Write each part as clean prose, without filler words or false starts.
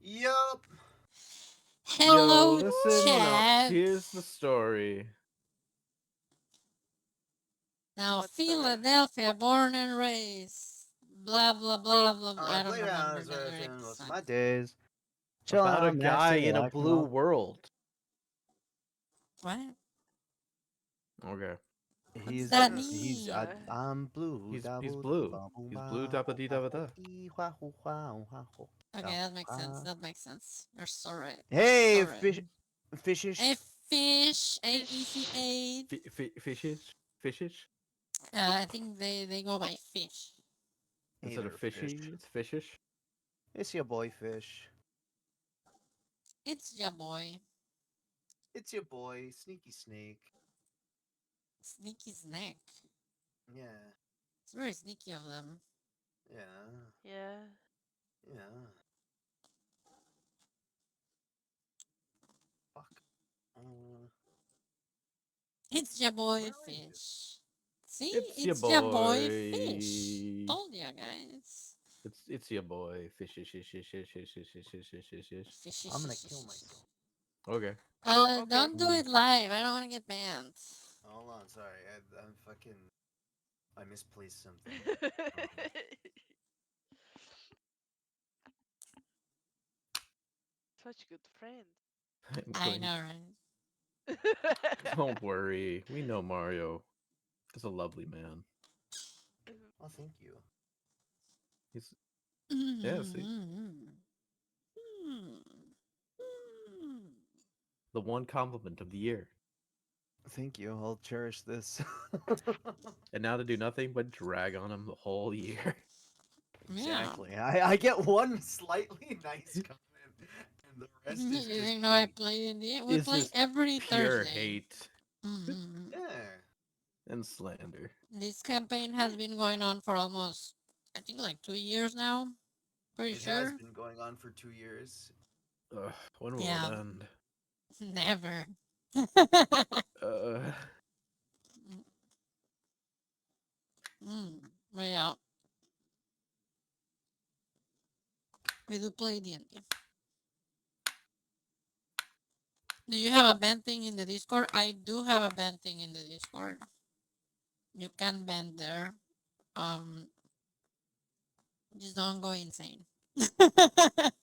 Yup. Yo, Hello, listen up. chat. Here's the story. Now, What story? Philadelphia, born and raised. Blah, blah, blah, blah, blah. On a I don't playground remember is the where I spend lyrics. most of my days. Chilling About a on that guy city in a like blue world. What? Okay. What's He's that he's mean? I'm blue. He's Double blue. ba boom He's blue ba dabba ho dee ha dabba ho da. dee hwa ho hwa ha ho. Okay, Da that makes sense. ha. That makes sense. You're so right. You're so Hey, right. fishish. A fish, Fish. A-E-C-A. Fishish? Fishish? I think they go by fish. Hey Instead of there, fish. fishy, it's fishish. It's your boy, fish. It's your boy. It's your boy, Sneaky Snake. Sneaky snack. Yeah, It's very sneaky of them. yeah, Yeah. yeah. Fuck. Uh, It's your boy where are you? fish. See? It's your It's your boy fish. boy. Told ya, guys. It's your boy. Fishish, fish, fish, fish, fish, fish, fish, fish, fish, fish, fish. Fish, I'm gonna kill myself. Okay. Okay. don't do it live. I don't want to get banned. Hold on, sorry. I'm fucking. I misplaced something. Such good friend. I Clink. know, right? Don't worry. We know Mario is a lovely man. Oh, thank you. He's yeah, see? Mm-hmm. Mm-hmm. The one compliment of the year. Thank you. I'll cherish this. And now to do nothing but drag on him the whole year. Yeah. Exactly. I get one slightly nice comment, and the rest is just You know, I hate. play in the. We It's play just every pure Thursday. hate Mm-hmm. Yeah. and slander. This campaign has been going on for almost, I think, like 2 years now. Pretty It has sure. been going on for 2 years. Ugh, when will it Yeah. end? Never. Uh, mm, but yeah, we do play D&D. Do you have a band thing in the Discord? I do have a band thing in the Discord. You can band there. Um, just don't go insane. don't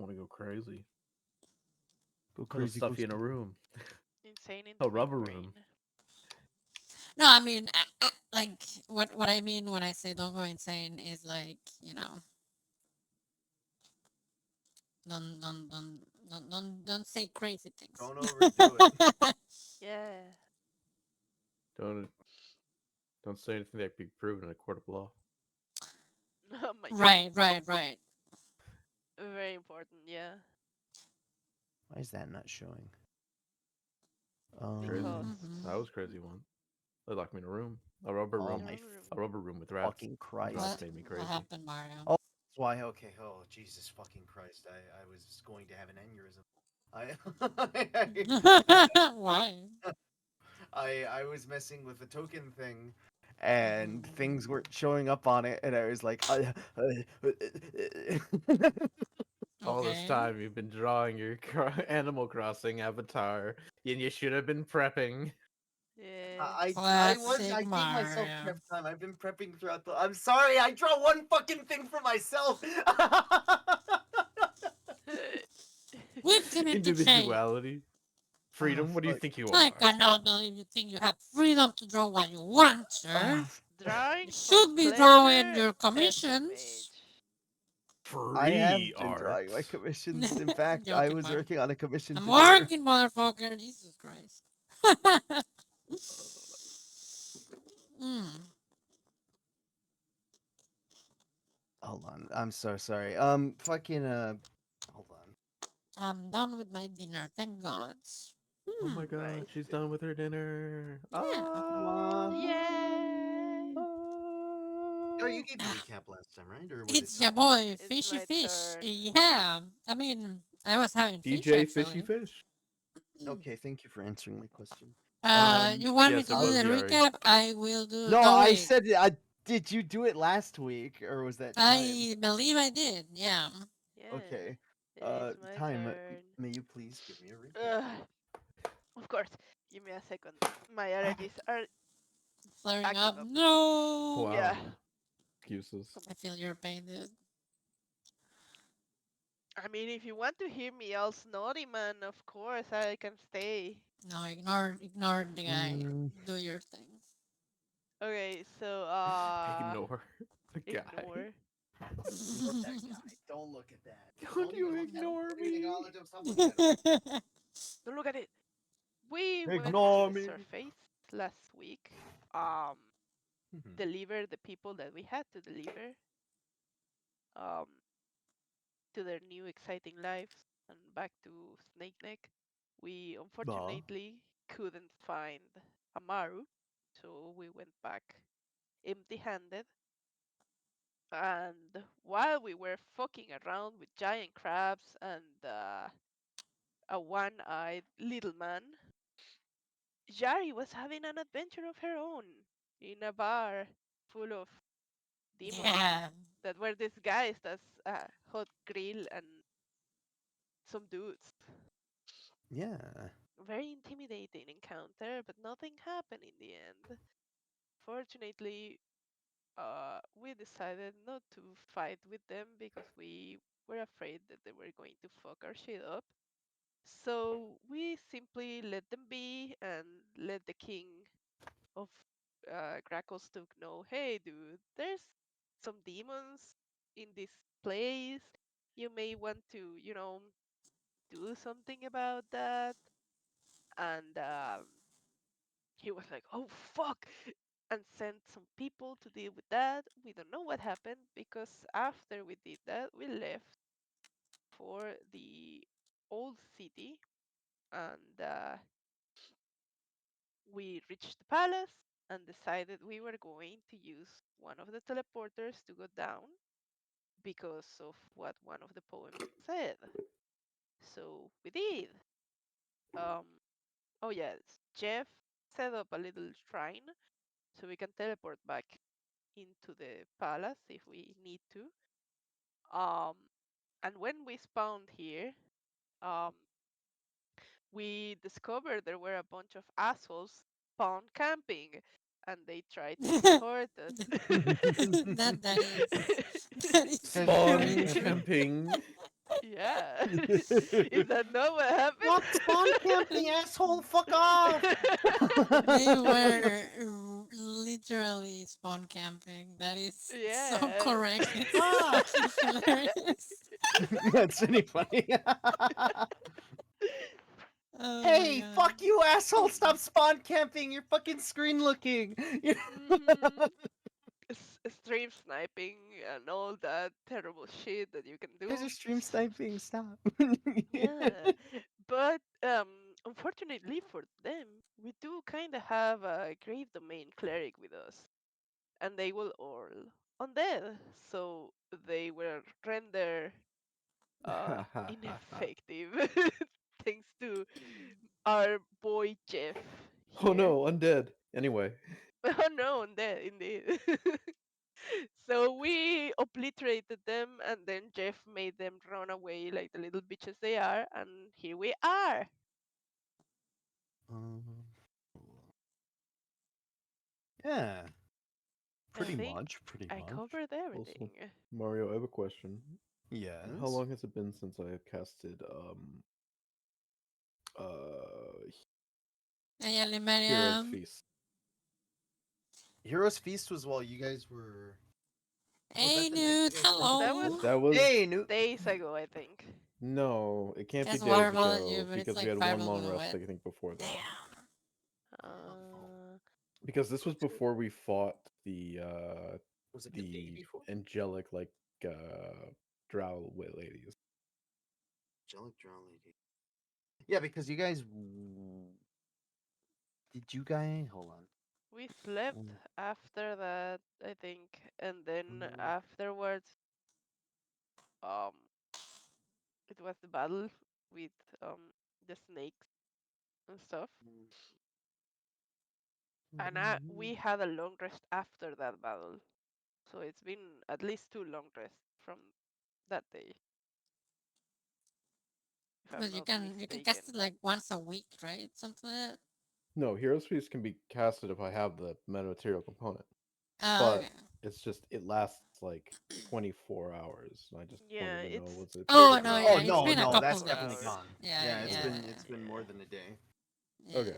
want to go crazy. Go I'll just crazy, go stuff you in a stupid. room. Insane A into my rubber brain. room. No, I mean, like what I mean when I say don't go insane is like, don't say crazy things. Don't overdo it. Yeah. Don't don't say anything that could be proven in a court of law. Oh my god. Right, right, right. Very important, yeah. Why is that not showing? Crazy. Because Mm-hmm. I was crazy once. They locked me in a room. A rubber Oh in room. a my rubber room. A rubber room with rats. fucking Rats What Christ. made me what crazy. happened, Mario? Oh, that's why. Okay. Oh, Jesus fucking Christ. I was going to have an aneurysm. Why? I was messing with the token thing, and Mm. things weren't showing up on it, and I was like, All this Okay. time you've been drawing your Animal Crossing avatar, and you should have been prepping. Yeah. Classic I gave myself Mario. prep time. I've been prepping throughout the. I'm sorry. I draw one fucking thing for myself. Infinity chain. Individuality. Oh Freedom, what do you fuck. think you I are? cannot believe you think you have freedom to draw what you want, sir. Oh, You Drawing for should be drawing pleasure, your commissions. SMH. I Free have been art. drawing my commissions. In fact, I Joking, was buddy. working on a commission I'm today. working, motherfucker. Jesus Christ. mm. Hold on. I'm so sorry. Fucking hold on. I'm done with my dinner. Thank God. Oh my Hmm. god, Right. she's done with her dinner. Yeah. Aw. Yay! Oh, you gave the recap last time, right? Or was it It's your Tony? boy, It's Fishy my Fish. turn. Yeah. I mean, I was having fish DJ Fishy actually. Fish. Okay, thank you for answering my question. You want me Yes, to it do was the Yari. recap? I will do. No, No, I wait. said I Did you do it last week, or was that time? I believe I did. Yeah. Yeah, Okay. it is my Time. turn. May you please give me a recap? Ugh, of course. Give me a second. My allergies are Flaring acting up. up. No. Yeah. Wow. Excuses. I feel your pain, dude. I mean, if you want to hear me all snotty, man, of course I can stay. No, ignore the guy. Mm, Do your thing. Okay, so Ignore the guy. ignore. ignore that guy. Don't look at that. Don't Don't even you look at him. ignore Don't even me? acknowledge him. Stop looking at him. Don't look at it. We went to Ignore the me. surface last week. Um, Mhm. deliver the people that we had to deliver. Um, to their new exciting lives and back to Snake Neck. We Bah. unfortunately couldn't find Amaru, so we went back empty-handed. And while we were fucking around with giant crabs and a one-eyed little man, Yari was having an adventure of her own in a bar full of demons Yeah. that were disguised as a hot grill and some dudes. Yeah. Very intimidating encounter, but nothing happened in the end. Fortunately, we decided not to fight with them because we were afraid that they were going to fuck our shit up. So we simply let them be and let the king of Gracklestook know, hey, dude, there's some demons in this place. You may want to, do something about that. And he was like, oh, fuck, and sent some people to deal with that. We don't know what happened because after we did that, we left for the old city and we reached the palace and decided we were going to use one of the teleporters to go down because of what one of the poems said. So we did. Um, oh yes, Jeff set up a little shrine so we can teleport back into the palace if we need to. Um, and when we spawned here, um, we discovered there were a bunch of assholes spawn camping, and they tried to report us. that is that is Spawn very Hey, true. camping. Yeah, is that not what happened? not spawn camping, asshole. Fuck off. They were literally spawn camping. That is so Yeah. correct. It's ah, fucking hilarious. that's really funny. Oh my Hey, god. fuck you, asshole! Stop spawn camping. You're fucking screen looking. You hmm Stream sniping and all that terrible shit that you can guys are do. stream sniping. Stop. Yeah, but unfortunately for them, we do kind of have a grave domain cleric with us, and they will all undead, so they will render ineffective thanks to our boy Jeff Oh here. no, undead. Anyway. Oh no, undead indeed. So we obliterated them, and then Jeff made them run away like the little bitches they are, and here we are. um, yeah, I pretty think much. Pretty I much. covered Also, everything. Mario, I have a question. How Yes. long has it been since I casted uh Hey, Ali Hero's Mariam. Feast? Heroes Feast was while you guys were. Was Hey, that the night you Newt. guys went to That was Hello. Gezro? That was Hey, Newt. days ago, I think. no, it can't be Cast days waterfall at you, ago but it's because we like had one fireball long in a rest wet. I think before that. Damn. Oh, Because this was was it? before we fought Was it the day the before? angelic drow ladies. Angelic Drow Lady. Yeah, because you guys. Did you guys hold on? We slept Um, after that, I think, and then um, afterwards, um, it was the battle with the snakes and stuff. And we had a long rest after that battle. So it's been at least 2 long rests from that day, if I'm But not you can cast mistaken. it like once a week, right? Something like that. No, Hero Feast can be casted if I have the metamaterial component, Oh, but okay. it's just it lasts like 24 hours. And I just Yeah, wanted to know it's was it Oh it's no, progressed yeah, Oh it's no, been a no, couple that's 24 definitely days. hours. gone. Yeah, Yeah, yeah, it's been more Yeah. than a day. yeah, okay.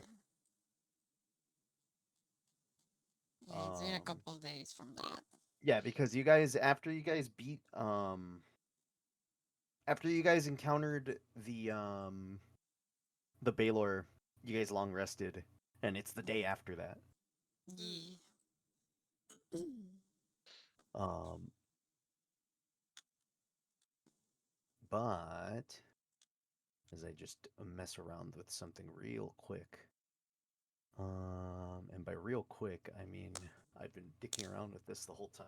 yeah. It's been a Um, couple days from that. yeah, because you guys after you guys beat after you guys encountered the Baylor, you guys long rested, and it's the day after that. Mm. Yeah. Um, but as I just mess around with something real quick. And by real quick, I mean I've been dicking around with this the whole time.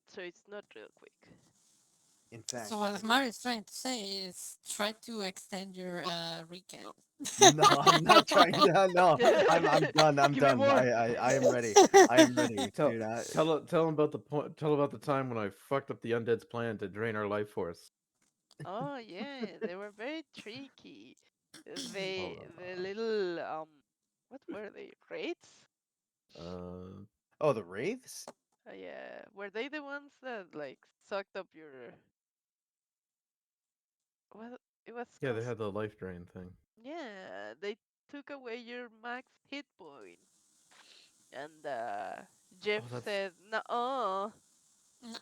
So it's not real quick. In So fact, what Mario is trying to say is try to extend your recount. no, I'm not trying to. No, I'm done. I'm Give me done. more. I am ready. I am ready, Tell dude. tell him about the point. Tell about the time when I fucked up the undead's plan to drain our life force. Oh yeah, they were very tricky. Hold The on. little what were they? Raids? Oh, the wraiths. Yeah, were they the ones that like sucked up your? Well, it was Yeah, they cause had the life drain thing. yeah, they took away your max hit point, and Jeff Oh, that's. said, "No,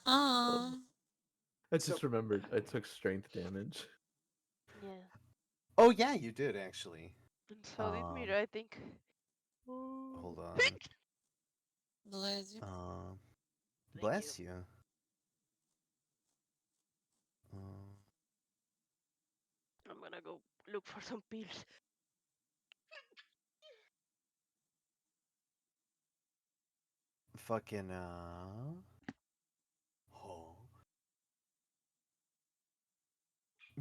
Oh, I So, just remembered I took strength damage. yeah." oh yeah, you did actually. And so did Um, Mira, I think. hold on. bless you. Um, Thank you. bless you. Um, I'm gonna go look for some pills. fucking Oh,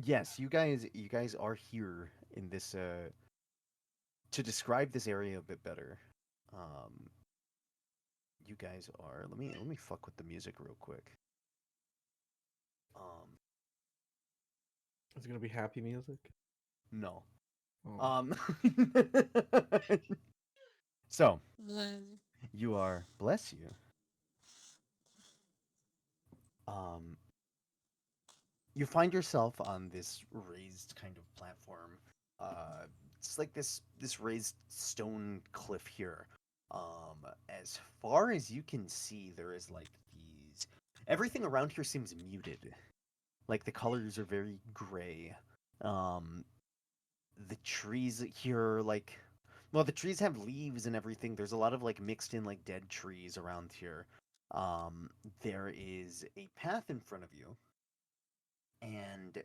yes, you guys are here in this to describe this area a bit better. Um, you guys are. Let me fuck with the music real quick. Um, Is it gonna be happy music? no. Oh. Um, so Bless you. you are. Bless you. Um, you find yourself on this raised kind of platform. Uh, it's like this raised stone cliff here. As far as you can see, there is like these. Everything around here seems muted. Like the colors are very gray. Um, the trees here are like, well, the trees have leaves and everything. There's a lot of like mixed in like dead trees around here. There is a path in front of you, and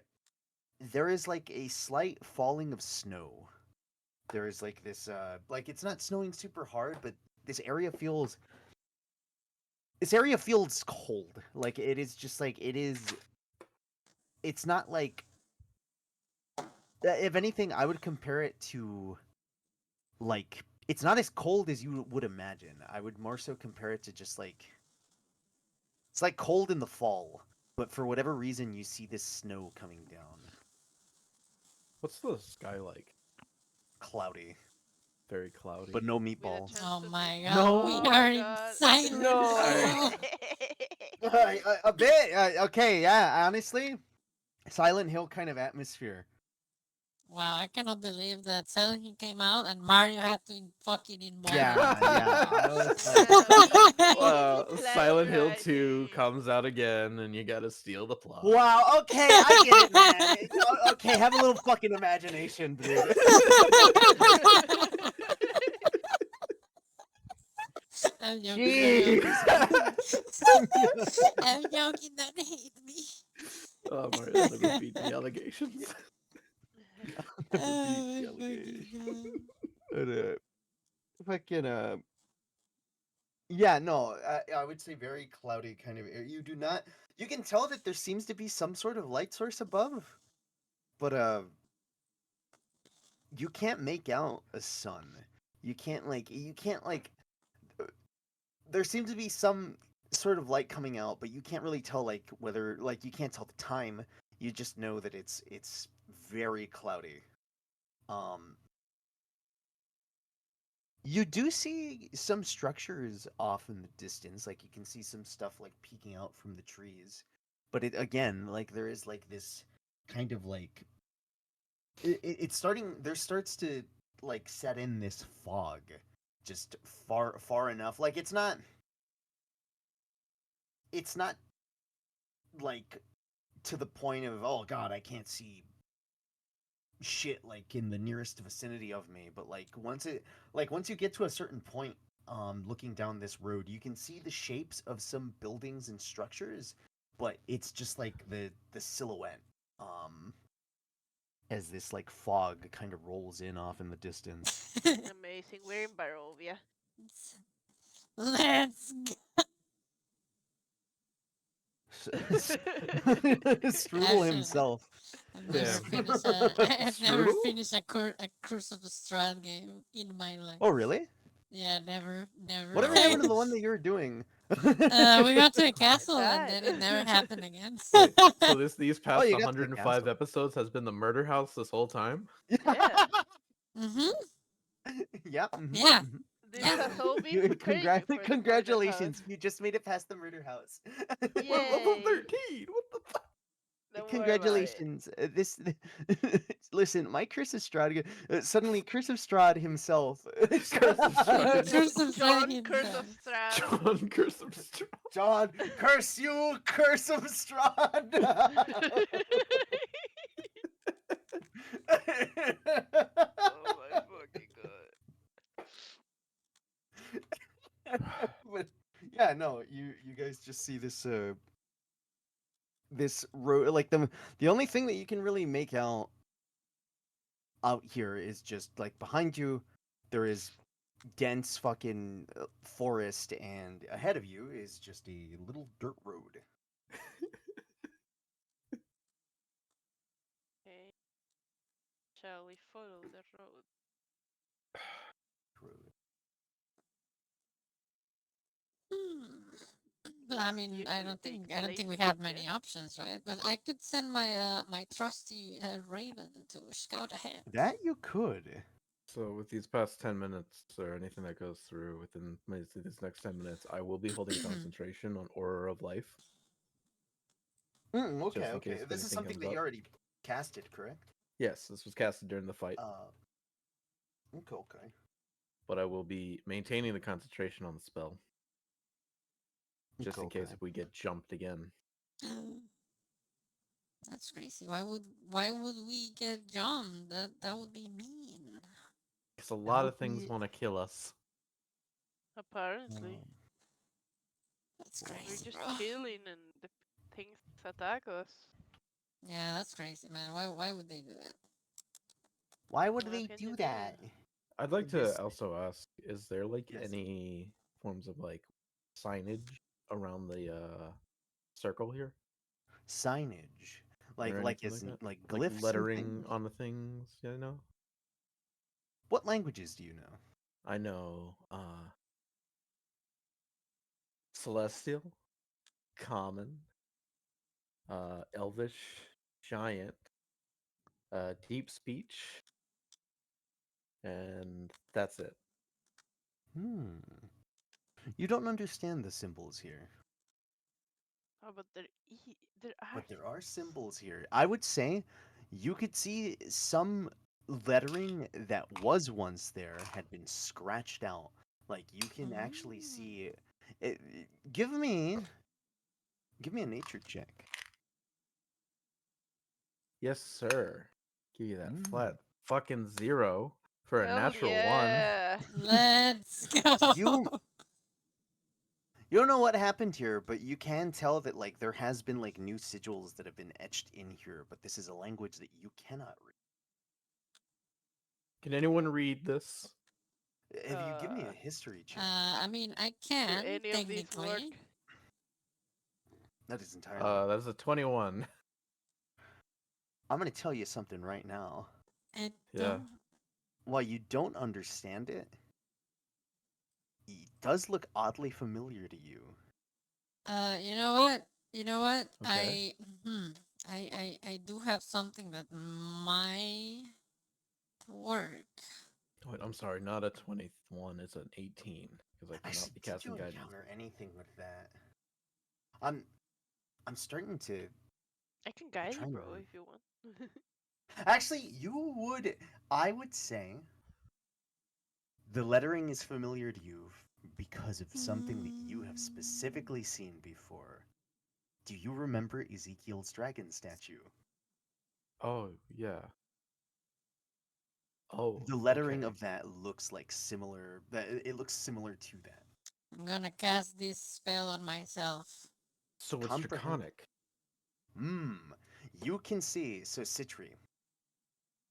there is like a slight falling of snow. There is like this like it's not snowing super hard, but this area feels this area feels cold. Like it is just like it's not like if anything I would compare it to like it's not as cold as you would imagine. I would more so compare it to just like it's like cold in the fall, but for whatever reason you see this snow coming down. What's the sky like? Cloudy, Very cloudy. but no With a meatballs. chance Oh to my meet. god, No. we Oh my are in god. Silent No. Hill. A bit. Okay, yeah. Honestly, Silent Hill kind of atmosphere. Wow, I cannot believe that Silent Hill came out and Mario had to fucking involve Yeah, yeah. himself. I was like, Yeah, we Silent Hill plagiarizing. 2 comes out again, and you gotta steal the plot. wow. Okay, I get it, man. Okay, have a little fucking imagination, dude. I'm joking, I'm joking. Jeez. I'm joking, don't hate me. Oh, Mario never beat the allegations. Never beat Oh the my fucking allegation. god. But, fucking yeah, no, I would say very cloudy kind of air. You do not. You can tell that there seems to be some sort of light source above, but you can't make out a sun. You can't like there seems to be some sort of light coming out, but you can't really tell like whether like you can't tell the time. You just know that it's very cloudy. Um, you do see some structures off in the distance, like you can see some stuff like peeking out from the trees. But it again, like there is like this kind of like it's starting there starts to like set in this fog just far enough. Like it's not like to the point of oh god, I can't see shit like in the nearest vicinity of me, but once you get to a certain point looking down this road, you can see the shapes of some buildings and structures, but it's just like the silhouette um as this like fog kind of rolls in off in the distance. Amazing. We're in Barovia. Let's go. Strudel Actually, himself. I've never Damn. finished a I've never Strudel? finished a Curse of the Strahd game in my life. Oh really? Yeah, never. Whatever No. happened to the one that you were doing? We got to a I castle and died. then it never happened again. Wait, so these Oh, past you got to the 105 castle. episodes has been the murder house this whole time? Yeah. Mm-hmm. Yep. Yeah. This Yeah. has all been preparing you for the murder Congratulations, house. you just made it past the murder house. We're level Yay. 13! What the fuck? Don't worry about it. Congratulations. This listen, my Curse of Strahd suddenly Curse of Strahd himself. Curse of Strahd. Curse of John Strahd Curse of himself. Strahd. John Curse of Strahd. John, curse you, Curse of Strahd. Oh my fucking god. But yeah, no, you guys just see this road like the only thing that you can really make out here is just like behind you there is dense fucking forest, and ahead of you is just a little dirt road. Okay. Shall we follow the road? But I mean, Usually takes I don't late think we game, have many yes? options, right? But I could send my trusty Raven to scout ahead. That you could. So with these past 10 minutes, or anything that goes through within these next 10 minutes, I will be holding concentration on Aura of Life, Okay, just in okay. case if This is anything something comes that you up. already casted, correct? Yes, this was casted during the fight, Okay. but I will be maintaining the concentration on the spell, just in case Okay. if we get jumped again. That's crazy. Why would we get John? That would be mean. Because a That lot would of things be want to kill us. Apparently. um, That's We're crazy, just bro. chilling and the things attack us. Yeah, that's crazy, man. Why would they do that? why would What they can you do do? that? I'd like This to also ask, is there like yes. any forms of like signage around the circle here? Signage. Or Like anything as like in that? like Like glyphs and lettering things? on the things, you know? What languages do you know? I know Celestial, Common, Elvish, Giant, Deep Speech, and that's it. Hmm. You don't understand the symbols here, Oh, but there are but there are symbols here. I would say you could see some lettering that was once there had been scratched out. Like you can actually Mm. see it. Give me a nature check. Yes, sir. Give you that Mm. flat fucking 0 for a Hell natural 1. yeah! Let's go. You you don't know what happened here, but you can tell that like there has been like new sigils that have been etched in here, but this is a language that you cannot read. Can anyone read this? Have you given me a Uh, history check? I mean, I do can any of these work? technically. That is entirely. That's a 21. I'm gonna tell you something right now. I Yeah. don't. While you don't understand it, does look oddly familiar to you. You know what? You know what? Okay. I do have something that might work. Wait, I'm sorry, not a 21, it's an 18, because I cannot Actually, be did you casting guidance. encounter anything with that? I'm I'm starting to I can guide you, try and bro, if you want. actually you would I would say the lettering is familiar to you because of something that you have Mm, specifically seen before. Do you remember Ezekiel's dragon statue? Oh, yeah. Oh, The lettering okay. of that looks like similar. That it looks similar to that. I'm gonna cast this spell on myself. So it's Comprehend. draconic. Hmm. You can see. So Citri.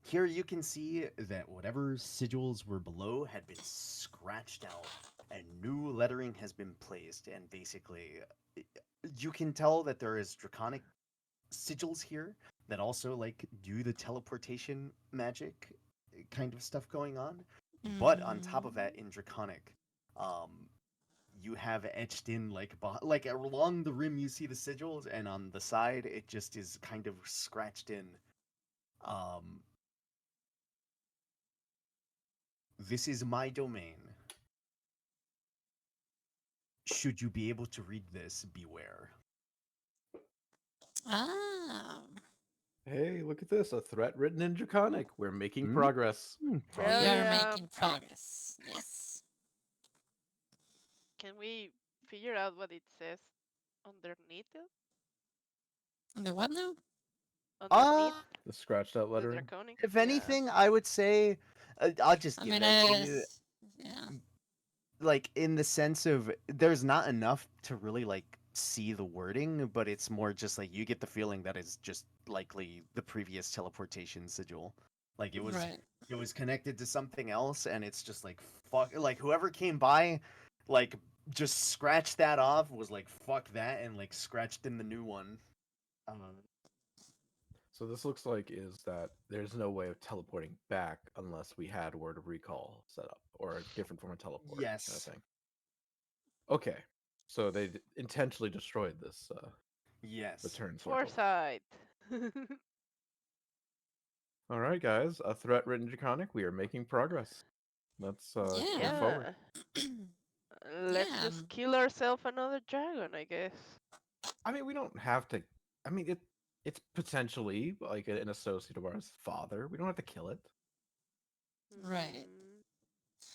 Here you can see that whatever sigils were below had been scratched out, and new lettering has been placed. And basically, you can tell that there is draconic sigils here that also like do the teleportation magic kind of stuff going on. But on top of that, Mm, in draconic, um, you have etched in like along the rim you see the sigils, and on the side it just is kind of scratched in. Um, this is my domain. Should you be able to read this, beware. ah, Hey, look at this, a threat written in draconic. We're making Hmm? progress. Hell we Progress. are yeah. making progress. Yes. Can we figure out what it says underneath it? The what now? Uh, Underneath The scratched out the lettering. draconic? if Yeah. anything, I would say I'll just I give mean, that to you. yeah. Like in the sense of there's not enough to really like see the wording, but it's more just like you get the feeling that it's just likely the previous teleportation sigil. Like Right. it was connected to something else, and it's just like fuck, like whoever came by like just scratched that off, was like fuck that, and like scratched in the new one. um, So this looks like is that there's no way of teleporting back unless we had word of recall set up or a different form of teleport kind of yes. thing. Okay. So they intentionally destroyed this Yes. return circle. Foresight. All right, guys. A threat written draconic. We are making progress. Let's Yeah. move forward. Yeah. Let's Yeah. just kill ourselves another dragon, I guess. I mean, we don't have to. I mean, it's potentially like an associate of ours' father. We don't have to kill it. Right.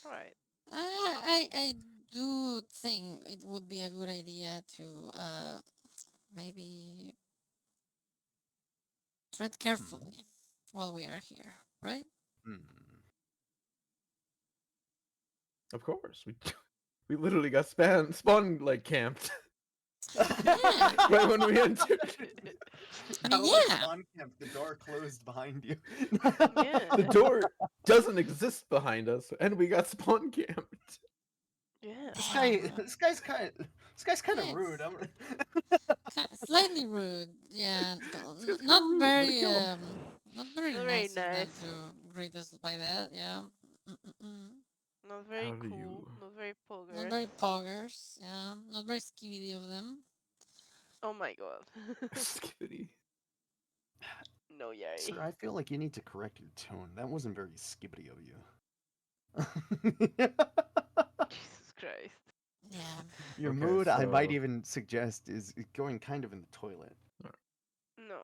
Right. I do think it would be a good idea to maybe tread Hmm. carefully while we are here, right? Hmm. Of course, we we literally got spawn like camped Yeah. right when we entered. I Not mean, only yeah. spawn camp, the door closed behind you. Yeah. The door doesn't exist behind us, and we got spawn camped. Yeah. This Damn, guy, bro. this guy's kind of Yeah, rude. it's slightly rude. Yeah, This guy's kind not of rude. Way to very kill him. not very Not very nice of them nice. to greet us by that. Yeah. Mm-mm-mm. Not How very do cool. you Not very Not poggers. very poggers. Yeah, not very skivvy of them. Oh my god. skitty? No, Yari. Sir, I feel like you need to correct your tone. That wasn't very skibbity of you. Jesus Christ. Yeah. Your Okay, mood, I might so even suggest, is going kind of in the toilet. No.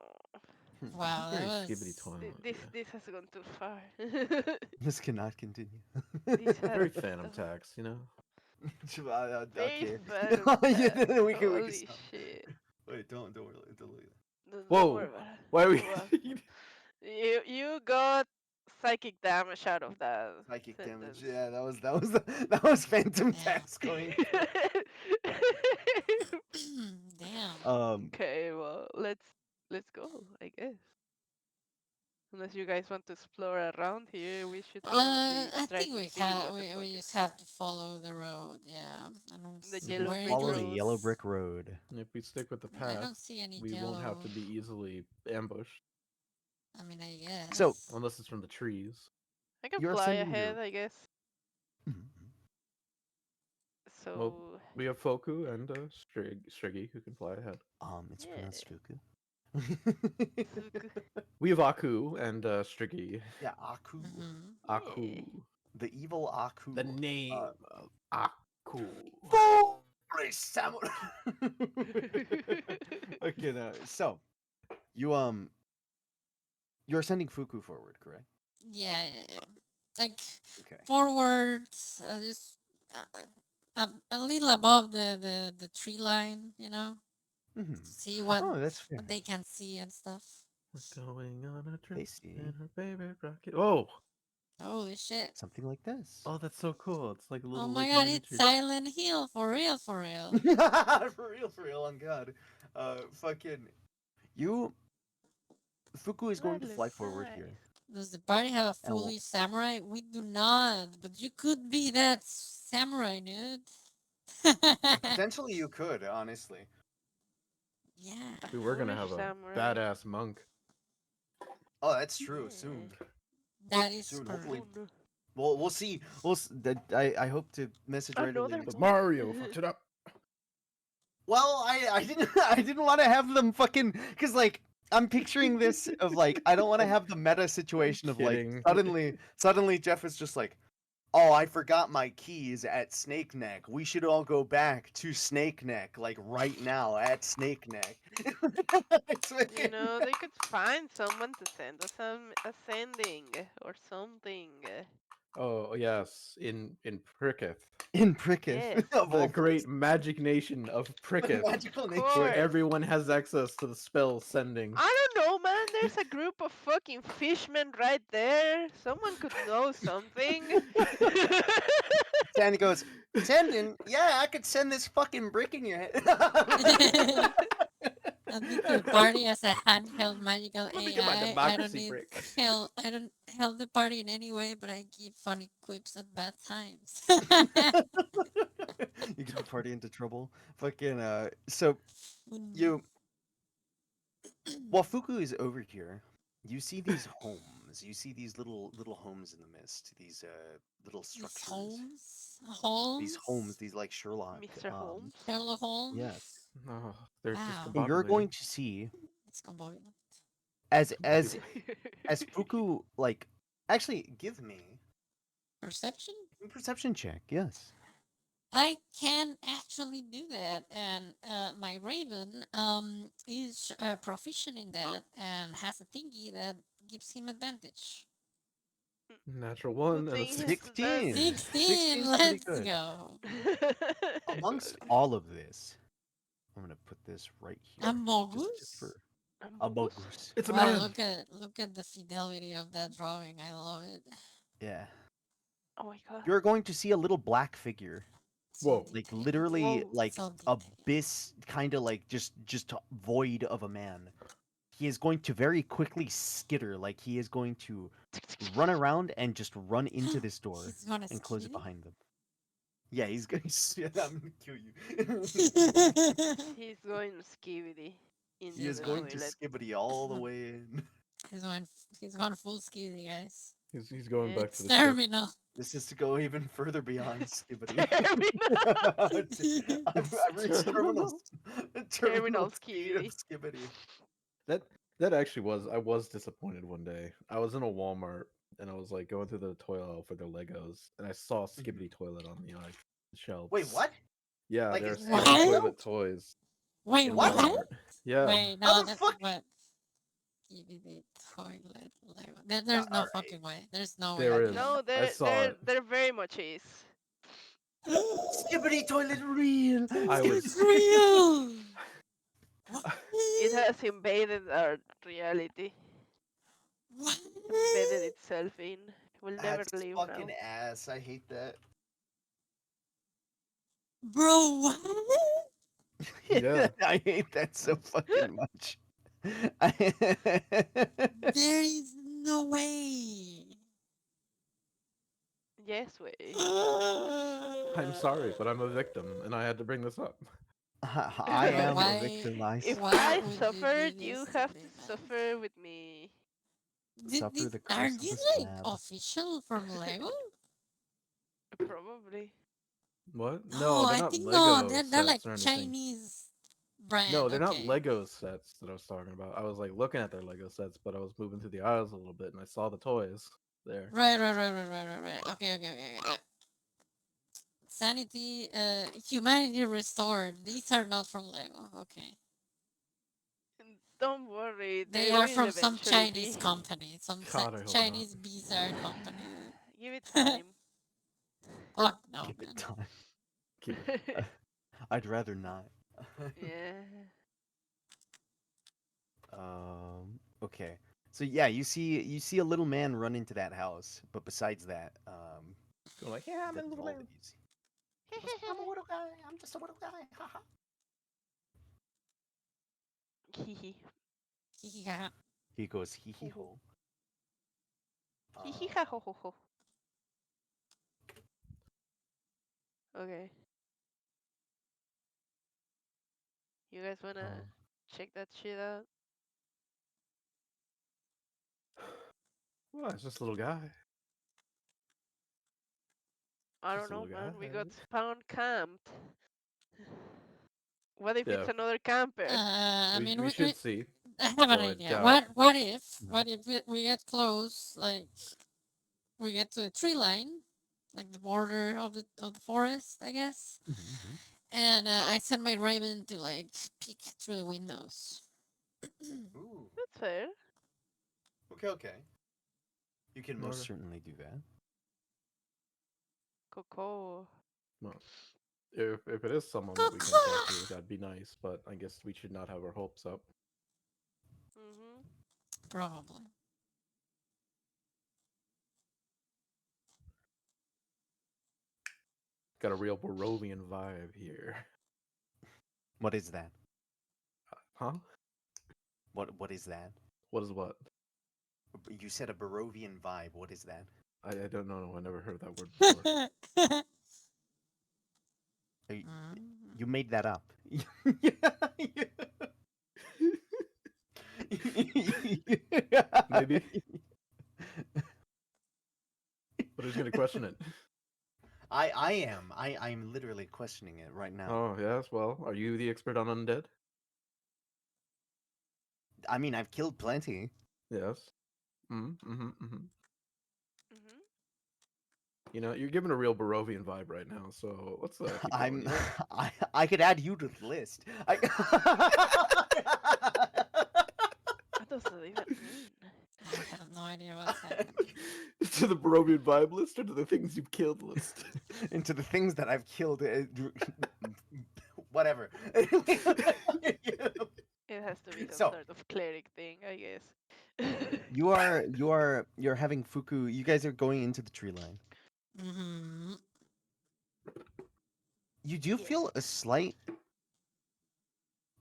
Wow, that very skibbity was toilet. This Yeah. this has gone too far. This cannot continue. This has Very phantom tax, you know. very Okay. phantom tax. Yeah, we can Holy stop. shit. Wait, don't look at Don't worry Whoa! about it. Why are we? What? You got psychic damage out of that psychic damage. sentence. Yeah, that was Phantom yeah. Tax going through. Damn. Okay, well, let's go, I guess. Unless you guys want to explore around here, we should probably I try think to see what the fuck we is just have to follow the road. Yeah. I don't the see yellow where it brick Follow the road. yellow leads. brick road. If we stick with the I path, don't see any we won't have yellow. to be easily ambushed I mean, I So guess. unless it's from the trees. I can you're fly sending ahead, your. I guess. Well, So we have Foku and Striggy who can fly ahead. It's yeah, pronounced Fuku. Zuku. We have Aku and Striggy. Yeah, Aku. Mhm. Aku. Yeah. The evil Aku. The name of Aku. Holy samurai! Okay, now, so you you're sending Fuku forward, correct? Yeah, yeah, yeah. Like Okay. forwards, just a little above the tree line, you know, Mm-hmm. see what Oh, that's fair. they can see and stuff. We're going on a trip I see. in her favorite rocket. Oh, Holy shit! Something like this. oh, that's so cool. It's like a Oh little my like god, it's miniature. Silent Hill for real, for real. For real, on God. Fucking you. Fuku is going That to fly looks forward here. nice. Does the party have a And fully samurai? We do not, but you could be that samurai, dude. potentially you could, honestly. Yeah. A We were gonna foolish have a samurai. badass monk. Oh, that's true. Yeah. That is Soon, correct. hopefully. Oh no. We'll see. I hope to message right away Another and But explain. monk. Mario fucked it up. Well, I didn't I didn't want to have them fucking because like I'm picturing this of like I don't want to have the meta situation of like Kidding. suddenly Jeff is just like, oh, I forgot my keys at Snake Neck. We should all go back to Snake Neck like right now at Snake Neck. It's You fucking- know, they could find someone to send us a sending or something. Oh yes, in Pricketh, in Pricketh Yes, of the all great magic nation of places. Pricketh, Magical of nature. where course. everyone has access to the spell sending. I don't know, man. There's a group of fucking fishmen right there. Someone could know something. Sandy goes, Sandin, yeah, I could send this fucking brick in your head. Admit to the party as a handheld magical Let me get my AI. I don't democracy need brick. help. I don't help the party in any way, but I give funny quips at bad times. You get the party into trouble. Fucking so Mm. you while Fuku is over here, you see these homes. You see these little homes in the mist. These little These structures. These homes, Holmes, these like Sherlock. Mr. Holmes. Sherlock Yes. Holmes. Oh, they're Wow, And you're going discombobulating. to see it's combined. as as Discombobulating. as Fuku like actually Perception? give me a perception check. Yes. I can actually do that, and my Raven is proficient in that and has a thingy that gives him advantage. Natural Good one and a thing he six. has 16. advantage. 16, 16's pretty let's good. go. Amongst Good. all of this, I'm gonna put this right here. Just for Amogus? a Amogus? bogus. It's a Wow, man. look at the fidelity of that drawing. I love it. Yeah. Oh my god. You're going to see a little black figure, So Whoa. like detailed. literally Whoa. like So detailed. abyss, kind of like just void of a man. He is going to very quickly skitter, like he is going to run around and just run into this door He's gonna and close it skid behind them. Yeah, he's gonna. I'm gonna kill you. it. He's going skivity He into is he's the going going. to toilet. skibbity all the way in. He's going. He's going full skiddy, guys. He's going Yeah. back to It's the ship. terminal. This is to go even further beyond skibbity. Terminal. I've reached terminal, Terminal. terminal Terminal speed of skivity. skibbity. That that actually was. I was disappointed one day. I was in a Walmart and I was like going through the toilet aisle for their Legos, and I saw Skibbity Toilet on the shelves. Wait, what? Yeah, Like, there's is that Skibbity What? Toilet toys Wait, in What? Walmart. Yeah, Wait, How no, the that's fuck? what. Give me the toilet. There's All no right. fucking way. There's no way. there You is. can. No, I there, saw there, it. there very much is. Skibbity toilet real. I was. It's real. What? It has invaded our reality. What? Embedded itself in. Will never That's leave fucking now. ass. I hate that. Bro, what? Yeah. I hate that so fucking much. I- There is no way. Yes, way. I'm sorry, but I'm a victim, and I had to bring this up. I Bro, am a why? victim. I If Why I would you do suffered, this you to have me, to man? suffer with me. suffer the Are curse of the these like slab. official from Lego? Probably. What? No, No, they're I not think no, Lego they're like sets or anything. Chinese No, brand. they're not Okay. Lego sets that I was talking about. I was like looking at their Lego sets, but I was moving through the aisles a little bit and I saw the toys there. Right. Okay. Sanity, humanity restored. These are not from Lego. Okay. Don't worry, They they are will from some eventually Chinese be. company, some God, I hope not. Chinese bizarre company. Give it time. Fuck no, Give it man. time. Keep it. I'd rather not. Yeah. Okay. So yeah, you see a little man run into that house, but besides that, Go like, yeah, I'm a that is little all man. that you see. I'm a little guy. I'm just a little guy. Haha. Hehe. Yeah. He goes hee hee Ho ho. ho. Hehe Um, ha ho ho ho. Okay. You guys wanna Um, check that shit out? well, it's just a little guy. I Just don't a know, little man. We got guy. found camped. What if it's Yeah, another camper? I mean, we should see. I have an Well, it idea. got. What if we get close, like we get to a tree line, like the border of the forest, I guess, mhm. and I send my raven to like peek through the windows. Ooh. That's fair. Okay. Okay. You can most Okay. certainly do that. Coco. Well, if it is someone that we can talk Caw-caw. to, that'd be nice. But I guess we should not have our hopes up. Mm-hmm. Probably. Got a real Barovian vibe here. What is that? Huh? What is that? What is what? You said a Barovian vibe. What is that? I don't know. I never heard that word before. You, Mm. you made that up. Maybe. But who's gonna question it? I am. I'm literally questioning it right now. Oh yes. Well, are you the expert on undead? I mean, I've killed plenty. Yes. Mm-hmm. Mm-hmm. You know, you're giving a real Barovian vibe right now. So let's keep going. I'm. You know. I could add you to the list. What does that even mean? I have no idea what's happening. To the Barovian vibe list or to the things you've killed list? Into the things that I've killed. Whatever. It has to be some So sort of cleric thing, I guess. you're having Fuku. You guys are going into the tree line. Mm-hmm. You do Yes. feel a slight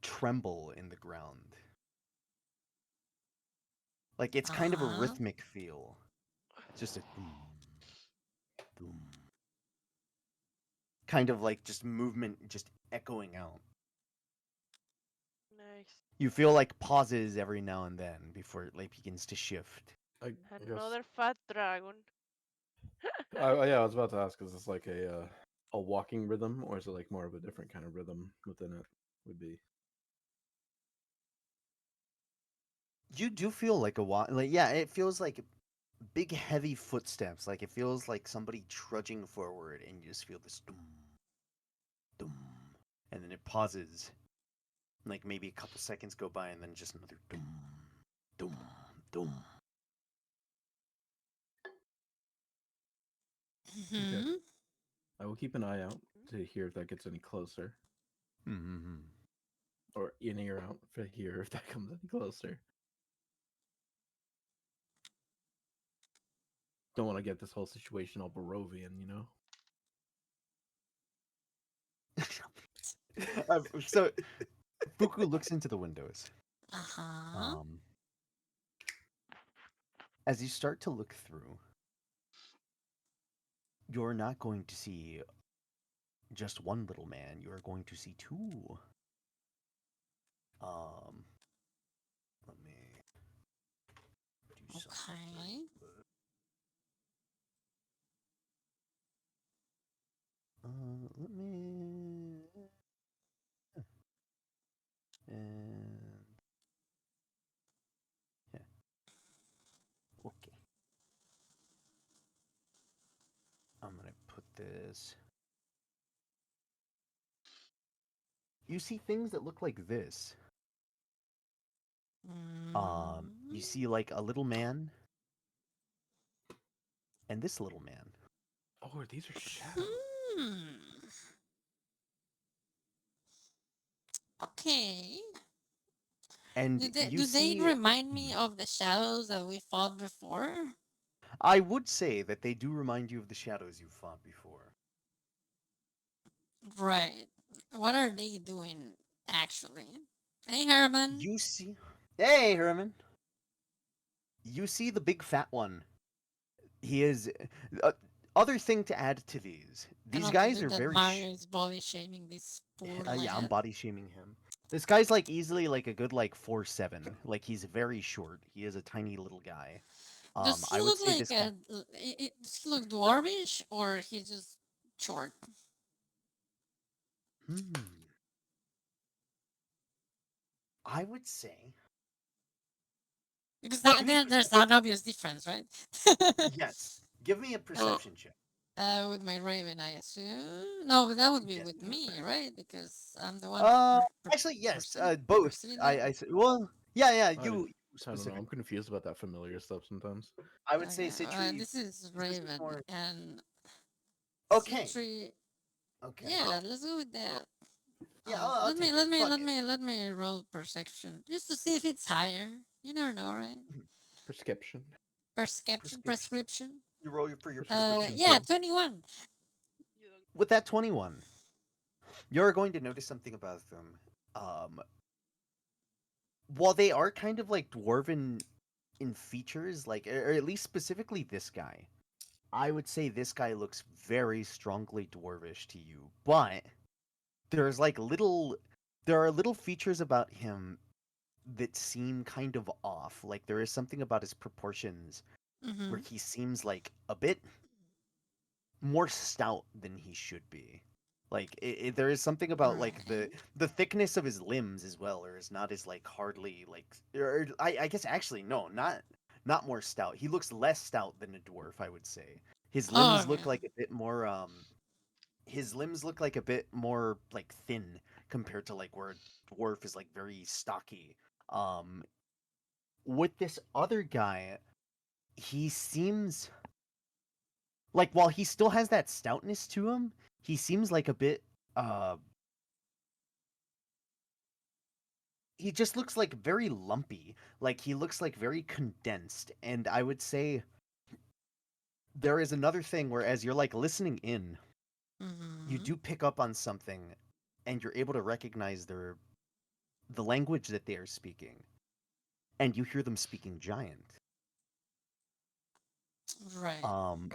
tremble in the ground. Like it's kind of a Uh-huh. rhythmic feel. Just a boom, boom. Kind of like just movement just echoing out. Nice. You feel like pauses every now and then before it like begins to shift. I guess. Another fat dragon. Yeah, I was about to ask, is this like a walking rhythm, or is it like more of a different kind of rhythm within it? Would be. You do feel like a walk. Like yeah, it feels like big heavy footsteps. Like it feels like somebody trudging forward, and you just feel this doom, doom, and then it pauses. Like maybe a couple seconds go by, and then just another doom, doom, doom. Okay. Mm-hmm. I will keep an eye out to hear if that gets any closer, Mm-hmm. or in ear out to hear if that comes any closer. Don't want to get this whole situation all Barovian, you know. So Fuku looks into the windows. Uh-huh. Um, as you start to look through, you're not going to see just one little man. You are going to see two. Um, let me do something Okay. real quick. let me. And yeah, okay. I'm gonna put this. You see things that look like this. You Mm. see like a little man and this little man. Oh, these are shadows. Hmm. Okay. And you Do they see, remind me of the shadows that we fought before? I would say that they do remind you of the shadows you fought before. Right. What are they doing actually? Hey Herman. You see, hey Herman, you see the big fat one. He is. Uh, Other thing to add to these Cannot guys believe are that very. Mario is body shaming this poor Yeah, I'm lad. body shaming him. This guy's like easily like a good like 4'7". Like he's very short. He is a tiny little guy. Does he I would look say like this guy. does he look dwarvish or he's just short? Hmm. I would say. Because Give me a there's perception. an obvious difference, right? Yes. Give me a Oh, perception check. with my Raven, I assume. No, but that would be Yes. with Give me me, a right? Because I'm the one Uh, Actually, yes. Both. perceiving that. Well, yeah, yeah. I You I don't know. I'm specifically. confused about that familiar stuff sometimes. I would say Okay, Citri. this is This is Raven, more. and Okay. Citri. Okay. Yeah, let's go with that. Yeah, I'll take it. Fuck it. Let me roll perception just to see if it's higher. You never know, right? Prescription. Prescription. Prescription. You roll for your Prescription prescription. Yeah, pills. 21. You don't. With that 21, you're going to notice something about them. Um, while they are kind of like dwarven in features, like or at least specifically this guy, I would say this guy looks very strongly dwarvish to you. But there's like there are little features about him that seem kind of off. Like there is something about his proportions where Mm-hmm. he seems like a bit more stout than he should be. Like there is something about like Right. the thickness of his limbs as well, or is not as like hardly like. Or I guess actually no, not more stout. He looks less stout than a dwarf, I would say. His Oh, limbs look yeah. like a bit more. His limbs look like a bit more like thin compared to like where a dwarf is like very stocky. Um, with this other guy, he seems like while he still has that stoutness to him, he seems like a bit uh he just looks like very lumpy. Like he looks like very condensed. And I would say there is another thing where as you're like listening in, you Mm-hmm. do pick up on something and you're able to recognize the language that they are speaking. And you hear them speaking giant. Right. Um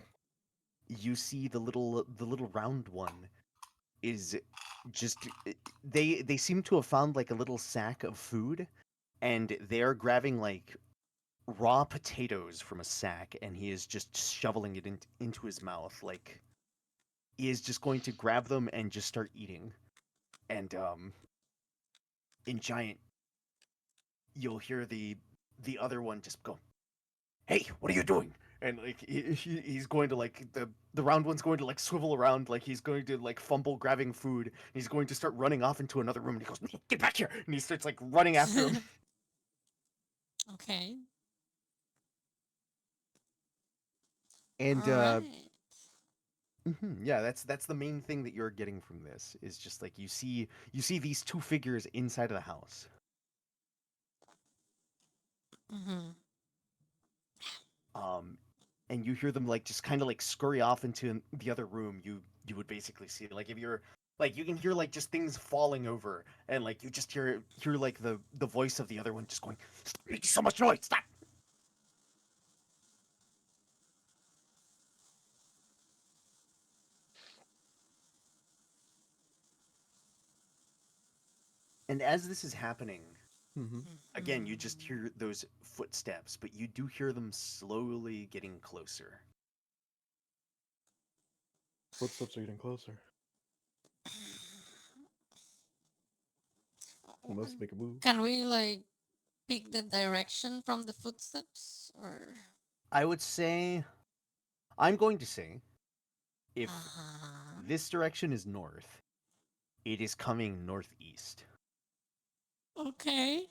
you see the little round one is just they seem to have found like a little sack of food and they're grabbing like raw potatoes from a sack and he is just shoveling it into his mouth like he is just going to grab them and just start eating and in giant you'll hear the other one just go, hey, what are you doing? And like he's going to like the round one's going to like swivel around like he's going to like fumble grabbing food. He's going to start running off into another room and he goes, get back here, and he starts like running after him. Okay. And All right. yeah, that's the main thing that you're getting from this is just like you see these two figures inside of the house. Mm-hmm. Um and you hear them like just kind of like scurry off into the other room. You would basically see like if you're like you can hear like just things falling over and like you just hear like the voice of the other one just going, stop making so much noise, stop. And as this is happening, Mm-hmm. again you just hear those footsteps, but you do hear them slowly getting closer. Footsteps are getting closer. We must make a move. Can we like pick the direction from the footsteps or? I would say, I'm going to say, if Uh, this direction is north, it is coming northeast. okay.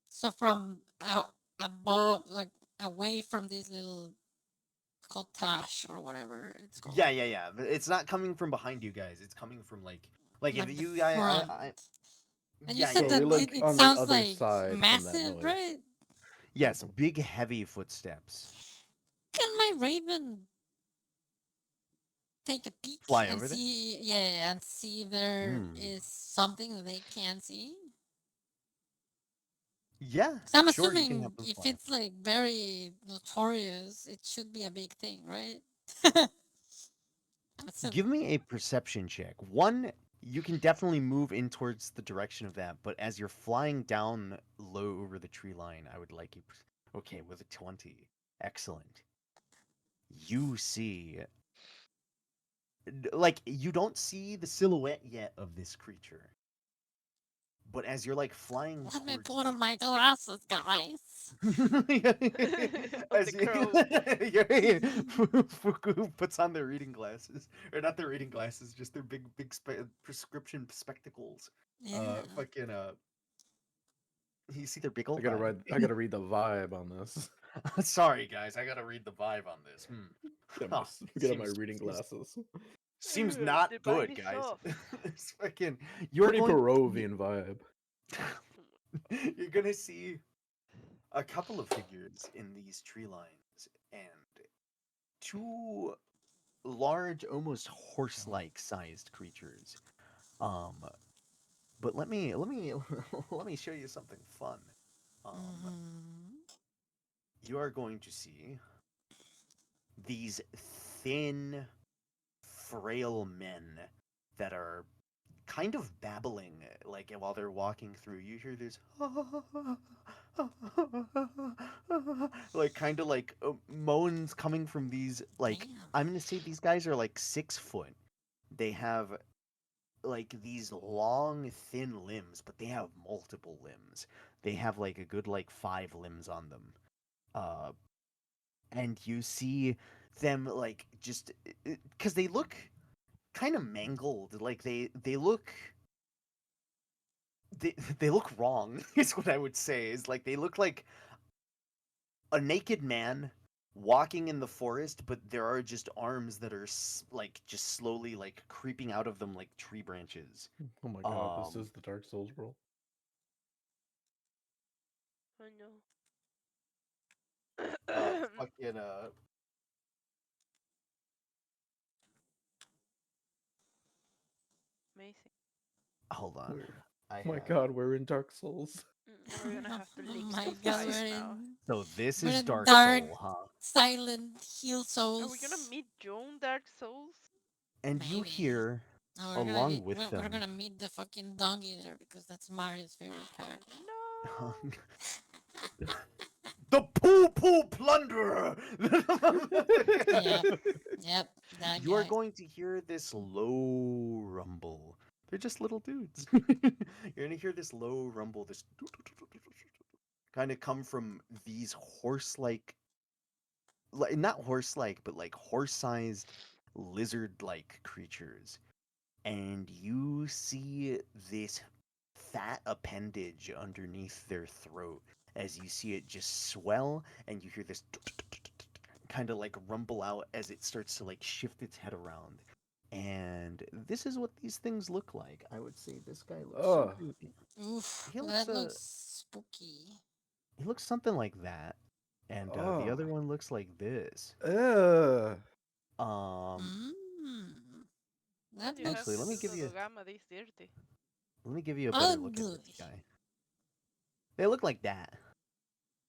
So from above, like away from this little cottage or whatever it's called, Yeah. It's not coming from behind you guys. It's coming from like if like the you front. I And you yeah, said So yeah, that we're yeah. it, like it on the sounds other like side from that massive, noise. right? Yes, big heavy footsteps. Can my raven take a peek Fly and over there. see? Yeah, and see if there Hmm. is something that they can see. Yeah, 'Cause I'm sure, you can have assuming them if fly. it's like very notorious, it should be a big thing, right? I'm Give assuming. me a perception check. One, you can definitely move in towards the direction of that, but as you're flying down low over the tree line, I would like you. Okay, with a 20. Excellent. You see, like, you don't see the silhouette yet of this creature, but as you're like flying Let me towards put on my glasses, guys. Of the as you, crow. Fuku puts on their reading glasses, or not their reading glasses, just their big prescription spectacles. Yeah. Fucking you see their big old I gotta read the vibe on this. Sorry, guys, I gotta read the vibe on this. Huh, Get on my seems reading glasses. seems not The vibe good, is guys. off. It's fucking. You're Pretty going. Perovian vibe. You're gonna see a couple of figures in these tree lines, and two large, almost horse-like sized creatures. Um, but let me show you something fun. Um, Mm-hmm. you are going to see these thin, frail men that are kind of babbling, like while they're walking through. You hear this, like kind of like moans coming from these. Like Damn. I'm gonna say these guys are like 6 foot. They have like these long, thin limbs, but they have multiple limbs. They have like a good like 5 limbs on them. Uh, and you see them like just because they look kind of mangled. Like they look they look wrong. Is what I would say. Is like they look like a naked man walking in the forest, but there are just arms that are like just slowly like creeping out of them like tree branches. Oh my god, this Um, is the Dark Souls world. I uh, know. fucking Amazing. hold on. We're I Oh my have god, we're in Dark Souls. We're gonna have to Oh lick my some god, fire now. so this we're is in Dark dark, Soul, huh? silent hill Are we gonna souls. meet Joan Dark Souls? And you Maybe. hear No, along with we're them gonna meet the fucking dog eater because that's Mario's favorite character. No. the poo poo plunderer. Yep, yep, that You are guy. going to hear this low rumble. They're just little dudes. You're gonna hear this low rumble, this kind of come from these horse-like, like not horse-like, but like horse-sized, lizard-like creatures, and you see this fat appendage underneath their throat as you see it just swell, and you hear this kind of like rumble out as it starts to like shift its head around. And this is what these things look like. I would say this guy looks Ugh. something. Oof, He looks that looks spooky. he looks something like that, and the Ugh. other one looks like this. Ugh. Um, Mmm, Well, that you have actually, to do looks Dodogama this dirty. let me give you a better look at ugly. this guy. They look like that,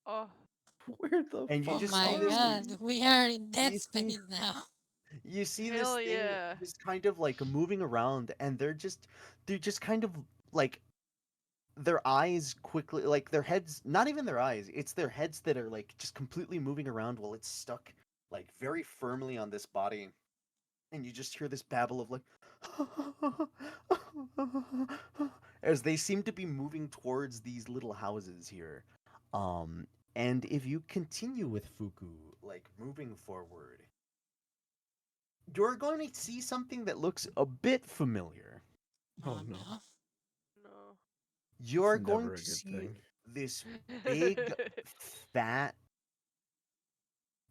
Oh, Where the and you Oh fuck just see my are this. god, we? we are in Dead You see, Space now. you see this hell thing yeah. just kind of like moving around, and they're just kind of like their eyes quickly, like their heads, not even their eyes, it's their heads that are like just completely moving around while it's stuck like very firmly on this body, and you just hear this babble of like as they seem to be moving towards these little houses here. Um, and if you continue with Fuku, like moving forward, you're going to see something that looks a bit familiar. Oh Oh no, no. No. it's You're going never a to good see thing. this big, fat,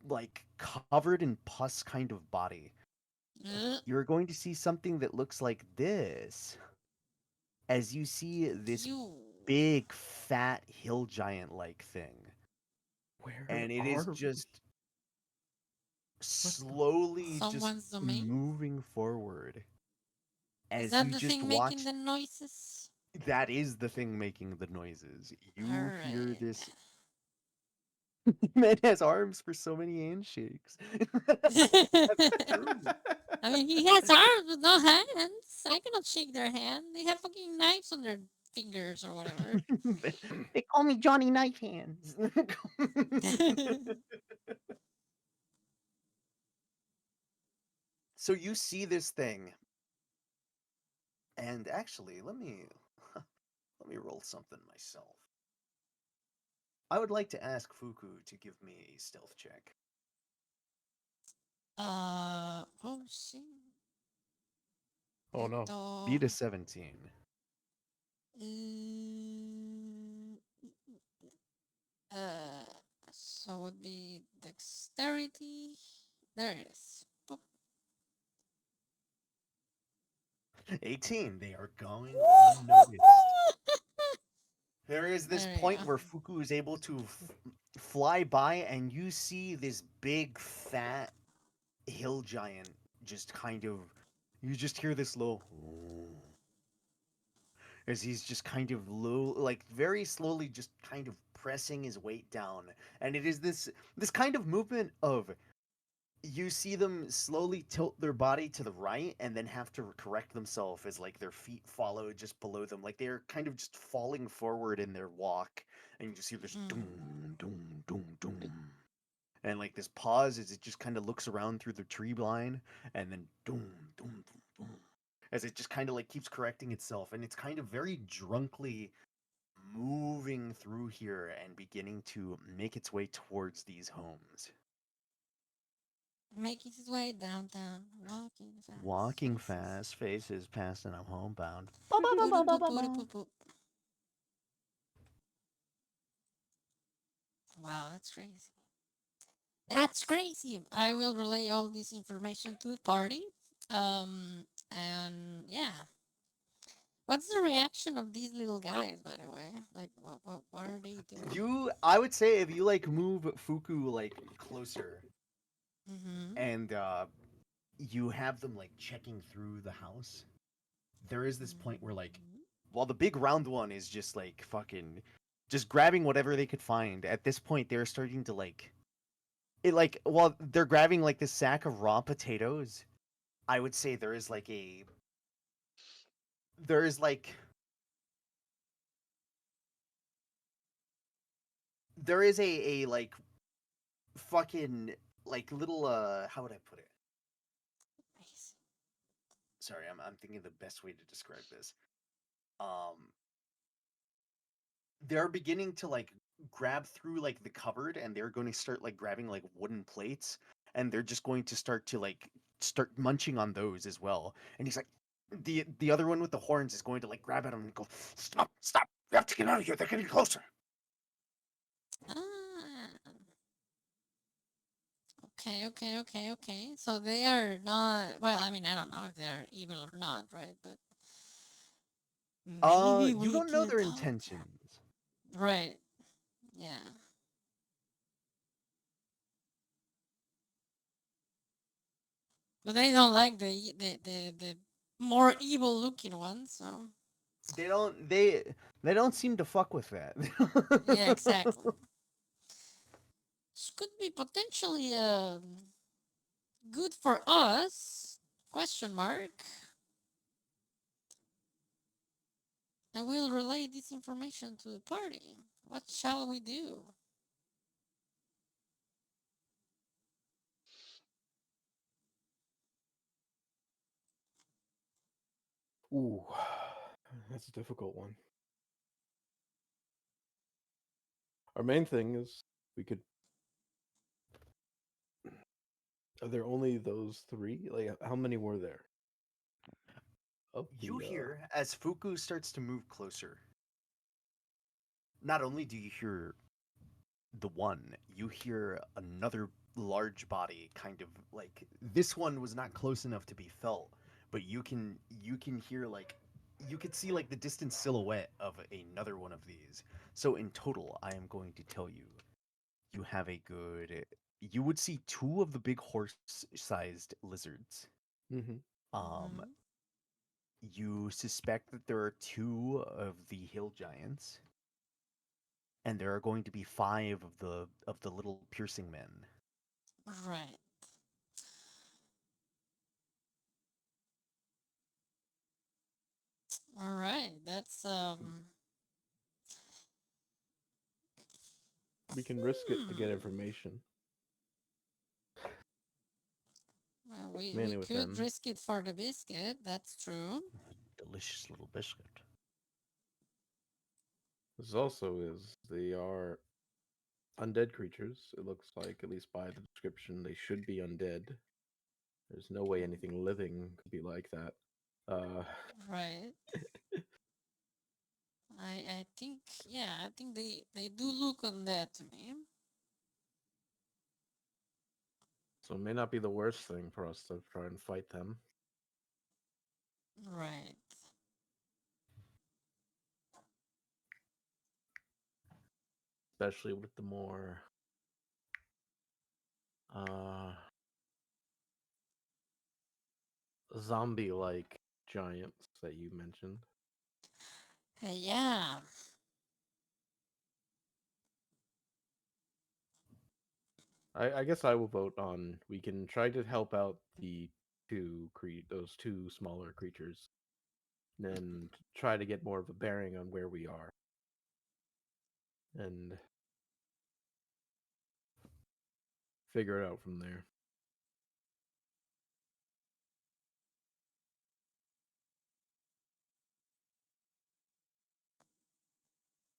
like covered in pus kind of body. Uh, You're going to see something that looks like this as you see this you. big, fat hill giant like thing. Where And it is are we? just What the? slowly just Someone's domain? moving forward Is as that you the just thing making watch. the noises? That is the thing making the noises. You hear Alright. this man has arms for so many handshakes. That's true. I mean, he has arms but no hands. I cannot shake their hand. They have fucking knives on their fingers or whatever. They call me Johnny Knife Hands. So you see this thing, and actually, let me roll something myself. I would like to ask Fuku to give me a stealth check. Oh shit. Oh no. Beat a 17. Mm, uh, so would be dexterity. There it is. Boop. 18. They are going unnoticed. There is this There you point go. where Fuku is able to fly by, and you see this big, fat hill giant just kind of. You just hear this low. As he's just kind of low, like very slowly, just kind of pressing his weight down. And it is this kind of movement of you see them slowly tilt their body to the right and then have to correct themselves as like their feet follow just below them, like they're kind of just falling forward in their walk, and you just hear this Mm. doom doom doom doom, and like this pause as it just kind of looks around through the tree line, and then doom doom doom doom, as it just kind of like keeps correcting itself, and it's kind of very drunkly moving through here and beginning to make its way towards these homes. Making his way downtown, walking fast. Walking Faces. fast, faces past, and I'm homebound. Boop, boop, boop, boop, boop. Wow, that's crazy. That's crazy. I will relay all this information to the party. And yeah. What's the reaction of these little guys, by the way? Like, what are they doing? I would say if you like move Fuku like closer, Mm-hmm. and you have them like checking through the house, there is this point where like, Mm-hmm. while the big round one is just like fucking, just grabbing whatever they could find. At this point, they're starting to like, it like while they're grabbing like this sack of raw potatoes. I would say there is like there is a like fucking like little how would I put it? Nice. Sorry, I'm thinking the best way to describe this. Um they're beginning to like grab through like the cupboard, and they're going to start like grabbing like wooden plates, and they're just going to start to like start munching on those as well. And he's like, the other one with the horns is going to like grab at him and go, stop, stop, you have to get out of here, they're getting closer. Ah, okay. So they are not. Well, I mean, I don't know if they're evil or not, right? But maybe You we don't know can their talk. intentions. Right. Yeah. But they don't like the more evil looking ones. So They don't seem to fuck with that. yeah, exactly. This could be potentially good for us? Question mark. I will relay this information to the party. What shall we do? Ooh, that's a difficult one. Our main thing is we could. Are there only those three? Like, how many were there of You the? hear as Fuku starts to move closer. Not only do you hear the one, you hear another large body kind of like this one was not close enough to be felt, but you can hear like you could see like the distant silhouette of another one of these. So in total, I am going to tell you you have a good you would see two of the big horse-sized lizards. Mm-hmm. Um Mhm. you suspect that there are two of the hill giants and there are going to be five of the little piercing men. Right. All right. That's We can risk it to get hmm. information, Well, we mainly with could them. risk it for the biscuit. That's true. Delicious little biscuit. This also is they are undead creatures. It looks like, at least by the description, they should be undead. There's no way anything living could be like that. Uh, Right. I think yeah. I think they do look on that to me. so it may not be the worst thing for us to try and fight them. Right. Especially with the more uh, zombie-like giants that you mentioned. Yeah. I guess I will vote on. We can try to help out the those two smaller creatures, and try to get more of a bearing on where we are, and figure it out from there.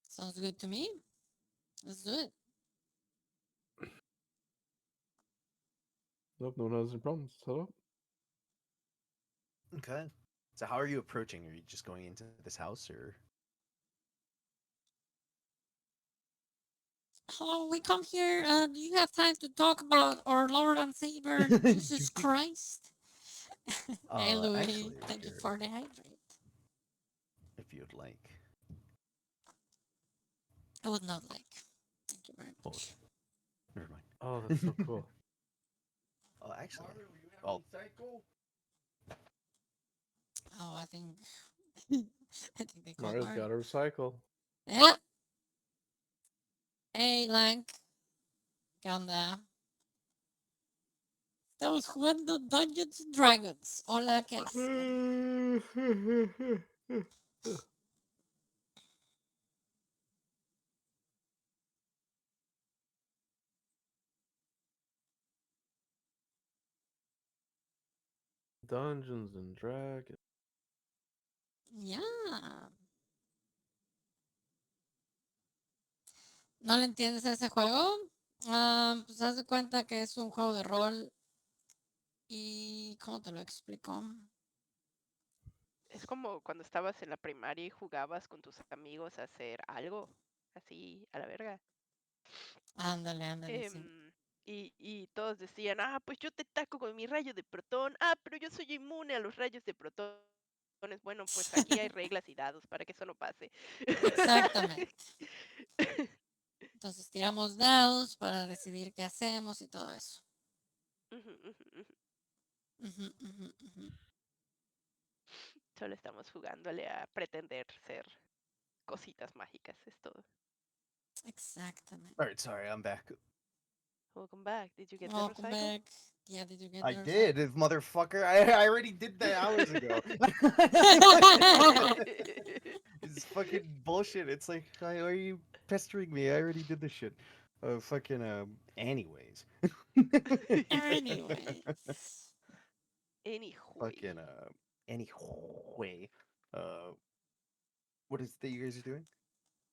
Sounds good to me. Let's do it. Nope, no one has any problems. Set up. Okay. So how are you approaching? Are you just going into this house or Hello, we come here. Do you have time to talk about our Lord and Savior you Jesus think Christ? Hey, Louis. actually Thank you here for the hydrate. if you'd like. I would not like. Thank you very Oh, okay. much. Never mind. Oh, that's so cool. Oh, actually. Oh, Oh, I think I think they called Mario's Mario. got to recycle. Yeah. Hey, Lank. ¿Qué onda? Estamos jugando Dungeons and Dragons. Hola, ¿qué haces? Dungeons and Dragons. Ya. ¿No le entiendes a ese juego? Pues haz de cuenta que es un juego de rol y... ¿Cómo te lo explico? Es como cuando estabas en la primaria y jugabas con tus amigos a hacer algo así a la verga. Ándale, ándale, sí. Y todos decían, ah, pues yo te taco con mi rayo de protón. Ah, pero yo soy inmune a los rayos de protones. Bueno, pues aquí hay reglas y dados para que eso no pase. Exactamente. Entonces tiramos dados para decidir qué hacemos y todo eso. Ujú, ujú, ujú. Ujú, ujú, ujú. Solo estamos jugándole a pretender ser cositas mágicas, es todo. Exactamente. all right. Sorry, I'm back. Welcome back. Did you get the Welcome recycle? back. Yeah, did you get I the did, recycle? motherfucker. I already did that hours ago. It's fucking bullshit. It's like, why are you pestering me? I already did this shit. Fucking anyways. Anyways. Anyway. Fucking Anyway, uh, what is it that you guys are doing?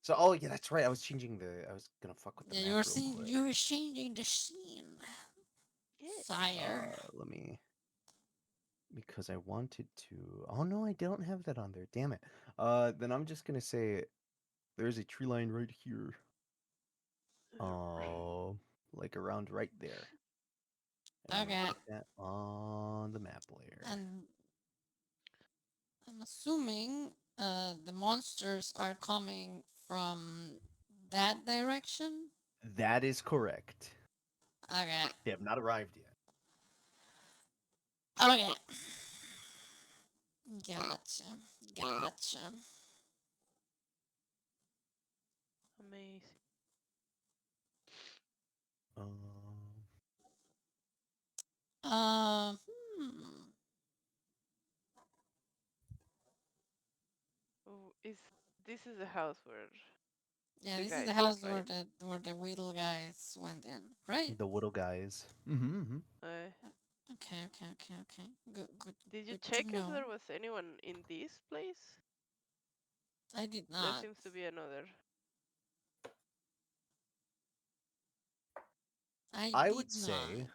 So, oh yeah, that's right. I was changing the. I was gonna fuck with the Yeah, map real quick. you're changing the scene, Yeah. sire. Let me, because I wanted to. Oh no, I don't have that on there. Damn it. Then I'm just gonna say there's a tree line right here. Alright. Like around right there, and I'm gonna Okay, put that on the map layer. and I'm assuming the monsters are coming from that direction. That is correct. Okay, They have not arrived yet. okay, gotcha, gotcha. Amazing. Um, Uh, hmm. Oh, is this is the house where Yeah, the this is guys the went, house right? where the Whittle guys went in, right? the Widow guys. Uh, Okay, okay, okay, okay. Good, good, did you good to check if know. there was anyone in this place? I did There not. seems to be another. I I did would not. say,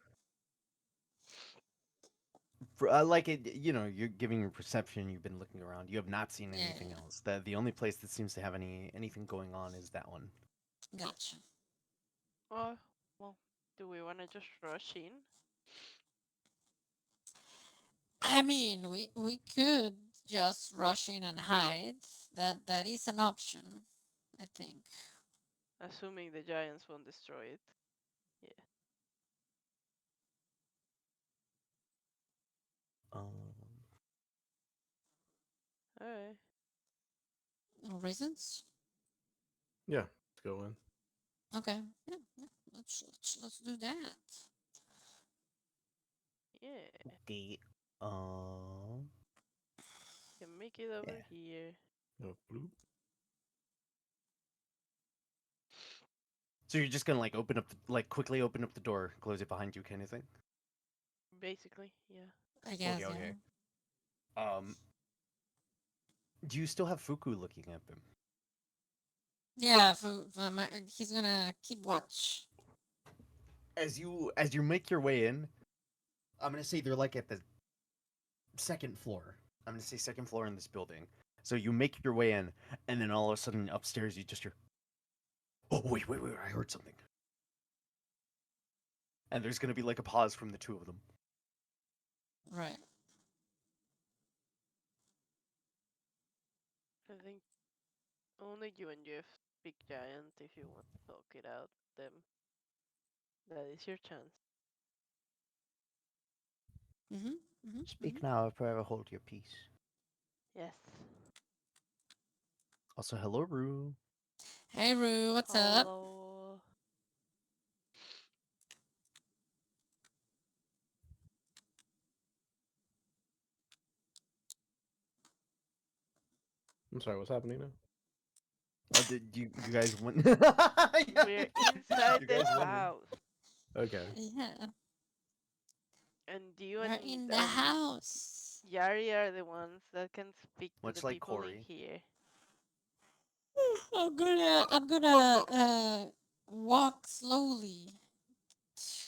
like it, you're giving your perception. You've been looking around. You have not seen anything Yeah, else. The only place that seems to have anything going on is that one. gotcha. Oh, well, do we want to just rush in? I mean, we could just rush in and hide. That is an option, I think. Assuming the giants won't destroy it. Yeah. Um, Alright. No reasons? Yeah, let's go in. Okay. Yeah, yeah. Let's do that. Yeah. okay. Um, Can make it over yeah. here. Oh, bloop. So you're just gonna like open up, quickly open up the door, close it behind you, kind of thing. Basically, yeah. I Okay, guess, yeah. okay. Um, do you still have Fuku looking at them? Yeah, he's gonna keep watch. As you make your way in, I'm gonna say they're like at the second floor. I'm gonna say second floor in this building. So you make your way in, and then all of a sudden upstairs you just hear, "Oh wait! I heard something." And there's gonna be like a pause from the two of them. Right. I think only you and Jeff speak giant if you want to talk it out with them. That is your chance. Mm-hmm. Mm-hmm. Speak now or forever hold your peace. Yes. Also, hello, Rue. Hey Roo, what's up? Hello. I'm sorry, what's happening now? Did you guys went? We're inside You the guys went in. house. Okay. Yeah, And you we're in the and house. Yari are the ones that can speak to the Much like people in Corey. here. I'm gonna walk slowly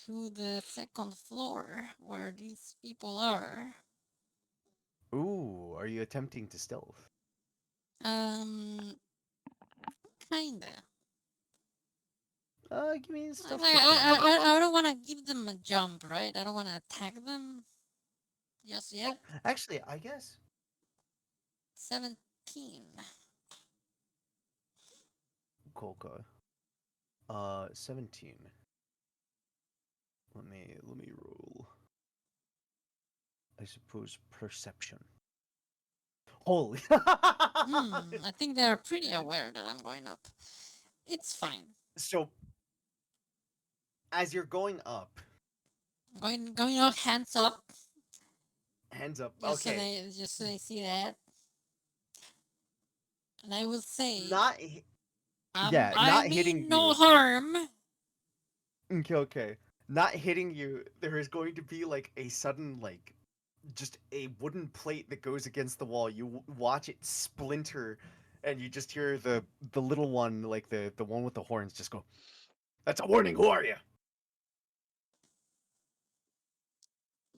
to the second floor where these people are. Ooh, are you attempting to stealth? Um, kinda. Give me a Like, stealth like, check then. I don't want to give them a jump, right? I don't want to attack them just yet. Actually, I guess 17. Kolka. 17. Let me roll. I suppose perception. Holy. I think they're pretty aware that I'm going up. It's fine. So as you're going up, Going up, hands up, hands up. Okay, just so they see that. And I will say, not yeah, I not hitting mean no you. harm. Okay, okay. Not hitting you. There is going to be like a sudden like just a wooden plate that goes against the wall. You watch it splinter, and you just hear the little one, like the one with the horns, just go. That's a warning. Who are you?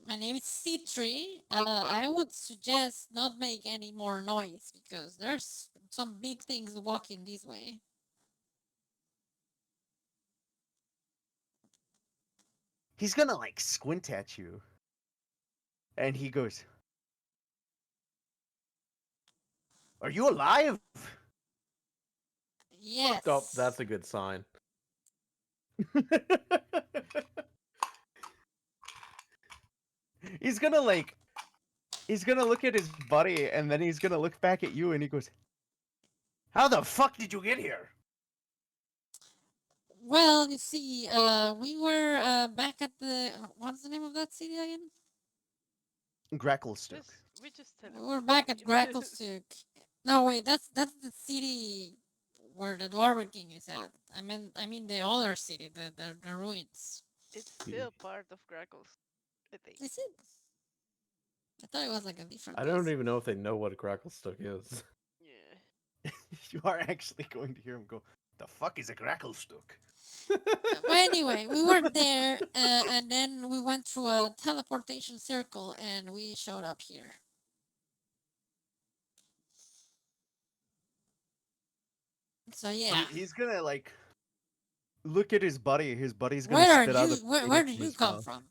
My name is C3. I would suggest not make any more noise because there's some big things walking this way. He's gonna like squint at you, and he goes, "Are you alive?" Oh, that's Yes. a good sign. he's gonna like he's gonna look at his buddy, and then he's gonna look back at you, and he goes, "How the fuck did you get here?" Well, you see, we were back at the what's the name of that city again? Gracklestuk. We just We were back at teleported. Gracklestuk. No, wait, that's the city where the Dwarven King is at. I mean the other city, the ruins. It's still part of Grackles, I think. Is it? I thought it was like a different I don't place. even know if they know what a Cracklestuck is. Yeah. You are actually going to hear him go, "The fuck is a Gracklestuk?" But anyway, we were there, and then we went through a teleportation circle, and we showed up here. So yeah, He's gonna like look at his buddy. His buddy's gonna where are spit out you? a Where potato did from you his come mouth. from?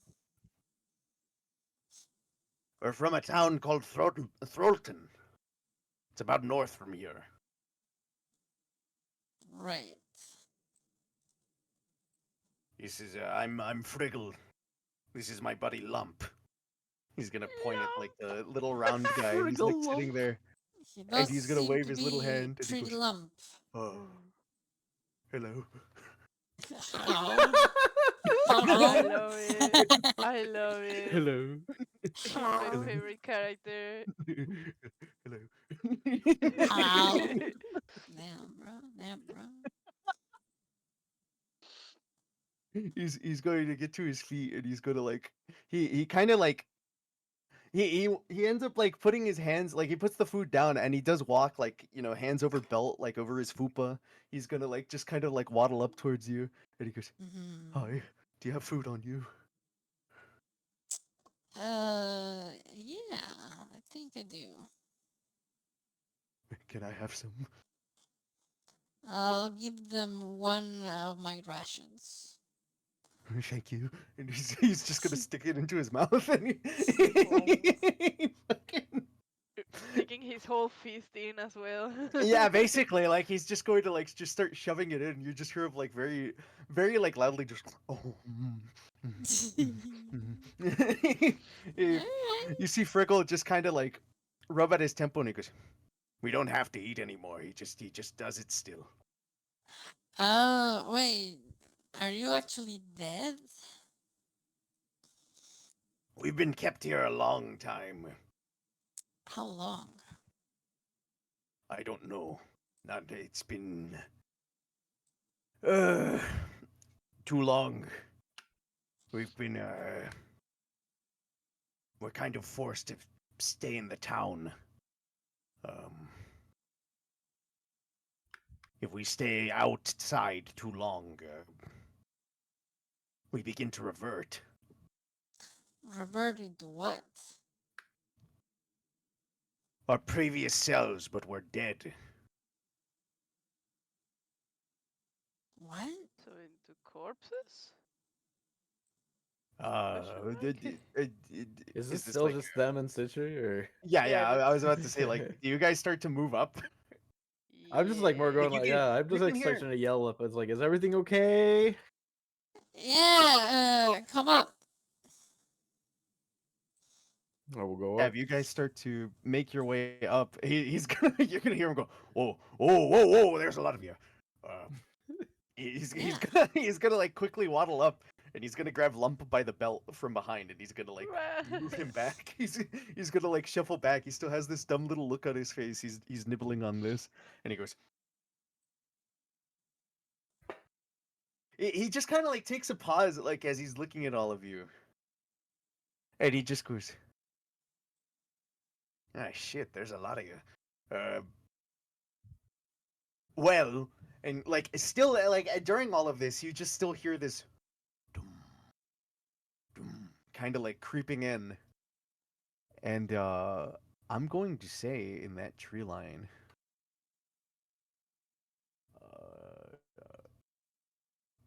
We're from a town called Throlton. It's about north from here. Right. He says, I'm Friggle. This is my buddy Lump." He's gonna point at like the little round guy. He's like Friggle sitting lump. there, He and does he's gonna seem wave to his little be hand, and he pretty goes, lump. "Oh, hello." Hello. I Hello. love it. I love it. Hello. He's my Hello. favorite character. Hello. Hello. Damn, bro. Damn, bro. He's going to get to his feet, and he's gonna like he kind of like he ends up like putting his hands, like he puts the food down, and he does walk like, hands over belt, like over his fupa. He's gonna like just kind of like waddle up towards you, and he goes, Mm-hmm. "Hi, do you have food on you?" Yeah, I think I do. "Can I have some?" I'll give them one of my rations. "Thank you." And he's just gonna stick it into his mouth, and Oh, he fucking sticking his whole fist in as well. yeah, basically, like he's just going to like just start shoving it in. You just hear him like very, very like loudly just, "Oh, you Alright. you see Friggle just kind of like rub at his temple, and he goes, "We don't have to eat anymore. He just does it still." Oh, wait. Are you actually dead? "We've been kept here a long time. How long? I don't know. Not it's been uh too long. We've been we're kind of forced to stay in the town. Um, if we stay outside too long, we begin to revert. Revert into what? Our previous selves, but we're dead." What? So into corpses? Uh, Question d- mark? d- Is is this this still like? just them and Citri, or Yeah, Yeah, yeah. I was that's about to say, like, do you guys start to move up? I'm just like more yeah. going Like you like, can, yeah, I'm you just can expecting hear. to yell up. It's like, is everything okay? Yeah, come up. Or we'll go up. Have you guys start to make your way up? He's gonna, you're gonna hear him go, "Whoa, whoa, whoa, whoa!" There's a lot of you. He's Yeah. gonna he's gonna like quickly waddle up, and he's gonna grab Lump by the belt from behind, and he's gonna like move him back. He's gonna like shuffle back. He still has this dumb little look on his face. He's nibbling on this, and he goes. He just kind of like takes a pause, like as he's looking at all of you, and he just goes, Ah, shit, there's a lot of you. Uh, well, and like still like during all of this, you just still hear this kind of like creeping in, and I'm going to say in that tree line,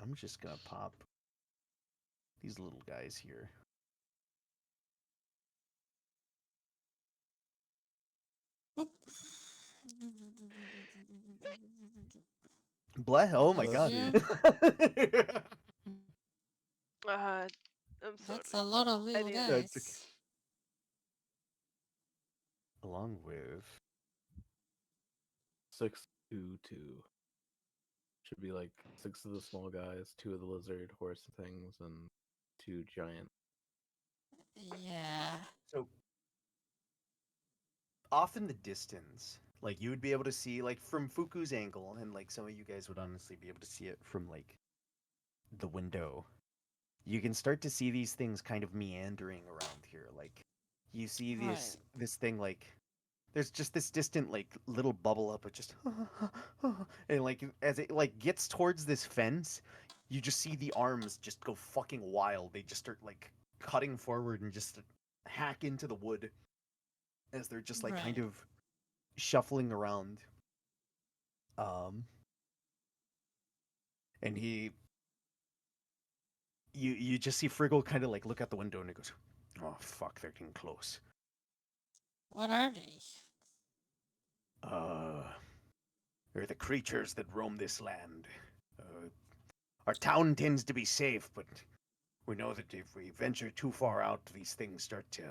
I'm just gonna pop these little guys here. Bless. Oh my Bless Bless god. you. you. Uh, I'm That's sorry. a lot of I little didn't. That's okay. guys. Along with 622. Should be like 6 of the small guys, 2 of the lizard horse things, and 2 giant. Yeah. so off in the distance, like you would be able to see like from Fuku's angle, and like some of you guys would honestly be able to see it from like the window. You can start to see these things kind of meandering around here. Like you see Right. this thing like there's just this distant like little bubble up, but just and like as it like gets towards this fence, you just see the arms just go fucking wild. They just start like cutting forward and just hack into the wood as they're just like kind Right. of shuffling around. Um, and you just see Friggle kind of like look out the window and he goes, "Oh fuck, they're getting close." What are they? Uh, they're the creatures that roam this land. Our town tends to be safe, but we know that if we venture too far out, these things start to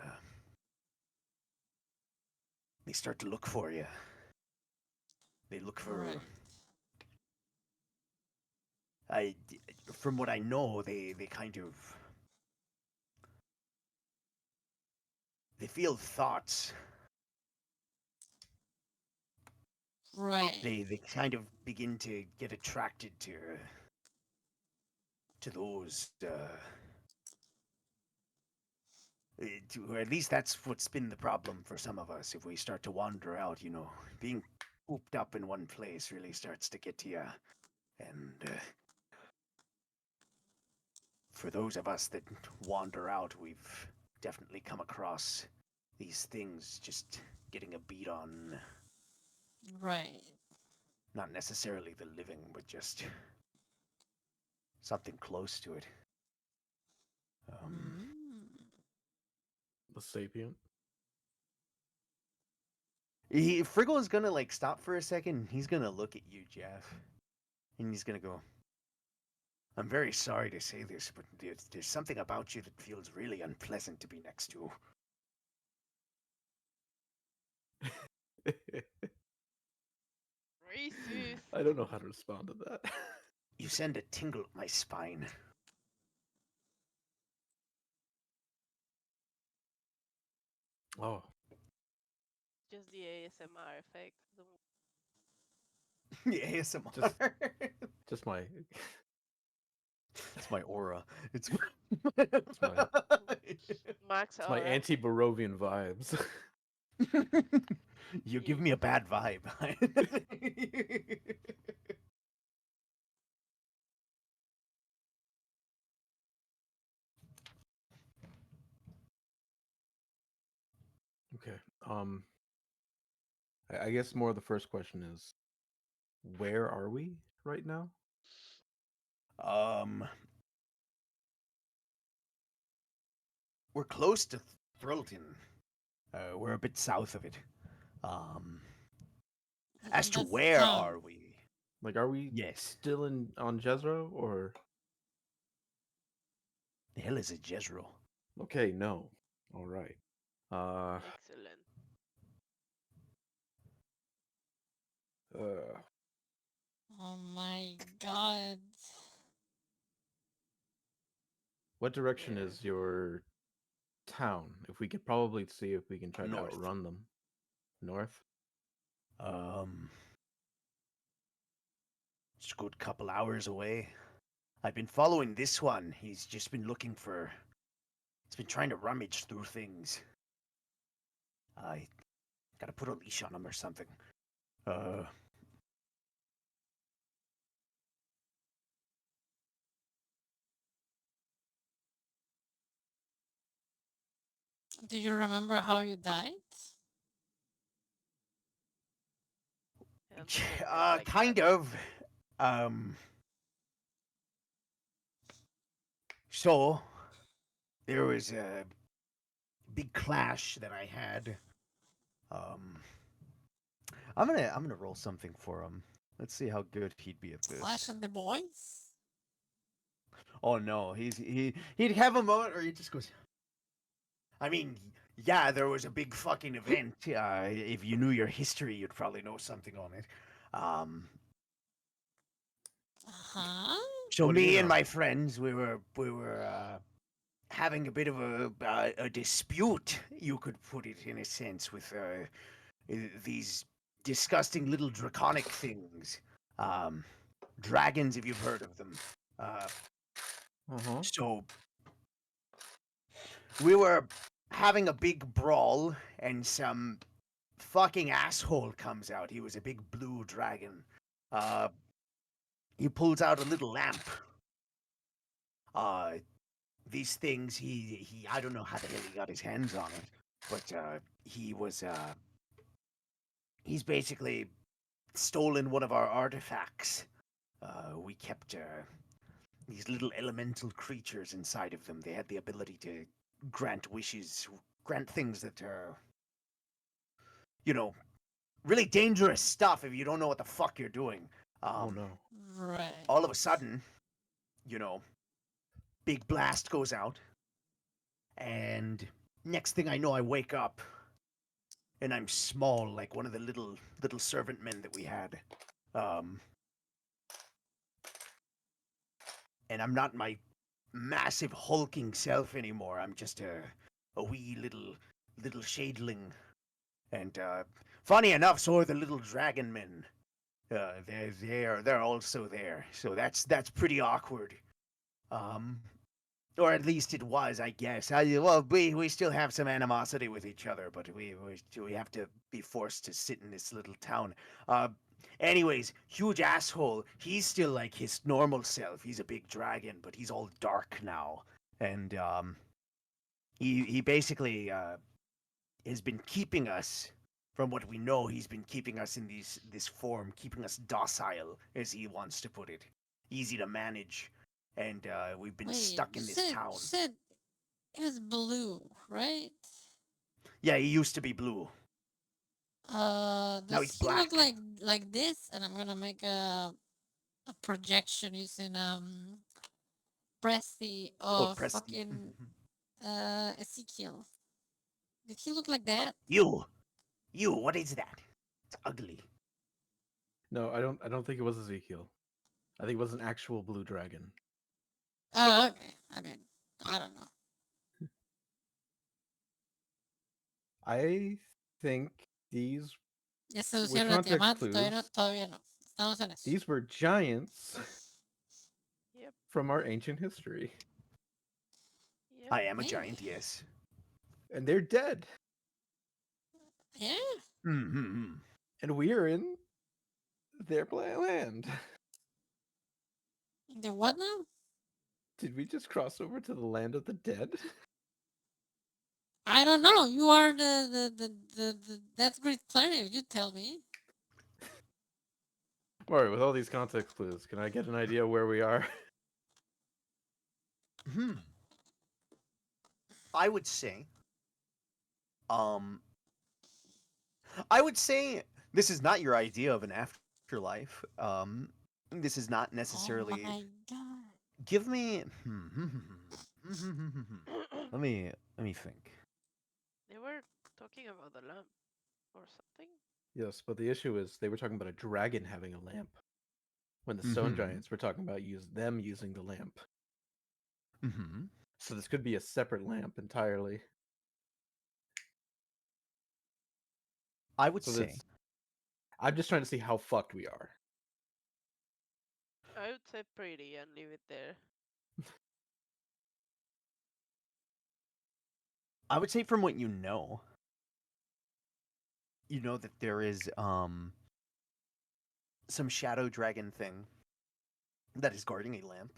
look for you. They look for Right. I from what I know, they kind of they feel thoughts. Right. They kind of begin to get attracted to those or at least that's what's been the problem for some of us. If we start to wander out, being cooped up in one place really starts to get to you. And for those of us that wander out, we've definitely come across these things just getting a beat on, Right. not necessarily the living, but just something close to it. Um, Mm. The sapient. Friggle is gonna like stop for a second. He's gonna look at you, Jeff, and he's gonna go, "I'm very sorry to say this, but there's something about you that feels really unpleasant to be next to. Racist. I don't know how to respond to that. You send a tingle up my spine." Oh, Just the ASMR effect. The ASMR. just just my It's my aura. It's it's my Max it's my aura. anti-Barovian vibes. You give You, me a bad vibe. Okay. I guess more of the first question is, where are we right now? um, we're close to Thrillton. We're a bit south of it. Um, as And to that's the where town. are we? Like, are we Yes. still in on Gezro or? The hell is a Gezro? Okay, no. All right. Uh, excellent. uh, Oh my god. what direction Yeah. is your town? If we could probably see if we can try to North. outrun them. North? Um, it's a good couple hours away. I've been following this one. He's just been looking for. He's been trying to rummage through things. I Gotta put a leash on him or something. Uh, Do you remember how you died? Answer it yes, like that. kind of. Um, so there was a big clash that I had. Um, I'm gonna roll something for him. Let's see how good he'd be at Clash this. of the Boys? Oh no, he'd have a moment where he just goes. I mean, yeah, there was a big fucking event. If you knew your history, you'd probably know something on it. Um, Huh? so What do you me and know? my friends, we were having a bit of a dispute. You could put it in a sense with these disgusting little draconic things, um, dragons, if you've heard of them. Uh, Uh-huh. so we were having a big brawl, and some fucking asshole comes out. He was a big blue dragon. Uh, he pulls out a little lamp. Uh, these things, I don't know how the hell he got his hands on it, but he's basically stolen one of our artifacts. We kept these little elemental creatures inside of them. They had the ability to grant wishes, grant things that are, you know, really dangerous stuff if you don't know what the fuck you're doing. Oh Um, no. Right. all of a sudden, you know, big blast goes out, and next thing I know, I wake up and I'm small, like one of the little servant men that we had. Um, and I'm not my massive hulking self anymore. I'm just a wee little shadeling. And funny enough, so are the little dragon men. They're also there. So that's pretty awkward. Um, or at least it was, I guess. We still have some animosity with each other, but we have to be forced to sit in this little town. Uh, anyways, huge asshole. He's still like his normal self. He's a big dragon, but he's all dark now, and he basically has been keeping us. From what we know, he's been keeping us in this form, keeping us docile, as he wants to put it, easy to manage, and we've been Wait, stuck you in this said town. it was blue, right? Yeah, he used to be blue. Now he's Does he look black. like this? And I'm gonna make a projection using Presti Oh, of Presti. fucking Ezekiel. Did he look like that? You, what is that? It's ugly. No, I don't think it was Ezekiel. I think it was an actual blue dragon. Oh, okay. I mean, I don't know. I think these Eso with cierra la context Tiamat, clues, todavía no. Estamos en eso. these were giants Yep, from our ancient history. yep. I am a Maybe. giant, yes. And they're dead. Yeah. Mm-hmm. And we are in their land. The what now? Did we just cross over to the land of the dead? I don't know. You are the That's Great Planet. You tell me. Alright, with all these context clues, can I get an idea where we are? Hmm. I would say, um, I would say this is not your idea of an afterlife. This is not Oh necessarily. my god. Give me. Let me think. They were talking about the lamp or something. Yes, but the issue is they were talking about a dragon having a lamp. When the stone Mm-hmm. giants were talking about them using the lamp. Mm-hmm. So this could be a separate lamp entirely. I would So say. that's I'm just trying to see how fucked we are. I would say pretty and leave it there. I would say from what you know. you know that there is some shadow dragon thing that is guarding a lamp.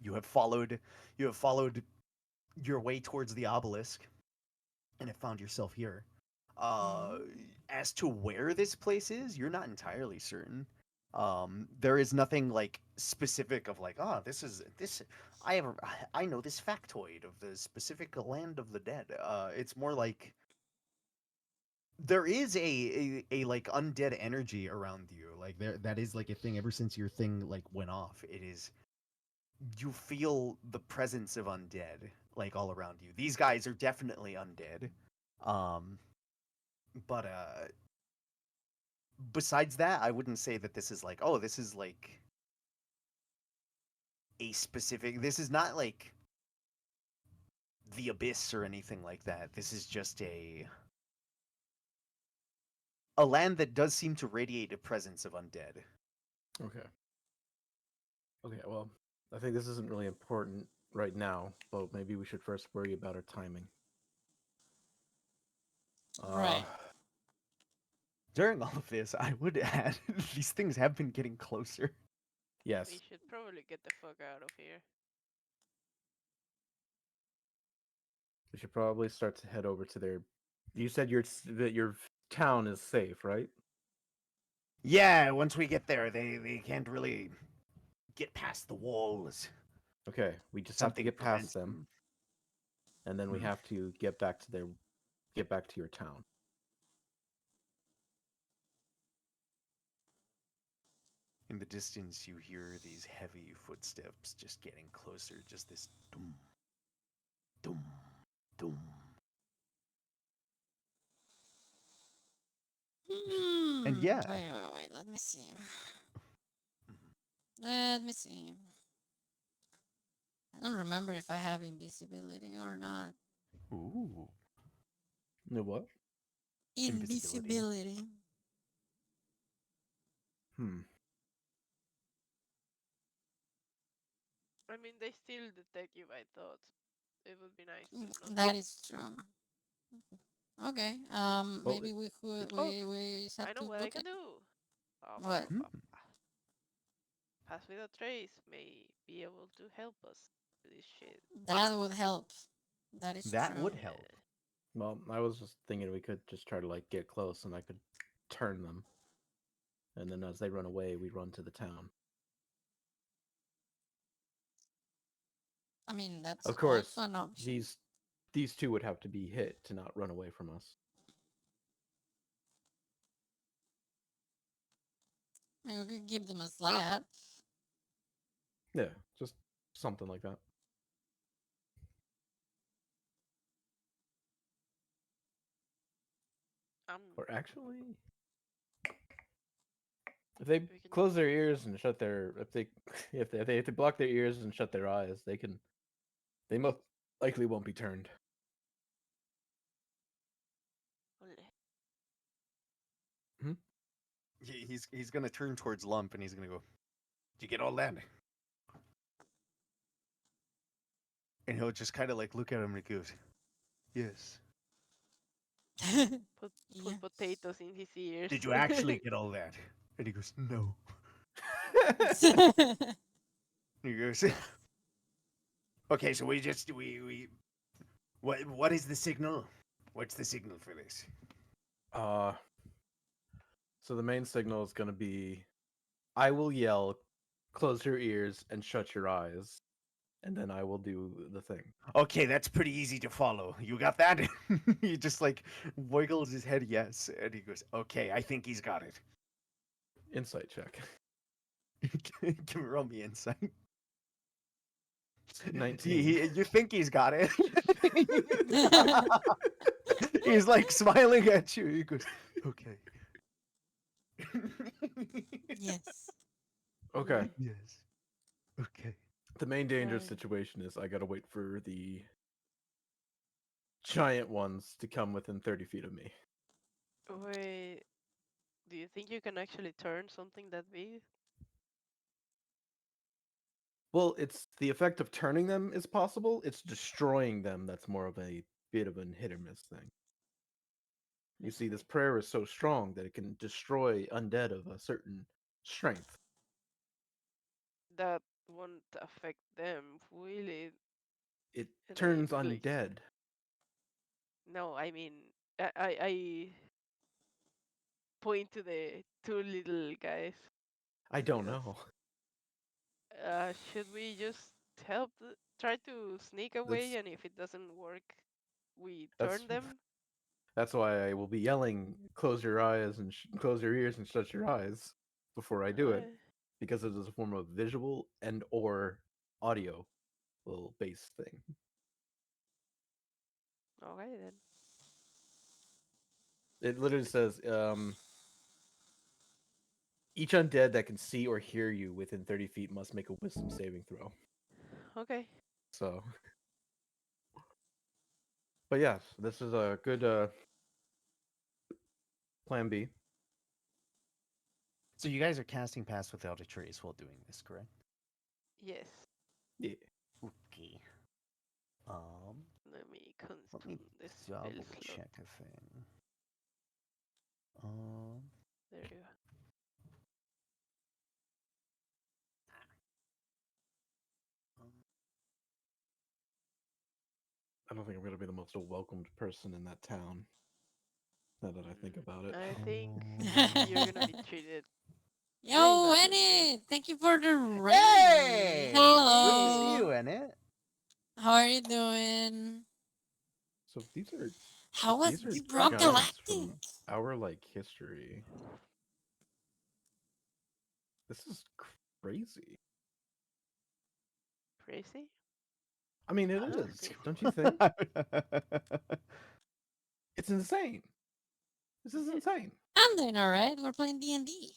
You have followed your way towards the obelisk and have found yourself here. Uh, Mhm. as to where this place is, you're not entirely certain. There is nothing like specific of like, ah, this is this. I know this factoid of the specific land of the dead. It's more like there is a like undead energy around you. Like that is like a thing ever since your thing like went off. It is you feel the presence of undead like all around you. These guys are definitely undead. Um, but besides that, I wouldn't say that this is like, oh, this is like a specific. This is not like the abyss or anything like that. This is just a land that does seem to radiate a presence of undead. Okay. Okay, well, I think this isn't really important right now, but maybe we should first worry about our timing. Uh, Right. During all of this, I would add these things have been getting closer. We yes, should probably get the fuck out of here. we should probably start to head over to their. You said that your town is safe, right? Yeah, once we get there, they can't really get past the walls. Okay, we just have to Something get past prevents them, them. and then we Mhm. have to get back to your town. In the distance, you hear these heavy footsteps just getting closer. Just this doom, doom, doom. And yeah, Wait. Let me see. Let me see. I don't remember if I have invisibility or not. ooh, No what? invisibility. Invisibility. Hmm. I mean, they still detect you by thoughts. It would be nice to not. That is true. Okay. Well, Maybe we could. Oh, We just I have know to what I book can it. do. What? Hmm. Pass without trace may be able to help us with this shit. That would help. That is That would true. help. Yeah. well, I was just thinking we could just try to like get close, and I could turn them, and then as they run away, we run to the town. I mean, that's Of also course, an option. these two would have to be hit to not run away from us. I mean, we could give them a slap. Yeah, just something like that. Um, Or actually, if they we can. close their ears and shut their if they block their ears and shut their eyes, they most likely won't be turned. Ole. Hmm? He's gonna turn towards Lump and he's gonna go. Did you get all that? And he'll just kind of like look at him and he goes, "Yes." Put Yes. potatoes in his ears. Did you actually get all that? And he goes, "No." And he goes, "Okay, so we what is the signal? What's the signal for this?" uh, so the main signal is gonna be, I will yell, close your ears and shut your eyes, and then I will do the thing. Okay, that's pretty easy to follow. You got that? He just like wiggles his head yes, and he goes, "Okay, I think he's got it." Insight check. Can roll me insight. 19. You think he's got it? He's like smiling at you. He goes, "Okay." Yes. Okay. Yes. Okay. The main dangerous Right. situation is I gotta wait for the giant ones to come within 30 feet of me. Wait, do you think you can actually turn something that big? Well, it's the effect of turning them is possible. It's destroying them that's more of a bit of a hit or miss thing. You see, this prayer is so strong that it can destroy undead of a certain strength. That won't affect them, will it? It And I turns really undead. no. I mean, I point to the two little guys I with don't us. know. Should we just try to sneak away, That's and if it doesn't work, we that's turn them? that's why I will be yelling, "Close your eyes and close your ears and shut your eyes" before I do it, Uh, because it is a form of visual and or audio little base thing. okay then. It literally says, each undead that can see or hear you within 30 feet must make a wisdom saving throw. Okay. So, but yes, this is a good plan B. So you guys are casting pass without a trace while doing this, correct? Yes. Yeah. Okay. Um, Let me let me consume the spell double slot. check a thing. Um, There you go. um, I don't think I'm going to be the most welcomed person in that town, now that I think about it. I think you're gonna be um, treated very Yo, badly there. Enid, thank you for the raid. Hey! Good to see Hello. you, Ennett. How are you doing? So How was these are Deep Rock giants Galactic? from our like history. This is crazy. Crazy? I mean, it How's it is. crazy? Don't you think? It's insane. This is insane. I'm doing alright. We're playing D&D.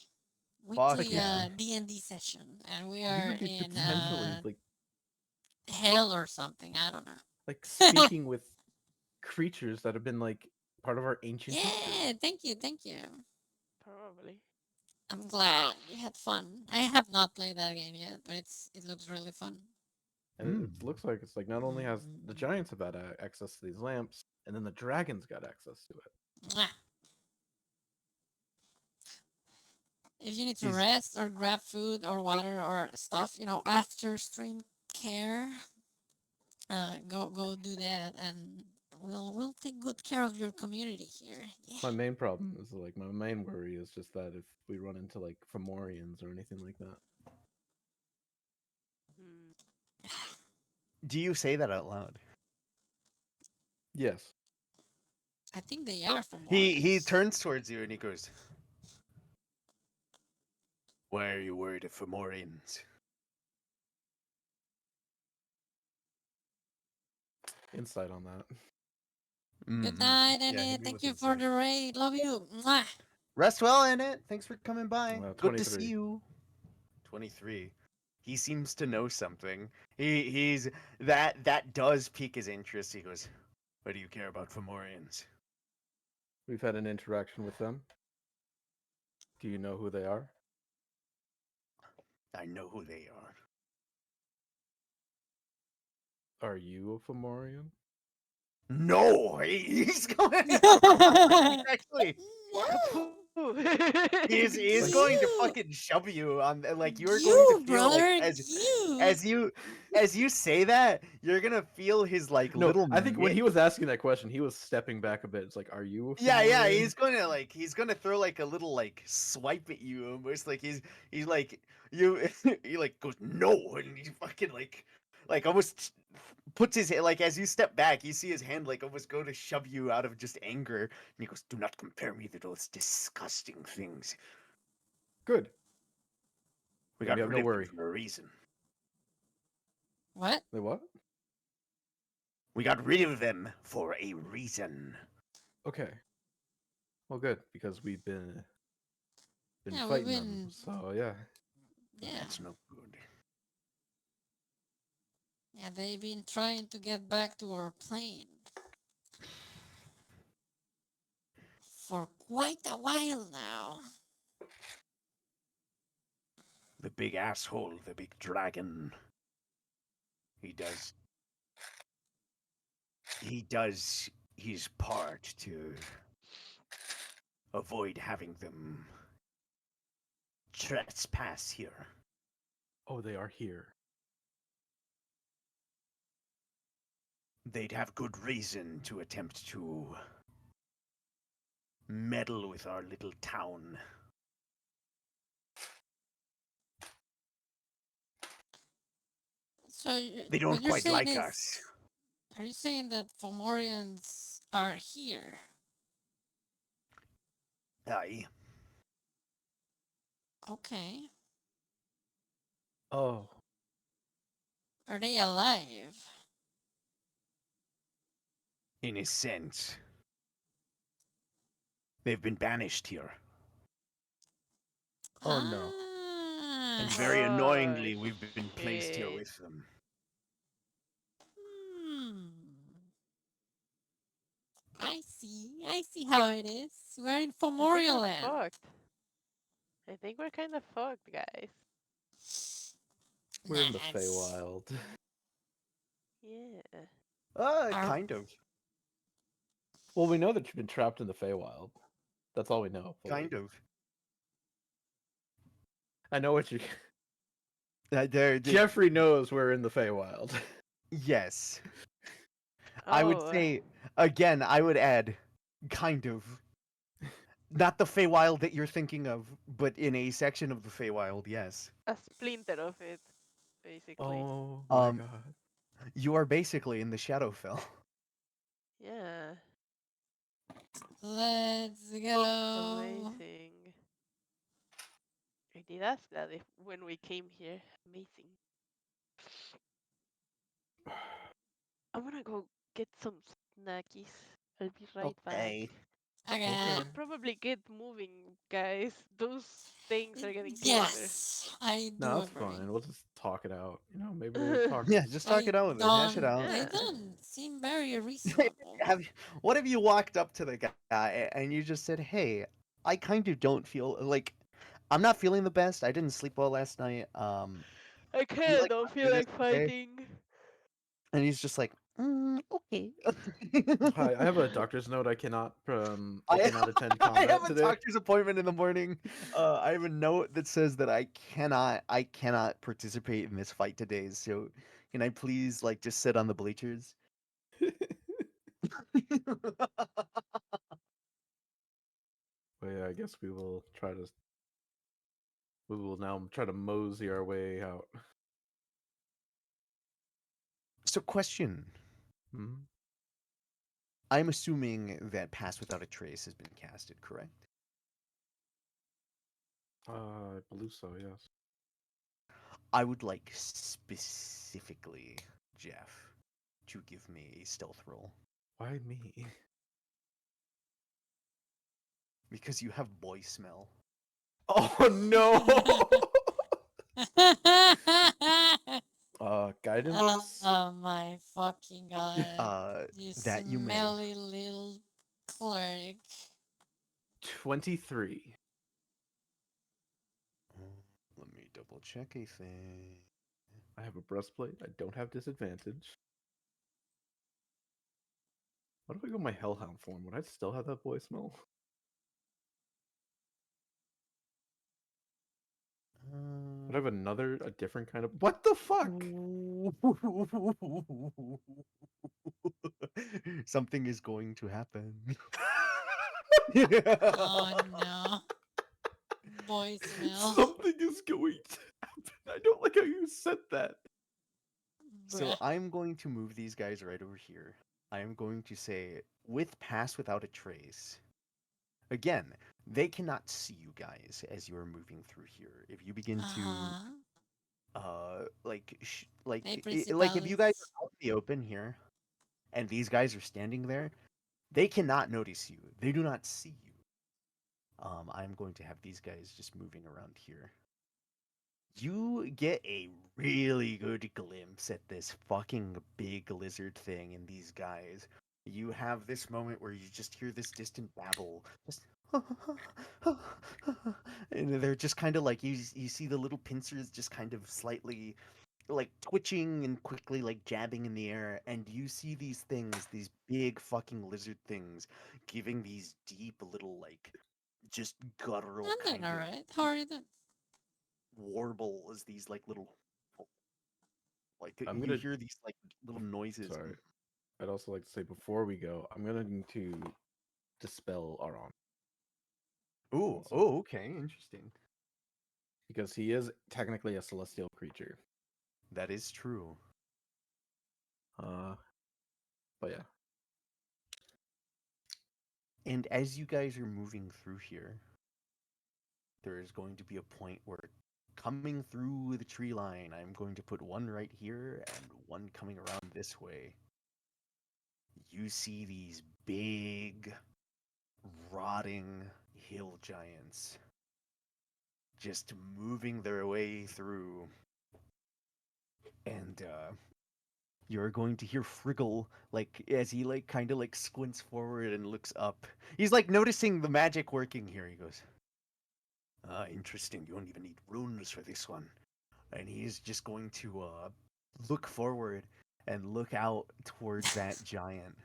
Fuck Like Weekly we yeah. D&D session. And we we are would be in potentially hell or something. I don't like know. speaking with creatures that have been like part of our ancient history. Yeah, thank you, thank you. Probably. I'm glad you had fun. I have not played that game yet, but it looks really fun. And it looks like it's like not only has the giants have had access to these lamps, and then the dragons got access to it. Mwah. If you need to He's rest or grab food or water or stuff, after stream care, go do that, and we'll take good care of your community here. Yeah. My main problem is like my main worry is just that if we run into like Fomorians or anything like that. Hmm. do you say that out loud? Yes. I think they are from He Warriors. turns towards you and he goes, "Why are you worried of Fomorians?" Insight on that. Good Mm-hmm. night, Yeah, hit Annie. me Thank with you for insight. the raid. Love you. Mwah. Rest well in it. Thanks for coming by. Good to see 23. you. 23. He seems to know something. He's that does pique his interest. He goes, "What do you care about Fomorians?" We've had an interaction with them. Do you know who they are? I know who they are. Are you a Fomorian? No, he's going. Actually, No. Kapoo! he's Like going to You. fucking shove you on. Like you're going to You, feel like brother. You. as you say that, you're gonna feel his like no, little I think when mitt. he was asking that question, he was stepping back a bit. It's like, are you a Yeah, Fomorian? he's gonna throw like a little like swipe at you, almost like he's like you he like goes no, and he fucking like almost puts his hand like as you step back, you see his hand like almost go to shove you out of just anger, and he goes, "Do not compare me to those disgusting things. Good. We Then we got have no rid of them worry. for a reason. What? They what? We got rid of them for a reason." Okay. Well, good because we've been Yeah, we've fighting them. been. So yeah. Yeah. That's no good. Yeah, they've been trying to get back to our plane for quite a while now. The big asshole, the big dragon. He does he does his part to avoid having them trespass here. Oh, they are here. They'd have good reason to attempt to meddle with our little town. So They what don't you're quite saying like us. is, are you saying that Fomorians are here? Aye. Okay. Oh, Are they alive? In a sense, they've been banished here. oh no. And Ah. very Oh annoyingly, we've been placed here shit. with them. Hmm. I see. I see how it is. We're in I think we're Fomorial Land. fucked. I think we're kind of fucked, guys. We're in the That's Feywild. Yeah. our, Kind of. Well, we know that you've been trapped in the Feywild. That's all we know. Fully. Kind of. I know what you. There, Jeffrey knows we're in the Feywild. yes. I would Oh, say, again, I would add, kind of. Not the Feywild that you're thinking of, but in a section of the Feywild, yes. a splinter of it, basically. Oh my Um, god. you are basically in the Shadowfell. Yeah. let's go. Amazing. I did ask that if, when we came here. Amazing. I'm gonna go get some snackies. I'll be right back. Okay. Okay. We Okay. should probably get moving, guys. Those things are getting closer. Yes, I No, do that's agree. fine. We'll just talk it out. You know, maybe they talk. Yeah, just talk it out with them. Hash it out. They Yeah. don't seem very reasonable. What if you walked up to the guy and you just said, "Hey, I kind of don't feel like I'm not feeling the best. I didn't sleep well last night. I Do you kinda like don't want to feel do this like today?" fighting. And he's just like, "Okay." Hi, I have a doctor's note. I I cannot attend I have combat a today. doctor's appointment in the morning. I have a note that says that I cannot participate in this fight today. So can I please like just sit on the bleachers? But yeah, I guess we will try to. We will now try to mosey our way out. So question. Hmm? I'm assuming that Pass Without a Trace has been casted, correct? I believe so. Yes. I would like specifically, Jeff, to give me a stealth roll Why me? because you have boy smell. Oh no! Guidance. Oh my fucking god. Uh, You that you may. smelly little cleric. 23. Let me double check a thing. I have a breastplate. I don't have disadvantage. What if I go my hellhound form? Would I still have that boy smell? Would I have a different kind of. What the fuck? Something is going to happen. Oh no. Boy smell. Something is going to happen. I don't like how you said that. So Bruh. I'm going to move these guys right over here. I am going to say, with Pass Without a Trace. Again, they cannot see you guys as you are moving through here. If you begin to, Uh-huh. Hey, like if you guys principals. are out in the open here, and these guys are standing there, they cannot notice you. They do not see you. I'm going to have these guys just moving around here. You get a really good glimpse at this fucking big lizard thing and these guys. You have this moment where you just hear this distant babble, just and they're just kind of like you see the little pincers just kind of slightly like twitching and quickly like jabbing in the air, and you see these things, these big fucking lizard things, giving these deep little like just guttural I'm doing kind of alright. How are you doing? warble as these like little like I'm you gonna. hear these like little noises. Sorry. I'd also like to say before we go, I'm going to dispel Aron Ooh, also oh, okay, interesting. because he is technically a celestial creature. That is true. Uh, but yeah, And as you guys are moving through here, there is going to be a point where coming through the tree line, I'm going to put one right here and one coming around this way. You see these big, rotting hill giants just moving their way through. And you're going to hear Friggle like as he like kind of like squints forward and looks up. He's like noticing the magic working here. He goes, "Ah, interesting. You don't even need runes for this one." And he's just going to look forward and look out towards that giant.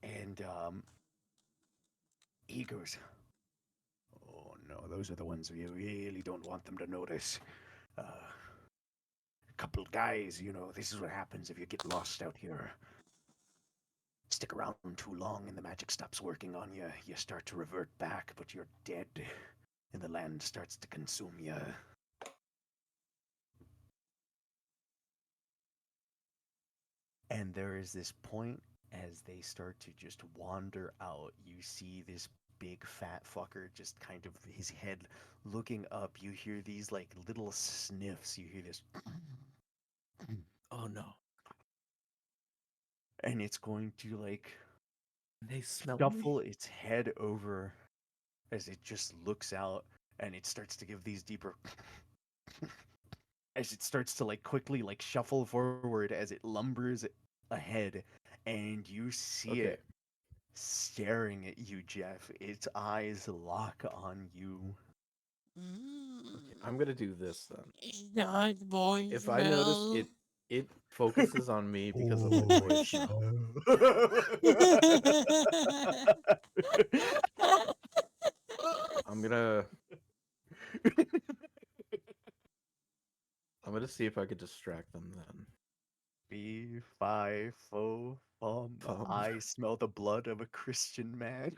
And he goes, "Oh no, those are the ones we really don't want them to notice. Couple guys, you know, this is what happens if you get lost out here. Stick around too long and the magic stops working on you. You start to revert back, but you're dead, and the land starts to consume you." And there is this point as they start to just wander out. You see this big fat fucker just kind of his head looking up. You hear these like little sniffs. You hear this, oh no, and it's going to like they smelt me. shuffle its head over as it just looks out, and it starts to give these deeper as it starts to like quickly like shuffle forward as it lumbers ahead, and you see it Okay, staring at you, Jeff. Its eyes lock on you. okay, Mm. I'm gonna do this then. Is that boy If I notice smell? it focuses on me because of my voice smell. I'm gonna I'm gonna see if I could distract them then. Fee, fi, fo, fum. Um, I smell the blood of a Christian man.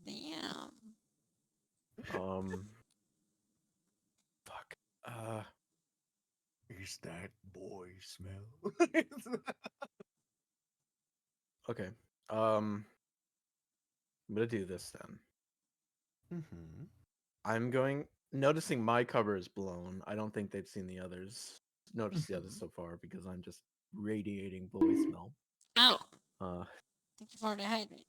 Damn. um, fuck. Is that boy smell? Okay. Um, I'm gonna do this then. Mm-hmm. I'm going noticing my cover is blown. I don't think they've seen the others. Notice the others Mm-hmm. so far because I'm just radiating boy smell. Ow. Uh, Thank you for the hydrate.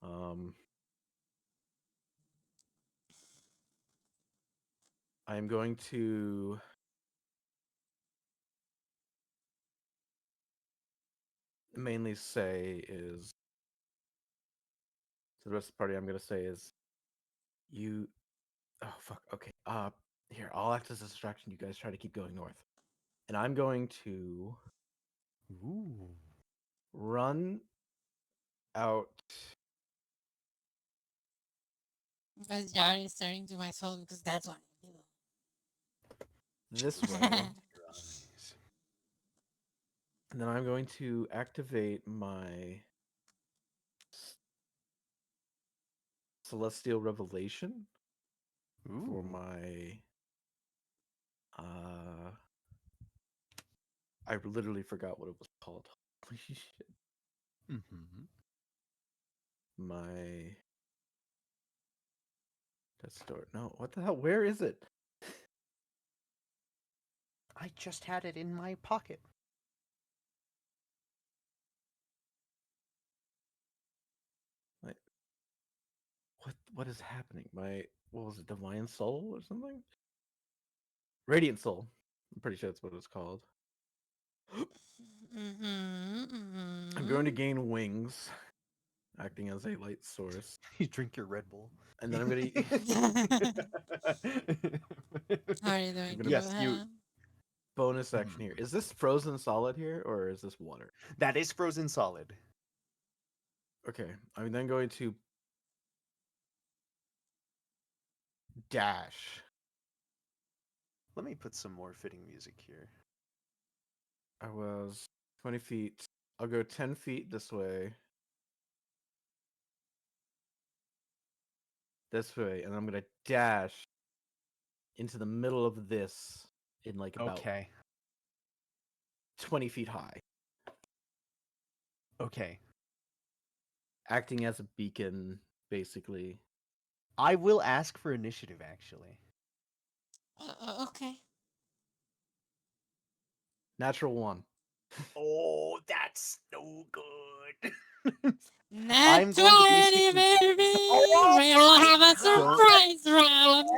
um, I'm going to mainly say is to the rest of the party. I'm gonna say is you. Oh fuck. Okay. Here I'll act as a distraction. You guys try to keep going north, and I'm going to Ooh. run out Because Jared is staring to my soul because that's what I this do. way, Your eyes. and then I'm going to activate my celestial revelation for Ooh. my uh I literally forgot what it was called. Holy shit. Mm-hmm. My Death Store. No, what the hell? Where is it? I just had it in my pocket. Like what is happening? My what was it, Divine Soul or something? Radiant Soul. I'm pretty sure that's what it's called. Mm-hmm, I'm going to mm-hmm. gain wings, acting as a light source. You drink your Red Bull. And then I'm gonna How are you I'm doing, gonna Yes, you. Johan? bonus Mhm. action here. Is this frozen solid here or is this water? That is frozen solid. Okay, I'm then going to dash. Let me put some more fitting music here. I was 20 feet. I'll go 10 feet this way, and I'm gonna dash into the middle of this in like about Okay. 20 feet high, Okay. acting as a beacon, basically. I will ask for initiative, actually. Okay. Natural one. Oh, that's no good. Nat I'm going to 20, basically. baby! Oh We'll my have a Don't god! surprise round!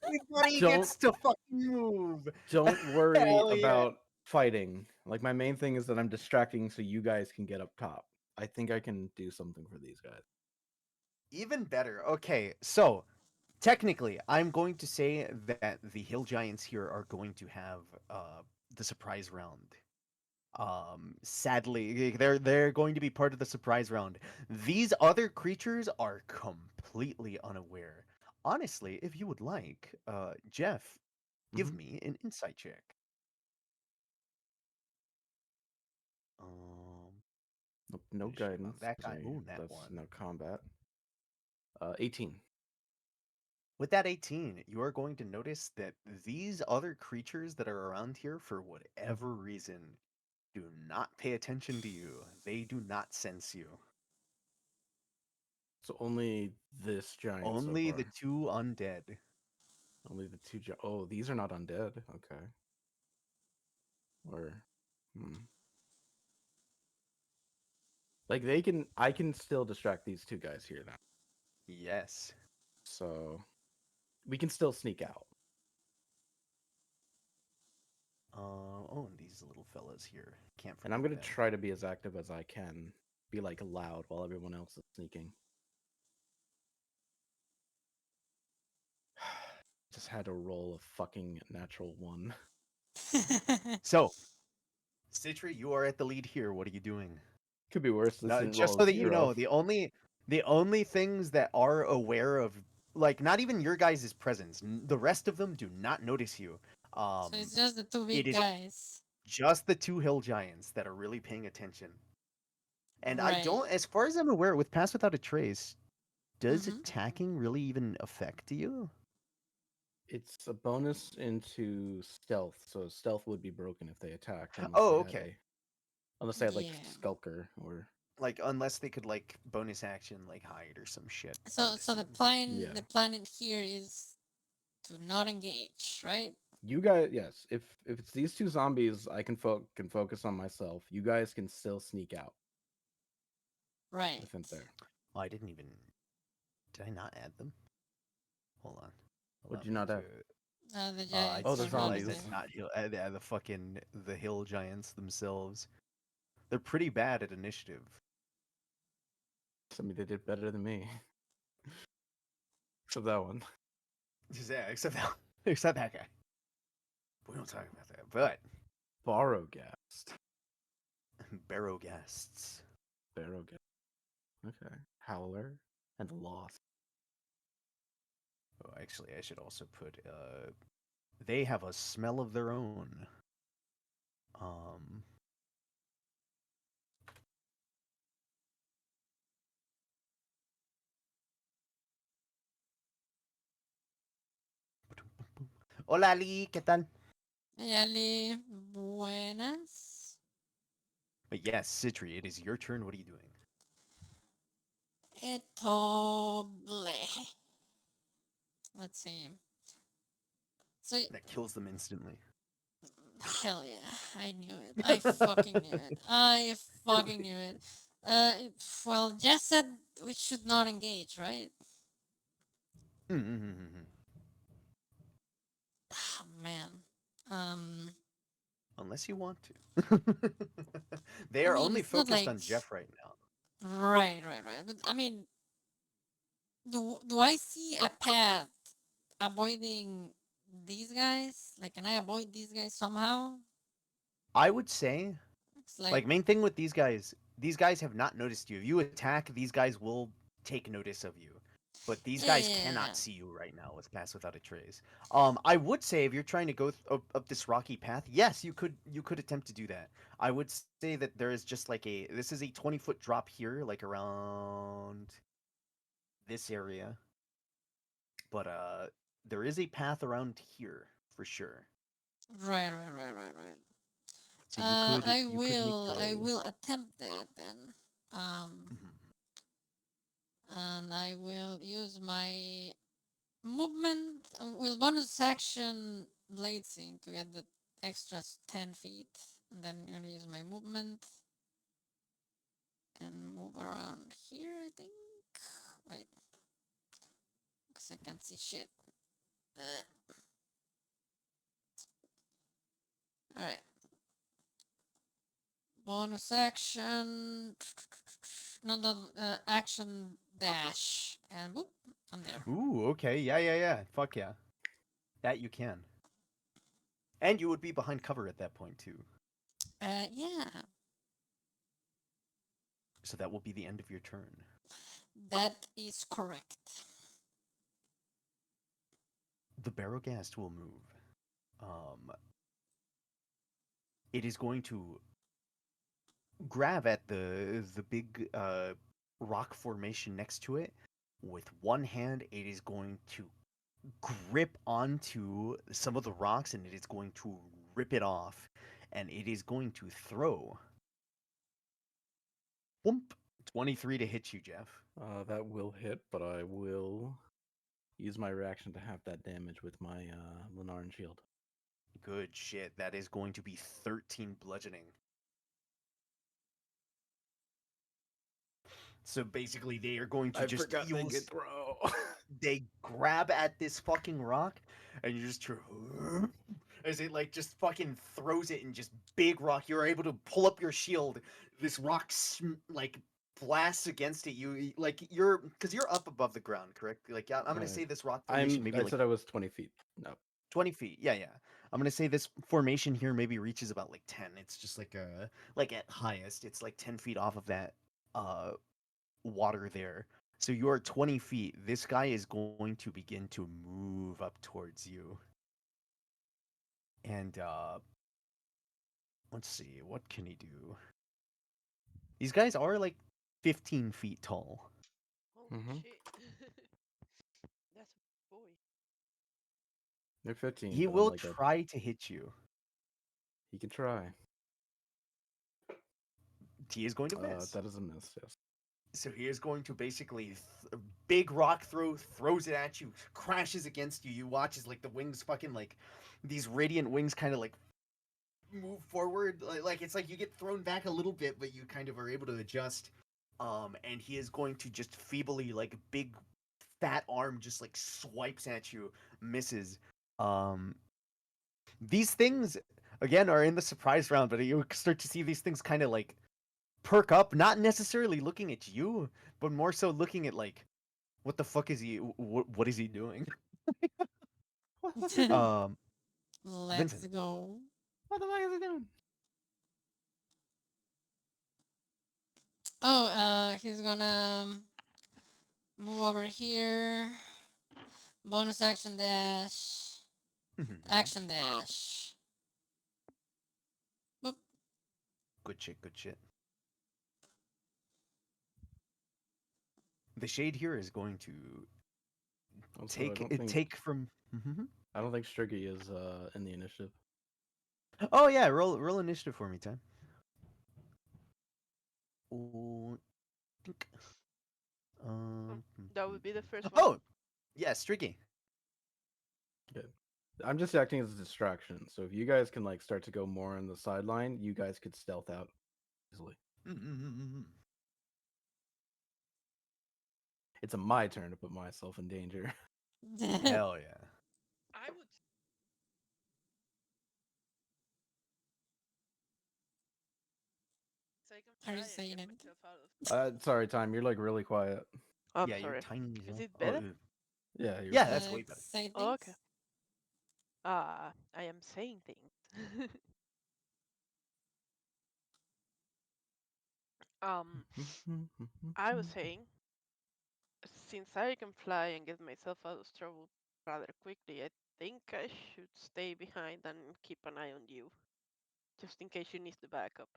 Everybody don't gets to fucking move. don't worry Hell yeah! about fighting. Like my main thing is that I'm distracting so you guys can get up top. I think I can do something for these guys. Even better. Okay, so technically, I'm going to say that the hill giants here are going to have the surprise round. Sadly, they're going to be part of the surprise round. These other creatures are completely unaware. Honestly, if you would like, Jeff, give Mhm. me an insight check. Um, Nope, no Initiative on guidance that because guy. I Ooh, that that's one. no combat. 18. With that 18, you are going to notice that these other creatures that are around here, for whatever reason, do not pay attention to you. They do not sense you. So only this giant so Only the far. two undead. Only the two. Oh, these are not undead. Okay. Or, hmm. Like they can. I can still distract these two guys here now. Yes. So we can still sneak out. Oh, and these little fellas here. Can't And I'm forget gonna them. try to be as active as I can. Be like loud while everyone else is sneaking. Just had to roll a fucking natural one. So, Citri, you are at the lead here. What are you doing? Could be worse. This Now, didn't just roll so a that you know, zero. the only things that are aware of, like, not even your guys' presence. The rest of them do not notice you. So Um, it's just the two it big is guys. just the two hill giants that are really paying attention. And I Right. don't, as far as I'm aware, with Pass Without a Trace, does Mm-hmm. attacking really even affect you? It's a bonus into stealth, so stealth would be broken if they attacked, Oh, okay. unless they had like Yeah. skulker or Like, unless they could, like, bonus action, like, hide or some shit, I would So the assume. plan yeah. the plan in here is to not engage, right? You guys, yes. If it's these two zombies, I can focus on myself. You guys can still sneak out Right. within there. Oh, I didn't even. Did I not add them? Hold on. Allow Would you me not to. have? The I Oh, giants the are just not realized zombies. it's there. not hill. The fucking the hill giants themselves. They're pretty bad at initiative. I mean, they did better than me. Except that one. Yeah, except that guy. We don't talk about that. But Borrowghast. Barrowghasts. Barrowghast. Okay. Howler and Lost. Oh, actually, I should also put. They have a smell of their own. Um. Hola, Ali. ¿Qué tal? Yali, buenas. But yes, Citri, it is your turn. What are you doing? Etoble. Let's see. So That kills them instantly. hell yeah, I knew it. I fucking knew it. I fucking knew it. Well, Jess said we should not engage, right? Mm-hmm. Oh, man. Um, Unless you want to. They I are mean, only it's not focused like on Jeff right now. right. But I mean, do I see a path avoiding these guys? Like, can I avoid these guys somehow? I would say, It's like, like, main thing with these guys, these guys have not noticed you. If you attack, these guys will take notice of you. But these Yeah, guys yeah, yeah. cannot see you right now with Pass Without a Trace. I would say if you're trying to go up this rocky path, yes, you could attempt to do that. I would say that there is just like this is a 20-foot drop here, like around this area, but there is a path around here for sure. Right, right, right, right, right. So you could make I go. will attempt that then. Mhm. And I will use my movement with bonus action blade sync to get the extra 10 feet. And then I'm gonna use my movement and move around here, I think. Wait, because I can't see shit. Alright. Bonus action. No, no, action dash. And whoop, I'm there. Ooh, okay, yeah. Fuck yeah, that you can. And you would be behind cover at that point too. Yeah, So that will be the end of your turn. that is correct. The Barrowgast will move. Um, it is going to grab at the big rock formation next to it. With one hand, it is going to grip onto some of the rocks and it is going to rip it off. And it is going to throw. Whoomp, 23 to hit you, Jeff. That will hit, but I will use my reaction to half that damage with my Lenarin shield. Good shit. That is going to be 13 bludgeoning. So basically, they are going to I just forgot they could throw. they grab at this fucking rock, and you just hear as it like just fucking throws it and just big rock. You're able to pull up your shield. This rock like blasts against it. You like you're because you're up above the ground, correct? Like I'm gonna Right. say this rock formation maybe I like said I was 20 feet. No. 20 feet. Yeah. I'm gonna say this formation here maybe reaches about like 10. It's just like at highest, it's like 10 feet off of that uh water there. So you are 20 feet. This guy is going to begin to move up towards you. And let's see, what can he do? These guys are like 15 feet tall. Holy Mm-hmm. shit. That's a boy. They're 15, He but I'm will like a. try to hit you. He can try. He is going to miss. That is a miss. Yes. So he is going to basically big rock throws it at you, crashes against you. You watch as like the wings fucking like these radiant wings kind of like move forward. Like it's like you get thrown back a little bit, but you kind of are able to adjust. And he is going to just feebly like big fat arm just like swipes at you, misses. Um, these things again are in the surprise round, but you start to see these things kind of like perk up, not necessarily looking at you, but more so looking at like what the fuck is he? What is he doing? Um, Let's Vincent. go. What the fuck is he doing? Oh, he's gonna move over here. Bonus action dash. Action dash. Boop. Good shit. Good shit. The shade here is going to Also, take from. I don't think Striggy is in the initiative. Oh yeah, roll initiative for me, time. Oh, think. Oh, Um. that would be the first one. Oh, yeah, Striggy. Good. I'm just acting as a distraction. So if you guys can like start to go more on the sideline, you guys could stealth out easily. Mm-mm-mm-mm. It's my turn to put myself in danger. Hell yeah. I would. So I can Are you try and saying get anything? myself out of. Sorry, time. You're like really quiet. Oh, I'm Yeah, you're sorry. tiny as Is hell. it Oh, better? Yeah, you're yeah, fine. that's way better. Say Oh, things. okay. I am saying things. Um, I was saying, since I can fly and get myself out of trouble rather quickly, I think I should stay behind and keep an eye on you, just in case you need the backup.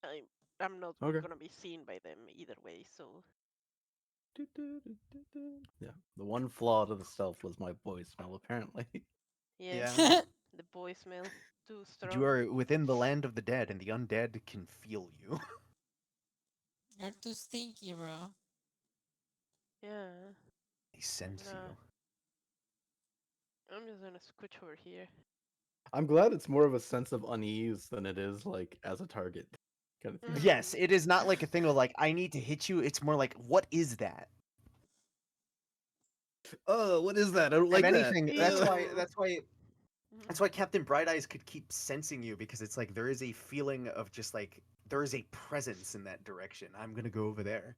I'm I'm not Okay. gonna be seen by them either way, so Yeah. The one flaw to the stealth was my voicemail, apparently. yes, Yeah. the voicemail too You strong. are within the land of the dead, and the undead can feel you. You're too stinky, bro. Yeah, They I'm sense gonna you. I'm just gonna scooch over here. I'm glad it's more of a sense of unease than it is like as a target kind of thing. Yes, Mm. it is not like a thing of like I need to hit you. It's more like what is that? Oh, what is that? I don't If like that. anything, that's why Ew. that's why Captain Bright Eyes could keep sensing you because it's like there is a feeling of just like there is a presence in that direction. I'm gonna go over there.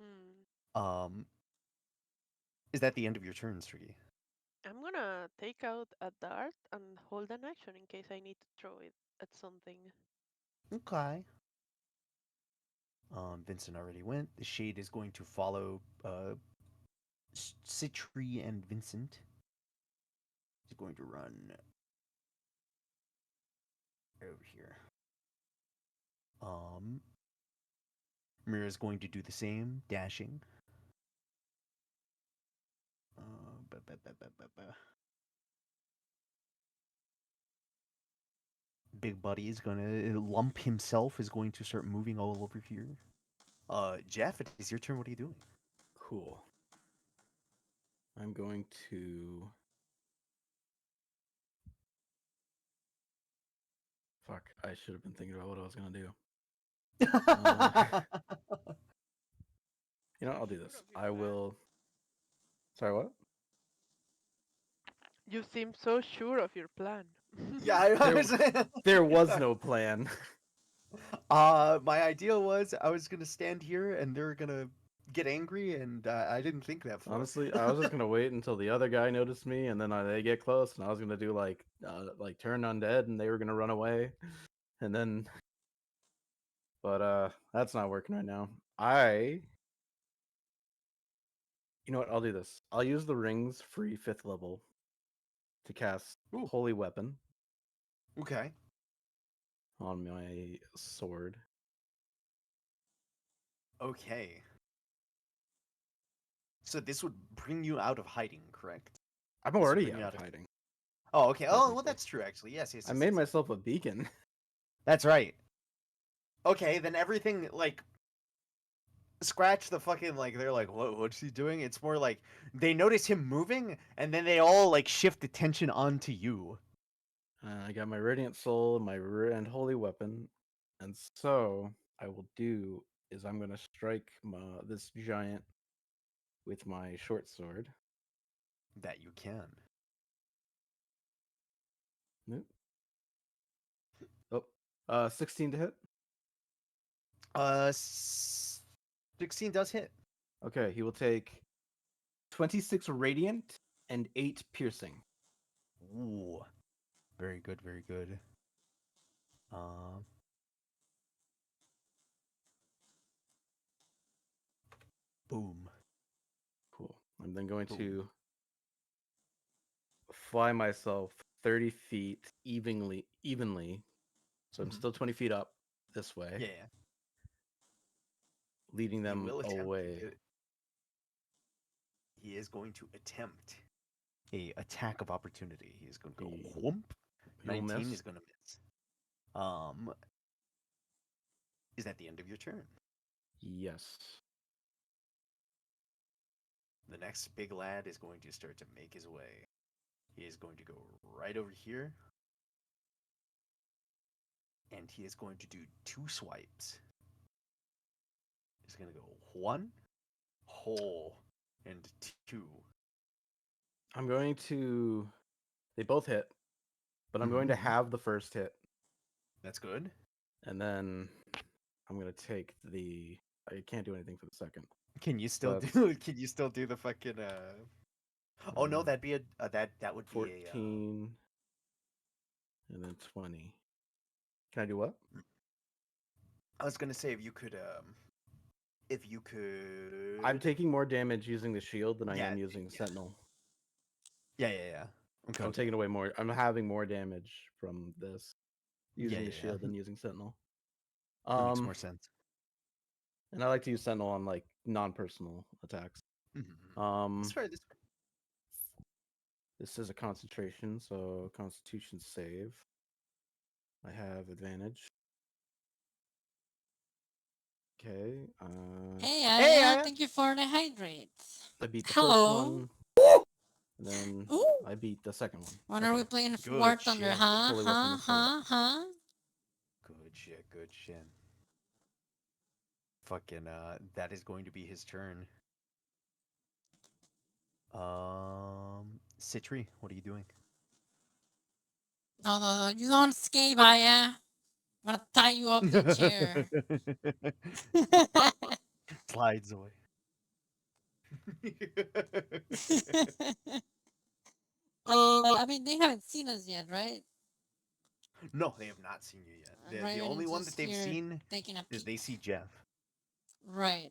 Mm. Um, is that the end of your turn, Striggy? I'm gonna take out a dart and hold an action in case I need to throw it at something. Okay. Vincent already went. The shade is going to follow Citri and Vincent. He's going to run over here. Mira's going to do the same, dashing. Ba, ba, ba, ba, ba, ba. Big Buddy is gonna lump himself. Is going to start moving all over here. Jeff, it is your turn. What are you doing? Cool. I'm going to. Fuck, I should have been thinking about what I was going to do. You know, I'll do this. I will. Sorry, what? You seem so sure of your plan. Yeah, I There, was. there was no plan. My idea was I was gonna stand here and they're gonna get angry, and I didn't think that far. Honestly, I was just gonna wait until the other guy noticed me, and then they get close, and I was gonna do like turn undead, and they were gonna run away, and then, but that's not working right now. You know what? I'll do this. I'll use the rings free 5th level to cast Ooh. Holy Weapon Okay. on my sword. Okay. So this would bring you out of hiding, correct? I'm This would already bring you out of out of. hiding. Oh, okay. Oh, well, Technically. that's true. Actually, yes, yes, I yes, made yes. myself a beacon. That's right. Okay, then everything like scratch the fucking like they're like what's he doing? It's more like they notice him moving and then they all like shift attention onto you. I got my Radiant Soul, my and Holy Weapon, and so I will do is I'm gonna strike this giant with my short sword. That you can. Nope. Oh, 16 to hit. 16 does hit. Okay, he will take 26 radiant and 8 piercing. Ooh. Very good, very good. Um boom. Cool. I'm then going Boom. to fly myself 30 feet evenly. So I'm Mhm. still 20 feet up this way, Yeah. leading He them will attempt away. he is going to attempt a attack of opportunity. He's going to go He, whoomp. he'll 19 miss. is going to miss. Um is that the end of your turn? Yes. The next big lad is going to start to make his way. He is going to go right over here. And he is going to do 2 swipes. He's going to go 1, hole, and 2. I'm going to. They both hit, but I'm going to Mhm. have the first hit, That's good. and then I'm going to take the. I can't do anything for the second. Can you still That's do can you still do the fucking Oh no, uh, that'd be a that would be a 14, and then 20. Can I do what? I was gonna say if you I'm could. taking more damage using the shield than I Yeah, am using yeah, Sentinel. yeah. Okay, I'm okay. taking away more. I'm having more damage from this Yeah, using the yeah. shield than using Sentinel. That makes more sense. And I like to use Sentinel on like non-personal attacks. That's Um, fair. That's fair. this is a concentration, so Constitution save. I have advantage. Okay. Hey, Hey, Aya, thank you for the hydrate. I beat the first Hello. one, and then Ooh. I beat the second one. When are Okay. we playing War good Thunder? shit. Huh? Fully Huh? weaponed. Huh? Good shit. Good shit. Fucking that is going to be his turn. Citri, what are you doing? No, you don't escape, Aya. I'm gonna tie you up to a chair. Slides away. I mean, they haven't seen us yet, right? No, they have not seen you yet. I'm The right only one that just they've here seen taking a is peek. they see Jeff. Right.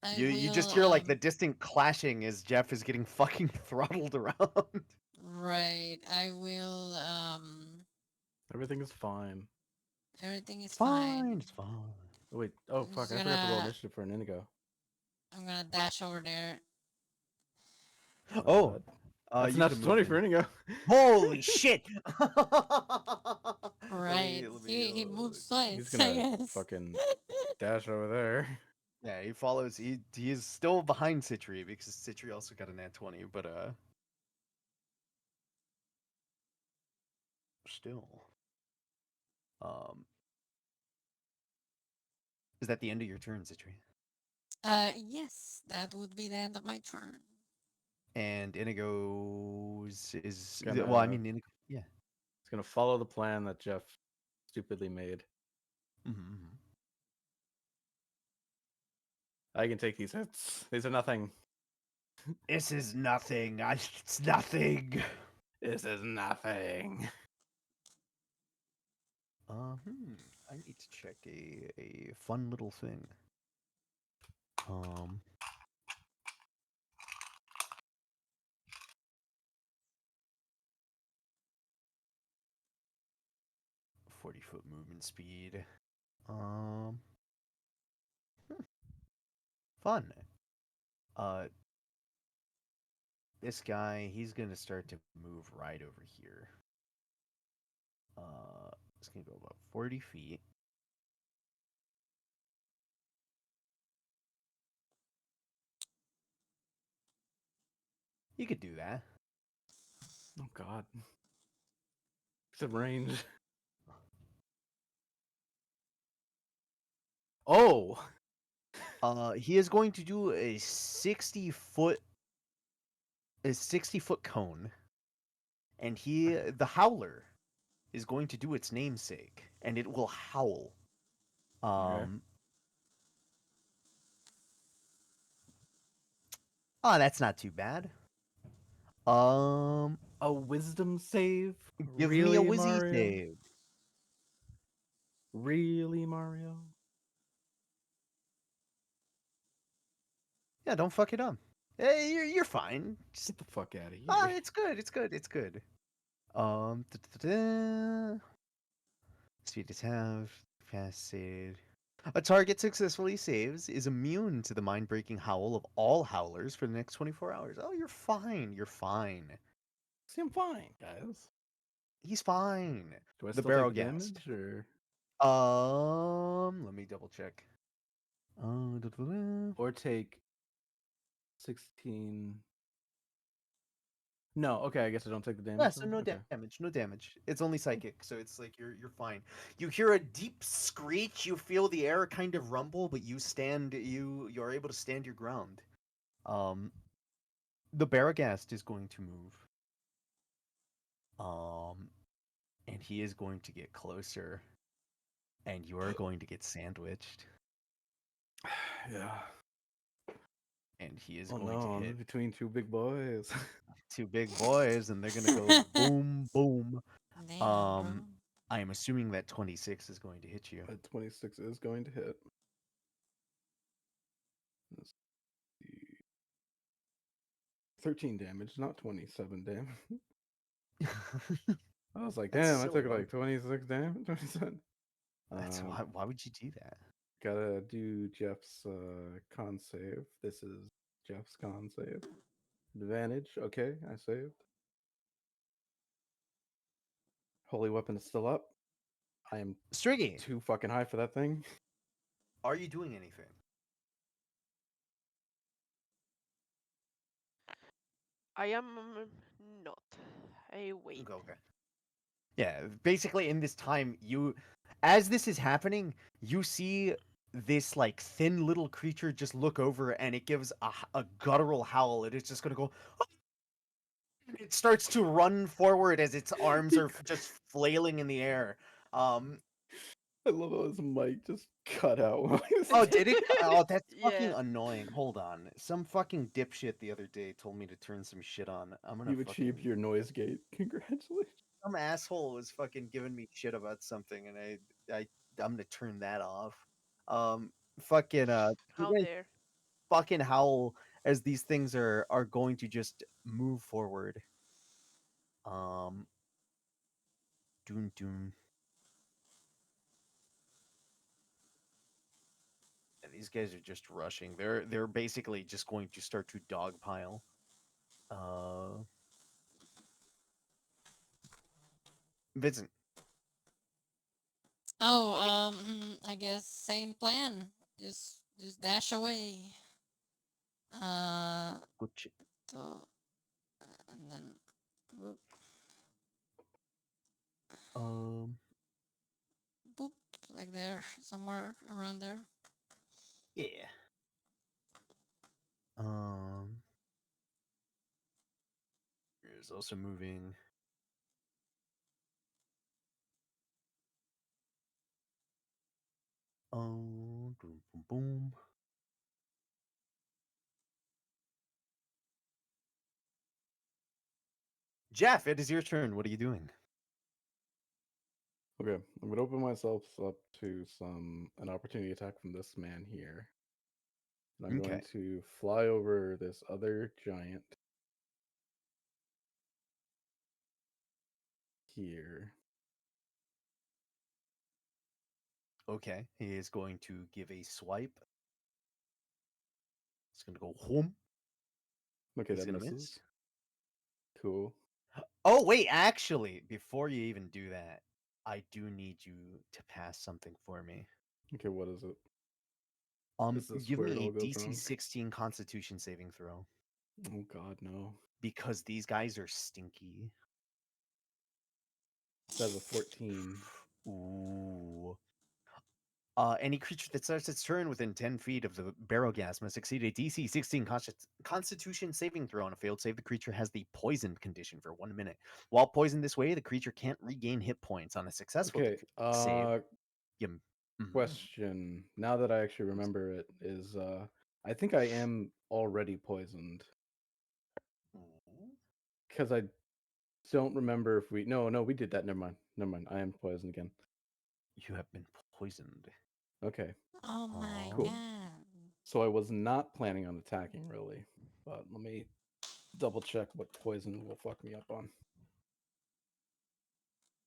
I You will, just hear like the distant clashing as Jeff is getting fucking throttled around. right. I will, Everything is fine. everything is It's fine. fine. It's fine. Oh, wait. Oh I'm fuck! just I forgot to roll gonna, initiative for an Indigo. I'm gonna dash over there. My Oh, bad. That's a you could natural have 20 moved for in. Indigo. Holy shit! Right. Let me. He moves He's twice, I gonna guess. fucking dash over there. Yeah, he follows. He is still behind Citri because Citri also got a nat 20, but still. Um, is that the end of your turn, Citri? Yes, that would be the end of my turn. And Inigo's is well, I Gonna mean Inigo. Yeah. He's gonna follow the plan that Jeff stupidly made. Mm-hmm. I can take these hits. These are nothing. This is nothing. It's nothing. This is nothing. I need to check a fun little thing. Um, 40-foot movement speed. Um, fun. Uh, this guy, he's gonna start to move right over here. It's gonna go about 40 feet. You could do that. Oh god. Except range. Oh! He is going to do a 60-foot cone, and the howler is going to do its namesake, and it will howl. Okay. Oh, that's not too bad. A wisdom save? Give me a Really, whizzy Mario? save. Really, Mario? Yeah, don't fuck it up. Hey, you're fine. Get the fuck out of here. It's good. It's good. It's good. Da-da-da-da. Speed is half. Fast save. A target successfully saves is immune to the mind-breaking howl of all howlers for the next 24 hours. Oh, you're fine. You're fine. See, I'm fine, guys. He's fine. Do I The still take barrel the ghast. damage, or Let me double check. Da-da-da. take 16? No, okay, I guess I don't take the Yeah, damage so then? no Okay. damage, no damage. It's only psychic, so it's like you're fine. You hear a deep screech, you feel the air kind of rumble, but you're able to stand your ground. Um the Baragast is going to move. And he is going to get closer, and you are going to get sandwiched, Yeah. and he is Oh going to no, I'm hit between two big boys. two big boys, and they're gonna go boom boom. Damn, Um bro. I am assuming that 26 is going to hit you. A 26 is going to hit. Let's see. 13 damage, not 27 damage. I was like, That's damn, I so took low. like 26 damage. 27. That's why would you do that? Gotta do Jeff's con save. This is Jeff's con save. Advantage. Okay, I saved. Holy weapon is still up. I am Striggy, too fucking high for that thing. are you doing anything? I am not. I wait. Okay. Yeah, basically in this time, as this is happening, you see this like thin little creature just look over and it gives a guttural howl. It is just gonna go. It starts to run forward as its arms are just flailing in the air. Um, I love how his mic just cut out. While he was oh, did it? Oh, that's fucking Yeah. annoying. Hold on. Some fucking dipshit the other day told me to turn some shit on. I'm gonna You've achieved fucking. your noise gate. Congratulations. Some asshole was fucking giving me shit about something, and I'm gonna turn that off. Fucking you How guys dare. fucking howl as these things are going to just move forward. Um, doom doom. And these guys are just rushing. They're basically just going to start to dogpile. Uh, Vincent. Oh, I guess same plan. Just dash away. Uh, Good shit. so, and then boop, Um, boop, like there, somewhere around there. yeah. Um, there's also moving. Oh, boom, boom, boom. Jeff, it is your turn. What are you doing? Okay, I'm gonna open myself up to an opportunity attack from this man here. And I'm going Okay. to fly over this other giant here. Okay. He is going to give a swipe. It's going to go home. Okay, He's that going to misses. miss. Cool. Oh, wait. Actually, before you even do that, I do need you to pass something for me. Okay, what is it? Is this Give where it me all a goes DC wrong? 16 Constitution saving throw Oh god, no. because these guys are stinky. That's a 14. Ooh. Any creature that starts its turn within 10 feet of the barrel gas must succeed a DC 16 Constitution saving throw. On a failed save, the creature has the poisoned condition for 1 minute. While poisoned this way, the creature can't regain hit points. On a successful Okay, save, you. Mhm. question. Now that I actually remember it, is I think I am already poisoned. Ooh. Because I don't remember if we. No, we did that. Never mind. Never mind. I am poisoned again. You have been poisoned. Okay, Oh my cool. god. So I was not planning on attacking, really. But let me double check what poison will fuck me up on.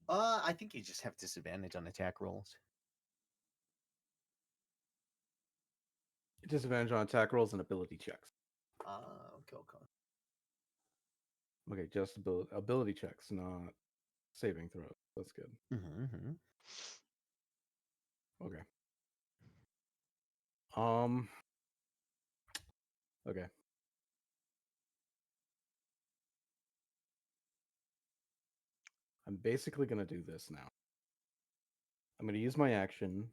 I think you just have disadvantage on attack rolls. Disadvantage on attack rolls and ability checks. Okay, okay. Okay, just ability checks, not saving throws. That's good. Mm-hmm. Okay. Um. Okay. I'm basically gonna do this now. I'm gonna use my action.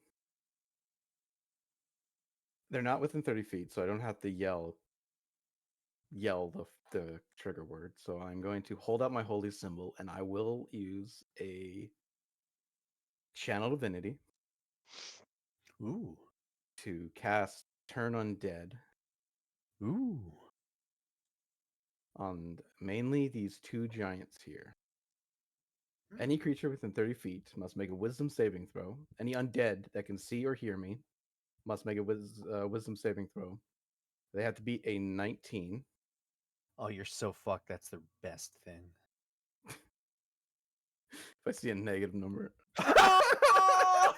They're not within 30 feet, so I don't have to yell the trigger word. So I'm going to hold out my holy symbol, and I will use a channel divinity Ooh. to cast Turn Undead Ooh. on mainly these two giants here. Any creature within 30 feet must make a wisdom saving throw. Any undead that can see or hear me must make a wisdom saving throw. They have to beat a 19. Oh, you're so fucked. That's the best thing. If I see a negative number. Oh!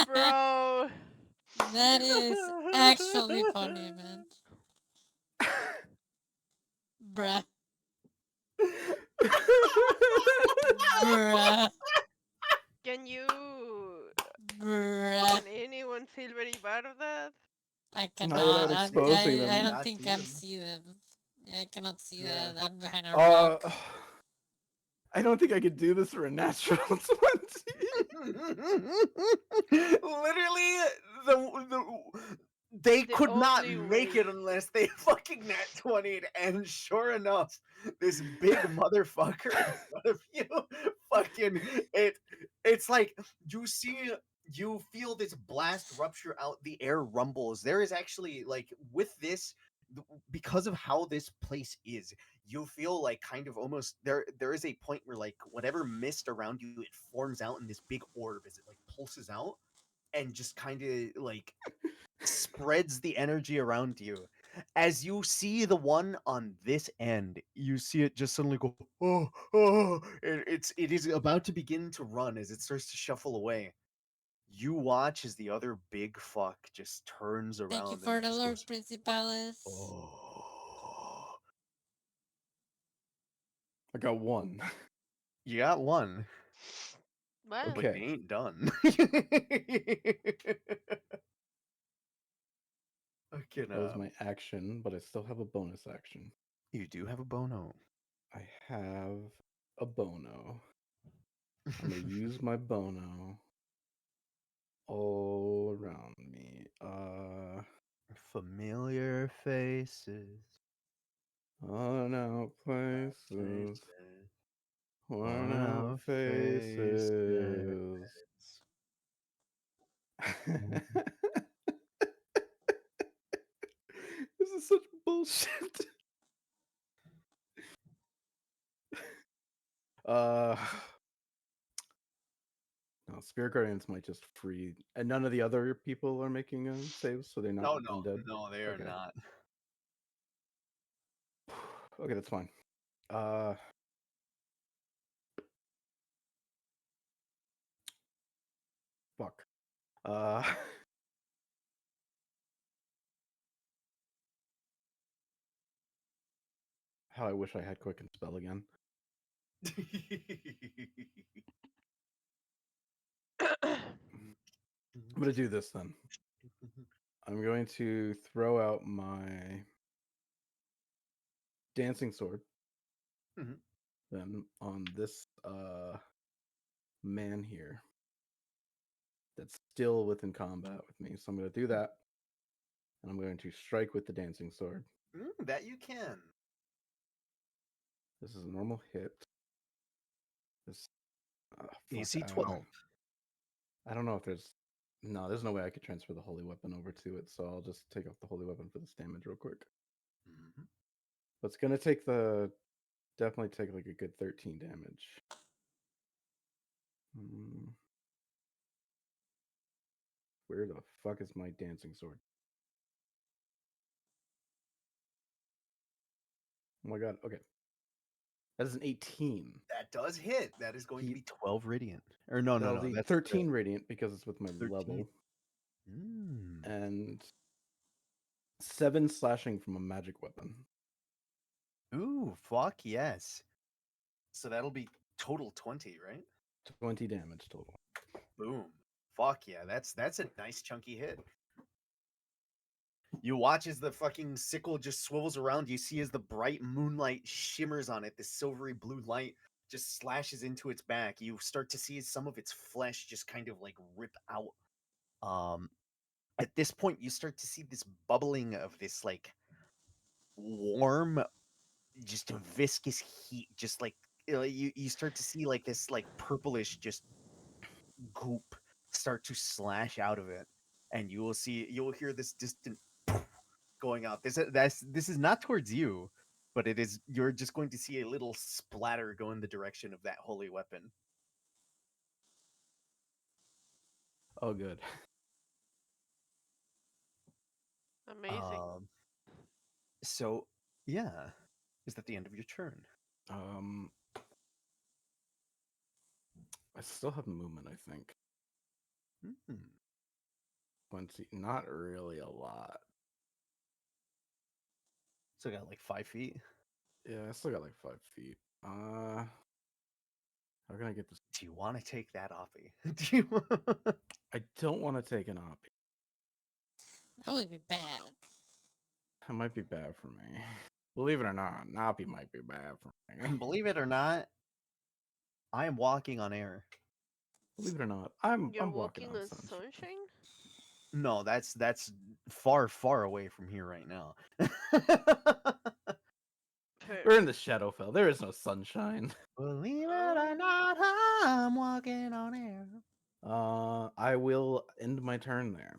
Bro. That is actually funny, man. Bruh. Bruh. Can you Bruh. can anyone feel very bad of that? I Not without cannot. exposing I them. don't God think can damn. see them. I cannot see Yeah. that. I'm behind a Uh, rock. I don't think I could do this for a natural 20. Literally, the they The could not only make it way. unless they fucking nat 20, and sure enough, this big motherfucker in front of you, fucking it. It's like you see. You feel this blast rupture out. The air rumbles. There is actually like with this, because of how this place is, you feel like kind of almost there is a point where like whatever mist around you, it forms out in this big orb as it like pulses out and just kind of like spreads the energy around you. As you see the one on this end, you see it just suddenly go, oh, oh, it is about to begin to run as it starts to shuffle away. You watch as the other big fuck just turns Thank you around and for it the just Lord goes, Principalis. oh. I got one. You got one, Man, but Okay. you ain't done. Fucking That was my action, but I still have a bonus action. you do have a bono. I have a bono. I'm gonna use my bono all around me. Familiar faces. On out places, Faces. worn On out our faces. faces. This is such bullshit. Uh, no, Spirit Guardians might just free, and none of the other people are making saves, so they're not No, no, undead. no, they are Okay. not. Okay, that's fine. Uh, fuck. Uh, how I wish I had Quick and Spell again. I'm gonna do this then. I'm going to throw out my dancing sword. Mhm. Then on this man here that's still within combat with me. So I'm going to do that. And I'm going to strike with the dancing sword. That you can. This is a normal hit. This AC fuck, 12. I don't know if there's no, there's no way I could transfer the holy weapon over to it, so I'll just take off the holy weapon for this damage real quick. Mhm. But it's gonna take definitely take like a good 13 damage. Where the fuck is my dancing sword? Oh my god, okay. That is an 18. That does hit. That is going to He- be 12 radiant. Or no, no, That'll no. be That's 13 radiant because it's with my 13. level. Mm. And 7 slashing from a magic weapon. Ooh, fuck yes. So that'll be total 20, right? 20 damage total. Boom. Fuck yeah. That's a nice chunky hit. You watch as the fucking sickle just swivels around. You see as the bright moonlight shimmers on it, the silvery blue light just slashes into its back. You start to see some of its flesh just kind of like rip out. Um, at this point, you start to see this bubbling of this like warm, just viscous heat. Just like you start to see like this like purplish just goop start to slash out of it, and you will hear this distant going out. This is not towards you. but you're just going to see a little splatter go in the direction of that holy weapon. Oh, good. Amazing. So yeah, is that the end of your turn? Um, I still have movement, I think. Hmm. 20, not really a lot. So got like 5 feet. Yeah, I still got like 5 feet. How can I get this? Do you want to take that offie? Do you? I don't want to take an op. That would be bad. That might be bad for me. Believe it or not, Nappy might be bad for me. Believe it or not, I am walking on air. Believe it or not, I'm You're walking walking on on sunshine. sunshine? No, that's far, far away from here right now. We're in Perfect. the Shadowfell. There is no sunshine. Believe it or Oh, not, I'm walking on air. I will end my turn there.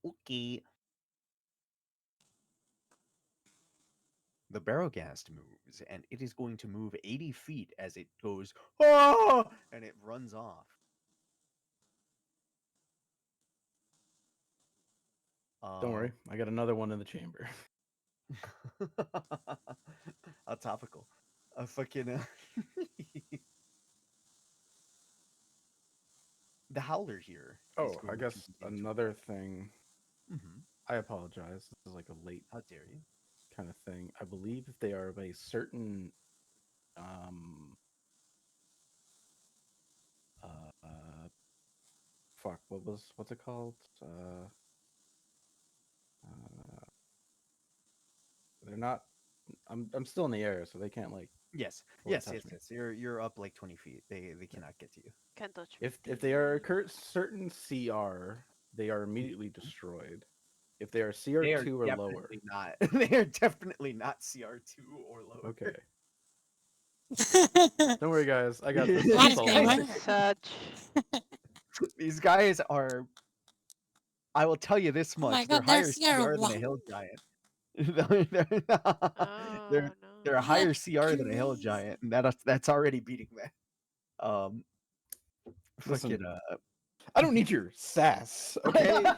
Okay. The Barrowghast moves, and it is going to move 80 feet as it goes, oh! And it runs off. Don't worry, I got another one in the chamber. A topical. A fucking. The Howler here is Oh, I going to guess begin to another thing. Mm-hmm. I apologize. This is like a late How dare you? kind of thing. I believe if they are of a certain fuck, what's it called? Uh they're not I'm still in the air, so they can't like Yes, fully yes, touch yes, me. yes. You're up like 20 feet. They Yeah. cannot get to you. can't touch me, If they are a Steve. certain CR, they are immediately destroyed. If they are They are CR2 or lower, definitely not. They are definitely not CR2 or lower. okay. Don't worry, guys. I got this. What It's these is all going guys, love. on? Such. these guys are. I will tell you this Oh my much: they're god, there's higher Sierra CR than a 1. hill giant. they're, they're Oh they're a no. higher That's CR than a hill crazy. giant, and that's already beating that. Listen, Fucking I don't need your sass, okay? I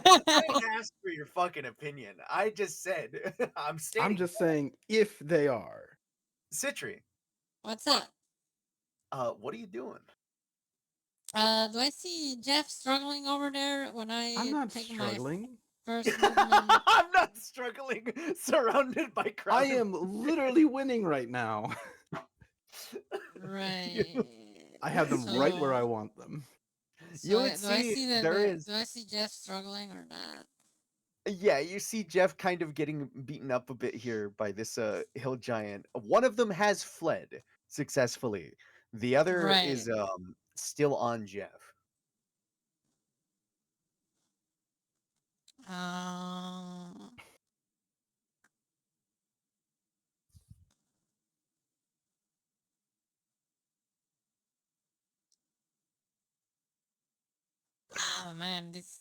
didn't ask for your fucking opinion. I just said I'm I'm stating just saying if they are. Citri. What's that? What are you doing? Do I see Jeff struggling over there when I'm I not take my struggling. first movement? I'm not struggling, surrounded by crowd. I am literally winning right now. Right. I have them right where I So, want them. You so would do I see see there is. do I see Jeff struggling or not? Yeah, you see Jeff kind of getting beaten up a bit here by this hill giant. One of them has fled successfully. The other Right. is still on Jeff. Um. Oh man, this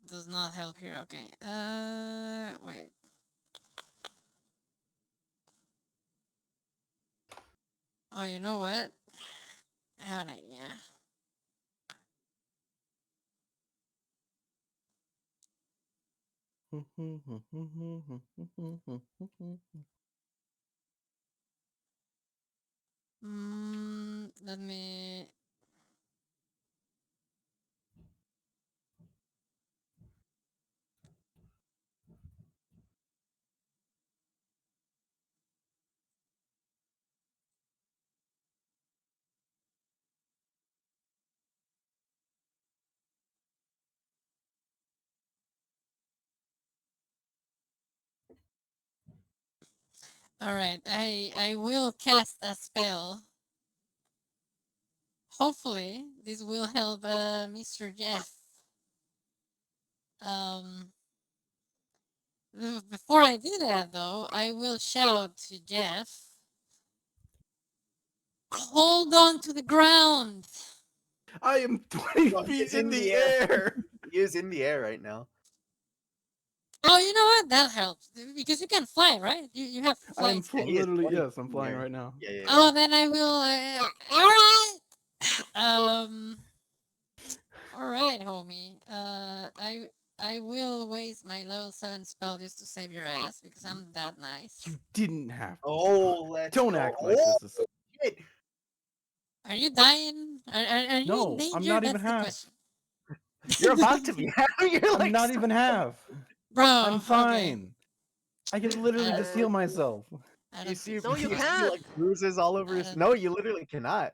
does not help here. Okay. Wait. Oh, you know what? Alright, yeah. Let me. Alright, I will cast a spell. Hopefully, this will help Mr. Jeff. Um, before I do that, though, I will shout to Jeff, hold on to the ground! I am 20 Well, feet he's in in the the air. air. He is in the air right now. Oh, you know what? That helps because you can fly, right? You have I'm flying Yeah, speed. he is literally, 20 yes, I'm in the flying air. right now. Yeah, yeah, yeah. Oh, then I will. All right. All right, homie. I will waste my level 7 spell just to save your ass because I'm that nice. You didn't have to. Oh, let's Don't go. act like Oh, this is. shit. Are you dying? Are you in No, I'm danger? not even That's the half. question. You're about to be. You're I'm like not so. even half. I'm Bro, okay. fine. I can literally just Uh, heal myself. I You don't see, think No, so. you you see, can't. like bruises all over I his. don't. No, you literally cannot.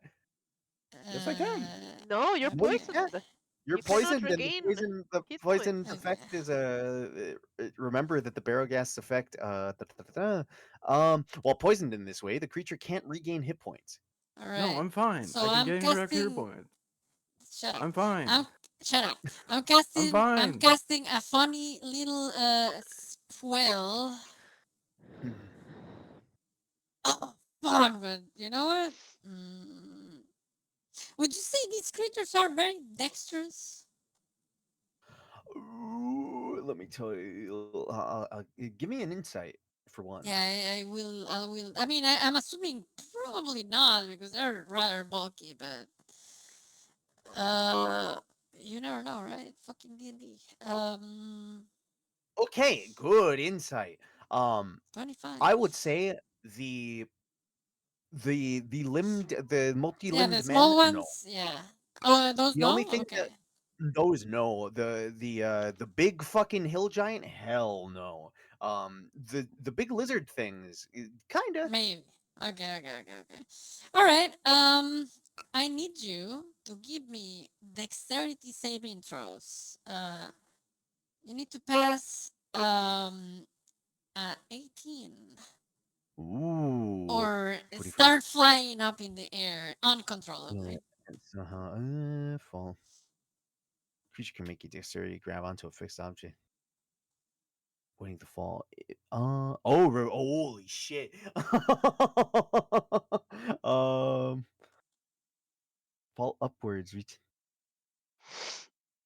Yes, I can. No, you're No, you Okay. can't. poisoned. You're You cannot poisoned, and regain the hit poison's points. Okay. effect is remember that the barogas effect while poisoned in this way, the creature can't regain hit points. All No, right. I'm fine. So I can I'm gain back hero casting. points. Shut up. I'm fine. I'm shut up. I'm I'm casting. I'm fine. casting a funny little spell. Oh fuck! But you know what? Mm, would you say these creatures are very dexterous? Ooh, let me tell you. Give me an insight for one. Yeah, I will. I will. I mean, I'm assuming probably not because they're rather bulky, but uh, you never know, right? Fucking D&D. Okay, good insight. Um, 25. I would say the the Yeah, the multi-limbed men, small no. ones. Yeah. Oh, those The only no. thing that Okay. those no, the big fucking hill giant, hell no. The big lizard things, kinda. Maybe. Okay. Okay. Okay. Okay. All right. I need you to give me dexterity saving throws. You need to pass 18 Ooh, or 45. start flying up in the air Yeah, uncontrollably. it's fall. Creature can make a dexterity grab onto a fixed object, waiting to fall. Holy shit. um, fall upwards, reach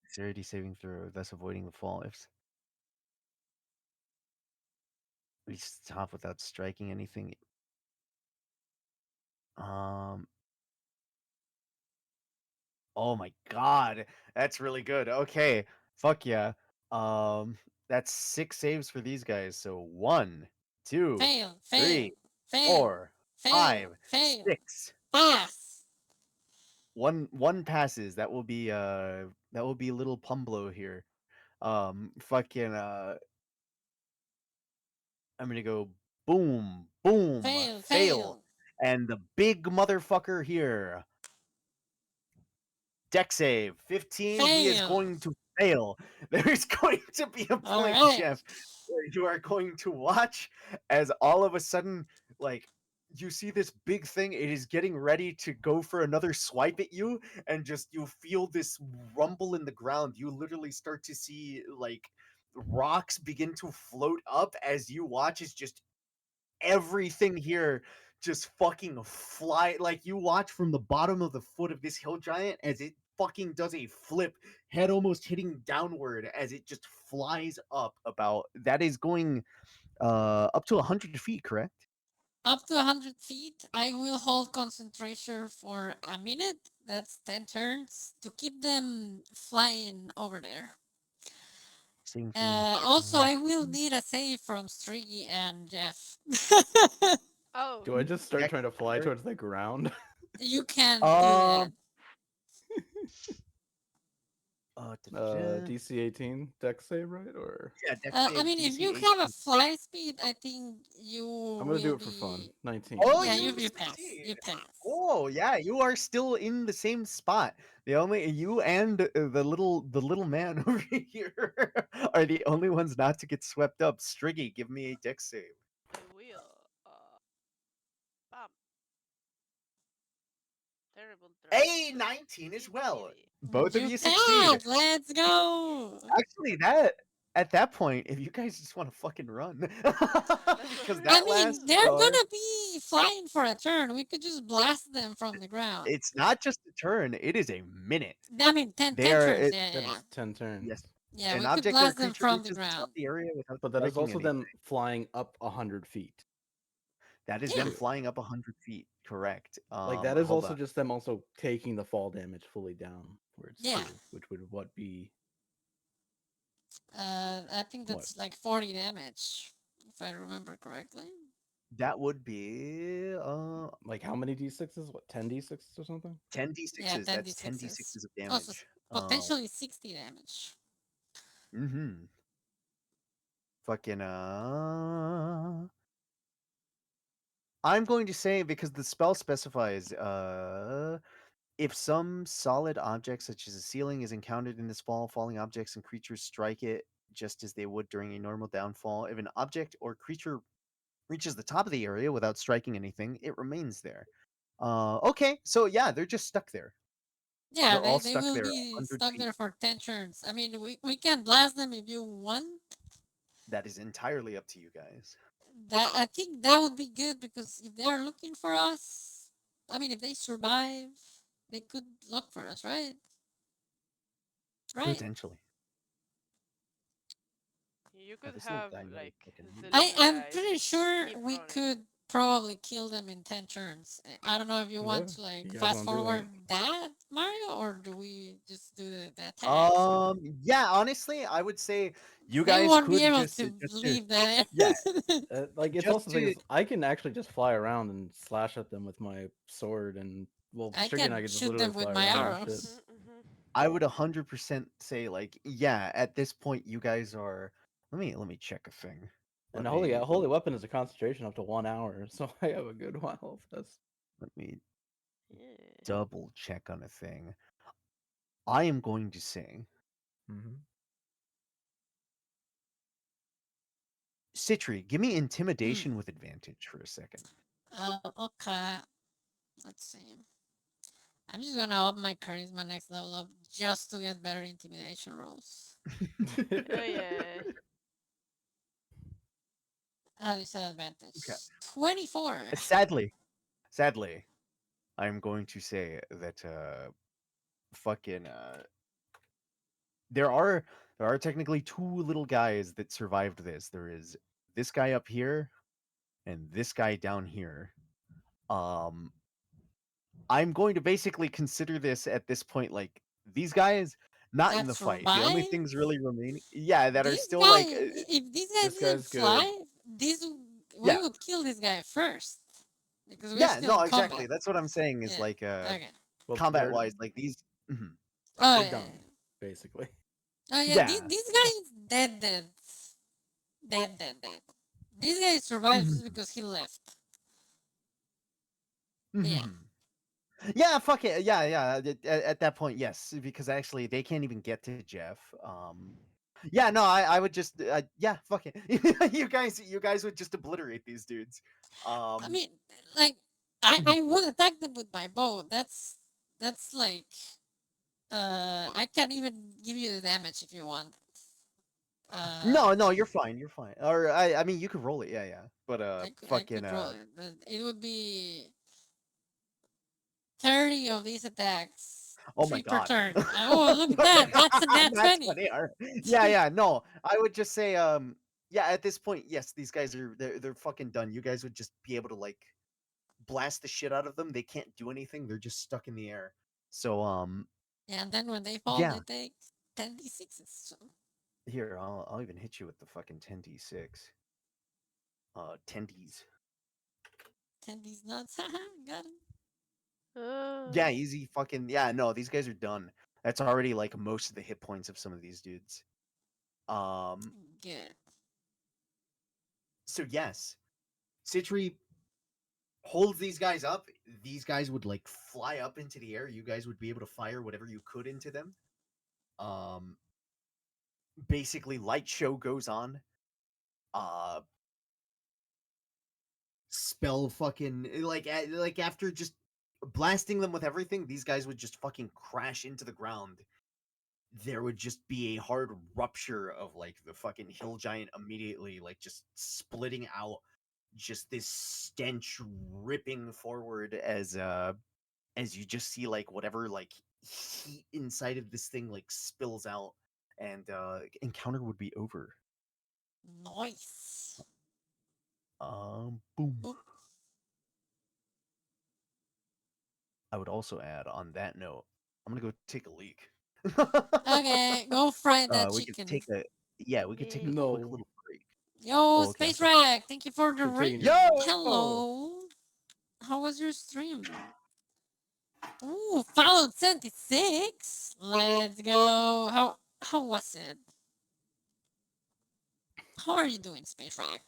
dexterity saving throw, thus avoiding the fall. If reach the top without striking anything. Um, oh my god, that's really good. Okay, fuck yeah. Um, that's 6 saves for these guys. So 1, 2, Fail, fail, 3, fail, 4, fail, 5, fail. 6. Pass. One passes. That will be little Pumblo here. Fucking I'm gonna go boom, boom, Fail, fail. fail, And the big motherfucker here, deck save 15. He is fail. going to fail. There's going to be a All point, right. Jeff, where you are going to watch as all of a sudden, like, you see this big thing. It is getting ready to go for another swipe at you, and just you feel this rumble in the ground. You literally start to see like rocks begin to float up as you watch as just everything here just fucking fly. Like, you watch from the bottom of the foot of this hill giant as it fucking does a flip, head almost hitting downward as it just flies up. About that is going up to 100 feet, correct? Up to 100 feet, I will hold concentration for a minute. That's 10 turns to keep them flying over there. Saving throw. Also, I will need a save from Striggy and Jeff. Oh, Do I just start Dex trying to fly save. towards the ground? You can do that. um DC 18 deck save, right? Or yeah, deck I save mean, if DC you have a 18. fly speed, I think you I'm gonna do will it for fun. be. 19. Oh, Yeah, you you pass. succeed. You pass. Oh, yeah, you are still in the same spot. The only you and the little man over here are the only ones not to get swept up. Striggy, give me a deck save. I will. Bam. Terrible drop. A 19 as Itty well. bitty. Both of You you succeed. pass. Let's go. Actually, that at that point, if you guys just want to fucking run, Let's go because I that run. mean, last they're charge, gonna be flying for a turn. We could just blast them from the ground. it's not just a turn; it is a minute. I mean, 10, They 10 are turns. it, Yeah, yeah, yeah. That's 10 turns. yes, Yeah, An we could object or a blast them creature from the reaches the top ground. of the area without But that is striking also anything. them flying up 100 feet. That is them Yeah. flying up 100 feet. Correct. Like that is Hold also on. just them also taking the fall damage fully down, where it's Yeah. 2, which would what be I think what? that's like 40 damage, if I remember correctly. That would be Like how many d6s? What 10 d6s or something? 10 Yeah, d6s. 10 That's 10 d6s. d6s of Also, damage. potentially 60 damage. Mm-hmm. Fucking I'm going to say, because the spell specifies if some solid object such as a ceiling is encountered in this fall, falling objects and creatures strike it just as they would during a normal downfall. If an object or creature reaches the top of the area without striking anything, it remains there. Okay, so yeah, they're just stuck there. Yeah, They're all they stuck will there, be 100 stuck feet. there for 10 turns. I mean, we can blast them if you want. That is entirely up to you guys. That I think that would be good because if they are looking for us, I mean, if they survive, they could look for us, right? Right. Potentially. You Oh, could this little have guy really like fucking the hates me. little I'm guys pretty sure keep we running. could probably kill them in 10 turns. I don't know if you Yeah, want to like you guys fast want to do that? forward that, Mario, or do we just do the attacks? Yeah, honestly, I would say you They guys won't be could able just to just to leave that. yeah, Like it's just also the thing to is I can actually just fly around and slash at them with my sword, and well, I Stricken I can could just shoot literally them with fly my around and shit. arrows. Mhm. I would 100% say like yeah, at this point you guys are let me check a thing. And Let the holy me let holy me weapon is a concentration up to 1 hour, so I have a good while of this. let me Yeah. double check on a thing. I am going to say Mm-hmm. Citri, give me Hmm. intimidation with advantage for a second. Okay. Let's see. I'm just gonna up my charisma next level up just to get better intimidation rolls. Oh yeah. Okay. Disadvantage. 24. Sadly, I'm going to say that fucking there are there are technically two little guys that survived this. There is this guy up here and this guy down here. Um I'm going to basically consider this at this point like these guys not in That the fight. The only survive? things really remaining, yeah, that are This still like guy, if this guy This didn't guy's good. fly, this we yeah, would kill this guy first because we're yeah, still no, in exactly. combat. That's what I'm saying is Yeah. like Okay. Well, combat wise, like these. Mhm. Oh they're yeah. done basically. Oh yeah. This, Yeah. this guy is dead. Dead. Dead. Dead. Dead. This guy survives just Mhm. because he left. But yeah. Mhm. Yeah, fuck it. Yeah, yeah. At that point, yes, because actually they can't even get to Jeff. Yeah, no, I would just, yeah, fuck it. You guys would just obliterate these dudes. I Um, mean, like, I would attack them with my bow. That's like, I can't even give you the damage if you want. no, Uh, no, you're fine, you're fine. Or I mean, you could roll it, yeah, yeah. But I fucking could roll it, but it would be 30 of these attacks, oh my 3 per god. turn. Oh, look at that! That's a nat That's 20. funny. Yeah, yeah. No, I would just say, yeah. At this point, yes, these guys are they're fucking done. You guys would just be able to like blast the shit out of them. They can't do anything. They're just stuck in the air. So, Yeah, and then when they fall, yeah. they take 10d6s. So Here, I'll even hit you with the fucking 10d6. 10ds. 10d's nuts. Got him. Yeah, easy fucking yeah. No, these guys are done. That's already like most of the hit points of some of these dudes. Um. Good. So yes, Citri holds these guys up. These guys would like fly up into the air. You guys would be able to fire whatever you could into them. Um. Basically, light show goes on. Uh. Spell fucking like after just blasting them with everything, these guys would just fucking crash into the ground. There would just be a hard rupture of like the fucking hill giant immediately, like just splitting out, just this stench ripping forward as you just see like whatever like heat inside of this thing like spills out and encounter would be over. Nice. Boom. Oop. I would also add on that note, I'm gonna go take a leak. Okay, go fry that We could chicken. take a yeah, we could take a Yay. quick No. little break. Yo, Oh, okay, I'm Space sorry. Rack, thank you for the raid. Continue. Yo! Hello. How was your stream? Ooh, Fallout 76. Let's go. How was it? How are you doing, Space Rack?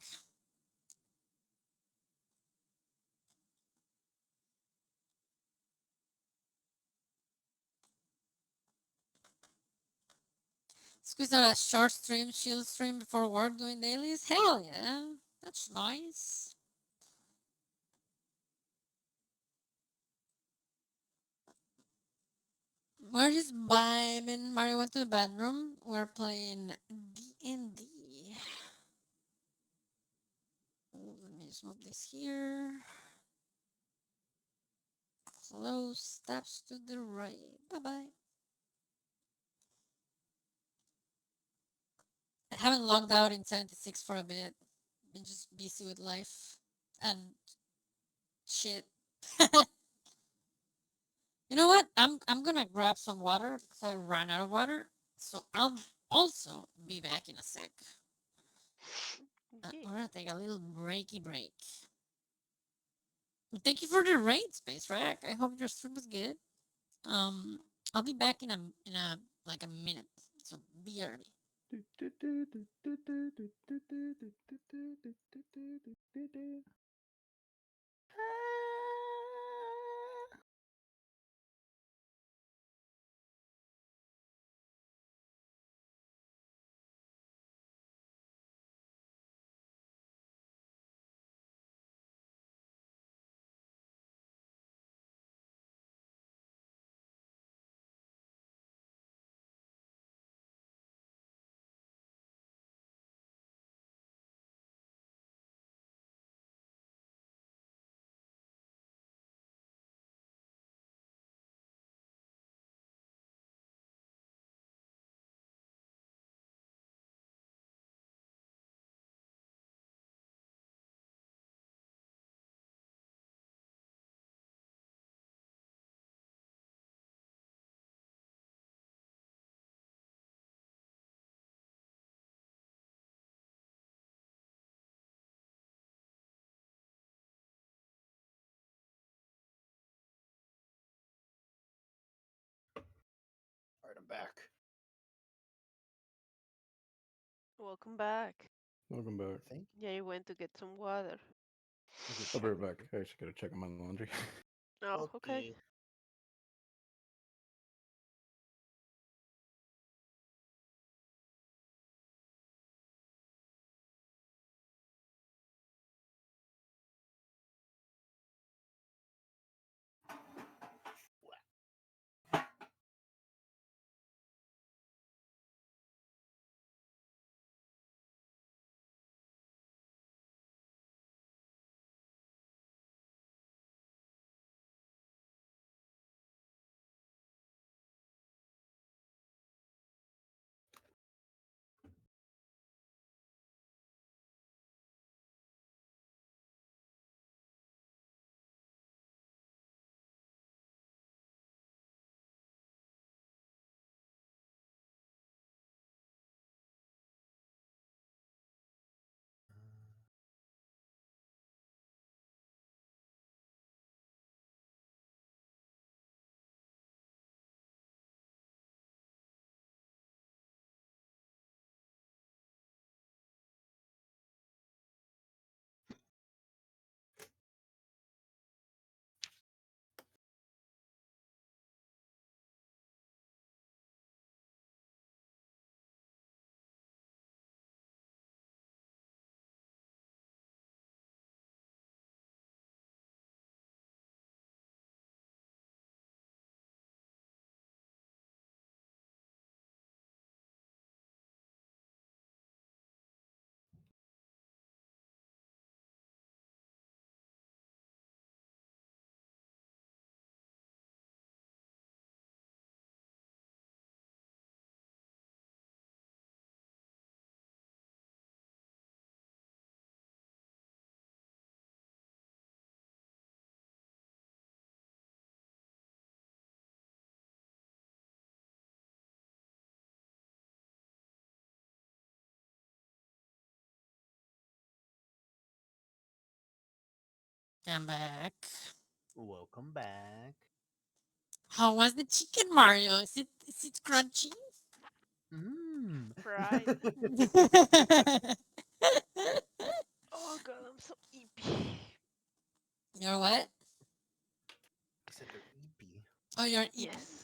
Squeeze out a short stream, chill stream before work doing dailies? Hell yeah. That's nice. We're just vibing. Mario went to the bedroom. We're playing D&D. Let me just move this here. Slow steps to the right. Bye-bye. I haven't logged out in 76 for a bit. Been just busy with life and shit. You know what? I'm gonna grab some water because I ran out of water. So I'll also be back in a sec. Yeah. We're gonna take a little breaky break. Thank you for the raid, Space Rack. I hope your stream was good. Um, I'll be back in a like a minute. So be early. All right, I'm back. Welcome back. Welcome back. Thank Yeah, you went to get some water. you. Good I'll be check. right back. I actually gotta check on my laundry. Oh, okay. Okay. I'm back. Welcome back. How was the chicken, Mario? Is it crunchy? Mm. Fried. Oh god, I'm so eepy. You're what? I said they're eepy. Oh, you're eating. Yes.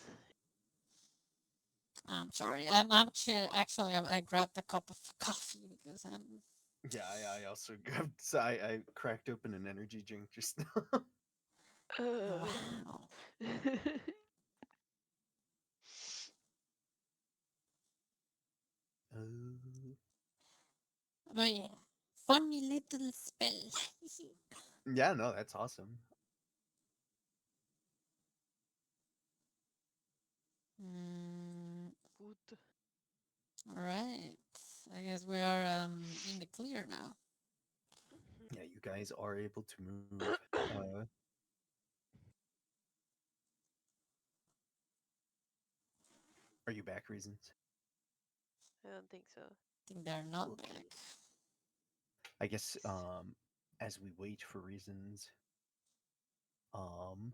I'm sorry. I'm chill. Actually, I grabbed a cup of coffee because I'm. Yeah, I also grabbed. So I cracked open an energy drink just now. Wow. uh, But yeah, funny little spell. yeah, no, that's awesome. mm, Good. all right. I guess we are in the clear now. Yeah, you guys are able to move. Are you back, reasons? I don't think so. I think they're not Okay. back. I guess as we wait for reasons, um,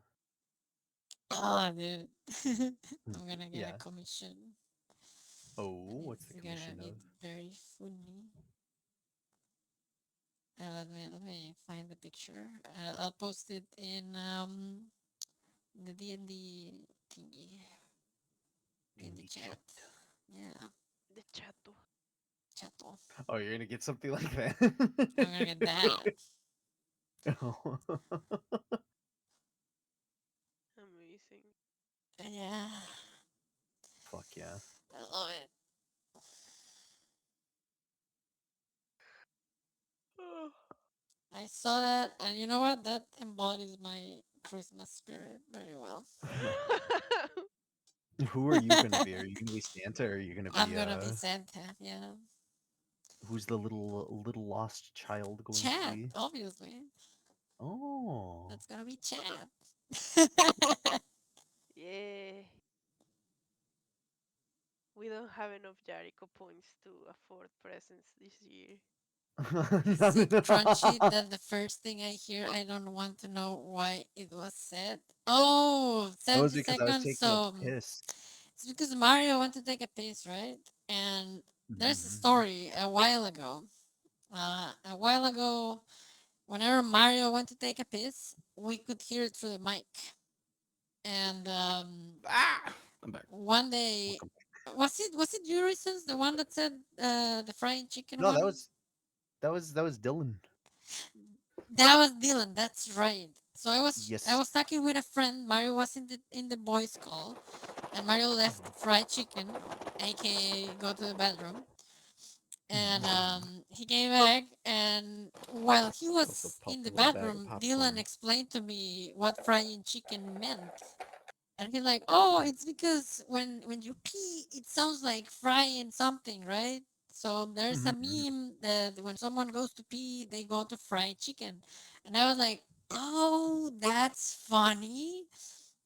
Oh, dude. I'm gonna get a yeah. commission. Oh, And what's it's the gonna commission be of? very funny. Let me find the picture. I'll post it in the D&D thingy in In the the chat. chat. Yeah, The chato. chat off. Oh, you're gonna get something like that. I'm gonna get that. Oh. Amazing. Yeah, Fuck yeah. I love it. I saw that, and you know what? That embodies my Christmas spirit very well. Who are you gonna be? Are you gonna be Santa or are you gonna I'm be gonna be Santa. Yeah, who's the little lost child going to Chad, be? obviously. Oh. That's gonna be Chad. Yeah. We don't have enough Jericho points to afford presents this year. Is it crunchy that the first thing I hear, I don't want to know why it was said? Oh, That was 70 because I was seconds. taking a So piss. it's because Mario went to take a piss, right? And there's a Mhm. story a while ago. Whenever Mario went to take a piss, we could hear it through the mic. And Ah, I'm back. one day, Welcome. was it you, Reasons, the one that said the frying chicken No, one? that was Dylan. That was Dylan. That's right. So I Yes. was talking with a friend. Mario was in the boys' call, and Mario left Mhm. fried chicken, aka go to the bathroom. And Mhm. he came back, and while he Also was in popped the a little bag of bathroom, Dylan popcorn. explained to me what frying chicken meant. And he's like, "Oh, it's because when you pee, it sounds like frying something, right? So there's a Mhm, mhm. meme that when someone goes to pee, they go to fried chicken." And I was like, "Oh, that's funny."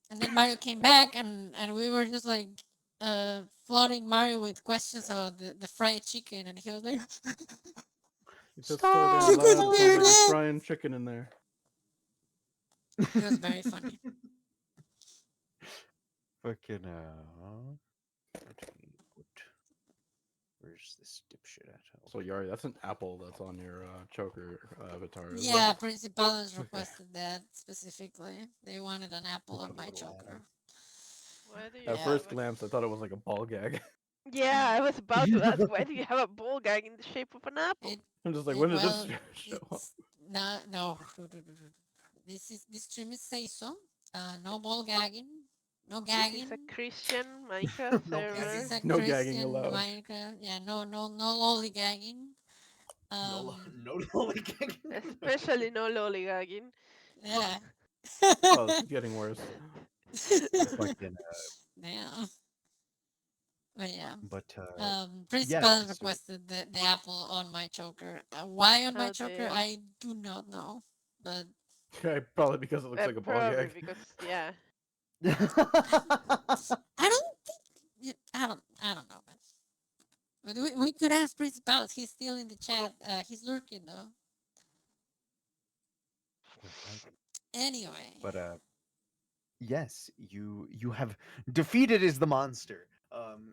And then Mario came back, and we were just like flooding Mario with questions about the fried chicken, and he was like, If it's so damn "You Stop! could loud, it sounds hear like you're that." frying chicken in there. It was very funny. Fucking where's this dipshit at? So Okay. Yari, that's an apple that's on your choker avatar, isn't it? Yeah, Principales Okay. requested that specifically. They wanted an apple on Fucking my little choker. Adam. Why do you At Yeah. have first a... glance, I thought it was like a ball gag. Yeah, I was about to ask, why do you have a ball gag in the shape of an apple? It I'm just like, it when did this well show up? it's not no this stream is say so. No ball gagging. No This is a gagging. Christian Minecraft No This is server. a gagging. No gagging Christian allowed. Minecraft. Yeah, no lollygagging. No, Um no gagging. Especially no lollygagging. yeah. Oh, this is getting worse. Fucking Yeah. But yeah. but yeah, Principal so requested the apple on my choker. Why on my How choker? dare. I do not know. But Okay, probably because it looks like a ball Probably gag. because, yeah. I don't think I don't know, man. But we could ask Principal. He's still in the chat. He's lurking though. Alright. Anyway, But yes, you have defeated is the monster.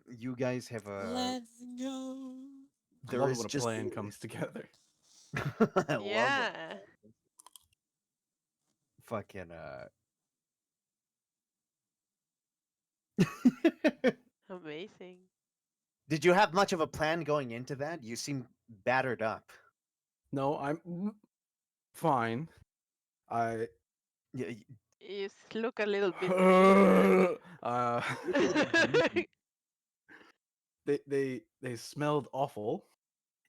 You guys have let's go. I there love it is when a just plan comes together. I love it. Yeah. Fucking Amazing. Did you have much of a plan going into that? You seem battered up. No, I'm fine. I Yeah, You look a little bit weird. uh, you look a little greasy. they smelled awful.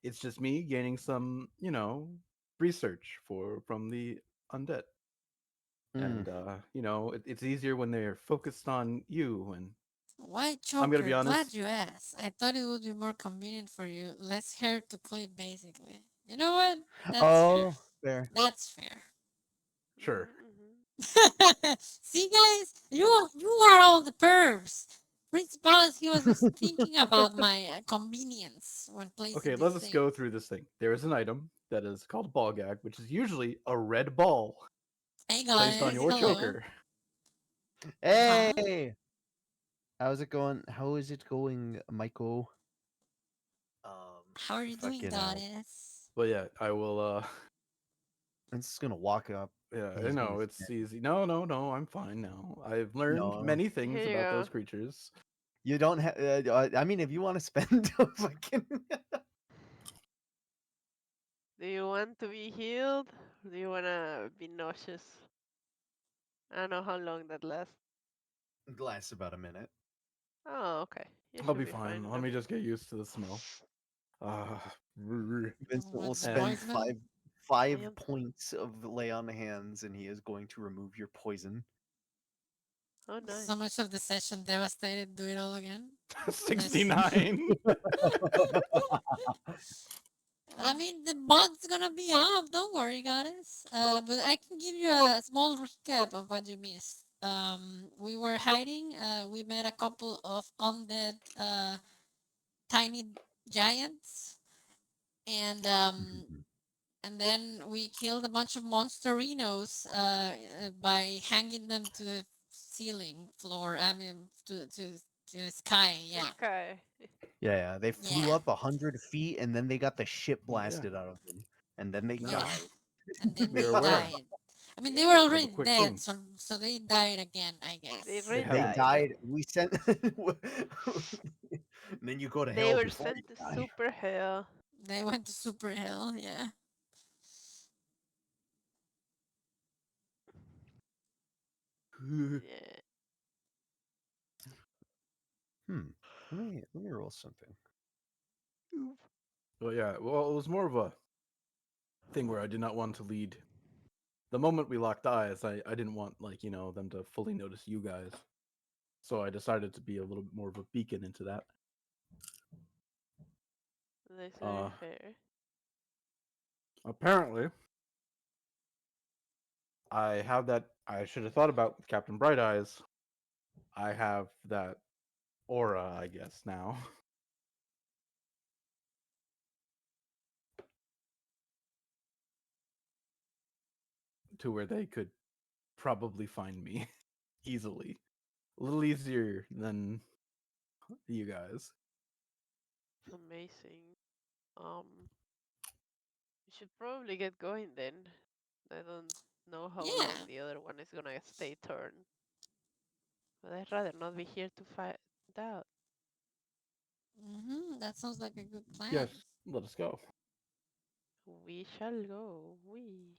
It's just me gaining some, research from the undead. Mm. And it's easier when they're focused on you. And White I'm gonna be choker, glad honest. you asked. I thought it would be more convenient for you. Less hair to clip, basically. You know what? That's fair. Oh, fair. That's fair. Sure. See, guys, you are all the pervs. Prince Policy was just thinking about my convenience when placing Okay, these let us things. go through this thing. There is an item that is called ball gag, which is usually a red ball Hey placed on guys, your hello. choker. Huh? Hey, how's it going? How is it going, Michael? How are you doing, Fucking goddess? But yeah, I will. I'm just gonna walk up. Yeah, And I he's gonna know it's easy. No, no, no. I'm fine now. I've learned no. many Here things you about those go. creatures. You don't have. I mean, if you want to spend fucking Do you want to be healed? Or do you want to be nauseous? I don't know how long that lasts. glass about a minute, Oh, okay. You I'll should be be fine. fine Let then. me just get used to the smell. Uh, Vincent will What's the and spend poison? I five am. points of lay on hands, and he is going to remove your poison. Oh, So nice. much of the session devastated. Do it all again. Nice. 69. I mean, the bug's gonna be off. Don't worry, guys. But I can give you a small recap of what you missed. We were hiding. We met a couple of undead, tiny giants, and and then we killed a bunch of monsterinos by hanging them to the ceiling floor. I mean, to the sky. Yeah, Okay. Yeah, they flew yeah, up 100 feet, and then they got the shit Yeah, blasted out of them, and then they yeah. died. And then we are they aware died. I mean, they were of a already quick dead, thing. so they died again, I They guess. They re have They an died. died. We sent. And then you go to They hell were before sent you to die. super hell. They went to super hell, yeah. Yeah. Hmm. Let me roll something. Well, yeah. Well, it was more of a thing where I did not want to lead. The moment we locked eyes, I didn't want them to fully notice you guys. So I decided to be a little bit more of a beacon into that. That's very Uh, fair. apparently, I have that. I should have thought about Captain Bright Eyes. I have that aura, I guess now. To where they could probably find me easily. A little easier than you guys. Amazing. Um, we should probably get going then. I don't know how Yeah. long the other one is gonna stay turned. But I'd rather not be here to find out. That sounds like a good plan. Yes, let us go. We shall go. We.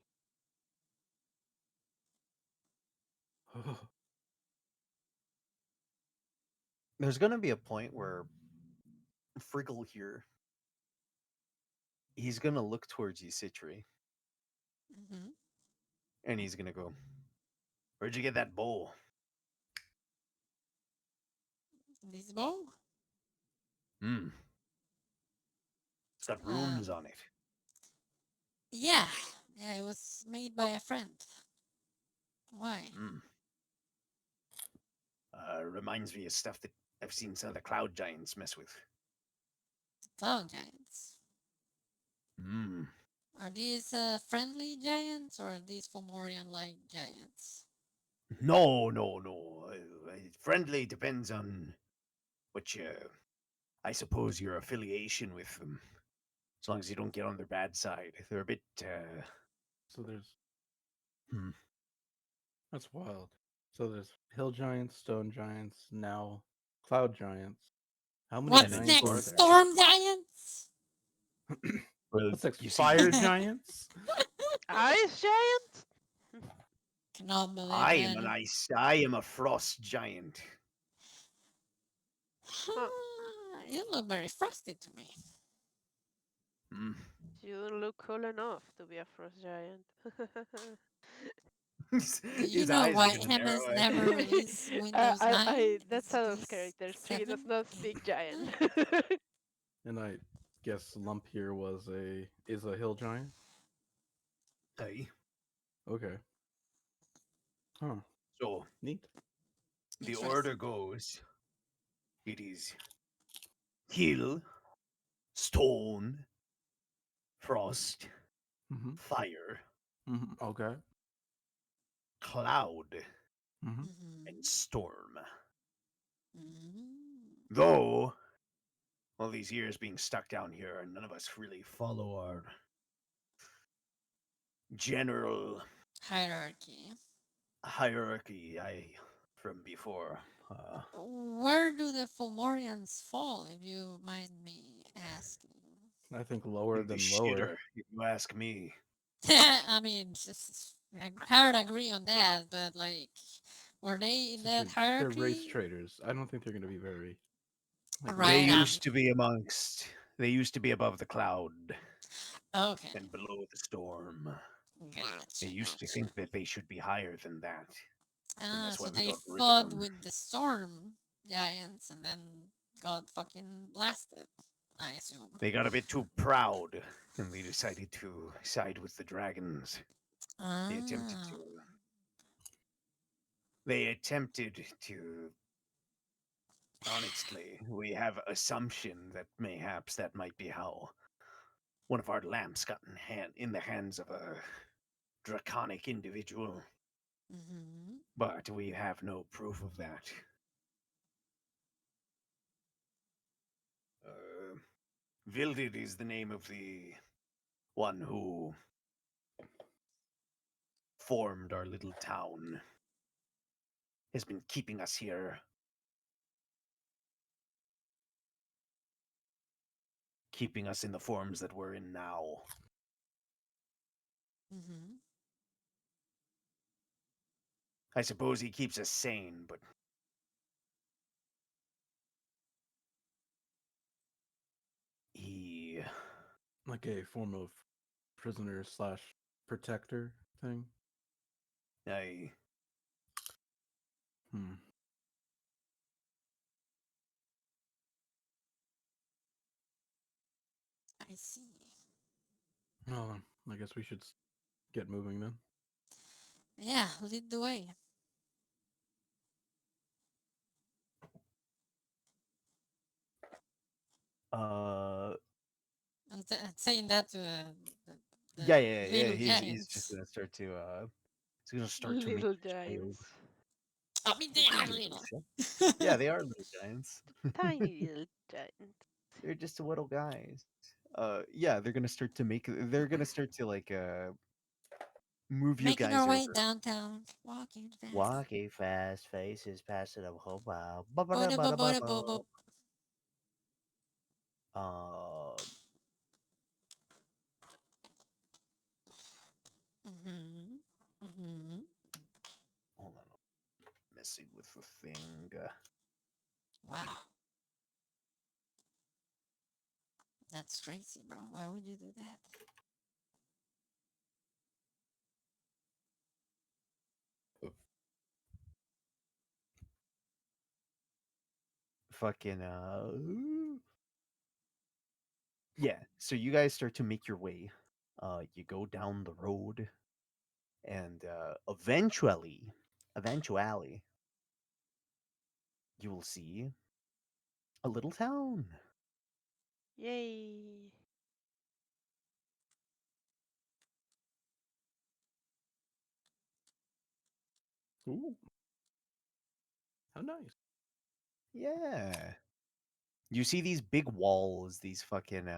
There's gonna be a point where Friggle here, he's gonna look towards you, Citri, hmm and he's gonna go, "Where'd you get that bowl?" This bow? Hmm. It's got runes Um, on it. yeah. Yeah, it was made by a friend. Why? Hmm. Reminds me of stuff that I've seen some of the cloud giants mess with. The cloud giants. Hmm. Are these friendly giants or are these Fomorian like giants? No, no, no. Friendly depends on which, I suppose, your affiliation with them. As long as you don't get on their bad side. They're a bit, So there's hmm. that's wild. So there's hill giants, stone giants, now cloud giants. How many And What's then giants are next? there? storm. Storm giants? Well, What's next? you see, Fire giants? Ice giant? Cannot believe I am an it. ice. I am a frost giant. Huh. You look very frosty to me. Hmm. You don't look cool enough to be a frost giant. Do you His know eyes are why gonna MS narrow. never released Windows 9 That's instead out of of character. Tree 7? does not speak giant. And I guess Lump here is a hill giant. Aye. Okay. Huh. So Neat. the Interesting. order goes: it is hill, stone, frost, Mm-hmm. fire, Mm-hmm. Okay. cloud, Mm-hmm. and Mm-hmm. storm. Mm-hmm. Though all these years being stuck down here, none of us really follow our general Hierarchy. hierarchy I from before. Where do the Fomorians fall, if you mind me asking? I think lower The than lower. shitter, if you ask me. I mean, I hard agree on that, but like, were they in Since that they're race hierarchy? traders, I don't think they're going to be very like They Right. lower. used to be amongst. They used to be above the cloud Okay. and below the storm. They Gotcha. used to Gotcha. think that they should be higher than that, and Ah, that's so why we they got rid of fought them. with the storm giants and then got fucking blasted. I assume. They got a bit too proud, and they decided to side with the dragons. They attempted to. Ah. They attempted to. Honestly, we have assumption that mayhaps that might be how one of our lamps got in the hands of a draconic individual, Mm-hmm. but we have no proof of that. Uh, Vildid is the name of the one who formed our little town, has been keeping us here, keeping us in the forms that we're in now. Mm-hmm. I suppose he keeps us sane, but he. Like a form of prisoner slash protector thing. I. Hmm. I see. Well, I guess we should get moving then. Yeah, lead the way. Uh. Saying that to Yeah, the yeah, yeah. little He's just giants. gonna start to. He's gonna start to make Little his way over. giants. I mean, they are Little little. giants, yeah. Yeah, they are little giants. Tiny little giant. They're just little guys. Yeah, they're gonna start to make. They're gonna start to like move you Making guys our way over. downtown, walking fast. Walking fast, faces passing a whole while. Boda bo boda bo bo. Um, Mhm. Mhm. hold on, I'm messing with the thing. Wow, that's crazy, bro. Why would you do that? Fucking yeah. So you guys start to make your way. You go down the road, and eventually, you will see a little town. Yay. Ooh, how nice. Yeah. You see these big walls, these fucking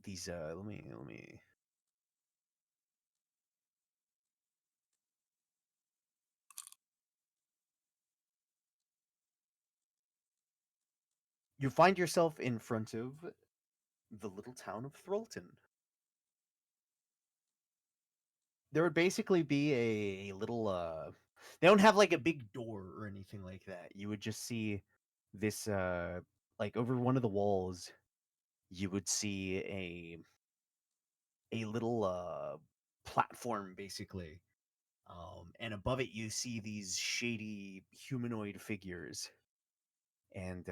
these let me you find yourself in front of the little town of Throlton. There would basically be a little they don't have like a big door or anything like that. You would just see this like over one of the walls you would see a little platform basically. And above it you see these shady humanoid figures. And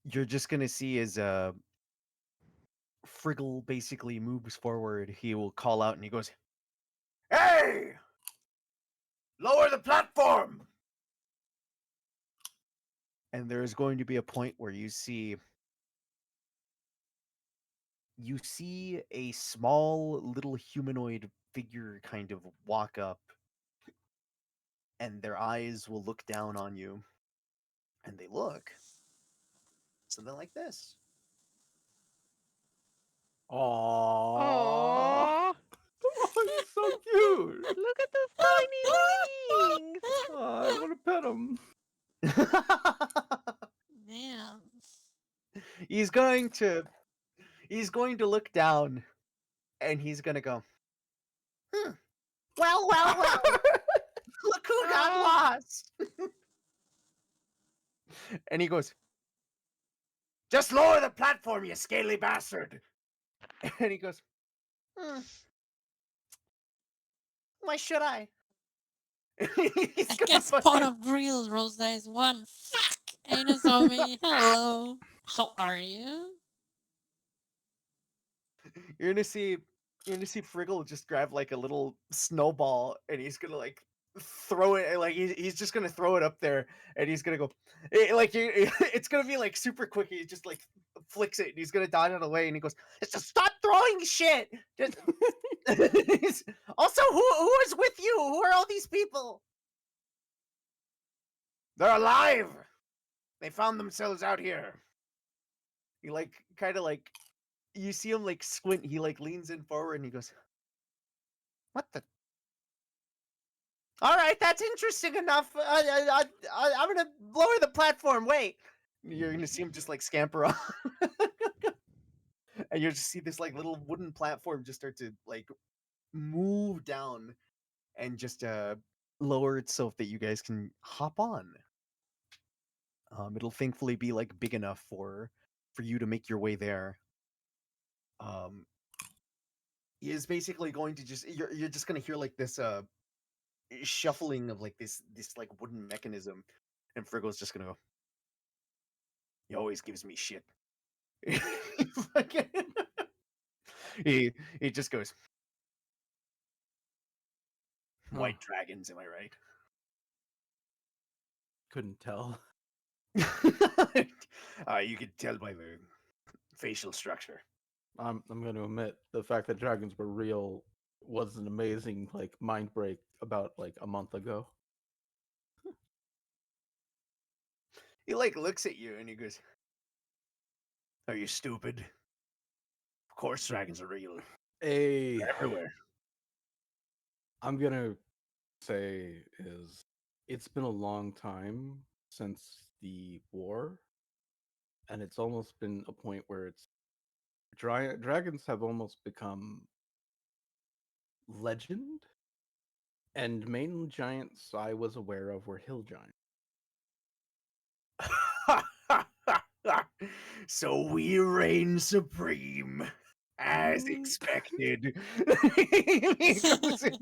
you're just gonna see as Friggle basically moves forward, he will call out and he goes, "Hey! Lower the platform!" And there's going to be a point where you see a small little humanoid figure kind of walk up, and their eyes will look down on you, and they look something like this. Aww. Oh, Oh, he's so cute. look at those tiny wings! I want to pet him. Damn. he's going to he's going to look down, and he's gonna go, well, well, well. Look who got Ah. lost. And he goes, "Just lower the platform, you scaly bastard." And he goes, "Why should I?" He's I gonna guess pot fucking, of real Rosa is one. Fuck! Anus on me. Hello. How are you? you're gonna see Friggle just grab like a little snowball, and he's gonna like throw it, like he's just gonna throw it up there, and he's gonna go, it's gonna be like super quick. He just like flicks it, and he's gonna dodge out of the way, and he goes, "Just stop throwing shit." Just... Also, who is with you? Who are all these people? They're alive. They found themselves out here. He like kind of like, you see him like squint. He like leans in forward and he goes, "What the? All right, that's interesting enough. I'm gonna lower the platform. Wait." You're gonna see him just like scamper off, and you'll just see this like little wooden platform just start to like move down and just lower itself that you guys can hop on. It'll thankfully be like big enough for you to make your way there. Um, he is basically going to just, you're just gonna hear like this shuffling of like this like wooden mechanism, and Friggle's just gonna go, "He always gives me shit." Fucking- he he just goes, "White Huh. dragons, am I right?" Couldn't tell. You could tell by the facial structure. I'm going to admit the fact that dragons were real was an amazing like mind break about like a month ago. He like looks at you and he goes, "Are you stupid? Of course dragons are real. Hey, They're everywhere." I'm gonna say is it's been a long time since the war, and it's almost been a point where it's dragons have almost become legend, and main giants I was aware of were hill giants. So we reign supreme, as Mm. expected. He goes and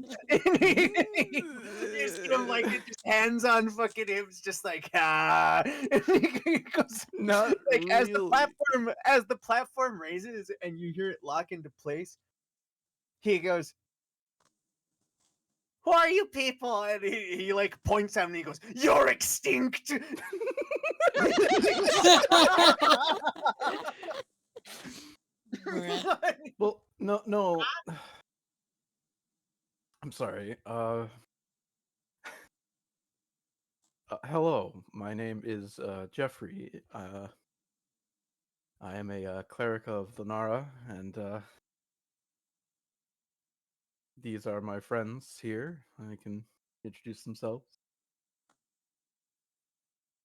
you see him like just hands on fucking hips, just like ah. And he goes, Not like really. as the platform raises and you hear it lock into place, he goes, "Who are you people?" And he like points at him and he goes, "You're extinct." Bruh. Well, no. I'm sorry. Hello. My name is Jeffrey. I am a cleric of the Nara, and these are my friends here. I can introduce themselves.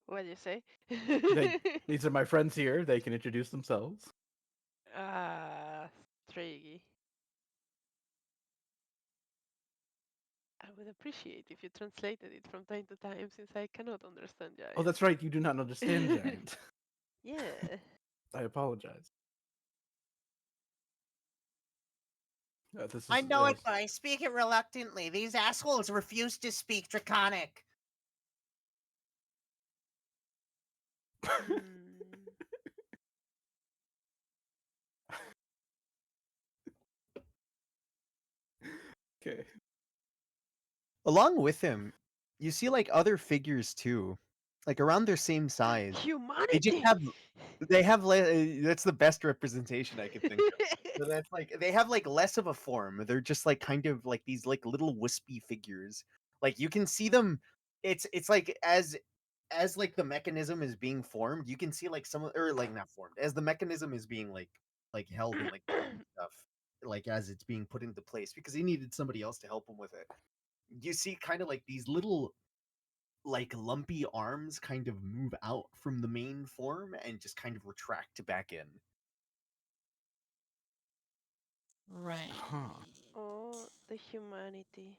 What do you say? They these are my friends here. They can introduce themselves. Ah, Striggy. I would appreciate if you translated it from time to time since I cannot understand Oh, giant. that's right. You do not understand giant. Yeah. I apologize. This I is know it, but I speak it reluctantly. These assholes refuse to speak Draconic. Hmm. okay. Along with him, you see like other figures too, like around their same size. They just Humanity. have that's the best representation I could think of. So that's like they have like less of a form. They're just like kind of like these like little wispy figures. Like you can see them. It's like as like the mechanism is being formed, you can see like some or like not formed as the mechanism is being like held and like stuff like as it's being put into place because he needed somebody else to help him with it. You see kind of like these little like lumpy arms kind of move out from the main form and just kind of retract back in. Right. Huh. Oh, the humanity.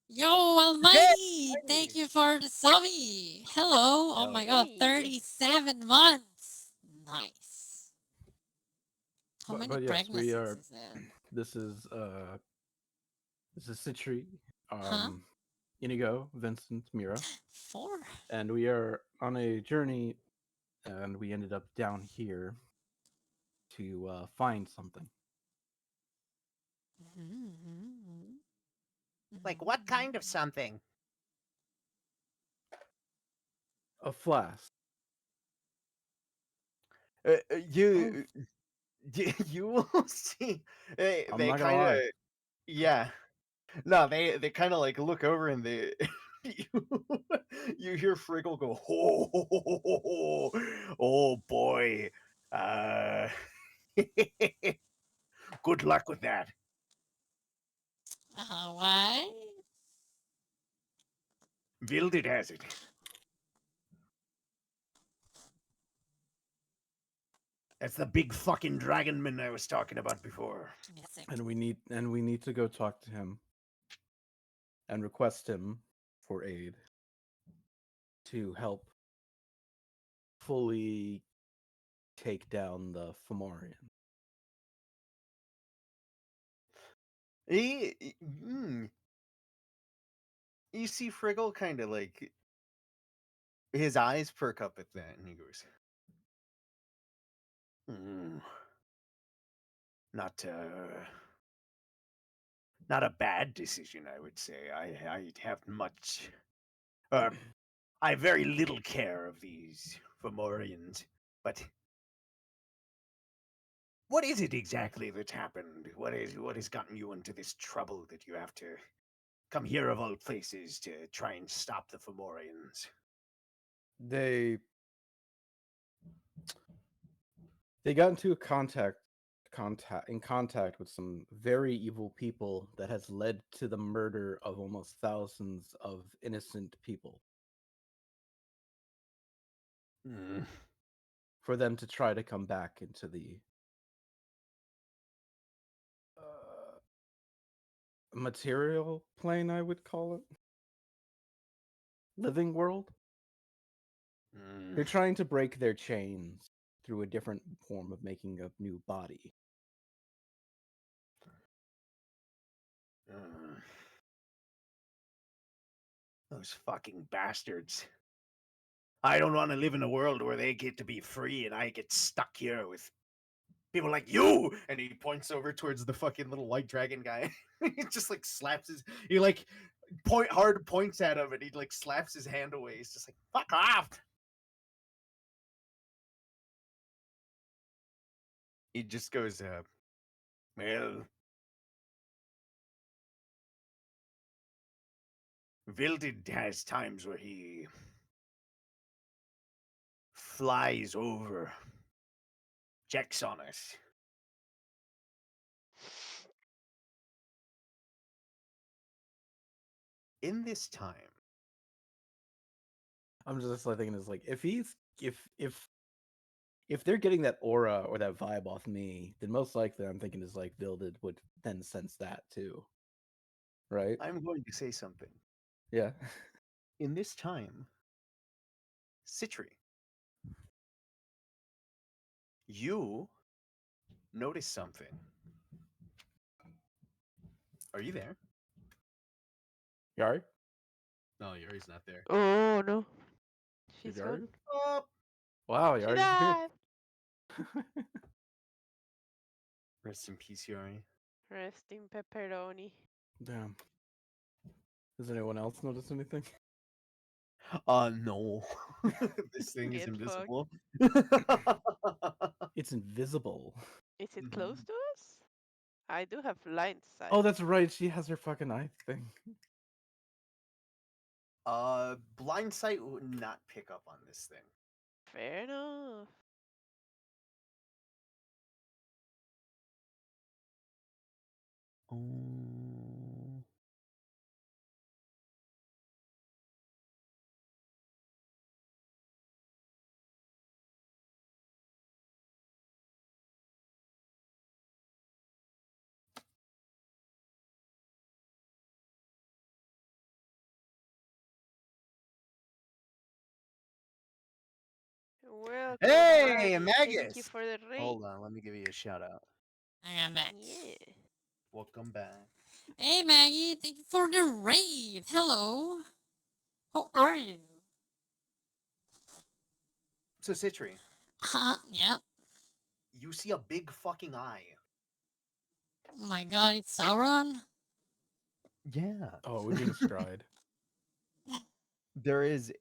Yo, Hey, Almighty! Thank finally! you for the subby! Hello! Oh Hell my yeah. god, Hey. 37 months! Nice. How many But yes, we pregnancies are. is that? This is Citri, Huh? Inigo, Vincent, Mira, 4? and we are on a journey, and we ended up down here to find something. Mm-hmm. Like, what kind of something? A flask. You you will see I'm they not gonna kind of lie. yeah. No, they kind of like look over and they you, you hear Friggle go, oh boy. Uh good luck with that. Why? Wild it has it. That's the big fucking dragonman I was talking about before. Give me a sec. And we need to go talk to him and request him for aid to help fully take down the Fomorian. Mm, you see Friggle kind of like his eyes perk up at that, and he goes, "Hmm, not not a bad decision, I would say. I have much, I have very little care of these Fomorians, but what is it exactly that's happened? What has gotten you into this trouble that you have to come here of all places to try and stop the Fomorians?" They got into a contact with some very evil people that has led to the murder of almost thousands of innocent people. Hmm. For them to try to come back into the uh, material plane, I would call it, living world. Hmm. They're trying to break their chains through a different form of making a new body. Hmm. Those fucking bastards. I don't want to live in a world where they get to be free and I get stuck here with people like you. And he points over towards the fucking little white dragon guy. He just like slaps his, he like points at him and he like slaps his hand away. He's just like, fuck off. He just goes, well, Vildid has times where he flies over, checks on us. In this time, I'm just like thinking is like if they're getting that aura or that vibe off me, then most likely I'm thinking is like Vildid would then sense that too, right? I'm going to say something. Yeah. In this time, Citri, you notice something. Are you there? Yari, No, Yuri's not there. Oh no. did She's Yari? gone. Oh, Wow, She Yari disappeared. died. rest in peace, Yuri. Rest in pepperoni. Damn. Does anyone else notice anything? No. This thing is Get fucked. invisible. It's invisible. Is it close Mhm. to us? I do have line Oh, sight. that's right. She has her fucking eye thing. Blind sight would not pick up on this thing. Fair enough. Oh. Welcome, Hey, Maggie. Thank you Magus! for the raid. Hold on, let me give you a shout out. I am back. Yeah. Welcome back. Hey Maggie, thank you for the raid. Hello. How are you? So, Citri, Yeah. you see a big fucking eye. Oh my god, it's Sauron? Yeah. Oh, it would mean stride. There is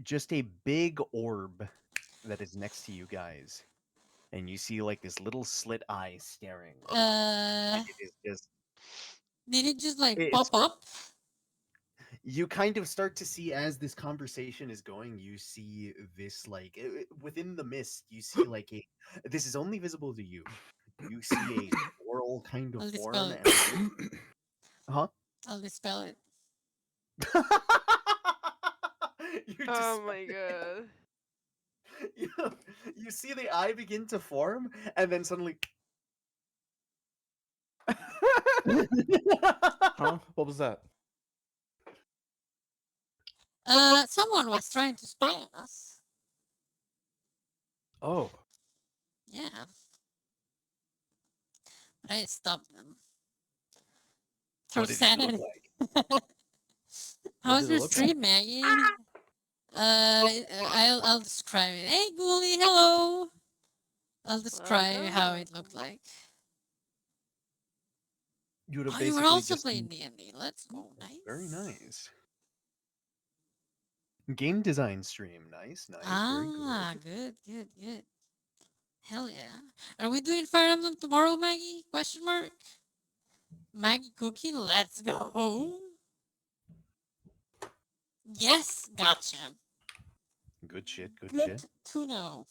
just a big orb that is next to you guys. And you see like this little slit eye staring. Uh, It is just did it just like it's pop up? you kind of start to see as this conversation is going, you see this like within the mist, you see like a this is only visible to you. You see a swirl kind of I'll form dispel it. and huh? I'll dispel it. You Oh just my god. you, you see the eye begin to form and then suddenly Huh? What was that? Someone was trying to spy on us. Oh, Yeah, but I stopped them. Through What did it look sanity. like? what How's did it your look like? stream, Maggie? I'll describe it. Hey, Ghoulie, hello. I'll describe how Welcome. it looked like. You would have Oh, you were basically also just playing D&D. Let's go. Nice. very nice. Game design stream. Nice, nice, very Ah, good. good. Hell yeah. Are we doing Fire Emblem tomorrow, Maggie? Question mark. Maggie Cookie, let's go. Yes, gotcha. Good shit, good Good shit. to know.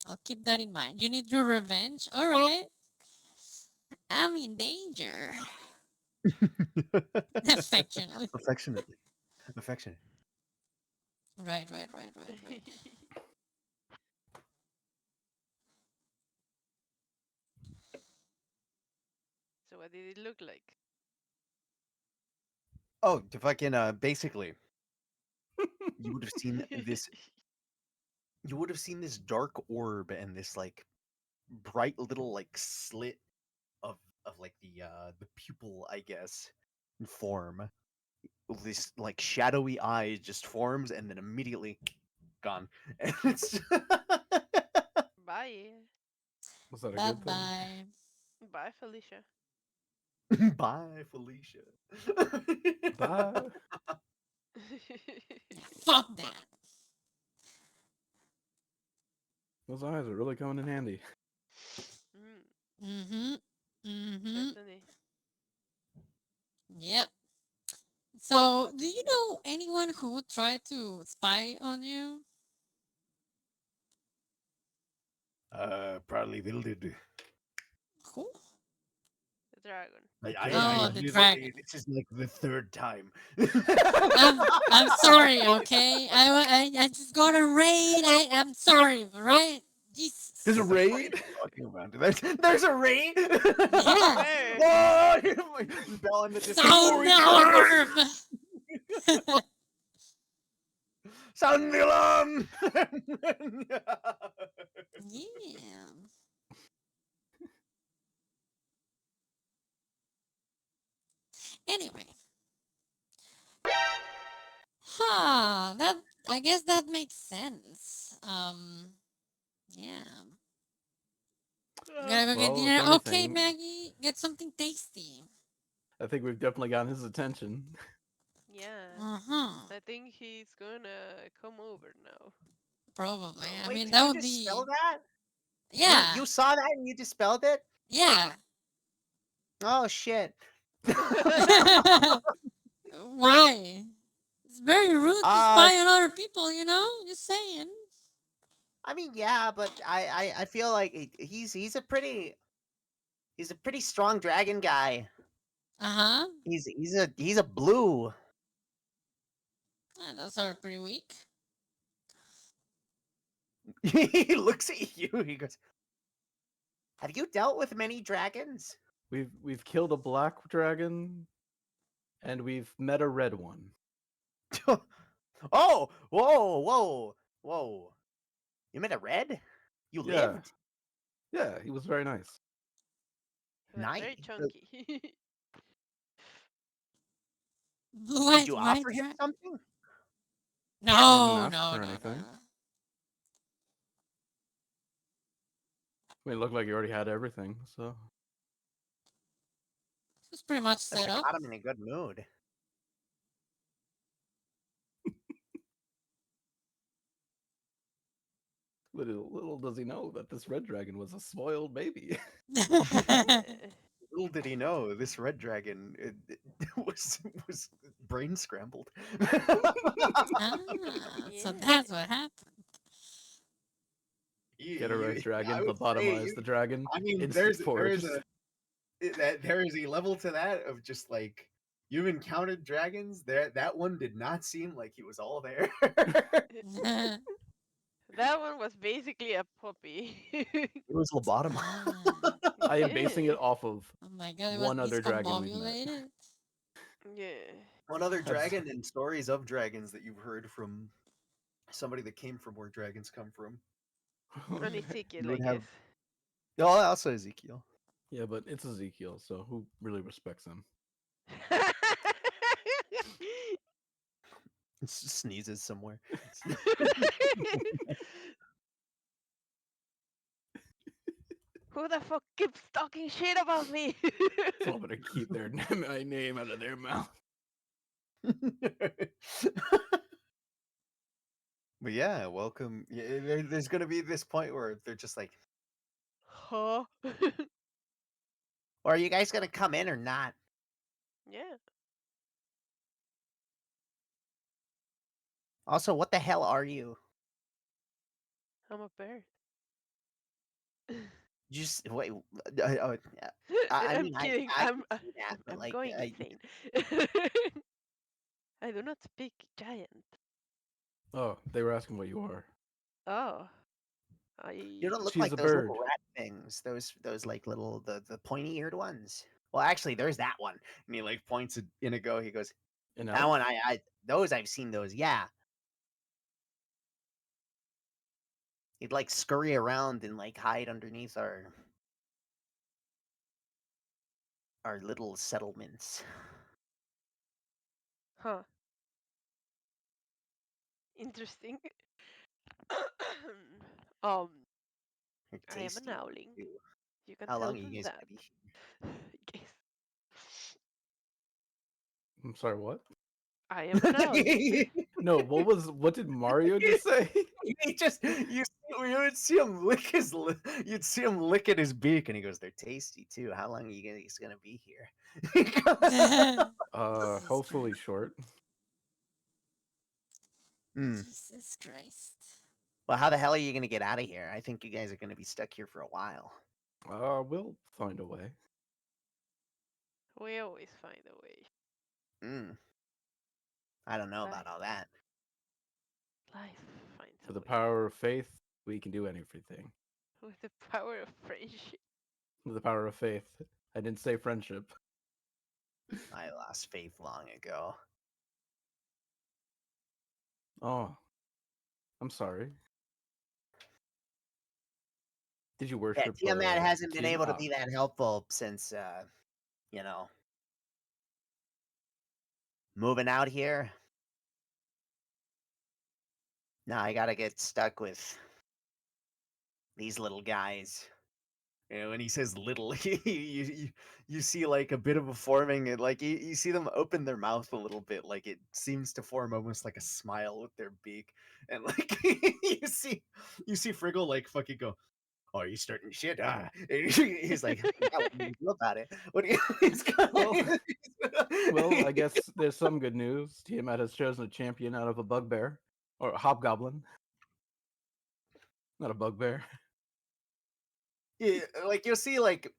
I'll keep that in mind. You need your revenge? Alright. I'm in danger. Affectionately. Affectionately. Affectionate. Right. So what did it look like? Oh, to fucking basically you would have seen this you would have seen this dark orb and this like bright little like slit of like the pupil, I guess, form. This like shadowy eye just forms and then immediately gone. And it's Bye. Was that a Bye good thing? bye. Bye, Felicia. bye, Felicia. Bye. Fuck that. Those eyes are really coming in handy. mm, Mm-hmm. certainly. Yep. So, do you know anyone who would try to spy on you? Probably Wilded. Who? The dragon. Oh, the dragon. This is like the third time. I'm sorry, okay? I just got a raid. I'm sorry, right? Jesus. There's a What the fuck are you raid? talking about? There's a raid. Yeah. Where? Oh, Bell in the distance. Sound the alarm! Sound the alarm! Yeah. Anyway. Huh, that I guess that makes sense. Yeah. I'm Uh, gonna go get Well, if dinner. Okay, anything, Maggie, get something tasty. I think we've definitely gotten his attention. yeah. Uh-huh. I think he's gonna come over now. Probably. I Wait, mean, did that you would dispel be. that? Yeah. You saw that and you dispelled it? Yeah. Oh shit. Why? It's very rude to Uh, spy on other people, you know? Just saying. I mean, yeah, but I feel like he's a pretty strong dragon guy. Uh-huh. He's a blue. Those are pretty weak. He looks at you. He goes, Have you dealt with many dragons? We've killed a black dragon, and we've met a red one. Oh, whoa. You met a red? You Yeah, lived? yeah, he was very nice. He was Nice. very chunky. Did Blue-eyed you white offer him dragon? something? I didn't No, ask no, for no, no, anything. no. I mean, it looked like he already had everything, so It's pretty much Must set have up. caught him in a good mood. little does he know that this red dragon was a spoiled baby. Yeah. little did he know this red dragon was brain scrambled. Ah, so Yeah. that's what happened. Get a red I dragon, would say, lobotomize the dragon, I mean, instant there is force. there is a level to that of just like you've encountered dragons. That one did not seem like he was all there. That one was basically a puppy. It was lobotomized. Ah, I am basing Yeah. it off of oh my god, it was one other dragon we've met. discombobulated. Yeah. One other That's- dragon and stories of dragons that you've heard from somebody that came from where dragons come from. And You Ezekiel, I would have. guess. Oh, also Ezekiel. yeah, but it's Ezekiel, so who really respects him? Sneezes somewhere. Who the fuck keeps talking shit about me? So I'm gonna keep their my name out of their mouth. But yeah, welcome. Yeah, there's gonna be this point where they're just like, Huh? Or are you guys gonna come in or not? Yeah. Also, what the hell are you? I'm a bird. Just wait. I I'm mean, kidding. I can see that, but I'm like, going insane. I do not speak giant. Oh, they were asking what you are. Oh, you I don't look She's like a those little bird. rat things. Those like little the pointy eared ones. Well, actually, there's that one. and he like points at Inigo. He goes, An That elf? one, those I've seen those. Yeah, he'd like scurry around and like hide underneath our little settlements. huh. Interesting. um, "You're I am an tasty. owling. Ew. You can How tell long are you them guys that. gonna be here?" Yes. I'm sorry, what? I am an owl. No, what did Mario just say? He just you would see him lick you'd see him lick at his beak, and he goes, "They're tasty too. How long are he's gonna be here?" Jesus Hopefully Christ. short. Hmm. Jesus Christ. Well, how the hell are you gonna get out of here? I think you guys are gonna be stuck here for a while. We'll find a way. We always find a way. Hmm. I don't know Life, about all that. life finds For a the way. power of faith, we can do everything. With the power of friendship. With the power of faith. I didn't say friendship. I lost faith long ago. Oh, I'm sorry. Did you Yeah, worship Tiamat hasn't been able to Tiamat? be that helpful since you know, moving out here. Now I gotta get stuck with these little guys. You know, when he says little, you see like a bit of a forming, and like you see them open their mouth a little bit, like it seems to form almost like a smile with their beak, and like you see Friggle like fucking go, "Oh, are you starting shit?" Ah, and he's like, "Yeah, what do you do about it? What do you?" He's Well, well, I guess there's some good news. Tiamat has chosen a champion out of a bugbear. Or a hobgoblin. Not a bugbear. yeah, like you'll see like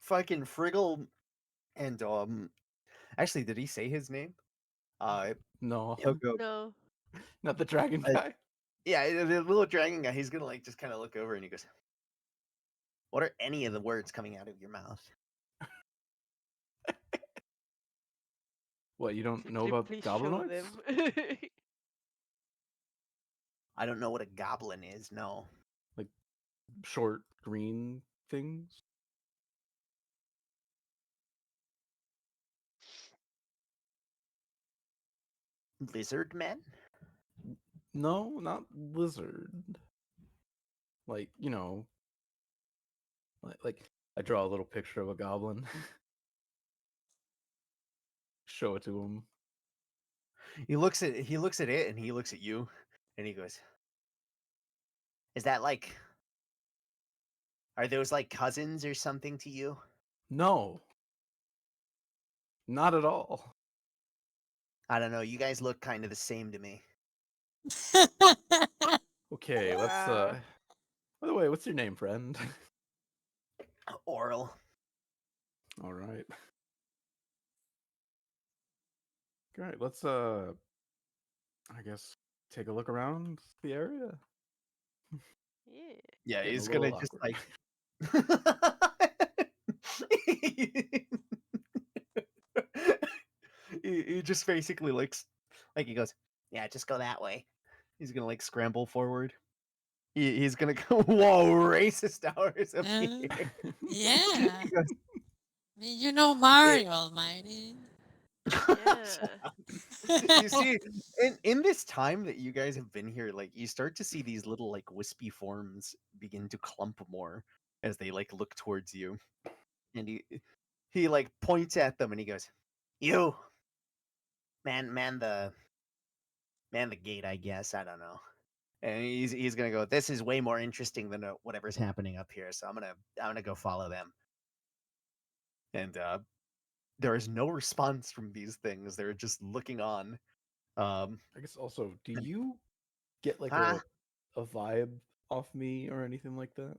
fucking Friggle and actually, did he say his name? No. He'll go. No. Not the dragon Uh, guy. yeah, the little dragon guy. He's gonna like just kind of look over and he goes, "What are any of the words coming out of your mouth?" What, you don't know Simply about please show goblinoids? them. I don't know what a goblin is. No, Like short green things? lizard men. No, not lizard. Like, you know, like I draw a little picture of a goblin. Show it to him. He looks at it and he looks at you, and he goes, "Is that like? Are those like cousins or something to you?" No, not at all. I don't know. You guys look kind of the same to me. Okay, let's Wow. by the way, what's your name, friend? Oral. All right. Great. Let's I guess take a look around the area. Yeah. Yeah, Getting a he's gonna little just awkward. he just basically like he goes, "Yeah, just go that way." He's gonna like scramble forward. He's gonna go, "Whoa, racist hours up here." Yeah. He goes, You know "It- Mario Almighty. Yeah. you see, in this time that you guys have been here, like you start to see these little like wispy forms begin to clump more as they like look towards you, and he like points at them and he goes, "You man the gate, I guess. I don't know." And he's gonna go, "This is way more interesting than whatever's happening up here, so I'm gonna go follow them." And there is no response from these things. They're just looking on. I guess also, do you get like Huh? a vibe off me or anything like that?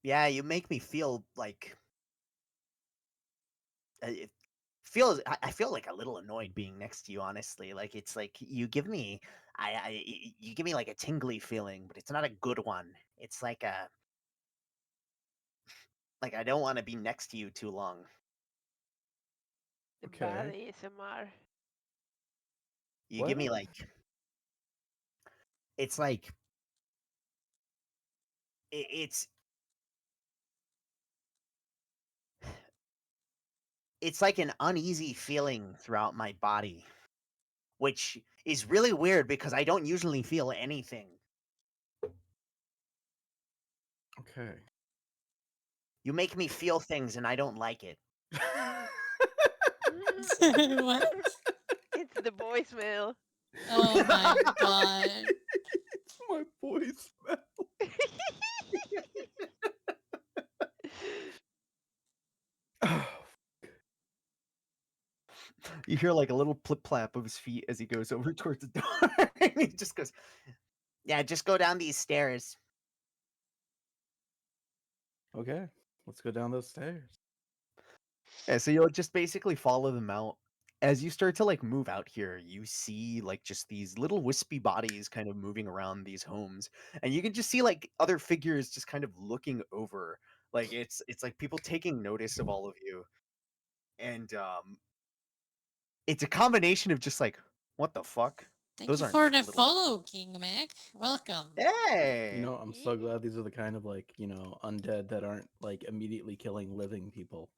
Yeah, you make me feel like it feels. I feel like a little annoyed being next to you. Honestly, like it's like you give me, you give me like a tingly feeling, but it's not a good one. It's like I don't want to be next to you too long. The bad Okay. ASMR. You give me What? like it's like it's it's like an uneasy feeling throughout my body, which is really weird because I don't usually feel anything. Okay. You make me feel things and I don't like it. What? It's the voicemail. Oh my god. My voice. You hear like a little plip plap of his feet as he goes over towards the door. And he just goes, Yeah, just go down these stairs. Okay, let's go down those stairs. yeah, so you'll just basically follow them out. As you start to like move out here, you see like just these little wispy bodies kind of moving around these homes. And you can just see like other figures just kind of looking over. Like it's like people taking notice of all of you. And it's a combination of just like, what the fuck? Thank Those you aren't for the little follow, King Mac. Welcome. Hey. You know, I'm so glad these are the kind of like, undead that aren't like immediately killing living people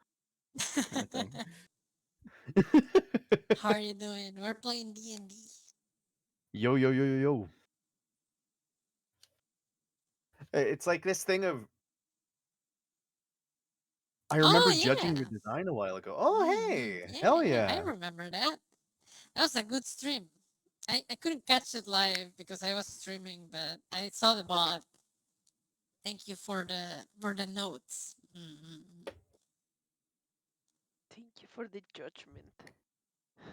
kind of thing. How are you doing? We're playing D&D. Yo yo yo yo yo. It's like this thing of I Oh remember yeah. judging your design a while ago. Oh hey, Yeah, hell yeah, I yeah. remember that. That was a good stream. I couldn't catch it live because I was streaming, but I saw the bot. Thank you for the notes. Thank you for the judgment.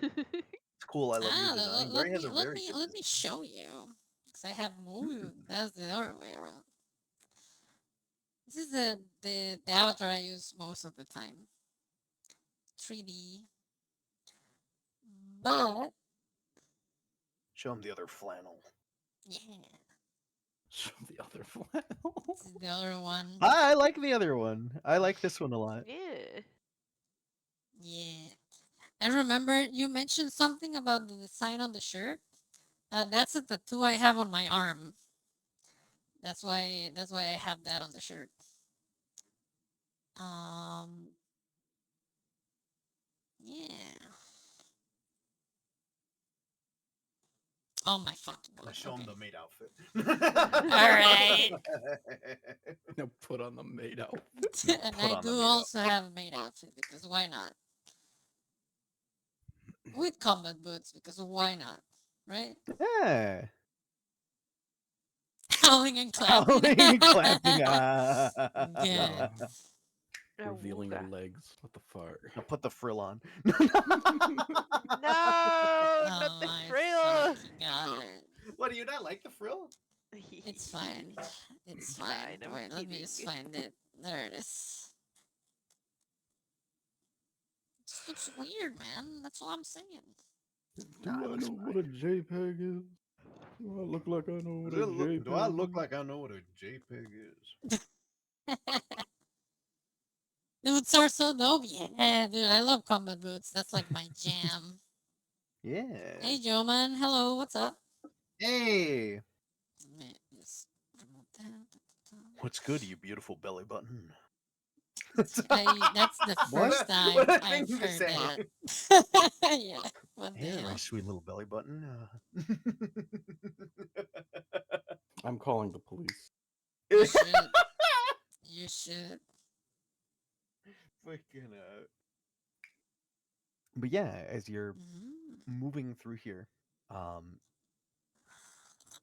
It's cool. I love your Ah, design. let Gary has me a let very me good let me design. show you. Because I have moved. That's the other way around. This is the avatar I use most of the time. 3D. But Show him the other flannel. yeah, Show the other flannel. this is the other one. I like the other one. I like this one a lot. Yeah. Yeah. I remember you mentioned something about the design on the shirt. That's a tattoo I have on my arm. That's why I have that on the shirt. Um yeah. Oh my fucking god. Show him Okay. the maid outfit. Alright. No, put on the maid out. And Put I on the do maid also have a maid outfit because why not? With combat boots because why not? Right? Yeah. Howling and clapping. Howling and clapping. Good. Revealing your Awooga. legs. What the fuck? Now put the frill on. No, not Oh the my frill. fucking god. What, do you not like the frill? It's fine. It's fine. Fine, I'm Wait, let me just kidding. find it. There it is. It just looks weird, man. That's all I'm saying. Do Nah, it I looks know what a JPEG is? Do I look like I know what a JPEG Do I look is? like I know what a JPEG is? Boots are so dope. Yeah, dude, I love combat boots. That's like my jam. Yeah. Hey, Joe, man. Hello, what's up? Hey. Let me just remove that. What's good, you beautiful belly button? That's the What? first time What a I've thing to heard say. that. Yeah, what the Hey, my hell? sweet little belly button. I'm calling the police. You should. You should. Freaking But yeah, as you're Mhm. moving through here,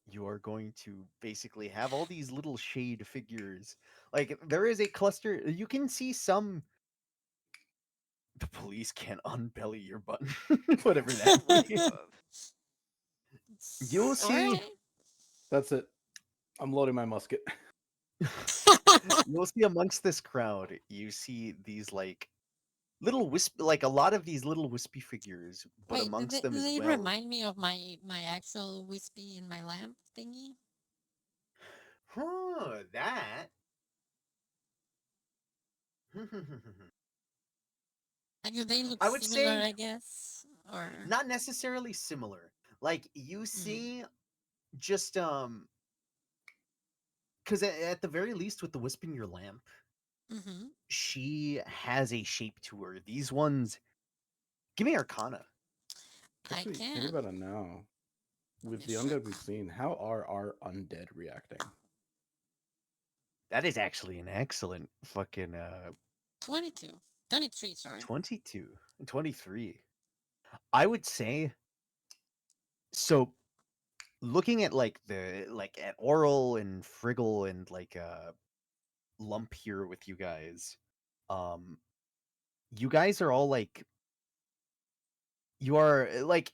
you are going to basically have all these little shade figures. Like there is a cluster. You can see some. The police can't unbelly your button, whatever that Oh my means. god. You'll see. Alright. That's it. I'm loading my musket. You'll see amongst this crowd. You see these like little wisp, like a lot of these little wispy figures, but Wait, amongst them do as they well. remind me of my actual wispy in my lamp thingy? Huh, that. Like, do they look I would similar, say I guess? Or not necessarily similar. Like you mm, see just because at the very least with the wisp in your lamp, mm-hmm. she has a shape to her. These ones, give me Arcana. I Actually, think can. about it now. With the Yes, undead we've seen, how are our undead reacting? That is actually an excellent fucking 22. 23, sorry. 22, 23. I would say So looking at like the like at Oral and Friggle and like Lump here with you guys, um, you guys are all like you are like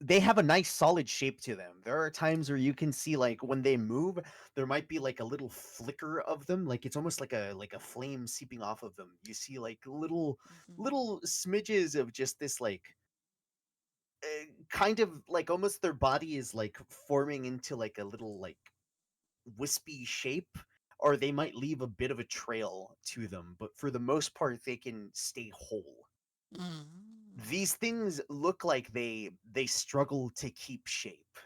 they have a nice solid shape to them. There are times where you can see like when they move, there might be like a little flicker of them, like it's almost like a flame seeping off of them. You see like Mhm. little smidges of just this like kind of like almost their body is like forming into like a little like wispy shape, or they might leave a bit of a trail to them, but for the most part they can stay whole. Mhm. These things look like they struggle to keep shape.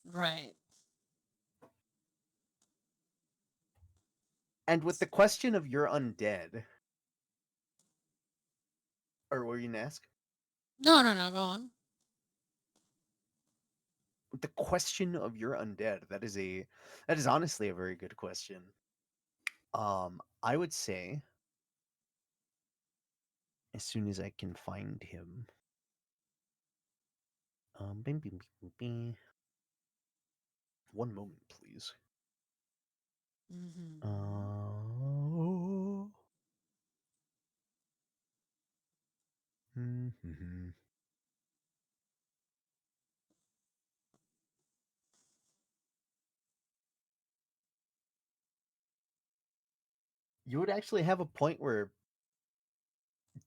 Right. And with the question of you're undead, or were you gonna ask? No, no, no. Go on. With the question of you're undead, that is honestly a very good question. I would say as soon as I can find him. Bing, bing, bing, bing. One moment, please. Mhm. Uh, mhm. You would actually have a point where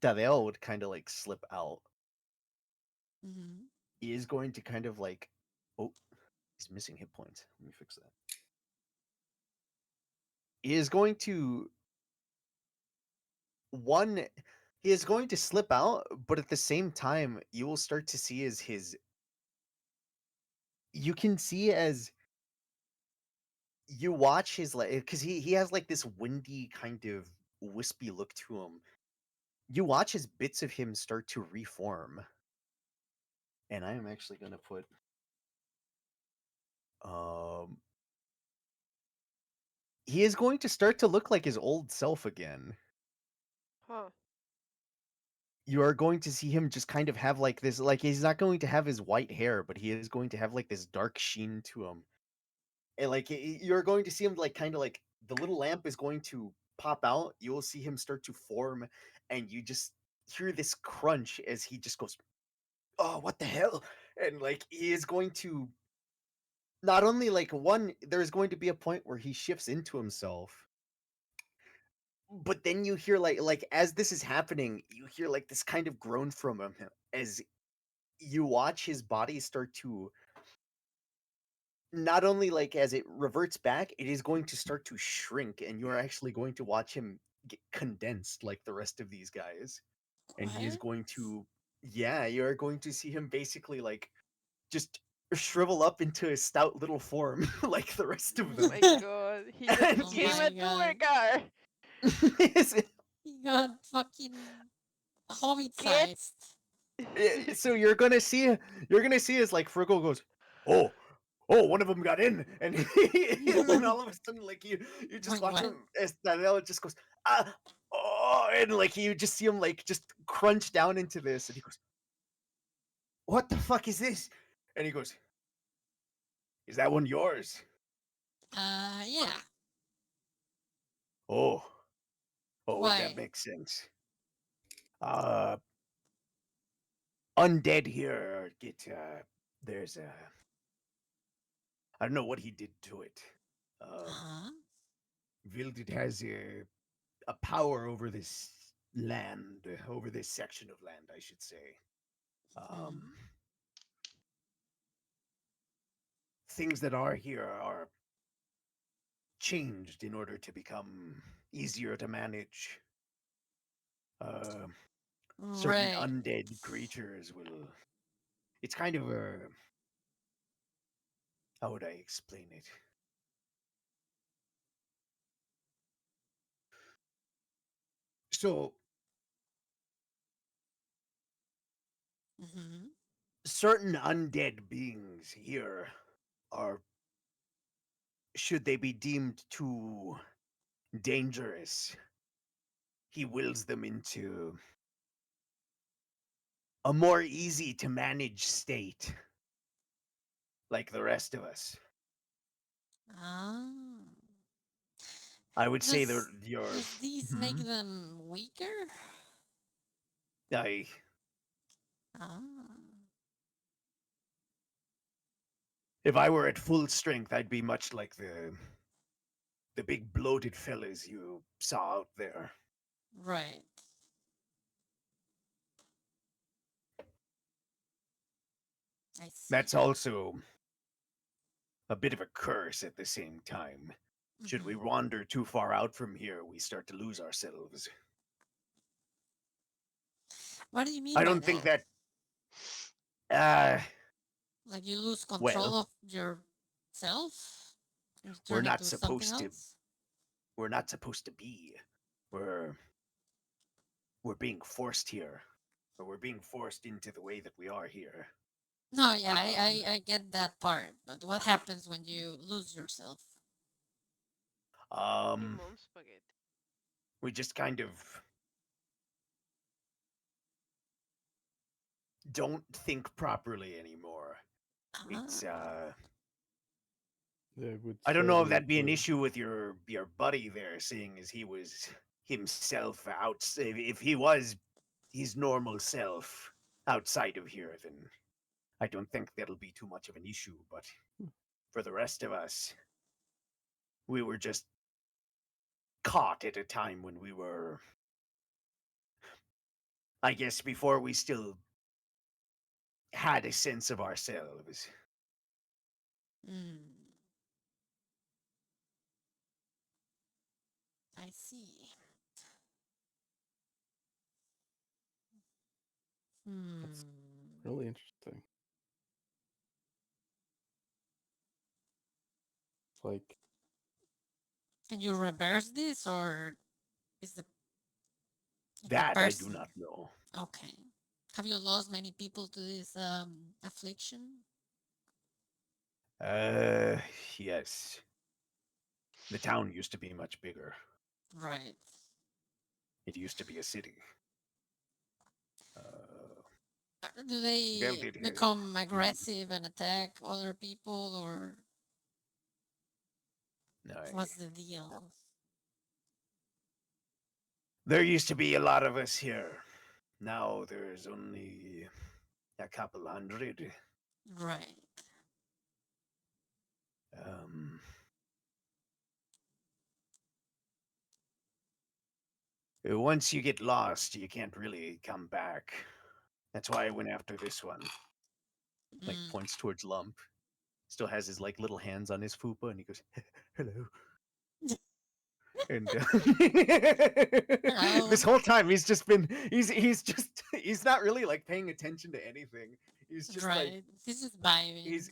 Tadeo would kind of like slip out. Mhm. He is going to kind of like, oh, he's missing hit points. Let me fix that. He is going to one. He is going to slip out, but at the same time, you will start to see as his. You can see as you watch his like because he has like this windy kind of wispy look to him. You watch as bits of him start to reform, and I am actually going to put um he is going to start to look like his old self again. Huh. You are going to see him just kind of have like this, like he's not going to have his white hair, but he is going to have like this dark sheen to him. And like you're going to see him like kind of like the little lamp is going to pop out. You will see him start to form, and you just hear this crunch as he just goes, "Oh, what the hell?" And like he is going to not only like one, there's going to be a point where he shifts into himself, but then you hear like as this is happening, you hear like this kind of groan from him as you watch his body start to not only like as it reverts back, it is going to start to shrink, and you're actually going to watch him get condensed like the rest of these guys. And he is What? going to, yeah, you're going to see him basically like just shrivel up into a stout little form like the rest of Oh them. my god, he just And Oh became he's a my god. Duergar! He got fucking hobbit Get! sized. so you're gonna see as like Friggle goes, oh, oh, one of them got in, and and then all of a sudden, like you just Wait, watch what? him as Daniel just goes, ah, oh, and like you just see him like just crunch down into this, and he goes, what the fuck is this? And he goes, is that one yours? Yeah. Oh, oh, that Why? makes sense. Uh, undead here get there's I don't know what he did to it. Huh? Vildid has a power over this land, over this section of land, I should say. Um, Hmm. things that are here are changed in order to become easier to manage. Uh, certain Right. undead creatures will. It's kind of a. How would I explain it? So, Hmm. certain undead beings here are. Should they be deemed too dangerous, he wills them into a more easy to manage state, like the rest of us. Ah. I would say that Does your does these make Mhm. them weaker? I Ah. if I were at full strength, I'd be much like the big bloated fellas you saw out there. Right. I see. That's also a bit of a curse at the same time. Should we Mhm. wander too far out from here, we start to lose ourselves. What do you mean I by don't think that? that. Uh, Like you lose well, control of yourself and you we're turn not into something supposed to. else? We're not supposed to be. We're we're being forced here, or we're being forced into the way that we are here. No, yeah, Um, I get that part. But what happens when you lose yourself? In um, mom spaghetti. we just kind of don't think properly anymore. Ah, It's I would I don't say know if that that'd be an issue with your buddy there, seeing as he was himself out. If he was his normal self outside of here, then I don't think that'll be too much of an issue. But for the rest of us, we were just caught at a time when we were, I guess, before we still had a sense of ourselves. mm, I see. that's Hmm. really interesting. It's like Can you reverse this, or is the if the That I do person not know. okay? Have you lost many people to this affliction? Uh, yes. The town used to be much bigger. Right. It used to be a city. Uh, Do well, they it has. become Mhm. aggressive and attack other people, or Aye. what's the deal? There used to be a lot of us here. Now there's only a couple hundred. Right. Um, Once you get lost, you can't really come back. That's why I went after this one. Like Mm. points towards Lump. Still has his like little hands on his fupa, and he goes, "Hello." And this Hello. whole time he's not really like paying attention to anything. He's just like Right. This is vibing. he's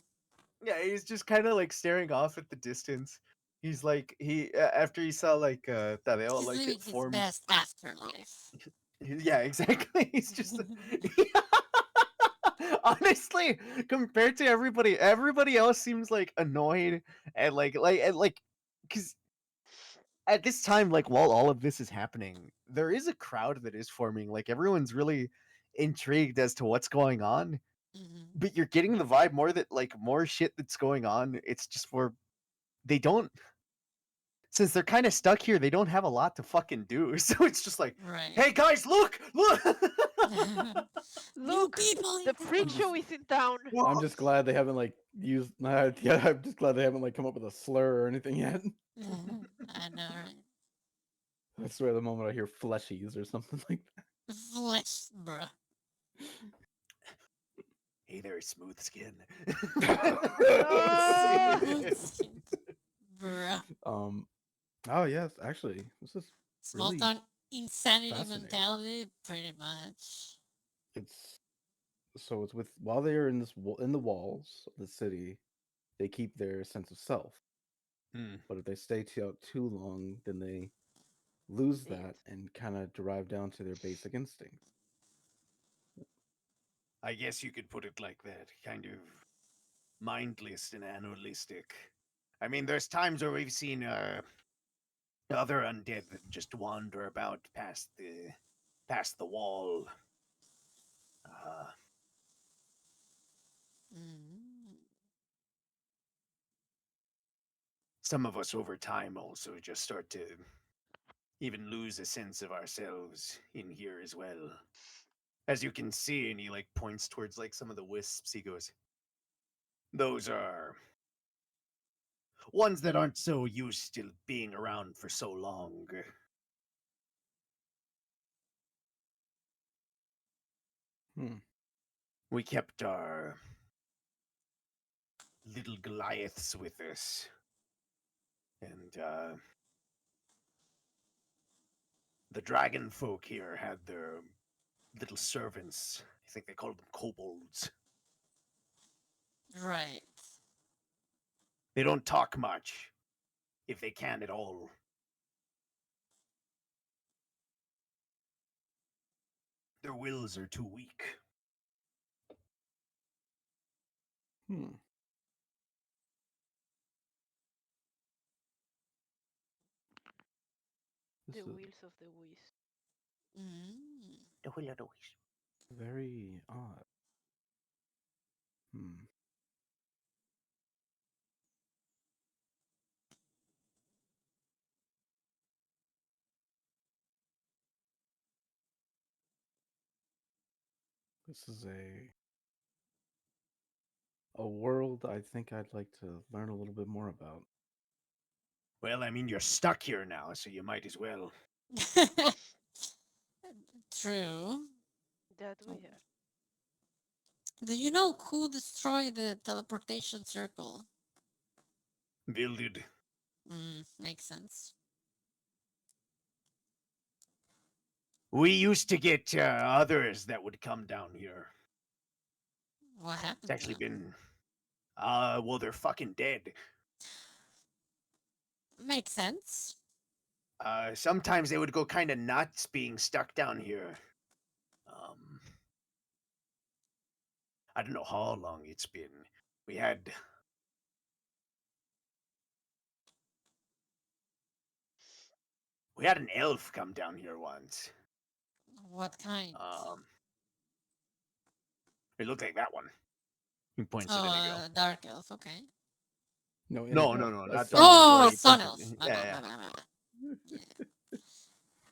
yeah, he's just kind of like staring off at the distance. He's like after he saw like Tadeo He's like living get his formed. best afterlife. Yeah, exactly. He's just honestly compared to everybody else seems like annoyed and like because at this time, like while all of this is happening, there is a crowd that is forming. Like everyone's really intrigued as to what's going on, Mhm. but you're getting the vibe more that like more shit that's going on. It's just for they don't since they're kind of stuck here. They don't have a lot to fucking do, so it's just like, Right. hey guys, look, look. New Look, people in the freak I'm town. just show is in town. I'm just glad they haven't like used. Yeah, I'm just glad they haven't like come up with a slur or anything yet. I know, right? I swear, the moment I hear fleshies or something like Flesh, bruh. Hey there, smooth skin. that. Smooth skin, bruh. um. Oh yes, actually, this is Small really town insanity fascinating. mentality, pretty much. It's so it's with while they are in in the walls of the city, they keep their sense of self. Hmm. But if they stay out too long, then they lose Dead. that and kind of derive down to their basic instincts. I guess you could put it like that, kind of mindless and animalistic. I mean, there's times where we've seen other undead that just wander about past the wall. Uh, Mm. some of us over time also just start to even lose a sense of ourselves in here as well. As you can see, and he like points towards like some of the wisps, he goes, those are ones that aren't so used to being around for so long. Hmm. We kept our little Goliaths with us, and the dragon folk here had their little servants. I think they called them kobolds. Right. They don't talk much, if they can at all. Their wills are too weak. Hmm. This The is wheels of the wisp. Mm. The will of the wisp. very odd. Hmm. This is a world I think I'd like to learn a little bit more about. Well, I mean, you're stuck here now, so you might as well. True. That we are. Do you know who destroyed the teleportation circle? Builded. Makes sense. We used to get others that would come down here. What It's happened to actually them? been, well, they're fucking dead. Makes sense. Sometimes they would go kind of nuts being stuck down here. Um, I don't know how long it's been. We had we had an elf come down here once. What kind? Um, it looked like that one. He points at Inigo. Dark elf. Okay. No, No, Inigo, no, no, a not sun Dark Elf. elf. Oh, He sun points at, elf. My yeah, bad, yeah. my bad, my bad. Yeah.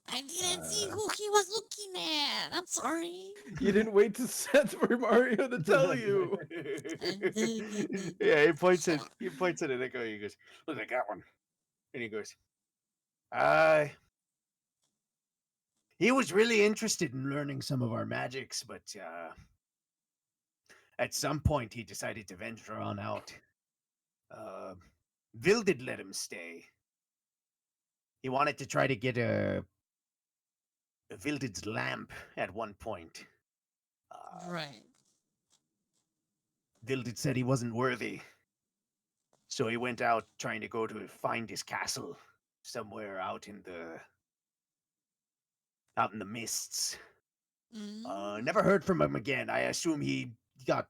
I didn't see Uh, who he was looking at. I'm sorry. you didn't wait to set for Mario to tell you. Yeah, Shut up. he points at Inigo. He goes, "Look, I got one." And he goes, "Uh, he was really interested in learning some of our magics, but at some point he decided to venture on out. Uh, Vil did let him stay. He wanted to try to get a Vildid's lamp at one point. Right. Vildid said he wasn't worthy, so he went out trying to go to find his castle somewhere out in the mists. Mm, Never heard from him again. I assume he got,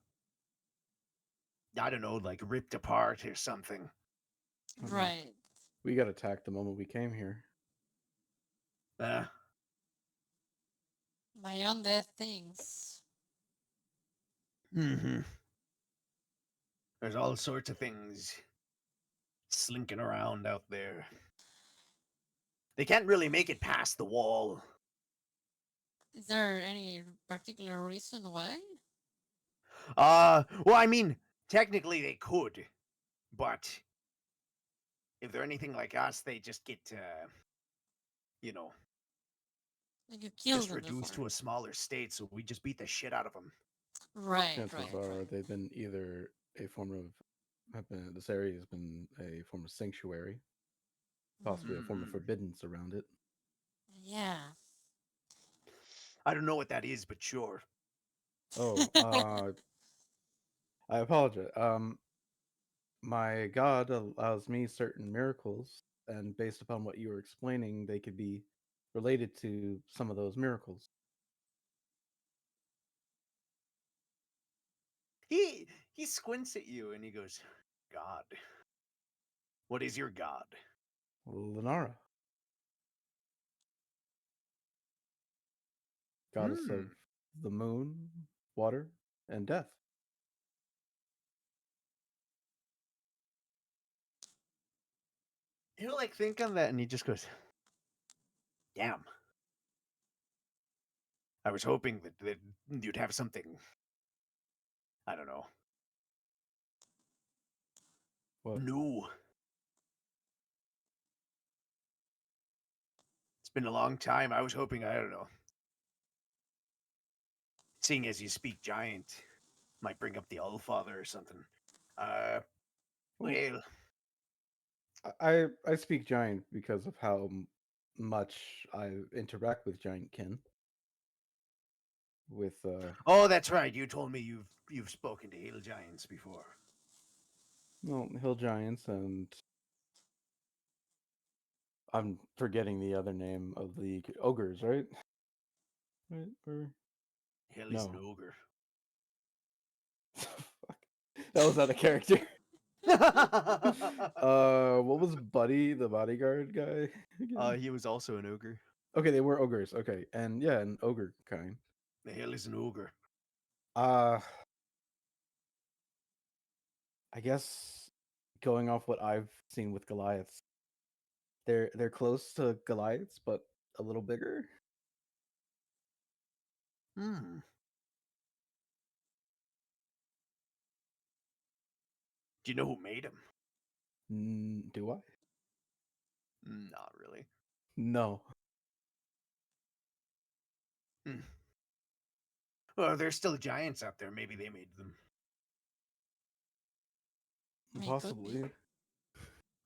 I don't know, like ripped apart or something. Oh no, right. we got attacked the moment we came here. Uh, My undead things. mm-hmm. There's all sorts of things slinking around out there. They can't really make it past the wall. Is there any particular reason why? Well, I mean, technically they could, but if they're anything like us, they just get, you know, Like you killed just them reduced before. to a smaller state, so we just beat the shit out of them. Right, Chances right, are right. they've been either a form of this area has been a form of sanctuary, possibly a form of Mm-hmm. forbiddance around it. Yeah. I don't know what that is, but sure. Oh, I apologize. My god allows me certain miracles, and based upon what you were explaining, they could be related to some of those miracles. He squints at you and he goes, "God, what is your god?" Lenara, goddess of Hmm. the moon, water, and death. He'll like think on that, and he just goes, "Damn, I was hoping that you'd have something. I don't know, What? new. It's been a long time. I was hoping, I don't know, seeing as you speak giant, might bring up the Allfather or something. Uh, Well, well, I speak giant because of how much I interact with giant kin. With oh, that's right. You told me you've spoken to hill giants before. well, hill giants, and I'm forgetting the other name of the ogres, right? Right? Or Hill is an no? ogre. Fuck. That was out of character. What was Buddy, the bodyguard guy? Again? He was also an ogre. Okay, they were ogres. Okay, and yeah, an ogre kind. The hill is an ogre. Uh I guess going off what I've seen with Goliaths, they're close to Goliaths, but a little bigger. Hmm. Do you know who made him? Do I? Not really. No. Hmm. Well, there's still giants out there. Maybe they made them. I mean, could be. Possibly.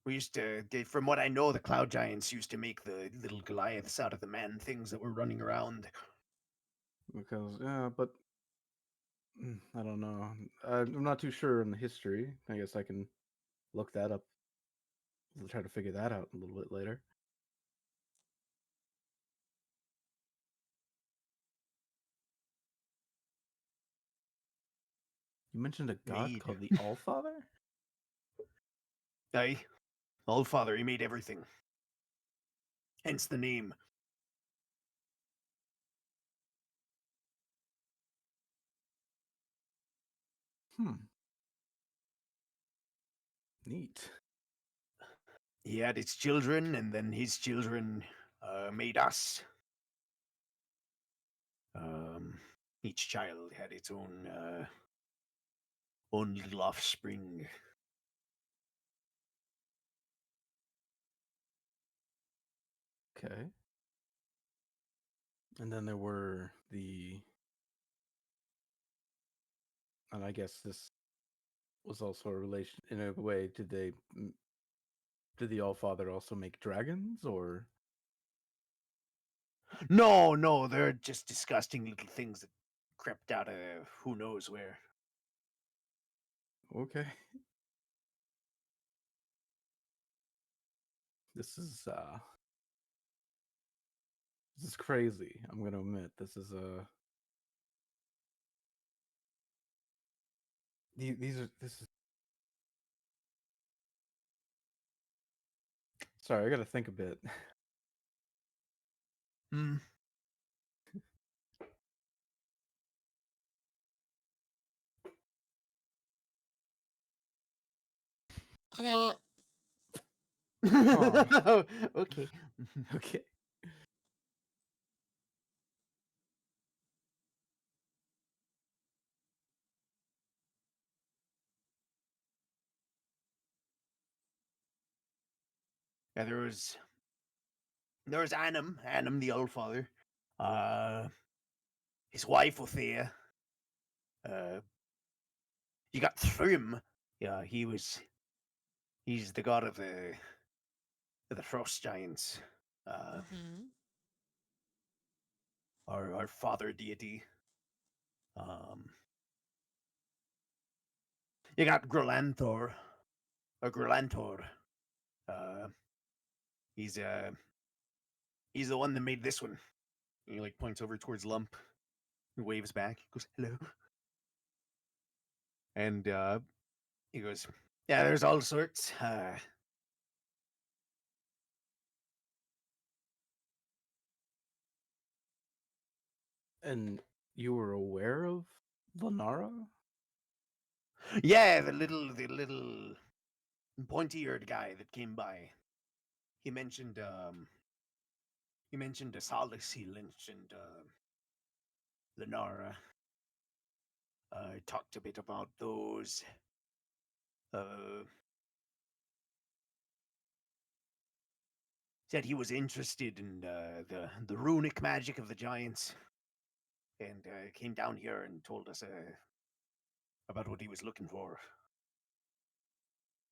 We used to, from what I know, the cloud giants used to make the little Goliaths out of the man things that were running around. Because yeah, but I don't know. I'm not too sure in the history. I guess I can look that up. We'll try to figure that out a little bit later. You mentioned a god Made. called the Allfather? Aye. Allfather, he made everything. Hence the name. Hmm. Neat. He had his children, and then his children made us. Um, each child had its own little offspring. Okay. And then there were and I guess this was also a relation in a way. Did the Allfather also make dragons, or No, no, they're just disgusting little things that crept out of who knows where. okay? This is crazy. I'm gonna admit this is these are this is sorry. I gotta think a bit. Hmm. Okay, Okay. Okay. Yeah, there was Annam the Allfather, uh, his wife Othea. Uh, you got Thrym. Yeah, he's the god of the frost giants. Uh, mm-hmm. our father deity. Um, you got Grolanthor or Grolantor. Uh, he's he's the one that made this one. And he like points over towards Lump, and waves back, goes hello, and he goes, yeah, there's all sorts. And you were aware of Lanara? Yeah, the little pointy-eared guy that came by. He mentioned he mentioned Asalis, he mentioned Lenara. Talked a bit about those. Uh, said he was interested in the runic magic of the giants, and came down here and told us about what he was looking for.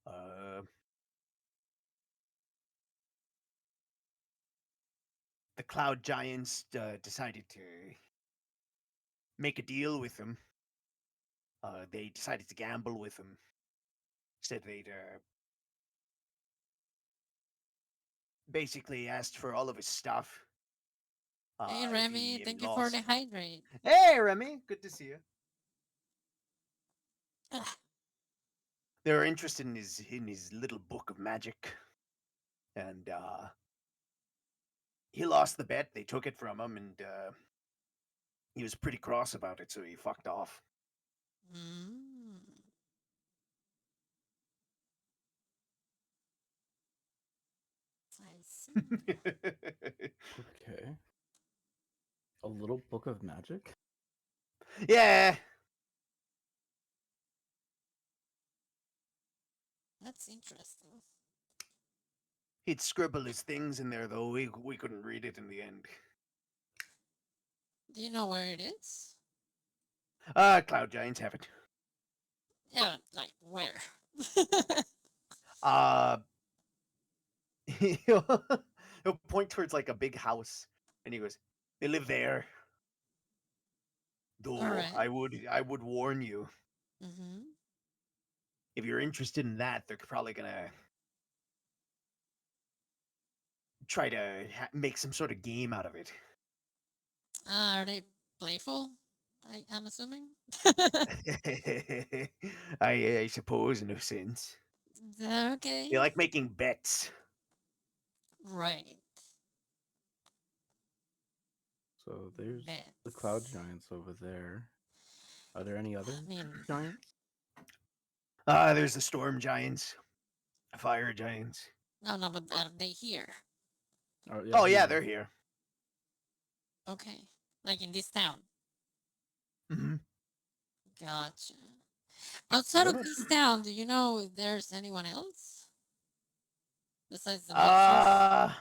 Uh, the cloud giants decided to make a deal with him. They decided to gamble with him. Said they'd basically asked for all of his stuff. Hey If Remy, he thank you for lost. the hydrate. Hey, Remy, good to see you. Ah, They were interested in his little book of magic, and he lost the bet. They took it from him, and he was pretty cross about it, so he fucked off. mm, I see. Okay. A little book of magic? Yeah, That's interesting. he'd scribble his things in there, though. We couldn't read it in the end. Do you know where it is? Cloud giants have it. Yeah, like where? Uh, he'll, he'll point towards like a big house, and he goes, "They live there." All Though right. I would warn you, Mm-hmm. if you're interested in that, they're probably gonna try to make some sort of game out of it. Are they playful? I'm assuming. I suppose, in a sense, Okay. they like making bets. Right. So there's the cloud Bets. giants over there. Are there any I other mean, giants? There's the storm giants, fire giants. no, no, but are they here? Oh yeah, Oh here yeah, they they're are. here. Okay. Like in this town. Hmm. Gotcha. Outside What of about this town, do you know if there's anyone else besides the monsters? Uh,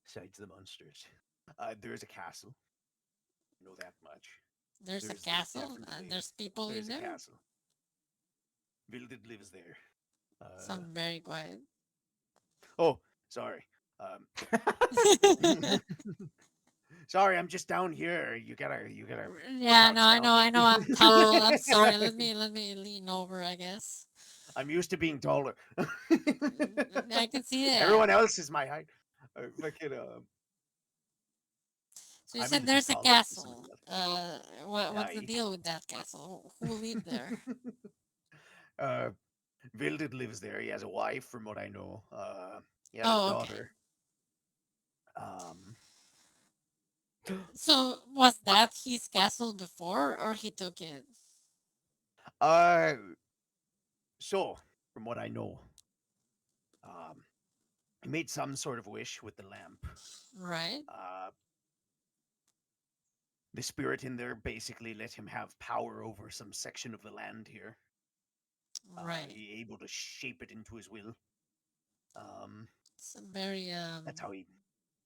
besides the monsters, there's a castle. I know that much. There's a There's castle and definitely there's people in there's a there. castle. Vildid lives there. Uh, Sound very quiet. oh, sorry. Sorry, I'm just down here. You gotta Yeah, no, crouch I know, down. I know. I'm tall. I'm sorry. Let me lean over. I guess. I'm used to being taller. I can see that. Everyone else is my height. Fucking, So you I'm a said little there's a taller than some of castle. the others. What's the Aye. deal with that castle? Who live there? uh, Vildid lives there. He has a wife, from what I know. He has a Oh, okay. daughter. Um, So was that his castle before, or he took it? uh, so from what I know, um, he made some sort of wish with the lamp. Right, Uh, the spirit in there basically let him have power over some section of the land here. right. He able to shape it into his will. Um, It's a very that's how he.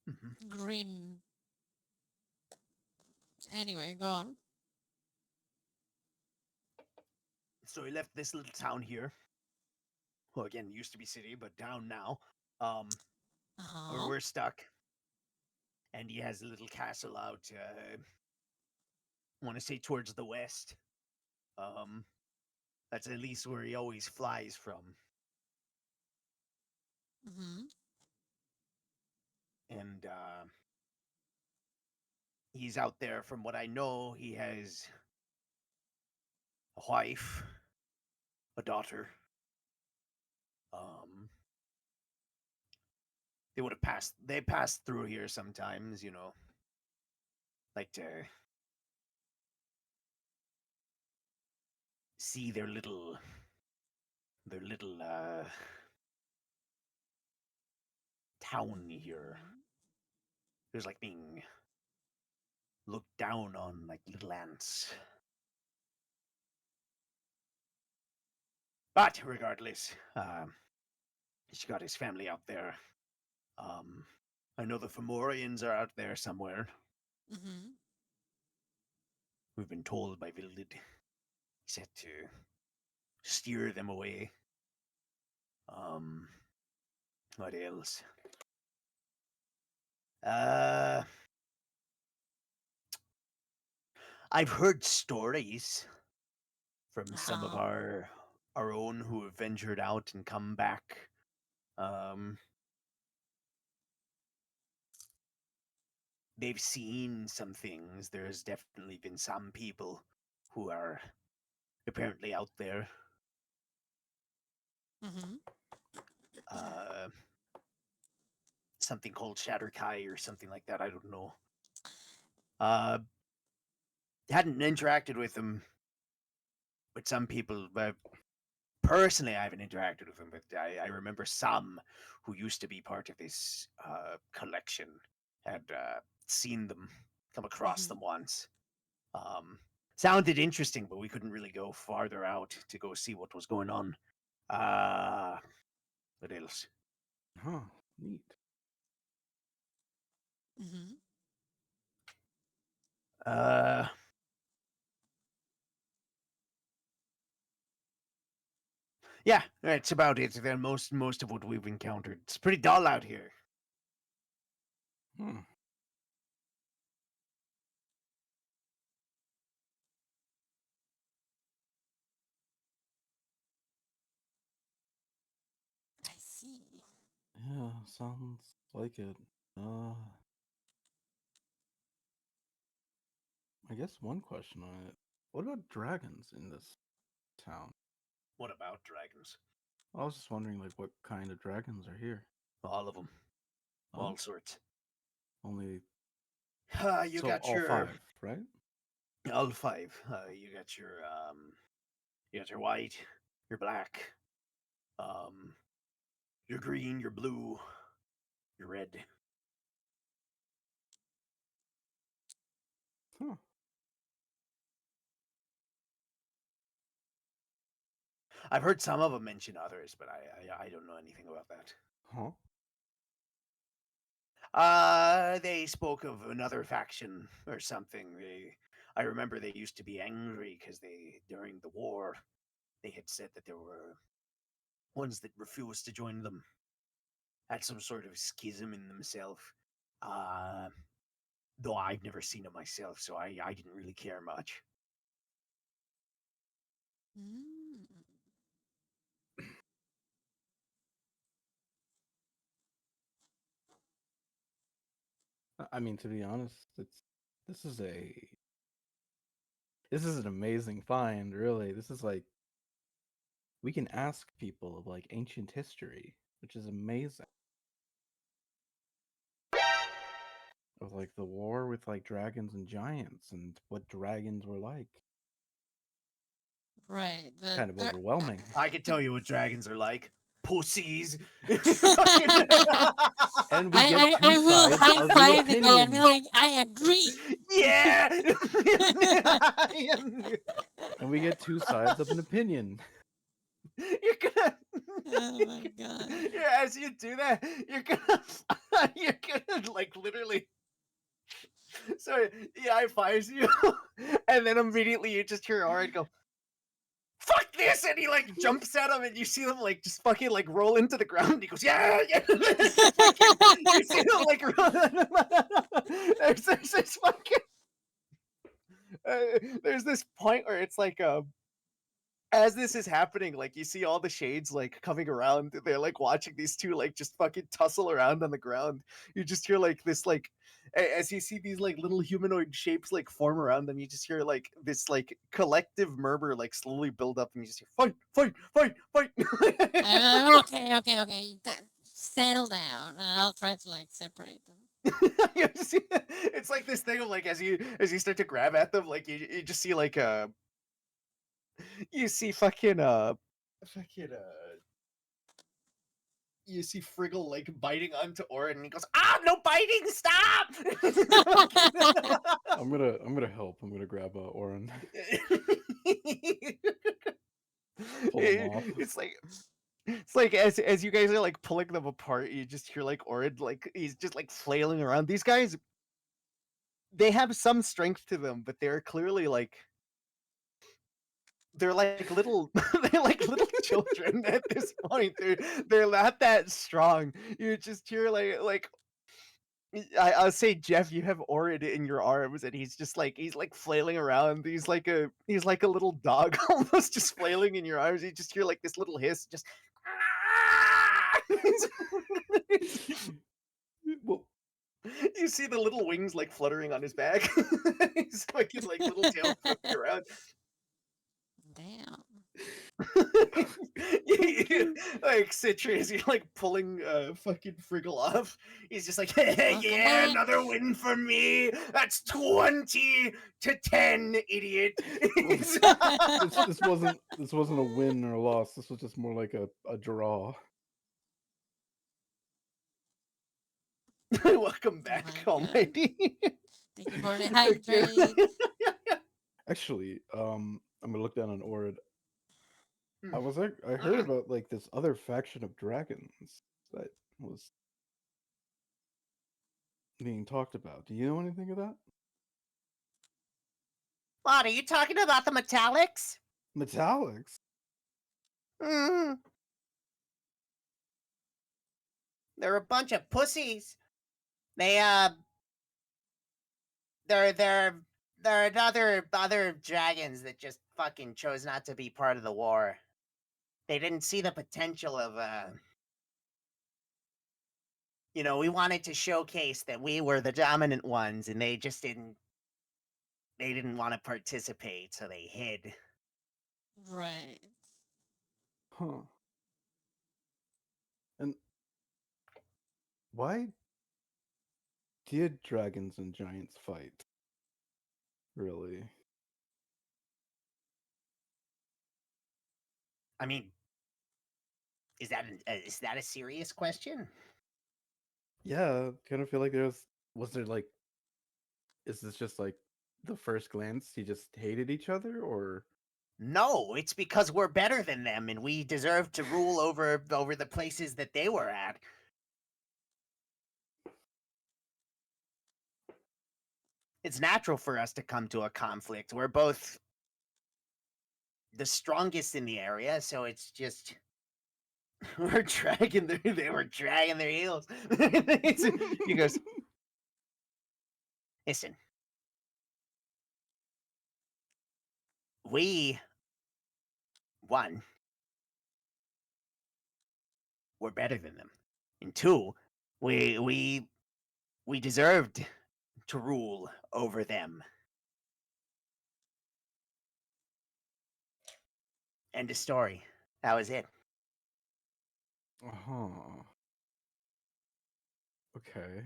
Mhm. grim. Anyway, go on. So he left this little town here. Well, again, used to be city, but down now. Um, Uh where huh. we're stuck, and he has a little castle out. I want to say towards the west. Um, that's at least where he always flies from. Mm-hmm. And he's out there. From what I know, he has a wife, a daughter. Um, they would have passed. They passed through here sometimes, like to see their little town here. Mhm. There's like being looked down on like little ants. But regardless, he's got his family out there. Um, I know the Fomorians are out there somewhere. Mhm. We've been told by Vildid. He said to steer them away. Um, what else? Uh, I've heard stories from some of How? our own who have ventured out and come back. Um, they've seen some things. There's definitely been some people who are apparently out there. Mhm. Uh, something called Shatterkai or something like that. I don't know. Uh, hadn't interacted with them, but some people. Personally, I haven't interacted with them, but I remember some who used to be part of this collection had seen them, come across Mhm. them once. Um, sounded interesting, but we couldn't really go farther out to go see what was going on. Uh, what else? Huh. Neat. Mhm. Uh, yeah, that's about it. Then most of what we've encountered. It's pretty dull out here. Hmm. I see. Yeah, sounds like it. Uh, I guess one question on it. What about dragons in this town? What about dragons? I was just wondering, like, what kind of dragons are here? All of them, Oh, all sorts. only You so got all your five, right? all five. You got your white, your black, um, your green, your blue, your red. Huh. I've heard some of them mention others, but I don't know anything about that. Huh. They spoke of another faction or something. I remember they used to be angry because they during the war they had said that there were ones that refused to join them, had some sort of schism in themselves. Uh, though I've never seen it myself, so I didn't really care much. Mm. I mean, to be honest, this is a this is an amazing find, really. This is like we can ask people of like ancient history, which is amazing. Of like the war with like dragons and giants and what dragons were like. Right, but Kind of there. overwhelming. I can tell you what dragons are like. Pussies. And we get I two will sides high of an five the guy and be opinion. like, I agree. Yeah. And we get two sides of an opinion. You're gonna. Oh my god. Yeah, as you do that, you're gonna. You're gonna like literally. Sorry, yeah, I fires you, and then immediately you just hear Arid go, "Fuck this!" and he like jumps at him, and you see them like just fucking like roll into the ground. And he goes, "Yeah, yeah." Fucking, you see them like there's this fucking there's this point where it's like as this is happening, like you see all the shades like coming around. They're like watching these two like just fucking tussle around on the ground. You just hear like this like as you see these like little humanoid shapes like form around them, you just hear like this like collective murmur like slowly build up, and you just hear fight, fight, fight, fight. Okay. Settle down, and I'll try to like separate them. It's like this thing of like as you start to grab at them, like you just see like you see fucking you see Friggle like biting onto Orin, and he goes, "Ah, no biting! Stop!" I'm gonna help. I'm gonna grab Orin, pull him off. It's like as you guys are like pulling them apart, you just hear like Orin like he's just like flailing around. These guys, they have some strength to them, but they're clearly like they're like little they're like little children at this point. They're not that strong. You just hear I'll say, Jeff, you have Orin in your arms, and he's like flailing around. He's like a little dog, almost just flailing in your arms. You just hear like this little hiss, just. Well, You see the little wings like fluttering on his back. He's fucking like little tail flipping around. Damn. Like Citrus, you're like pulling fucking Friggle off. He's just like, Welcome yeah, back. another win for me. That's 20-10, idiot. this wasn't a win or a loss. This was just more like a draw. Welcome Oh back, my god. Almighty. Thank you for the hydrate. Actually, I'm gonna look down on Orid. Hmm. I heard about like this other faction of dragons that was being talked about. Do you know anything of that? What, are you talking about the Metallics? Metallics? Mm, they're a bunch of pussies. They, they're other dragons that just fucking chose not to be part of the war. They didn't see the potential of, we wanted to showcase that we were the dominant ones, and they just they didn't want to participate, so they hid. Right. Huh. And why did dragons and giants fight? Really? I mean, is that a serious question? Yeah, kind of feel like was there like is this just like the first glance you just hated each other or No, it's because we're better than them, and we deserve to rule over the places that they were at. It's natural for us to come to a conflict. We're both the strongest in the area, so it's just they were dragging their heels. He goes, listen, we one, we're better than them. And two, we deserved to rule over them. End of story. That was it. Uh-huh. Okay.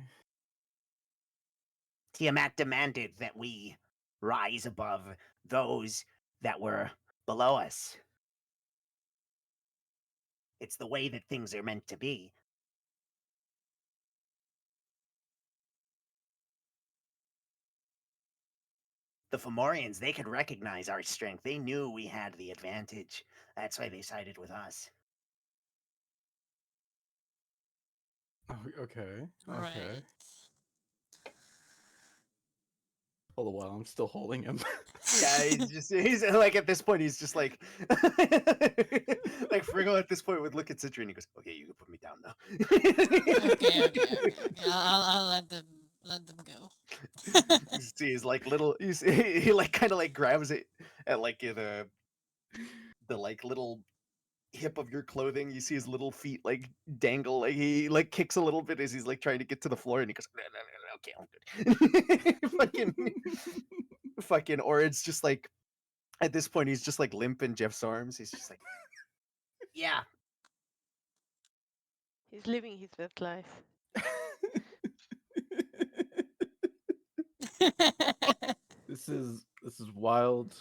Tiamat demanded that we rise above those that were below us. It's the way that things are meant to be. The Fomorians, they could recognize our strength. They knew we had the advantage. That's why they sided with us. Oh, okay. Right. Okay. All the while I'm still holding him. Yeah, he's like at this point he's just like like Friggle at this point would look at Citra and he goes, "Okay, you can put me down now." Okay. I'll let them go. You see his like little he like kind of like grabs it at like the like little hip of your clothing. You see his little feet like dangle, like he like kicks a little bit as he's like trying to get to the floor, and he goes, "No, no, no, no, okay, I'm good." Fucking or it's just like at this point he's just like limp in Jeff's arms. He's just like, Yeah. He's living his best life. This is wild.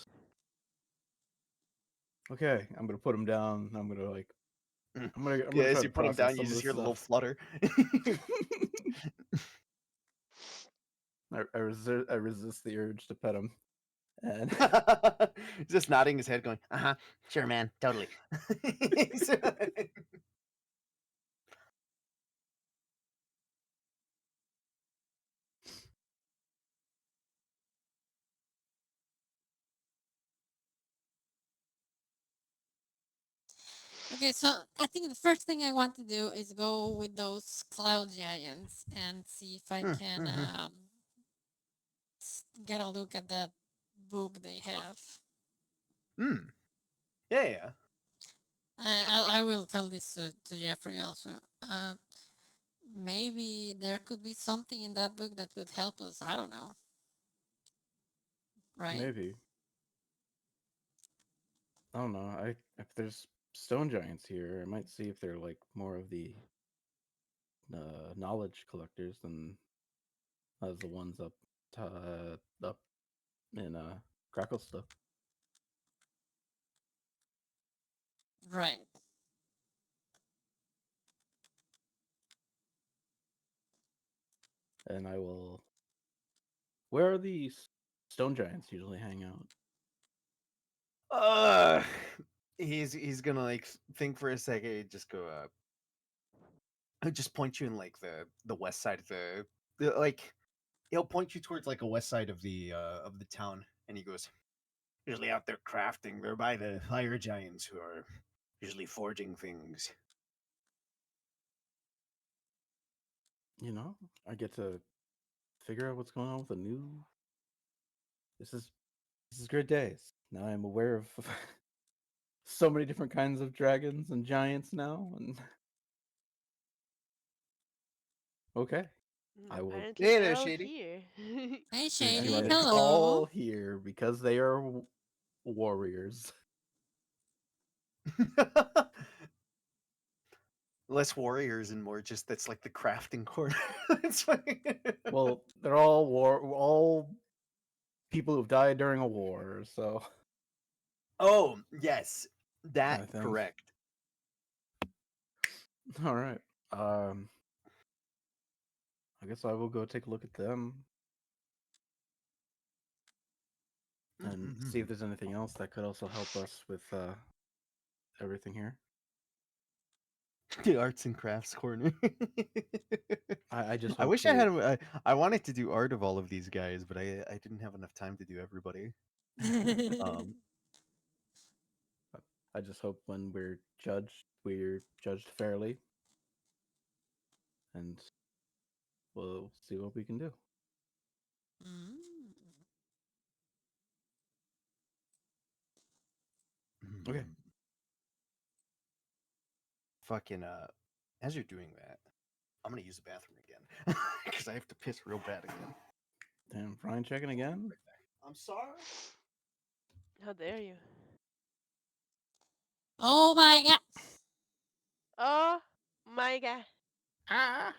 Okay, I'm gonna put him down. Mm. I'm Yeah, gonna try as to you put him process down, you some of just this hear the little stuff. flutter. I resist the urge to pet him, and He's just nodding his head, going, "Uh huh, sure, man, totally." Okay, so I think the first thing I want to do is go with those cloud giants and see if I can Mhm. get a look at that book they have. Mm. Yeah, yeah. I will tell this to Jeffrey also. Uh, Maybe there could be something in that book that could help us. I don't know, right? maybe I don't know. I If there's stone giants here, I might see if they're like more of the knowledge collectors than as the ones up in Crackle stuff. Right. And I will. Where are these stone giants usually hang out? Uh, he's gonna like think for a second, just go he'll just point you in like the west side of the like he'll point you towards like a west side of the town, and he goes, usually out there crafting. They're by the fire giants who are usually forging things. You know, I get to figure out what's going on with the new. This is this is great days. Now I'm aware of so many different kinds of dragons and giants now. And okay, I will. Apparently, Hey they're there, all Shady. here. Hey, They Yeah, Shady. are yeah. all Hello. here because they are warriors. Less warriors and more just that's like the crafting corner. It's funny. Well, they're all people who've died during a war, so Oh, yes. That kind of thing. correct. All right. Um, I guess I will go take a look at them and see if there's anything else that could also help us with everything here. The arts and crafts corner. I just I hope wish I to. had. I wanted to do art of all of these guys, but I didn't have enough time to do everybody. Um, I just hope when we're judged fairly, and we'll see what we can do. Mm. Okay. fucking as you're doing that, I'm gonna use the bathroom again because I have to piss real bad again. Damn, Brian checking again. I'm sorry. How dare you? Oh my god. Oh my god. Ah.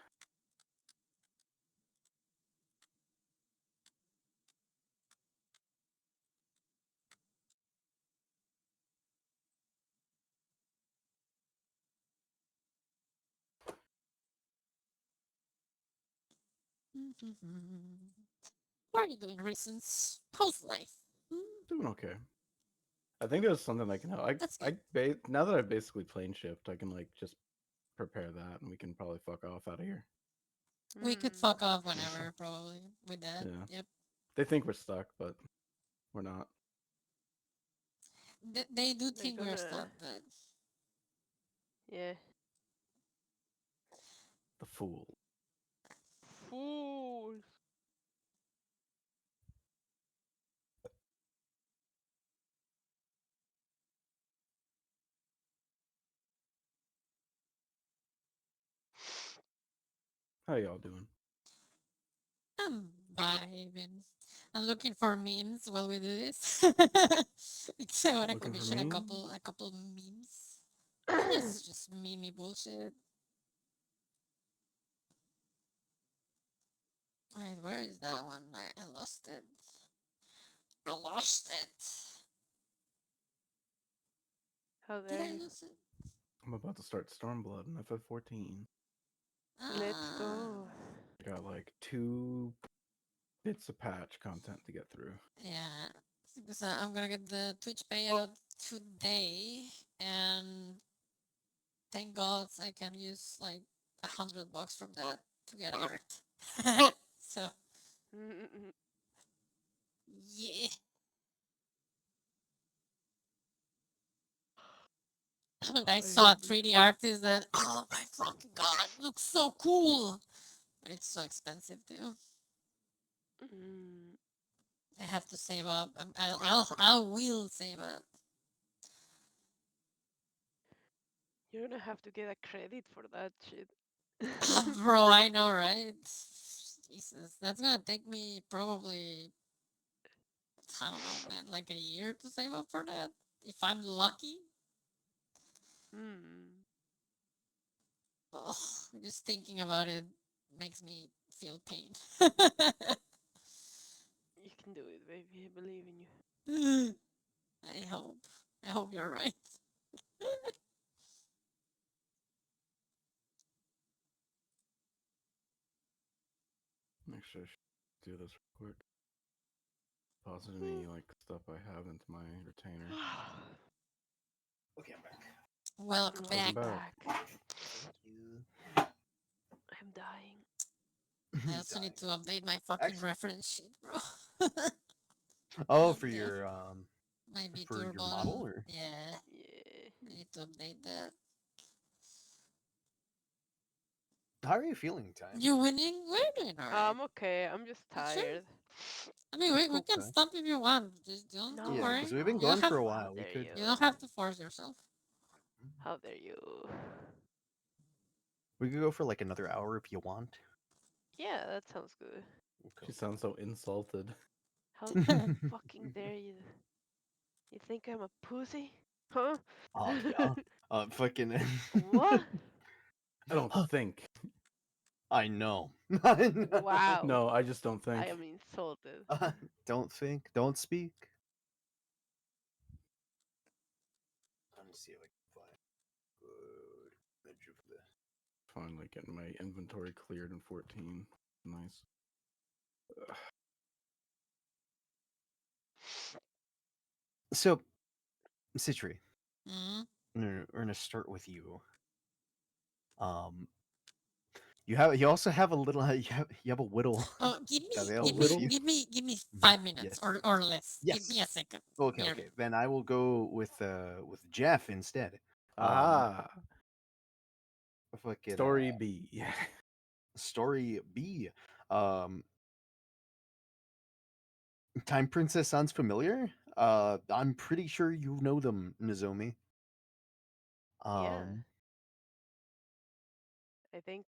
What are you doing, Reasons? How's life? Mm, Doing okay. I think there's something I can help. that's good. Now that I've basically plane shift, I can like just prepare that, and we can probably fuck off out of here. We could Hmm. fuck off whenever, probably, with that. Yeah. Yep. They think we're stuck, but we're not. They do They're think we're gonna. stuck, but Yeah. The fool. Fools. How y'all doing? I'm vibing. I'm looking for memes while we do this. Because I want to Looking for commission me? a couple memes. Just memey bullshit. Wait, where is that one? I lost it. I lost it. How Did dare I you? lose it? I'm about to start Stormblood in FF14. Let's go. I got like 2 bits of patch content to get through. Yeah. Because I'm gonna get the Twitch payout today, and thank God I can use like $100 from that to get art. So yeah. And I I saw a hope you. 3D artist that, oh my fucking god, it looks so cool. But it's so expensive too. Mm, I have to save up. I will save up. you're gonna have to get a credit for that shit. Bro, I know, right? Jesus, that's gonna take me probably, I don't know, man, like a year to save up for that. If I'm lucky. Hmm. Ugh, just thinking about it makes me feel pain. You can do it, baby. I believe in you. I hope. I hope you're right. Actually, I should do this real quick. Deposit any like stuff I have into my retainer. Okay, I'm back. Welcome back. Welcome back. Thank you. I'm dying. I also need to update my fucking Actually- reference sheet, bro. Oh, God for damn. your My for B2 your bottom. model, or Yeah, Yeah. I need to update that. how are you feeling, Time? You winning? We're doing alright. I'm okay. I'm just You sure? tired. I mean, we can Okay. stop if you want. Just don't No, Yeah, worry. because we've been You don't going have for a How while. We dare could. you? you don't have to force yourself. How dare you? We could go for like another hour if you want. Yeah, that sounds good. She sounds so insulted. How Okay. fucking dare you? You think I'm a pussy? Huh? Oh yeah. Fucking. What? I don't think. I know. I know. Wow. No, I just don't I think. am insulted. Don't think. Don't speak. Let me see if I can find good image of this. Finally getting my inventory cleared in 14. Nice. So, Citri, Mm-hmm. we're gonna start with you. Um, you also have a little you have a whittle Oh, give me, available give with me, little? you. give me, give me Mhm. 5 minutes Yes. or less. Give me a Yes. second. Okay, Here. okay. Then I will go with Jeff instead. Ah, Fucking story B. story B. Um, Time Princess sounds familiar. I'm pretty sure you know them, Nozomi. Yeah, Um, I think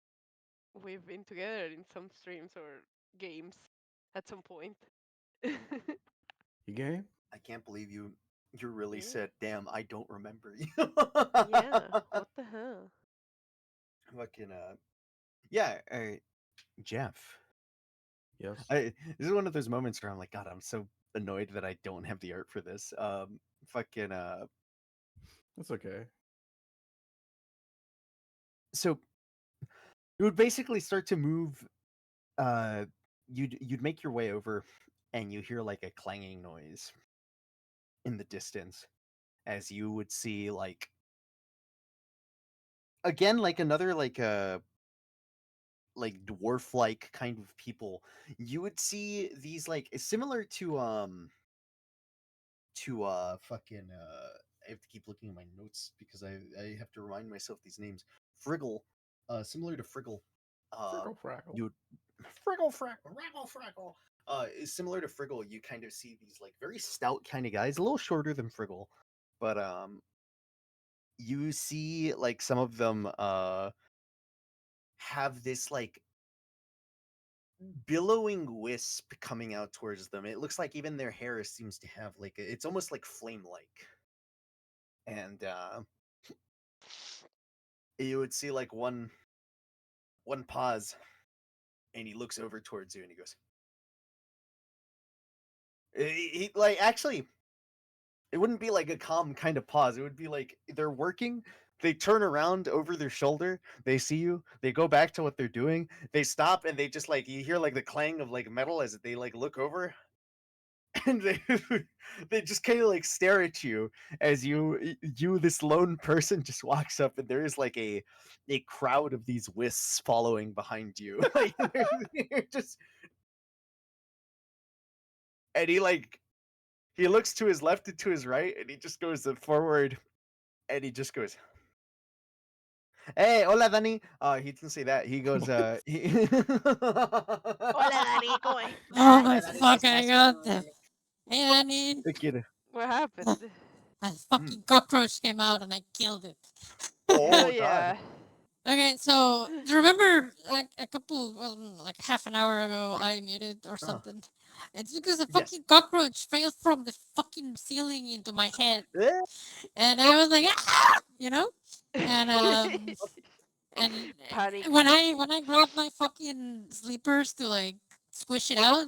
we've been together in some streams or games at some point. You game? I can't believe you really Yeah. said, "Damn, I don't remember you." Yeah, what the hell? Fucking yeah. Jeff. Yes. This is one of those moments where I'm like, God, I'm so annoyed that I don't have the art for this. Fucking That's okay. so you would basically start to move. You'd make your way over, and you hear like a clanging noise in the distance, as you would see like again like another like dwarf like kind of people. You would see these like similar to fucking I have to keep looking at my notes because I have to remind myself these names. Friggle, similar to Friggle. Frickle frackle. You would Friggle Frackle, Raggle Fraggle. Is similar to Friggle. You kind of see these like very stout kind of guys, a little shorter than Friggle, but you see like some of them have this like billowing wisp coming out towards them. It looks like even their hair seems to have like it's almost like flame like. And you would see like one pause, and he looks over towards you and he goes, he like actually it wouldn't be like a calm kind of pause. It would be like they're working, they turn around over their shoulder, they see you, they go back to what they're doing, they stop, and they just like you hear like the clang of like metal as they like look over, and they just kind of like stare at you as you this lone person just walks up, and there is like a crowd of these wisps following behind you. Like they're just, and he looks to his left and to his right, and he just goes forward, and he just goes, "Hey, hola, Danny." He didn't say that. He goes, Hola, Dani, ¿cómo Oh estás? my Hola, Dani, ¿cómo fuck! I estás got them. hoy? Hey, Annie. Kid. What happened? A Mm. fucking cockroach came out and I killed it. Hell Oh God. yeah. Okay, so do you remember like a couple, well, like half an hour ago, I muted or Uh, something? It's because a yes. fucking cockroach fell from the fucking ceiling into my head, Eh, and I was like, ah! You know, and and Panic. when I grabbed my fucking sleepers to like squish it out,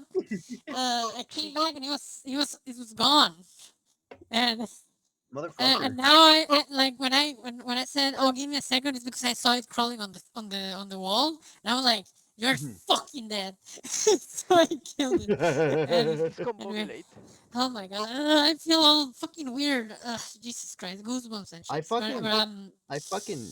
I came back and it was gone, and Motherfucker. and now like when I said, "Oh, give me a second," it's because I saw it crawling on the wall, and I was like, "You're Mhm. fucking dead," so I killed it. And anyway, Discombobulate. oh my god, I feel all fucking weird. Jesus Christ, goosebumps and I shit. But fucking I fucking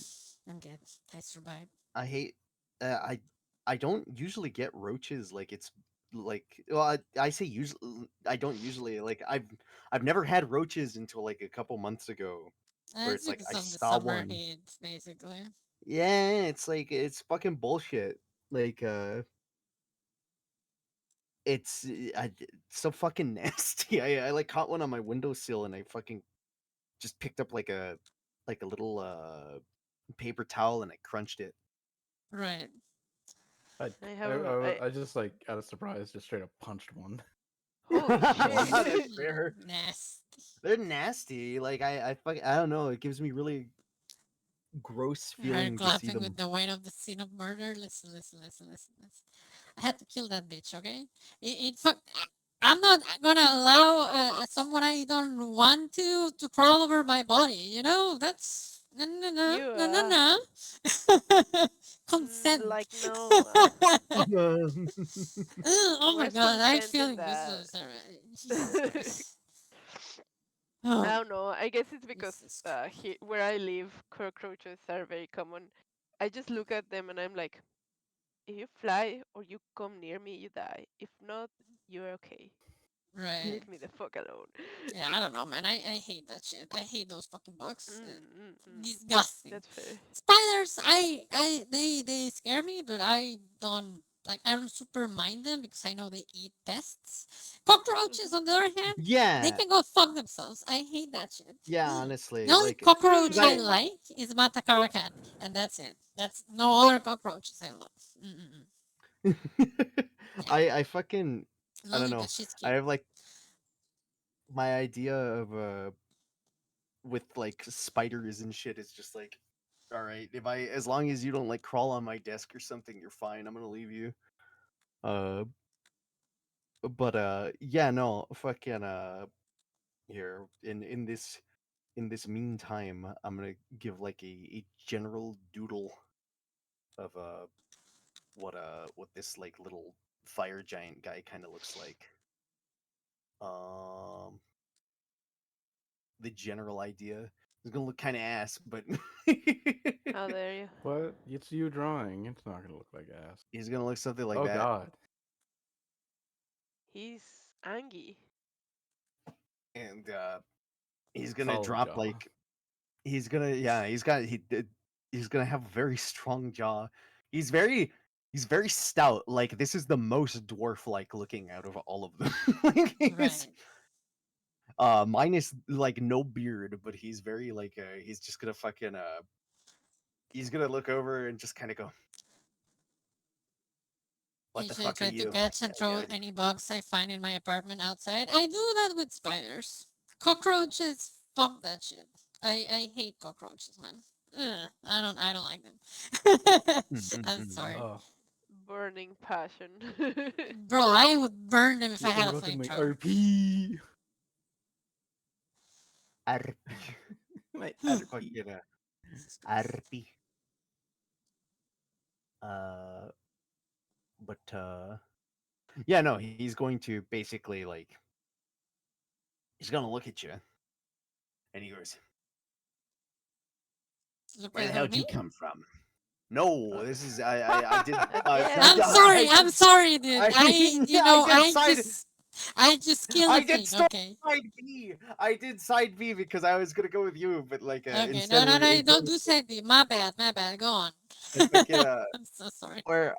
I'm good. I survived. I hate uh, I I don't usually get roaches like it's like well I say usually I don't usually like I've never had roaches until like a couple months ago where It's it's like because I of the saw summer one. heat, basically. Yeah, it's like it's fucking bullshit. Like it's so fucking nasty. I like caught one on my windowsill, and I fucking just picked up like a little paper towel, and I crunched it. Right. I, I I, have. I, I just like out of surprise just straight up punched one. Holy shit. That's fair. Nasty. They're nasty. Like I don't know. It gives me really gross Are you feeling to see clapping with them. the weight of the scene of murder? Listen, listen, listen, listen, listen. I had to kill that bitch, okay? I'm not gonna allow someone I don't want to crawl over my body. You know that's no no no You, no no no. Consent. like, no. Oh my Where's god, I'm consent in feeling that? goosebumps already. Jesus I Christ. Oh, don't know. I guess it's because Jesus Christ. where I live, cockroaches are very common. I just look at them and I'm like, if you fly or you come near me, you die. If not, you're okay. Right. Leave me the fuck alone. Yeah, I don't know, man. I hate that shit. I hate those fucking bugs. Mm. Disgusting. That's fair. Spiders, they scare me, but I don't super mind them because I know they eat pests. Cockroaches, on the other hand, they Yeah, can go fuck themselves. I hate that shit. yeah. The Honestly, only like, cockroach 'cause I I like is Matakarakan, and that's it. That's no other cockroaches I love. Mm-mm-mm. Yeah, I fucking I don't only know. because she's I cute. have like my idea of with like spiders and shit is just like, all right, if I as long as you don't like crawl on my desk or something, you're fine. I'm gonna leave you. Uh, but yeah, no, fucking here in this meantime, I'm gonna give like a general doodle of what this like little fire giant guy kind of looks like. Um, the general idea is gonna look kind of ass, but How dare you? What? It's you drawing. It's not gonna look like ass. he's gonna look something like Oh that. God. He's Angie. And he's gonna Solid drop jaw. like he's gonna yeah he's gonna have a very strong jaw. He's very he's very stout. Like this is the most dwarf like looking out of all of them. Like, Right. minus like no beard, but he's very like he's just gonna fucking he's gonna look over and just kind of go, "What the Usually fuck are try to you?" catch and throw any bugs I find in my apartment outside. I do that with spiders. Cockroaches, fuck that shit. I hate cockroaches, man. Ugh, I don't like them. I'm sorry. Oh, Burning passion. Bro, I would burn them if I you had a forgot my flamethrower. RP. Arpi. My Fucking RP. Arpi. But yeah, no, he's going to basically like he's gonna look at you and he goes, "Where the hell Surprise did you me? come from?" No, Uh, this is I did Again. I'm sorry, dude. I did I just killed I the did thing. start Okay. side B. I did side B because I was gonna go with you, but like Okay. instead No, no, of no. Don't do safety. My bad. My bad. Go on. fucking I'm so sorry. where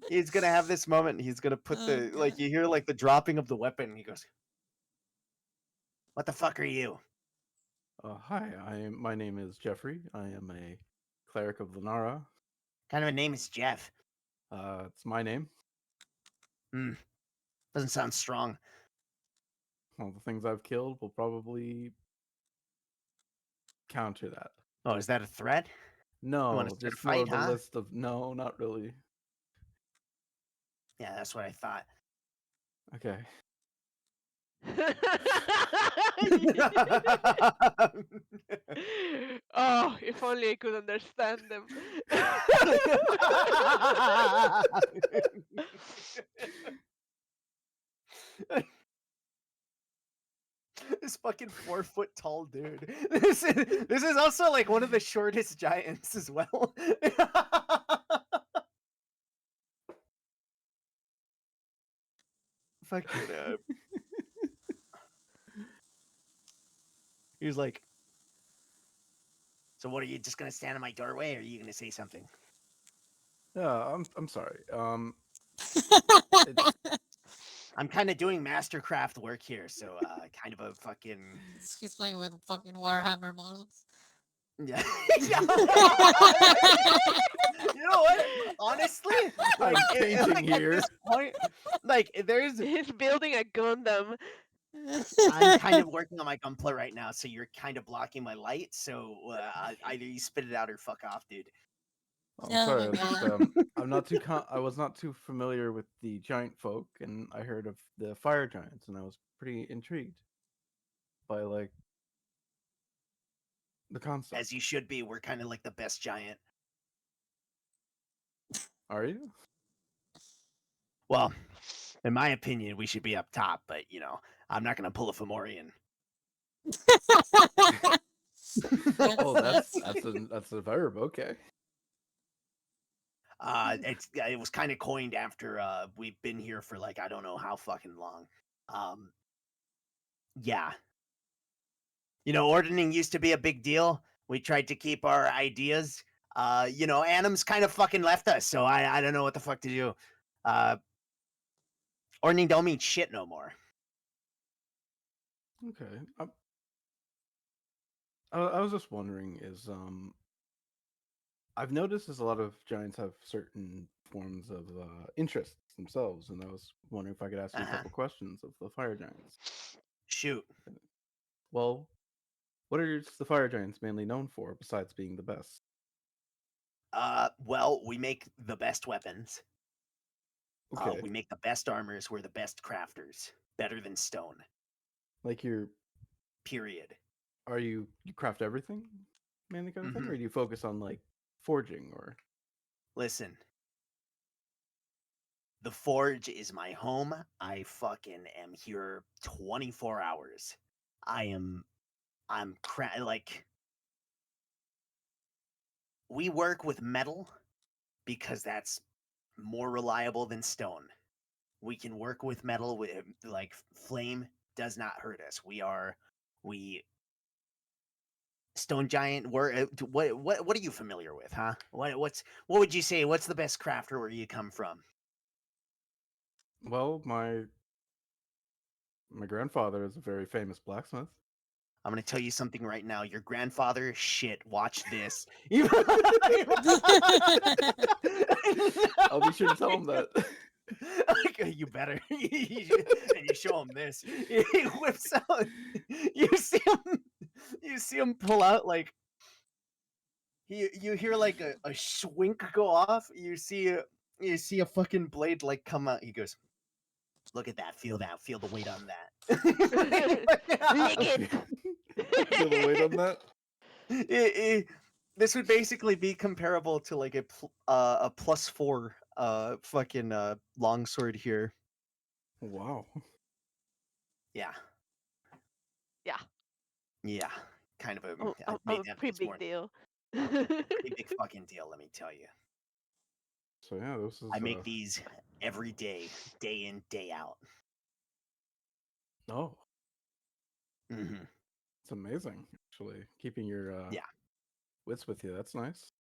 he's gonna have this moment. He's gonna put Oh the god. like you hear like the dropping of the weapon. And he goes, "What the fuck are you?" Hi, my name is Jeffrey. I am a cleric of Lenara. Kind of a name is Jeff. It's my name. Hmm, doesn't sound strong. All the things I've killed will probably counter that. Oh, is that a threat? You want to No, start a just more fight, of the huh? list of no, not really. Yeah, that's what I thought. Okay. Oh, if only I could understand them. This fucking 4 foot tall dude. This is also like one of the shortest giants as well. Fucking he was like, So what, are you just gonna stand in my doorway, or are you gonna say something? Yeah, I'm sorry. It's I'm kind of doing mastercraft work here, so kind of a fucking He's playing with fucking Warhammer models. yeah. Yeah. You know what? Honestly, like, I'm painting like at here. this point, like there's He's building a Gundam. I'm kind of working on my gunpla right now, so you're kind of blocking my light. So either you spit it out or fuck off, dude. I'm Oh sorry. my I was just god. I'm not too I was not too familiar with the giant folk, and I heard of the fire giants, and I was pretty intrigued by like the concept. As you should be. We're kind of like the best giant. Are you? Well, in my opinion, we should be up top, but I'm not gonna pull a Fomorian. Oh, That's that's a verb. Okay. It was kind of coined after we've been here for like I don't know how fucking long. Um, yeah, ordering used to be a big deal. We tried to keep our ideas. Anim's kind of fucking left us, so I don't know what the fuck to do. Ordering don't mean shit no more. Okay. I was just wondering I've noticed as a lot of giants have certain forms of interests themselves, and I was wondering if I could ask you a Uh-huh. couple questions of the fire giants. Shoot. Well, what are the fire giants mainly known for besides being the best? Well, we make the best weapons. Okay, We make the best armors. We're the best crafters. Better than stone. like Period. are you craft everything mainly kind of thing, Hmm. or do you focus on like forging or? Listen, the forge is my home. I fucking am here 24 hours. I'm like we work with metal because that's more reliable than stone. We can work with metal with like flame does not hurt us. We stone giant. What are you familiar with, huh? What would you say? What's the best crafter where you come from? Well, my grandfather is a very famous blacksmith. I'm gonna tell you something right now. Your grandfather, shit. Watch this. I'll be sure to tell him that. You better. And you show him this. He whips out. You see him. You see him pull out like. You hear like a swink go off. You see a fucking blade like come out. He goes. Look at that. Feel that. Feel the weight on that. Lick it. Feel the weight on that? This would basically be comparable to like a +4 fucking longsword here. Wow. Yeah. Yeah. Yeah. Kind of a. Oh, I made that pretty this big morning. deal. Pretty big fucking deal. Let me tell you. So yeah, this is I make these every day in, day out. oh, Hmm. it's amazing actually. Keeping your Yeah. wits with you. That's nice.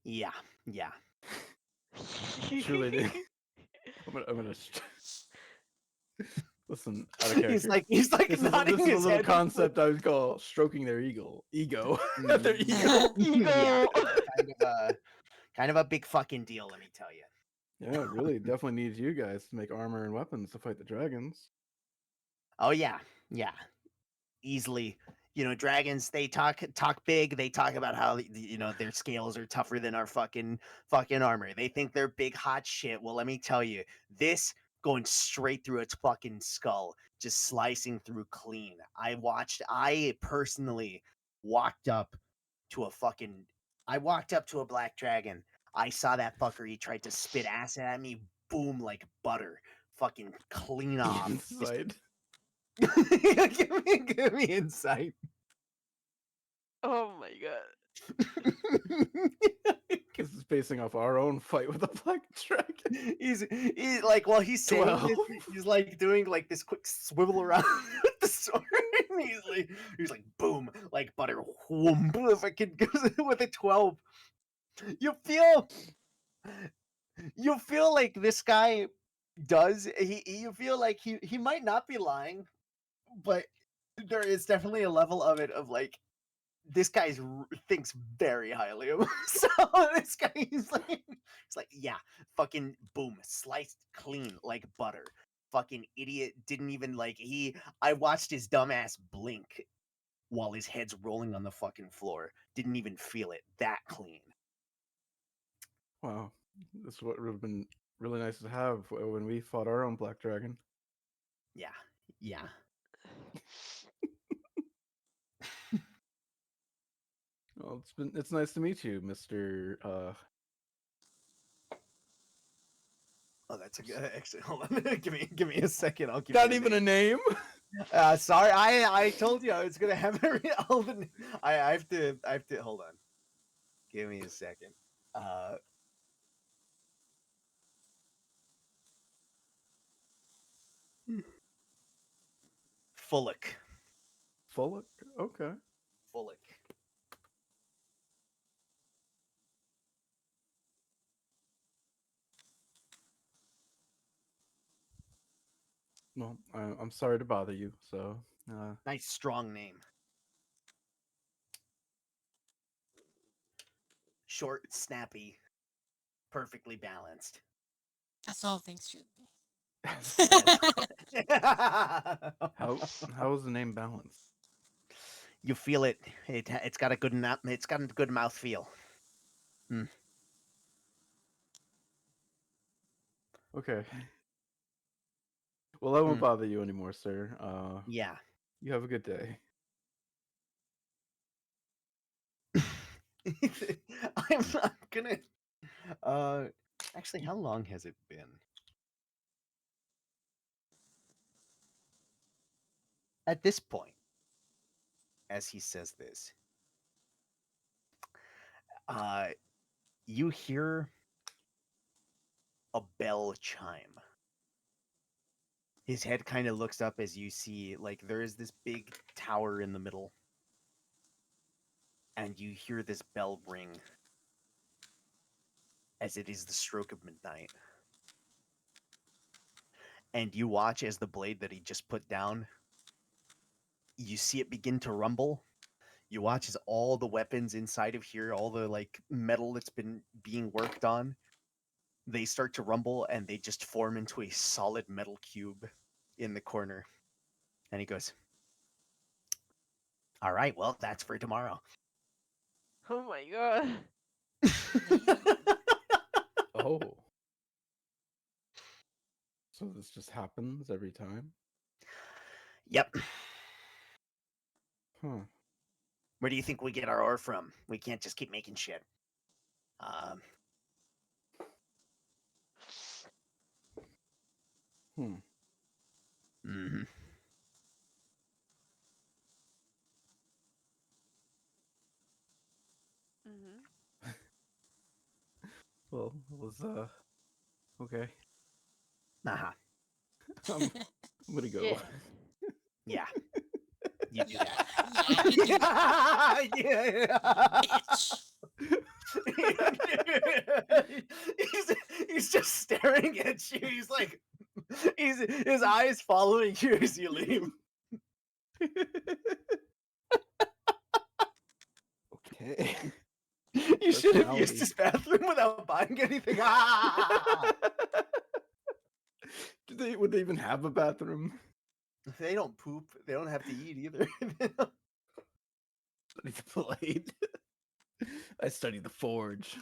Yeah. Yeah. Truly did. I'm gonna listen out of he's character. like This nodding is a his little head. concept I would call stroking their ego. Their ego. Yeah. Ego. Kind of a big fucking deal. Let me tell you. Yeah, really, definitely needs you guys to make armor and weapons to fight the dragons. Oh yeah. Yeah. Easily. Dragons, they talk big. They talk about how their scales are tougher than our fucking armor. They think they're big hot shit. Well, let me tell you, this going straight through its fucking skull, just slicing through clean. I personally walked up to a fucking I walked up to a black dragon. I saw that fucker. He tried to spit acid at me. Boom, like butter. Fucking clean off. Just Inside. give me insight. Oh my god. This is basing off our own fight with the black dragon. he's like while he's saying 12. this, he's like doing like this quick swivel around with the sword. And he's like boom, like butter. Whoom, if I could go with a 12. You feel like this guy does you feel like he might not be lying, but there is definitely a level of it of like this guy thinks very highly of him. So this guy he's like, yeah, fucking boom, sliced clean like butter. Fucking idiot didn't even like I watched his dumbass blink while his head's rolling on the fucking floor. Didn't even feel it. That clean. Wow, this would have been really nice to have when we fought our own black dragon. Yeah. Yeah. Well, it's nice to meet you, Mister. Oh, that's a good. Actually, hold on. give me a second. I'll give Not you even a name. sorry, I told you I was gonna have all the. I have to hold on. Give me a second. Uh, Fullick. Fullock. Okay. Fullick. Well, I'm sorry to bother you. So, Nice strong name. Short, snappy, perfectly balanced. That's all things should be. how is the name balanced? You feel it. It's got a good it's got a good mouth feel. Okay. Well, I won't Mm. bother you anymore, sir. Yeah. You have a good day. I'm gonna. Actually, how long has it been? At this point, as he says this, uh, you hear a bell chime. His head kind of looks up as you see, like, there is this big tower in the middle, and you hear this bell ring as it is the stroke of midnight. And you watch as the blade that he just put down, you see it begin to rumble. You watch as all the weapons inside of here, all the like metal that's been being worked on, they start to rumble and they just form into a solid metal cube in the corner. And he goes, "All right, well, that's for tomorrow." Oh my god. Oh. So this just happens every time? Yep. Huh. Where do you think we get our ore from? We can't just keep making shit. Um, Hmm. mhm. Hmm. Well, it was okay. Uh-huh. I'm I'm gonna go. Yeah. Yeah, you do Yeah, that. yeah, you do that, Yeah. bitch. he's just staring at you. He's like, his eyes following you as you leave. Okay. You should have used Personality. his bathroom without buying anything. Ah! Would they even have a bathroom? They don't poop. They don't have to eat either. Study the blade. I studied the forge.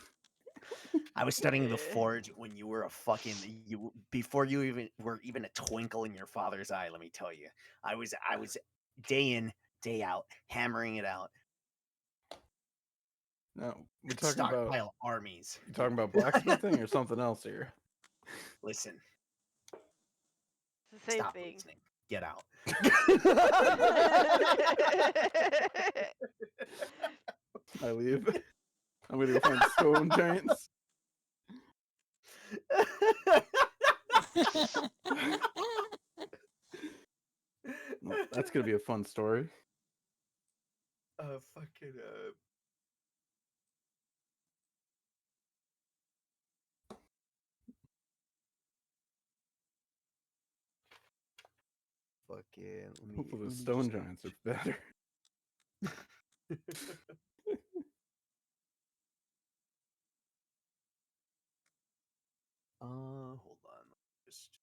I was studying the Yeah. forge when you were a fucking you before you even were even a twinkle in your father's eye. Let me tell you, I was day in day out hammering it out. No, we're Could talking about stockpile armies. you talking about blacksmithing or something else here. Listen, It's the same stop thing. listening. Get out. I leave. I'm gonna go find stone giants. No, that's gonna be a fun story. Fucking fucking. Hopefully, the Let me stone just. giants are better. Hold on. Just.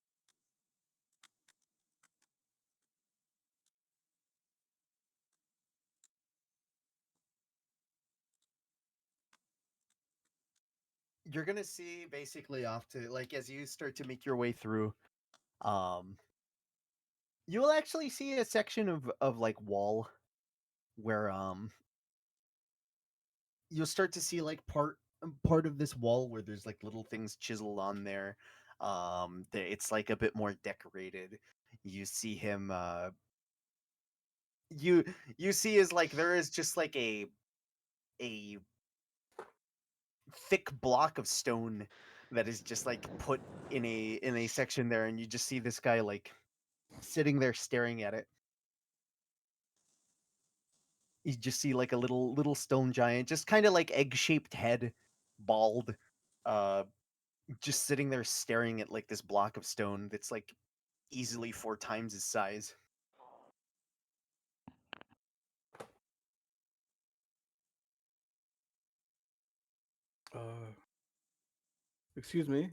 You're gonna see basically off to like as you start to make your way through. Um, you'll actually see a section of like wall where you'll start to see like part of this wall where there's like little things chiseled on there. It's like a bit more decorated. You see him. You you see is like there is just like a thick block of stone that is just like put in a section there, and you just see this guy like sitting there staring at it. You just see like a little stone giant, just kind of like egg-shaped head, bald, uh, just sitting there staring at like this block of stone that's like easily 4 times his size. Uh, excuse me.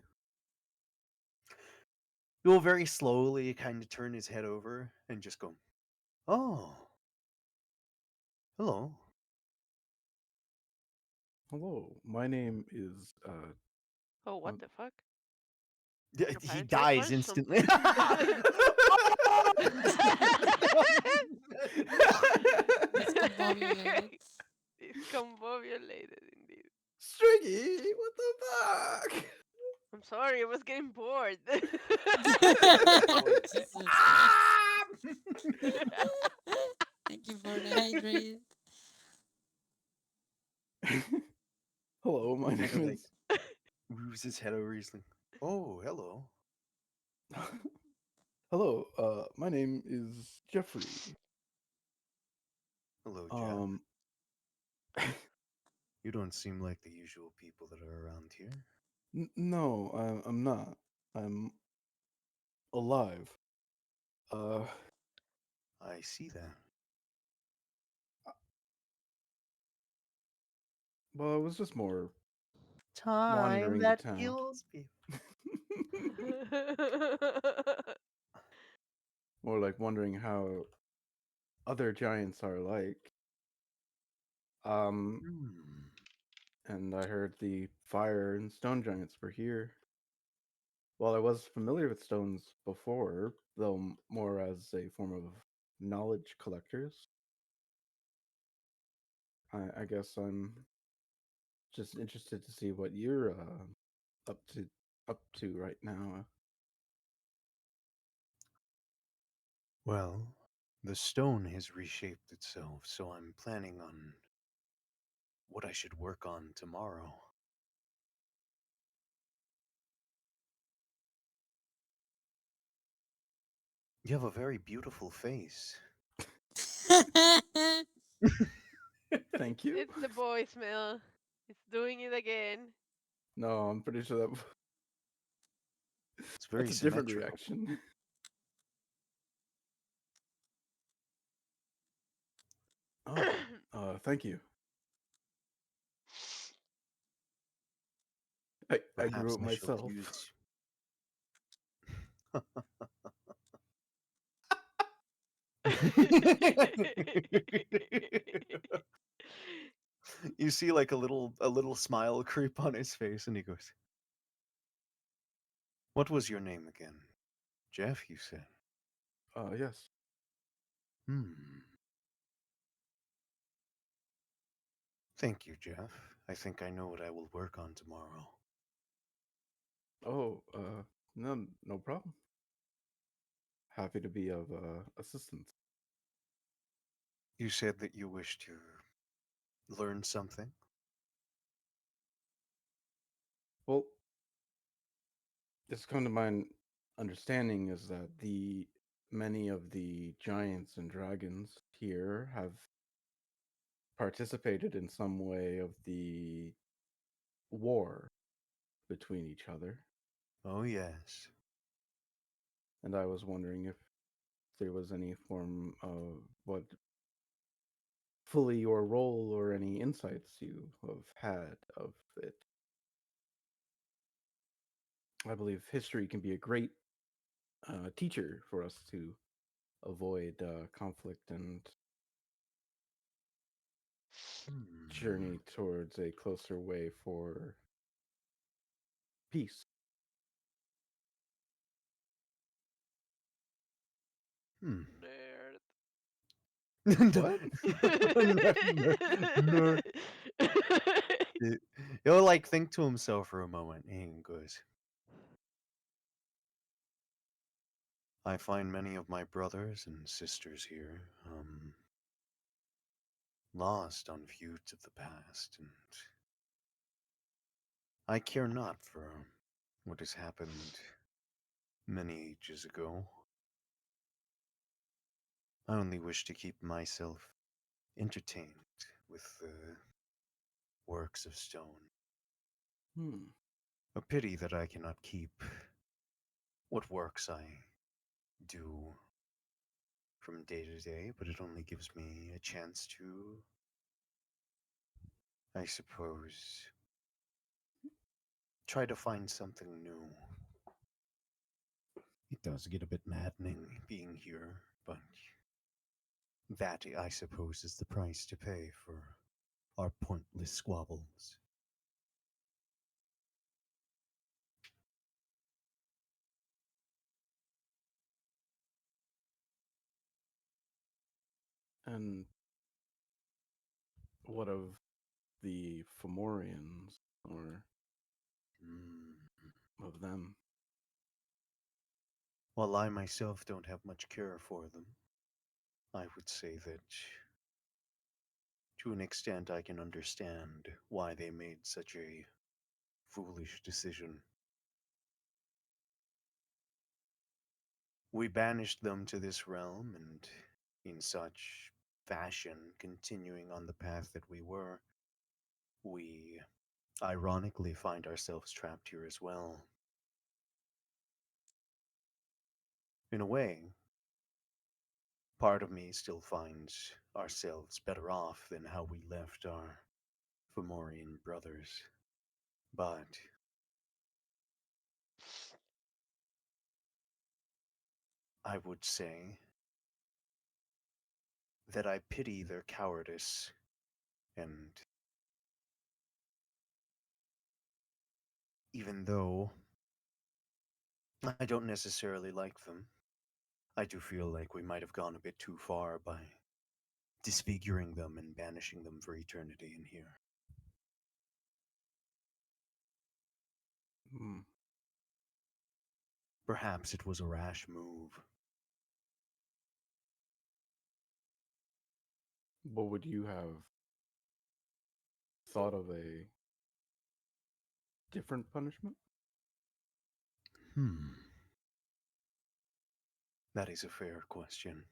He will very slowly kind of turn his head over and just go, "Oh, hello." Hello. My name is Oh, what um, the fuck? Yeah, Your he parents were dies punched from. instantly. Discombobulated. Discombobulated indeed. Striggy. What the fuck? I'm sorry, I was getting bored. Jesus Christ. Thank you for the hydrate. Hello. My Kind of name like is. moves his head over. He's like, "Oh, hello, Hello. My name is Jeffrey. hello, Jeff. Um. You don't seem like the usual people that are around here." No, I'm not. I'm alive. Uh, I see that. well, I was just more Time wandering the that town. heals people. More like wondering how other giants are like. Um, Hmm. and I heard the fire and stone giants were here. While I was familiar with stones before, though more as a form of knowledge collectors, I guess I'm just interested to see what you're up to right now. Well, the stone has reshaped itself, so I'm planning on what I should work on tomorrow. You have a very beautiful face. Thank you. It's the voicemail. It's doing it again. No, I'm pretty sure that It's very that's a different symmetrical. reaction. Oh, thank you. I grew Perhaps up I shall myself. use. You see like a little smile creep on his face and he goes, "What was your name again?" "Jeff," you said. Yes. "Hmm. Thank you, Jeff. I think I know what I will work on tomorrow." Oh, no problem. Happy to be of assistance. "You said that you wish to learn something?" Well, just come to my understanding is that the many of the giants and dragons here have participated in some way of the war between each other, "Oh, yes." and I was wondering if there was any form of what fully your role or any insights you have had of it. I believe history can be a great teacher for us to avoid conflict and Hmm. journey towards a closer way for peace. Hmm. Nerd. What? No. He'll like think to himself for a moment and he goes, "I find many of my brothers and sisters here lost on feuds of the past, and I care not for what has happened many ages ago. I only wish to keep myself entertained with the works of stone. Hmm. A pity that I cannot keep what works I do from day to day, but it only gives me a chance to, I suppose, try to find something new. It does get a bit maddening being here, but that, I suppose, is the price to pay for our pointless squabbles." And what of the Fomorians or Mm. of them? While I myself don't have much care for them, I would say that to an extent I can understand why they made such a foolish decision. We banished them to this realm, and in such fashion, continuing on the path that we were, we ironically find ourselves trapped here as well. In a way, part of me still finds ourselves better off than how we left our Fomorian brothers. But I would say that I pity their cowardice, and even though I don't necessarily like them. I do feel like we might have gone a bit too far by disfiguring them and banishing them for eternity in here. Hmm. Perhaps it was a rash move. What would you have thought of a different punishment? Hmm. That is a fair question.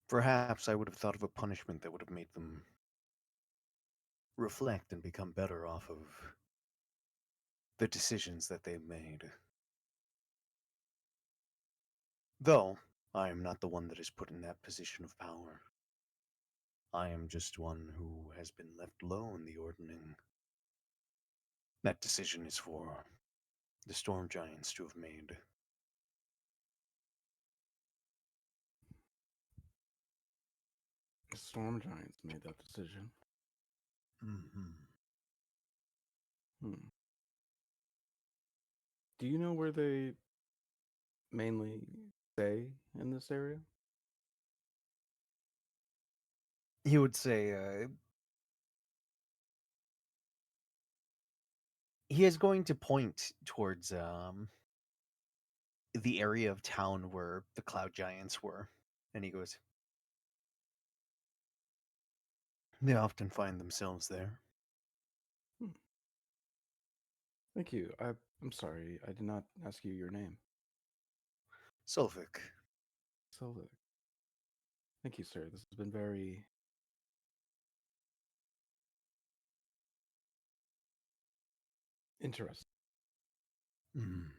Perhaps I would have thought of a punishment that would have made them reflect and become better off of the decisions that they've made. Though, I am not the one that is put in that position of power. I am just one who has been left low in the ordning. That decision is for the storm giants to have made. The storm giants made that decision. Hmm. Hmm. Do you know where they mainly stay in this area? He would say, he is going to point towards the area of town where the cloud giants were. And he goes, they often find themselves there. Hmm. Thank you. I'm sorry, I did not ask you your name. Solvik. Silvic. Thank you, sir. This has been very interesting. Mm.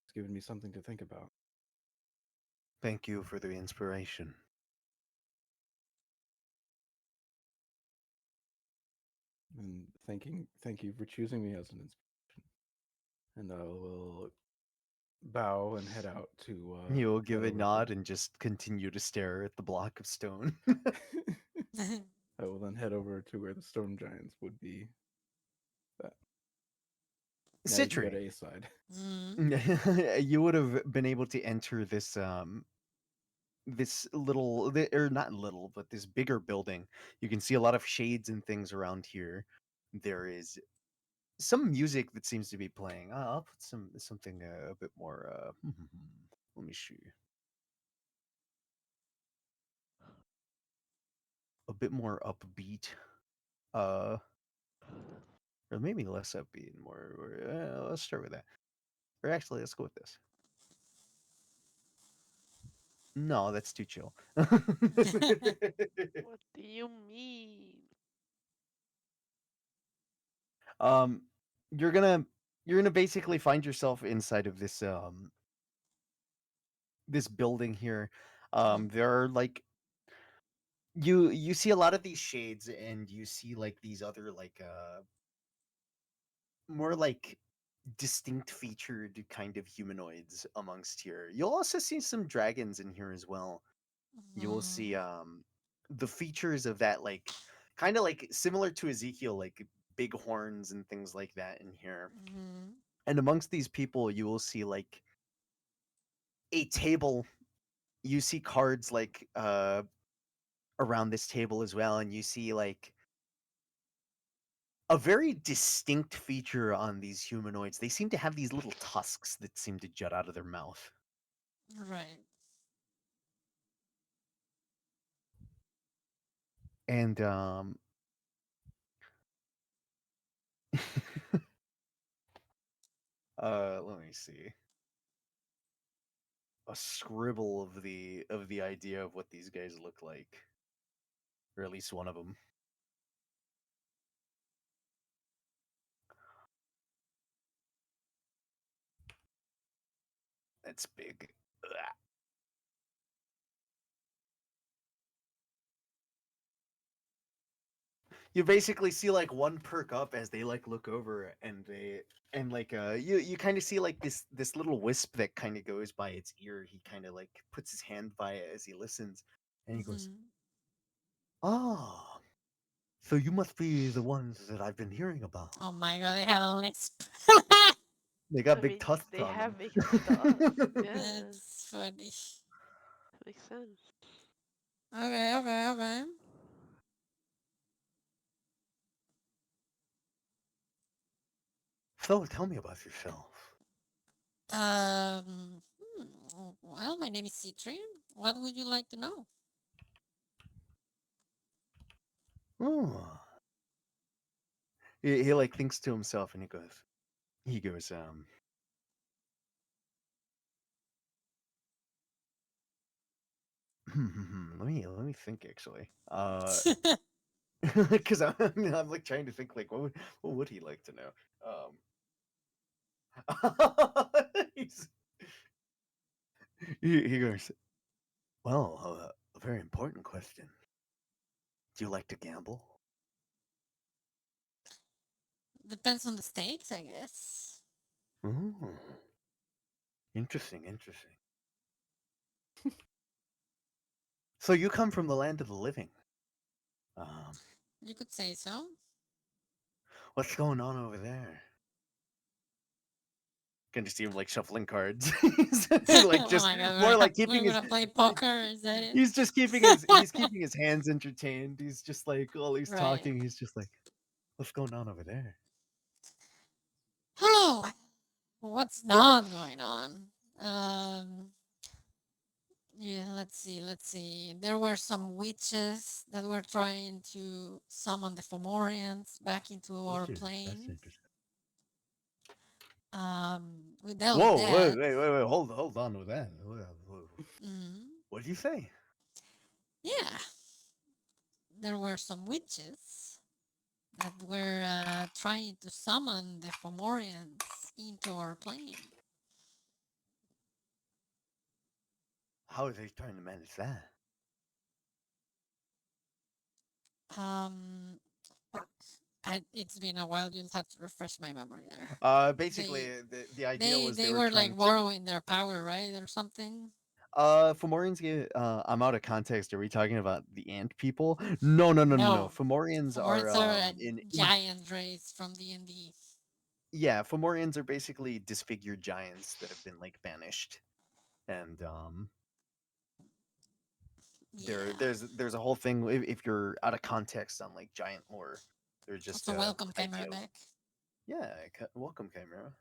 It's given me something to think about. Thank you for the inspiration. And thank you for choosing me as an inspiration. And I will bow and head out to He will give head a over nod and just continue to stare at the block of stone. I will then head over to where the storm giants would be. That now you can go to Citri, A side. you would have been able to enter this this little or not little, but this bigger building. You can see a lot of shades and things around here. There is some music that seems to be playing. I'll put something a bit more. Let me see. A bit more upbeat. Uh, or maybe less upbeat and more. Let's start with that. Or actually, let's go with this. No, that's too chill. What do you mean? um, you're gonna you're gonna basically find yourself inside of this building here. There are like you see a lot of these shades, and you see like these other like more like distinct featured kind of humanoids amongst here. You'll also see some dragons in here as well. You will see the features of that, like kind of like similar to Ezekiel, like big horns and things like that in here. And amongst these people you will see like a table. You see cards like around this table as well, and you see like a very distinct feature on these humanoids. They seem to have these little tusks that seem to jut out of their mouth. Right. And let me see. A scribble of the idea of what these guys look like, or at least one of them. That's big. Ugh. You basically see like one perk up as they like look over, and they and like you kind of see like this little wisp that kind of goes by its ear. He kind of like puts his hand by it as he listens, and he goes, "Oh, So you must be the ones that I've been hearing about. Oh my god, they have a lisp. They got I big mean, tusks they on have them. big stuff. Yeah, That's funny. makes sense. Okay, okay, okay. So tell me about yourself. Well, my name is Citrian. What would you like to know? Oh. He like thinks to himself and he goes, let me think actually. Because I'm like trying to think like what would he like to know? He's, he goes, well, a very important question. Do you like to gamble? Depends on the stakes, I guess. Oh, interesting, interesting. So you come from the land of the living. Um, You could say so. what's going on over there? Can just see him like shuffling cards, like Oh just my god, more like we're keeping his. gonna play poker, is that it? He's keeping his hands entertained. He's just like while he's Right. talking, he's just like, what's going on over there? Oh, what's not going on? Um, yeah, let's see. There were some witches that were trying to summon the Fomorians back into our That's plane. interesting. We dealt with Whoa, that. wait, hold on with that. Mhm. What did you say? Yeah, there were some witches that were trying to summon the Fomorians into our plane. How are they trying to manage that? Um, it's been a while. You'll have to refresh my memory there. Basically, They the idea was they they were were trying like to. borrowing their power, right, or something. Fomorians get. I'm out of context. Are we talking about the ant people? No, no, no, no, no. No, Fomorians are Fomorians are a in giant race from D&D. yeah, Fomorians are basically disfigured giants that have been like banished, and Yeah. there's a whole thing. If you're out of context on like giant lore, they're just Also, welcome, idea Chimera of back. yeah. Welcome, Chimera.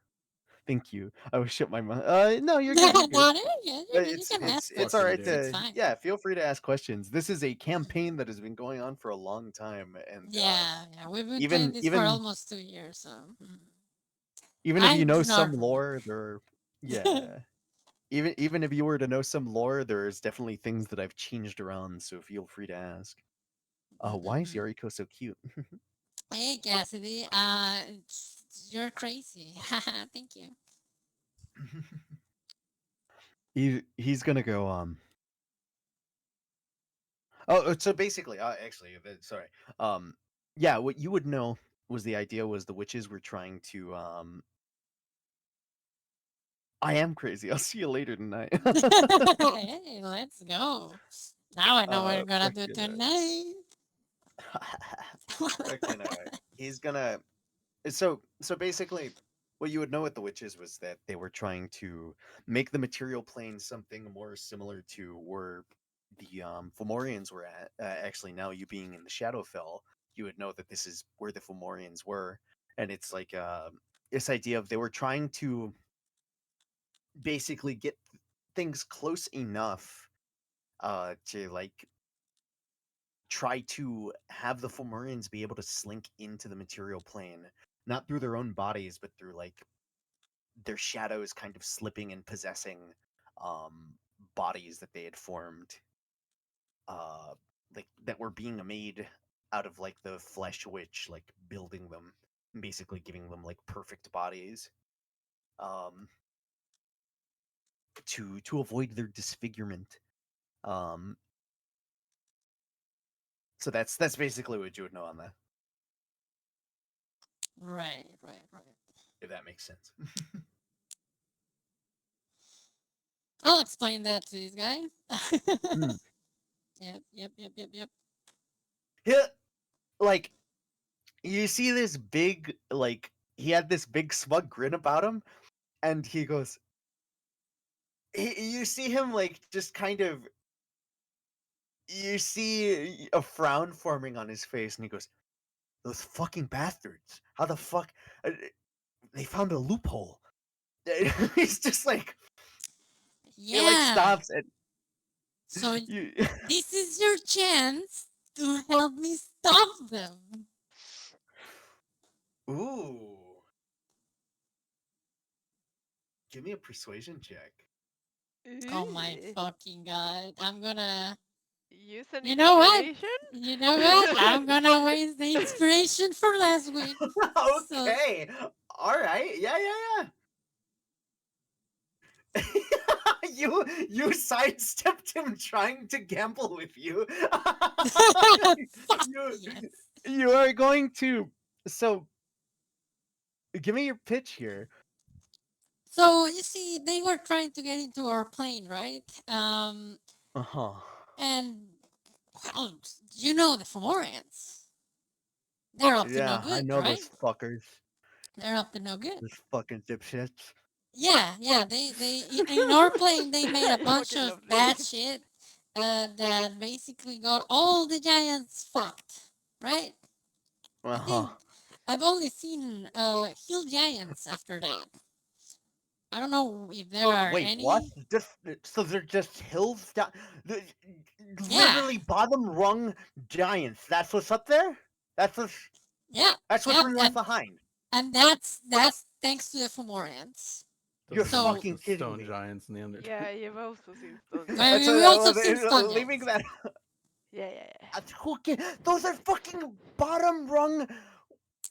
Thank you. I was shut my mouth. No, you're good. You're Yeah, good. got it. Yeah, you can ask It's all Fucking right questions. It's Jake. to fine. yeah. Feel free to ask questions. This is a campaign that has been going on for a long time, and Yeah, yeah. We've been playing even this for even almost 2 years, so even if I you know do some not remember. lore, there yeah. Even if you were to know some lore, there's definitely things that I've changed around. So feel free to ask. Why is Mm-mm-mm. Yariko so cute? Hey, Cassidy. You're crazy. Thank you. He's gonna go. Oh, so basically, actually, sorry. Um, yeah, what you would know was the idea was the witches were trying to. I am crazy. I'll see you later tonight. Hey, let's go. Now I know what we're gonna do Fucking. tonight. Fucking. He's gonna. So basically, what you would know with the witches was that they were trying to make the material plane something more similar to where the Fomorians were at. Actually, now you being in the Shadowfell, you would know that this is where the Fomorians were, and it's like this idea of they were trying to basically get things close enough to like try to have the Fomorians be able to slink into the material plane, not through their own bodies, but through like their shadows kind of slipping and possessing um bodies that they had formed uh like that were being made out of like the flesh witch, like building them, basically giving them like perfect bodies um to avoid their disfigurement. um so that's basically what you would know on that, Right, right, right. if that makes sense. I'll explain that to these guys. Hmm. Yep, yep, yep, yep, yep. Yeah, like you see this big like he had this big smug grin about him, and he goes. You see him like just kind of. You see a frown forming on his face, and he goes, "Those fucking bastards! How the fuck? They found a loophole." He's just like he like Yeah. stops and So you. this is your chance to help me stop them. Ooh, give me a persuasion check. Oh my Ooh. fucking god. I'm gonna. Use an You know what? inspiration? You know what? I'm gonna waste the inspiration for last week. So Okay, all right, yeah. You sidestepped him trying to gamble with you. fuck you yes. you are going to so give me your pitch here. So you see, they were trying to get into our plane, right? Uh-huh. And well, you know the Fomorians. They're up to no Yeah, I good, know right? those fuckers. They're up to no good. Those fucking dipshits. Yeah. In our plane they made a I bunch fucking of love bad this. shit that basically got all the giants fucked, right? I Uh-huh. think I've only seen hill giants after that. I don't know if there are Wait, what? any. Just so they're just hills down, Yeah, literally bottom rung giants. That's what's up there. That's what's yeah, that's what's yeah, been left behind. and that's thanks to the Fomorians. You're Those are So just fucking the kidding stone me. giants in the Undertale. Yeah, you've also seen stone well, That's giants. we also have seen stun leaving giants. that. Yeah. That's who those are fucking bottom rung.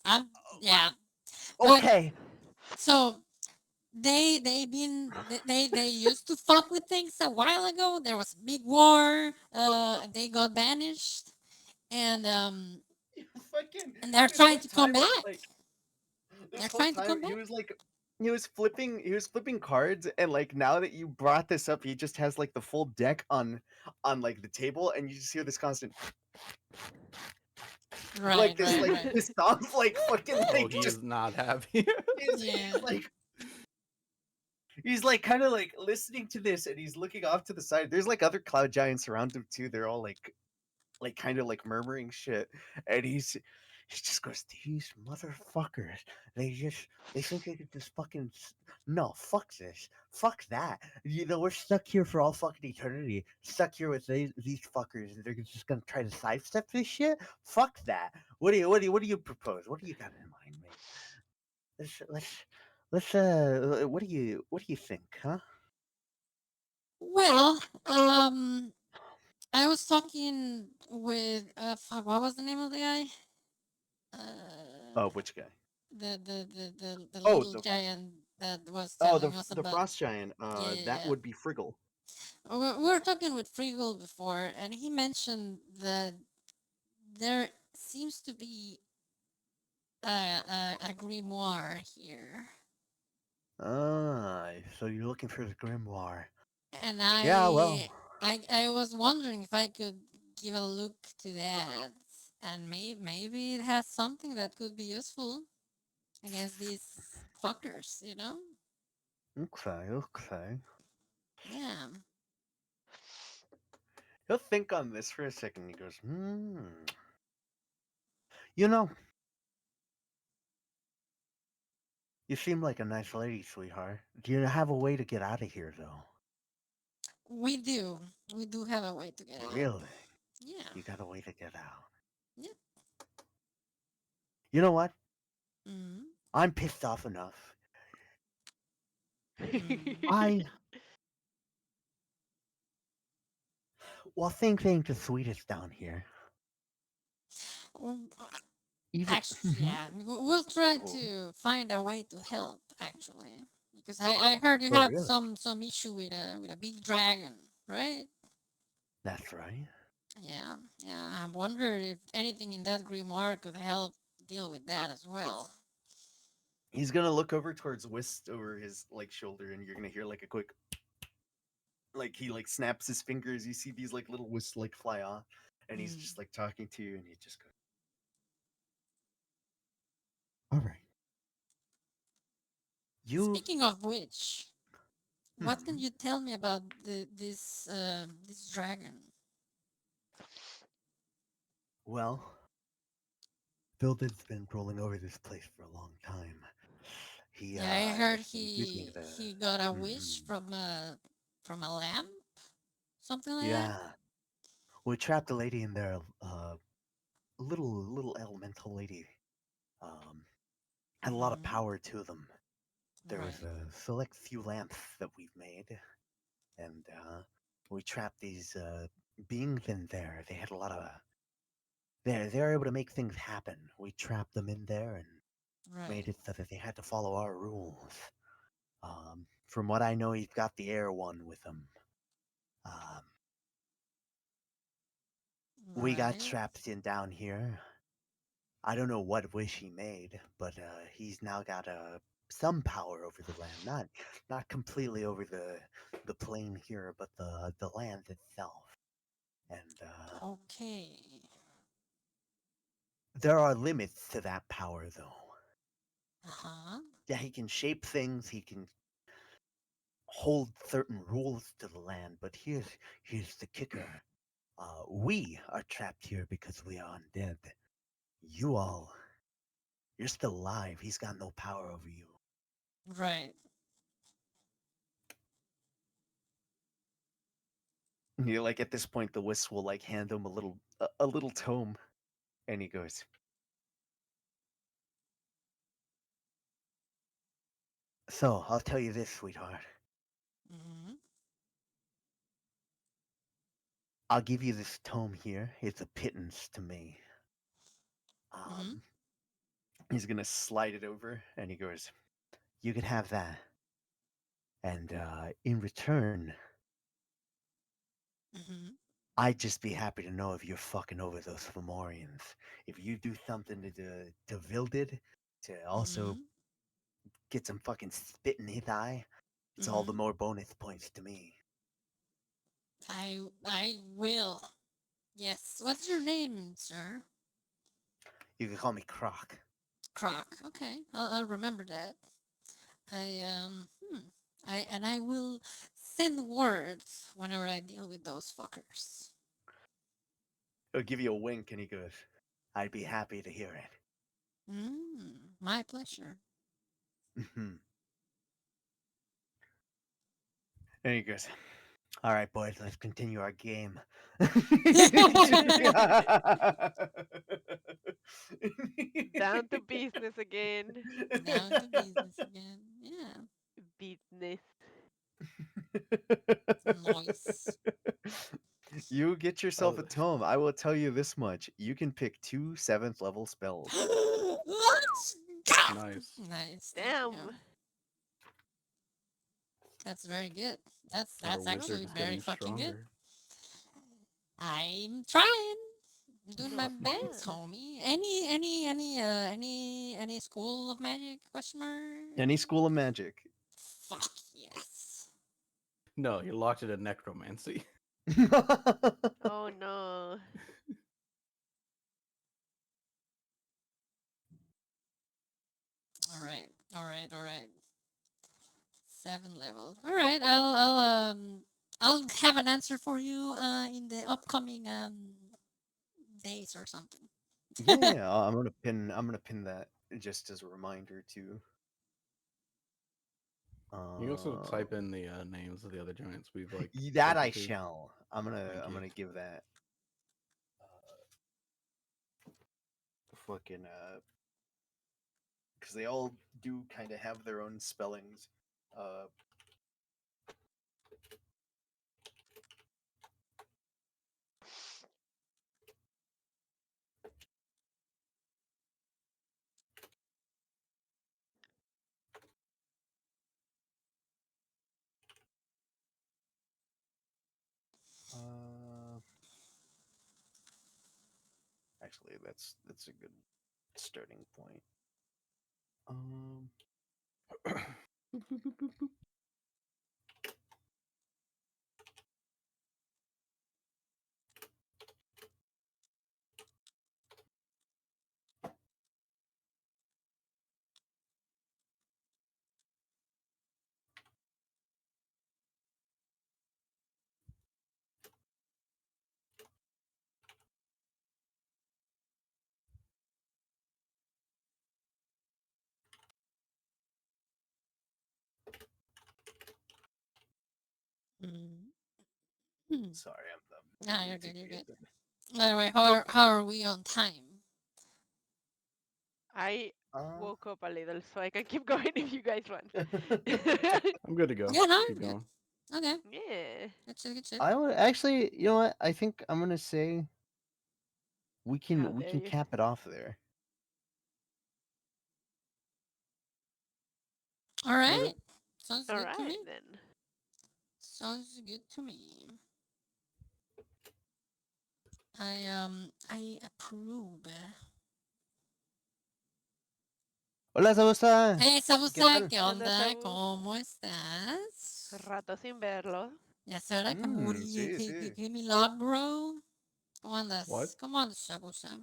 Um, yeah, but Okay, so they used to fuck with things a while ago. There was a big war. They got banished, and um, fucking and they're this trying whole to come time, back. like this They're whole trying to time, come back. he was flipping cards, and like now that you brought this up, he just has like the full deck on like the table, and you just hear this constant Right, like right. this sounds like fucking Oh, like he just is not happy. Yeah. he's like kind of like listening to this, and he's looking off to the side. There's like other cloud giants around him too. They're all like kind of like murmuring shit, and he just goes, "These motherfuckers, they think they could just fucking no, fuck this, fuck that. You know, we're stuck here for all fucking eternity, stuck here with these fuckers, and they're just gonna try to sidestep this shit. Fuck that. What do you propose? What do you got in mind, mate? Let's what do you think, huh? Well, I was talking with fuck, what was the name of the guy? Oh, which guy? The Oh, little giant that was oh telling us the about. frost giant. Yeah, yeah, That yeah. would be Friggle. We were talking with Friegel before, and he mentioned that there seems to be a grimoire here, Ah, so you're looking for the grimoire. and Yeah, well, I was wondering if I could give a look to that, and maybe it has something that could be useful against these fuckers, you know? okay. Yeah. He'll think on this for a second. He goes, You know, you seem like a nice lady, sweetheart. Do you have a way to get out of here, though? We do. We do have a way to get out. Really? Yeah. You got a way to get out. Yep. You know what? Mm-hmm. I'm pissed off enough. Mm-hmm. I, well, things ain't the sweetest down here. Well, Even, actually, yeah. We'll try oh, to find a way to help, actually. Because I heard you oh, have really? some issue with a big dragon, right? That's right. Yeah, yeah. I wonder if anything in that grimoire could help deal with that as well. He's gonna look over towards Whist over his like shoulder, and you're gonna hear like a quick, like he like snaps his fingers. You see these like little wisps like fly off, and he's Mm. just like talking to you, and he just goes, All right. You. Speaking of which, what can Hmm. you tell me about this dragon? Well, Philbin's been rolling over this place for a long time. He Yeah, I heard has been using the. he got a wish Mhm. from a lamp, something like that. Yeah, we trapped a lady in there. Little elemental lady. Um, had a lot of Hmm. power to them. There was Right, a select few lamps that we've made, and we trapped these beings in there. They had a lot of. They're able to make things happen. We trapped them in there and made right, it so that they had to follow our rules. From what I know, he's got the air one with him. Um, we got right, trapped in down here. I don't know what wish he made, but he's now got some power over the land. Not completely over the plane here, but the land itself. And okay. there are limits to that power, though. Uh-huh. Yeah, he can shape things. He can hold certain rules to the land. But here's the kicker. We are trapped here because we are undead. You all, you're still alive. He's got no power over you. Right. You like at this point, the wisp will like hand him a little tome, and he goes, "So I'll tell you this, sweetheart. Hmm. I'll give you this tome here. It's a pittance to me. Hmm. Um, he's gonna slide it over, and he goes, "You can have that, and in return, Hmm. I'd just be happy to know if you're fucking over those Fomorians. If you do something to Vildid, to also Hmm. get some fucking spit in his eye, it's all the Hmm. more bonus points to me. I will. Yes. What's your name, sir? You can call me Croc." Croc. Okay, I'll remember that. I will send words whenever I deal with those fuckers. He'll give you a wink, and he goes, "I'd be happy to hear it." My pleasure. Mhm. And he goes, "All right, boys, let's continue our game." Down to business again. Down to business again. Yeah. Business. Nice. You get yourself Oh, a tome. I will tell you this much. You can pick two seventh level spells. Let's go. nice. Nice. Thank you. Damn. That's very good. Our That's Not actually wizard's very getting bad. fucking good. stronger. I'm trying. I'm doing my Not best, bad. homie. Any school of magic? Question mark. Any school of magic. Fuck yes. No, you're locked into necromancy. Oh no. All right. All right. All right. 7 levels. All right. I'll have an answer for you in the upcoming days or something. Yeah, I'm gonna pin that just as a reminder too. You can also Uh, type in the names of the other giants we've like that spoken I to. shall. Thank I'm you. gonna give that fucking because they all do kind of have their own spellings. Uh, uh, actually, that's a good starting point. Um, Mm. Hmm. Sorry, Nah, I'm you're good. You're good. inebriated. By the way, how are we on time? I Uh, woke up a little, so I can keep going if you guys want. I'm good to go. Yeah, no, Keep you're good. going. Okay, Yeah. good shit. Good shit. I would actually, you know what? I think I'm gonna say How we dare can you? cap it off there. All right, Okay. sounds All good to me. right then. Sounds good to me. I approve. Hola, Sabusa. Hey, ¿Qué Sabusa, tal? ¿qué ¿Qué onda, onda? Sabu? ¿Cómo estás? Rato sin verlo. Ya es hora que morí. Sí, sí. ¿Qué milagro? ¿Cómo What? andas? ¿Cómo andas, Sabusa?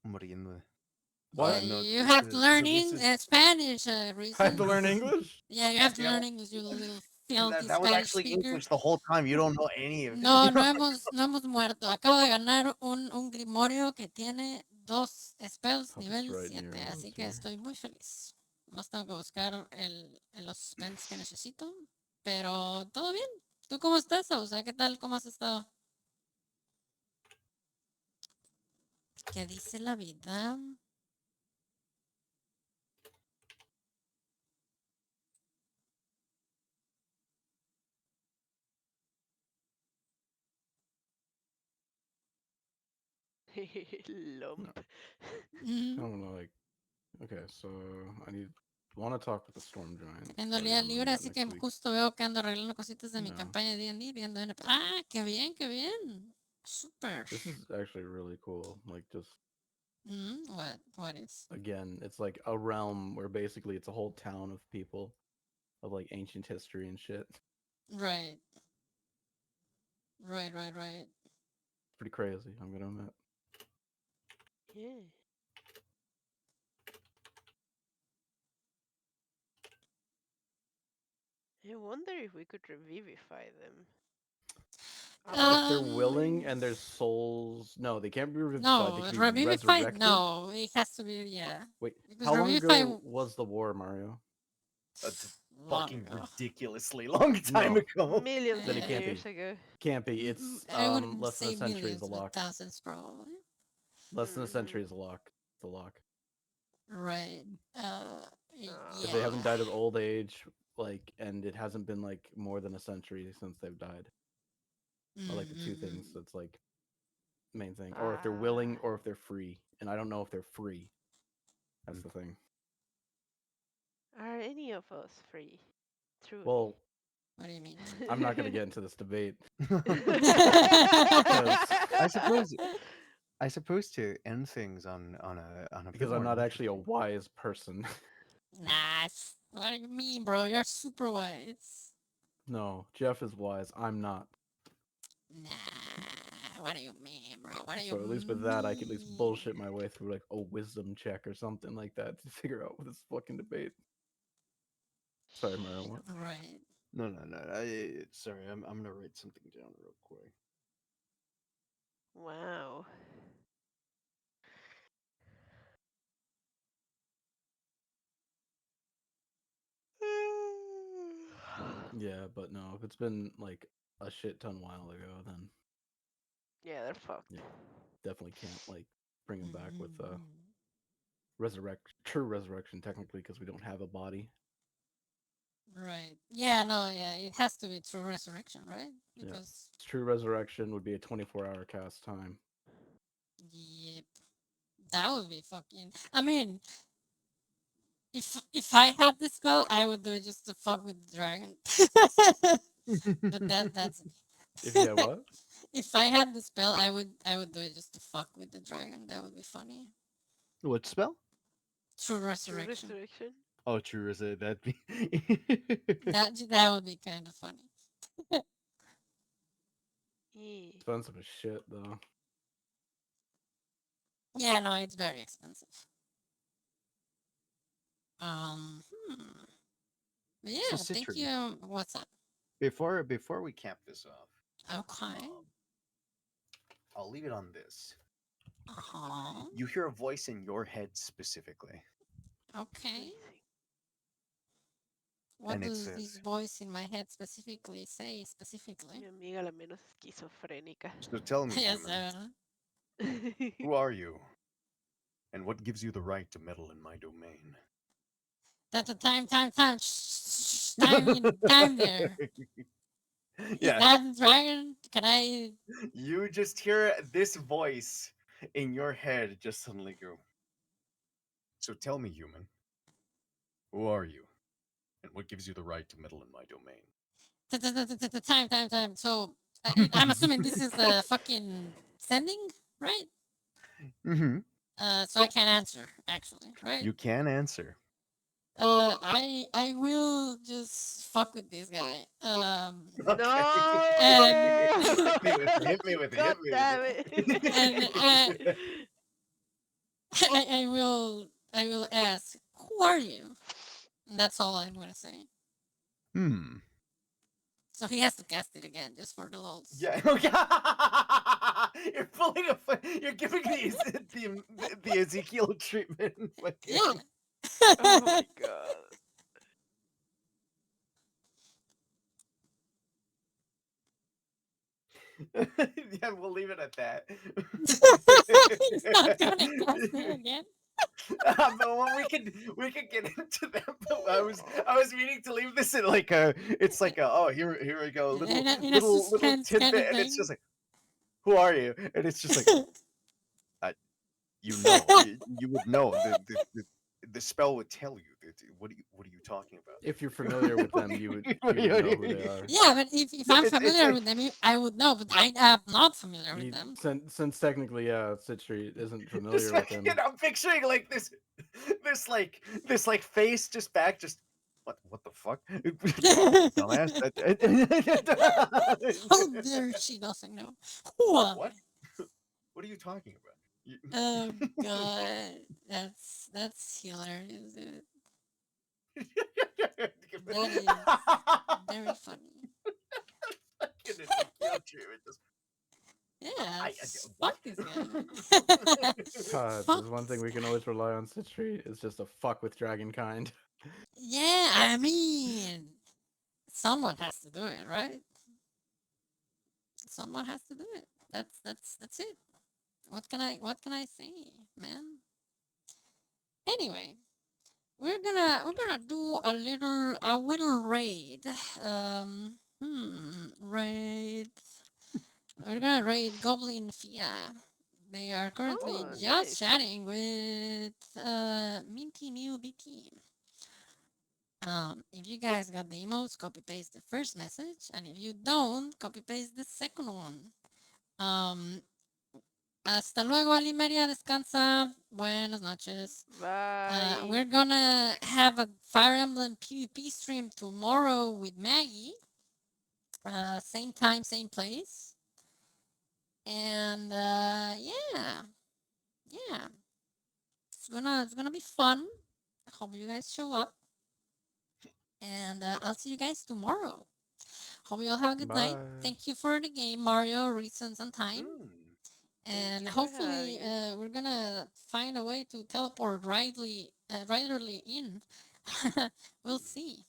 Muriendo. What? No, You have to learn in Sabusa's Spanish, I have to reason. learn English? Yeah, you have to yeah, learn English, you little filthy that was Spanish actually speaker. English the whole time. You don't know any of it. No, no hemos muerto. Acabo de ganar un grimorio que tiene 2 spells Oh, it's nivel right near 7, us así que here. estoy muy feliz. Más tengo que buscar los spells que necesito, pero todo bien. ¿Tú cómo estás, o sea, qué tal? ¿Cómo has estado? ¿Qué dice la vida? No, Lump. Mm, I don't know. Like, okay, so I want to talk with the storm giant. Tengo But día I'm doing libre, that así que next week. justo veo que ando arreglando cositas de mi No, campaña de D&D, viendo Ah, qué bien, qué bien. Super. this is actually really cool. Like, just What is? again, it's like a realm where basically it's a whole town of people of like ancient history and shit. It's Right. Right. pretty crazy. I'm gonna admit. Yeah. I wonder if we could revivify them. If they're willing Um, and their souls, no, they can't be revivified. They no, can be Revivify, resurrected. no, it has to be, yeah. Wait, Because how long Revivify, ago was the war, Mario? That's a long fucking ago. ridiculously long time No, ago. Millions then of it can't be. years ago. Can't be. It's I wouldn't less than a say century is a millions, but lock. thousands probably. Less than a century is Mm-hmm. a lock. It's a lock. Right. If they haven't Yeah. died of old age, like, and it hasn't been like more than a century since they've died, are like the two things Mm-mm. that's like main thing. Or if they're Ah. willing, or if they're free. And I don't know if they're free. That's Mm. the thing. Are any of us free? Truly. Well, What do you mean? I'm not gonna get into this debate I suppose to end things on a bit because I'm more not actually a interesting. wise person. Nice. What do you mean, bro? You're super wise. No, Jeff is wise. I'm not. Nah. What do you mean, bro? What do you So at least with that, I can at least mean? bullshit my way through like a wisdom check or something like that to figure out what this fucking debate. Sorry, Mario. What? Right. No. Sorry, I'm gonna write something down real quick. Wow. Yeah, but no, if it's been like a shit ton while ago, then Yeah, they're fucked. yeah, definitely can't like bring him back with Mm-hmm. true resurrection technically because we don't have a body. Right. Yeah, no, yeah. It has to be true resurrection, right? Yeah, Because, true resurrection would be a 24-hour cast time. yep. That would be fucking. I mean, if I had the spell, I would do it just to fuck with the dragon. But that's If you had what? if I had the spell, I would do it just to fuck with the dragon. That would be funny. What spell? True True resurrection. resurrection. Oh, true. Is it that? That would be kind of funny. Yeah. Expensive as shit though. Yeah, no, it's very expensive. Um, hmm. But So yeah, thank Citron, you. What's up? before we cap this off, Okay. um, I'll leave it on this. Uh-huh. You hear a voice in your head specifically. Okay. Let me see. What And it does this says, voice in my head specifically say? Mi Specifically, amiga la menos esquizofrénica. "So tell me, yes, human, who are you, and what gives you the right to meddle in my domain?" that's a time, time there. Is Yeah, that dragon? Can I? you just hear this voice in your head just suddenly go, "So tell me, human, who are you, and what gives you the right to meddle in my domain?" Time. So I'm assuming this is a fucking sending, right? Hmm. So I can't answer actually, right? You can answer. I will just fuck with this guy. Okay. And No! Hit me with it. Hit me with it. God Hit me with damn it! and it. I will ask, who are you? And that's all I'm gonna say. Hmm. So he has to cast it again just for the lulz. Yeah. Okay. You're pulling a. You're giving the Ezekiel treatment. Yeah. Fucking. Oh my god. Yeah, we'll leave it at that. He's not gonna cast it again. But we could get into that. But I was meaning to leave this in like a. It's like a. Oh, here we go. Little In a little suspense kind tidbit, of and it's thing. just like, who are you? And it's just like, you would know the spell would tell you that, what are you talking about? If you're familiar with them, What you would know who they are. Yeah, but if I'm it's familiar like, with them, I would know. But I am not familiar with You, them. since technically, Sid Street isn't just familiar with fucking, them. I'm picturing like this face just back, just what the fuck. Dumbass. How dare she doesn't know? Who am What what are you talking about? I? Oh god, that's hilarious, dude. That is very funny. Fucking Ezekiel treatment, just, Yeah, what? fuck this guy. If Fuck there's one thing this we can guy. always rely on Sid Street, it's just a fuck with Dragonkind. Yeah, I mean, someone has to do it, right? Someone has to do it. That's it. What can I say, man? Anyway, we're gonna do a little raid. Raid. We're gonna raid Goblin Fia. They are currently Oh, just nice. chatting with Minty Mew BT. If you guys got the emotes, copy paste the first message, and if you don't, copy paste the second one. Um, Hasta luego, Alimeria. Descansa. Buenas noches. Bye. We're gonna have a Fire Emblem PvP stream tomorrow with Maggie. Same time, same place. And yeah, yeah, it's gonna be fun. I hope you guys show up. And I'll see you guys tomorrow. Hope you all have a good night. Bye. Thank you for the game, Mario, Reasons, and Time. Thank And you for hopefully, having me. we're gonna find a way to teleport Riley in. We'll see.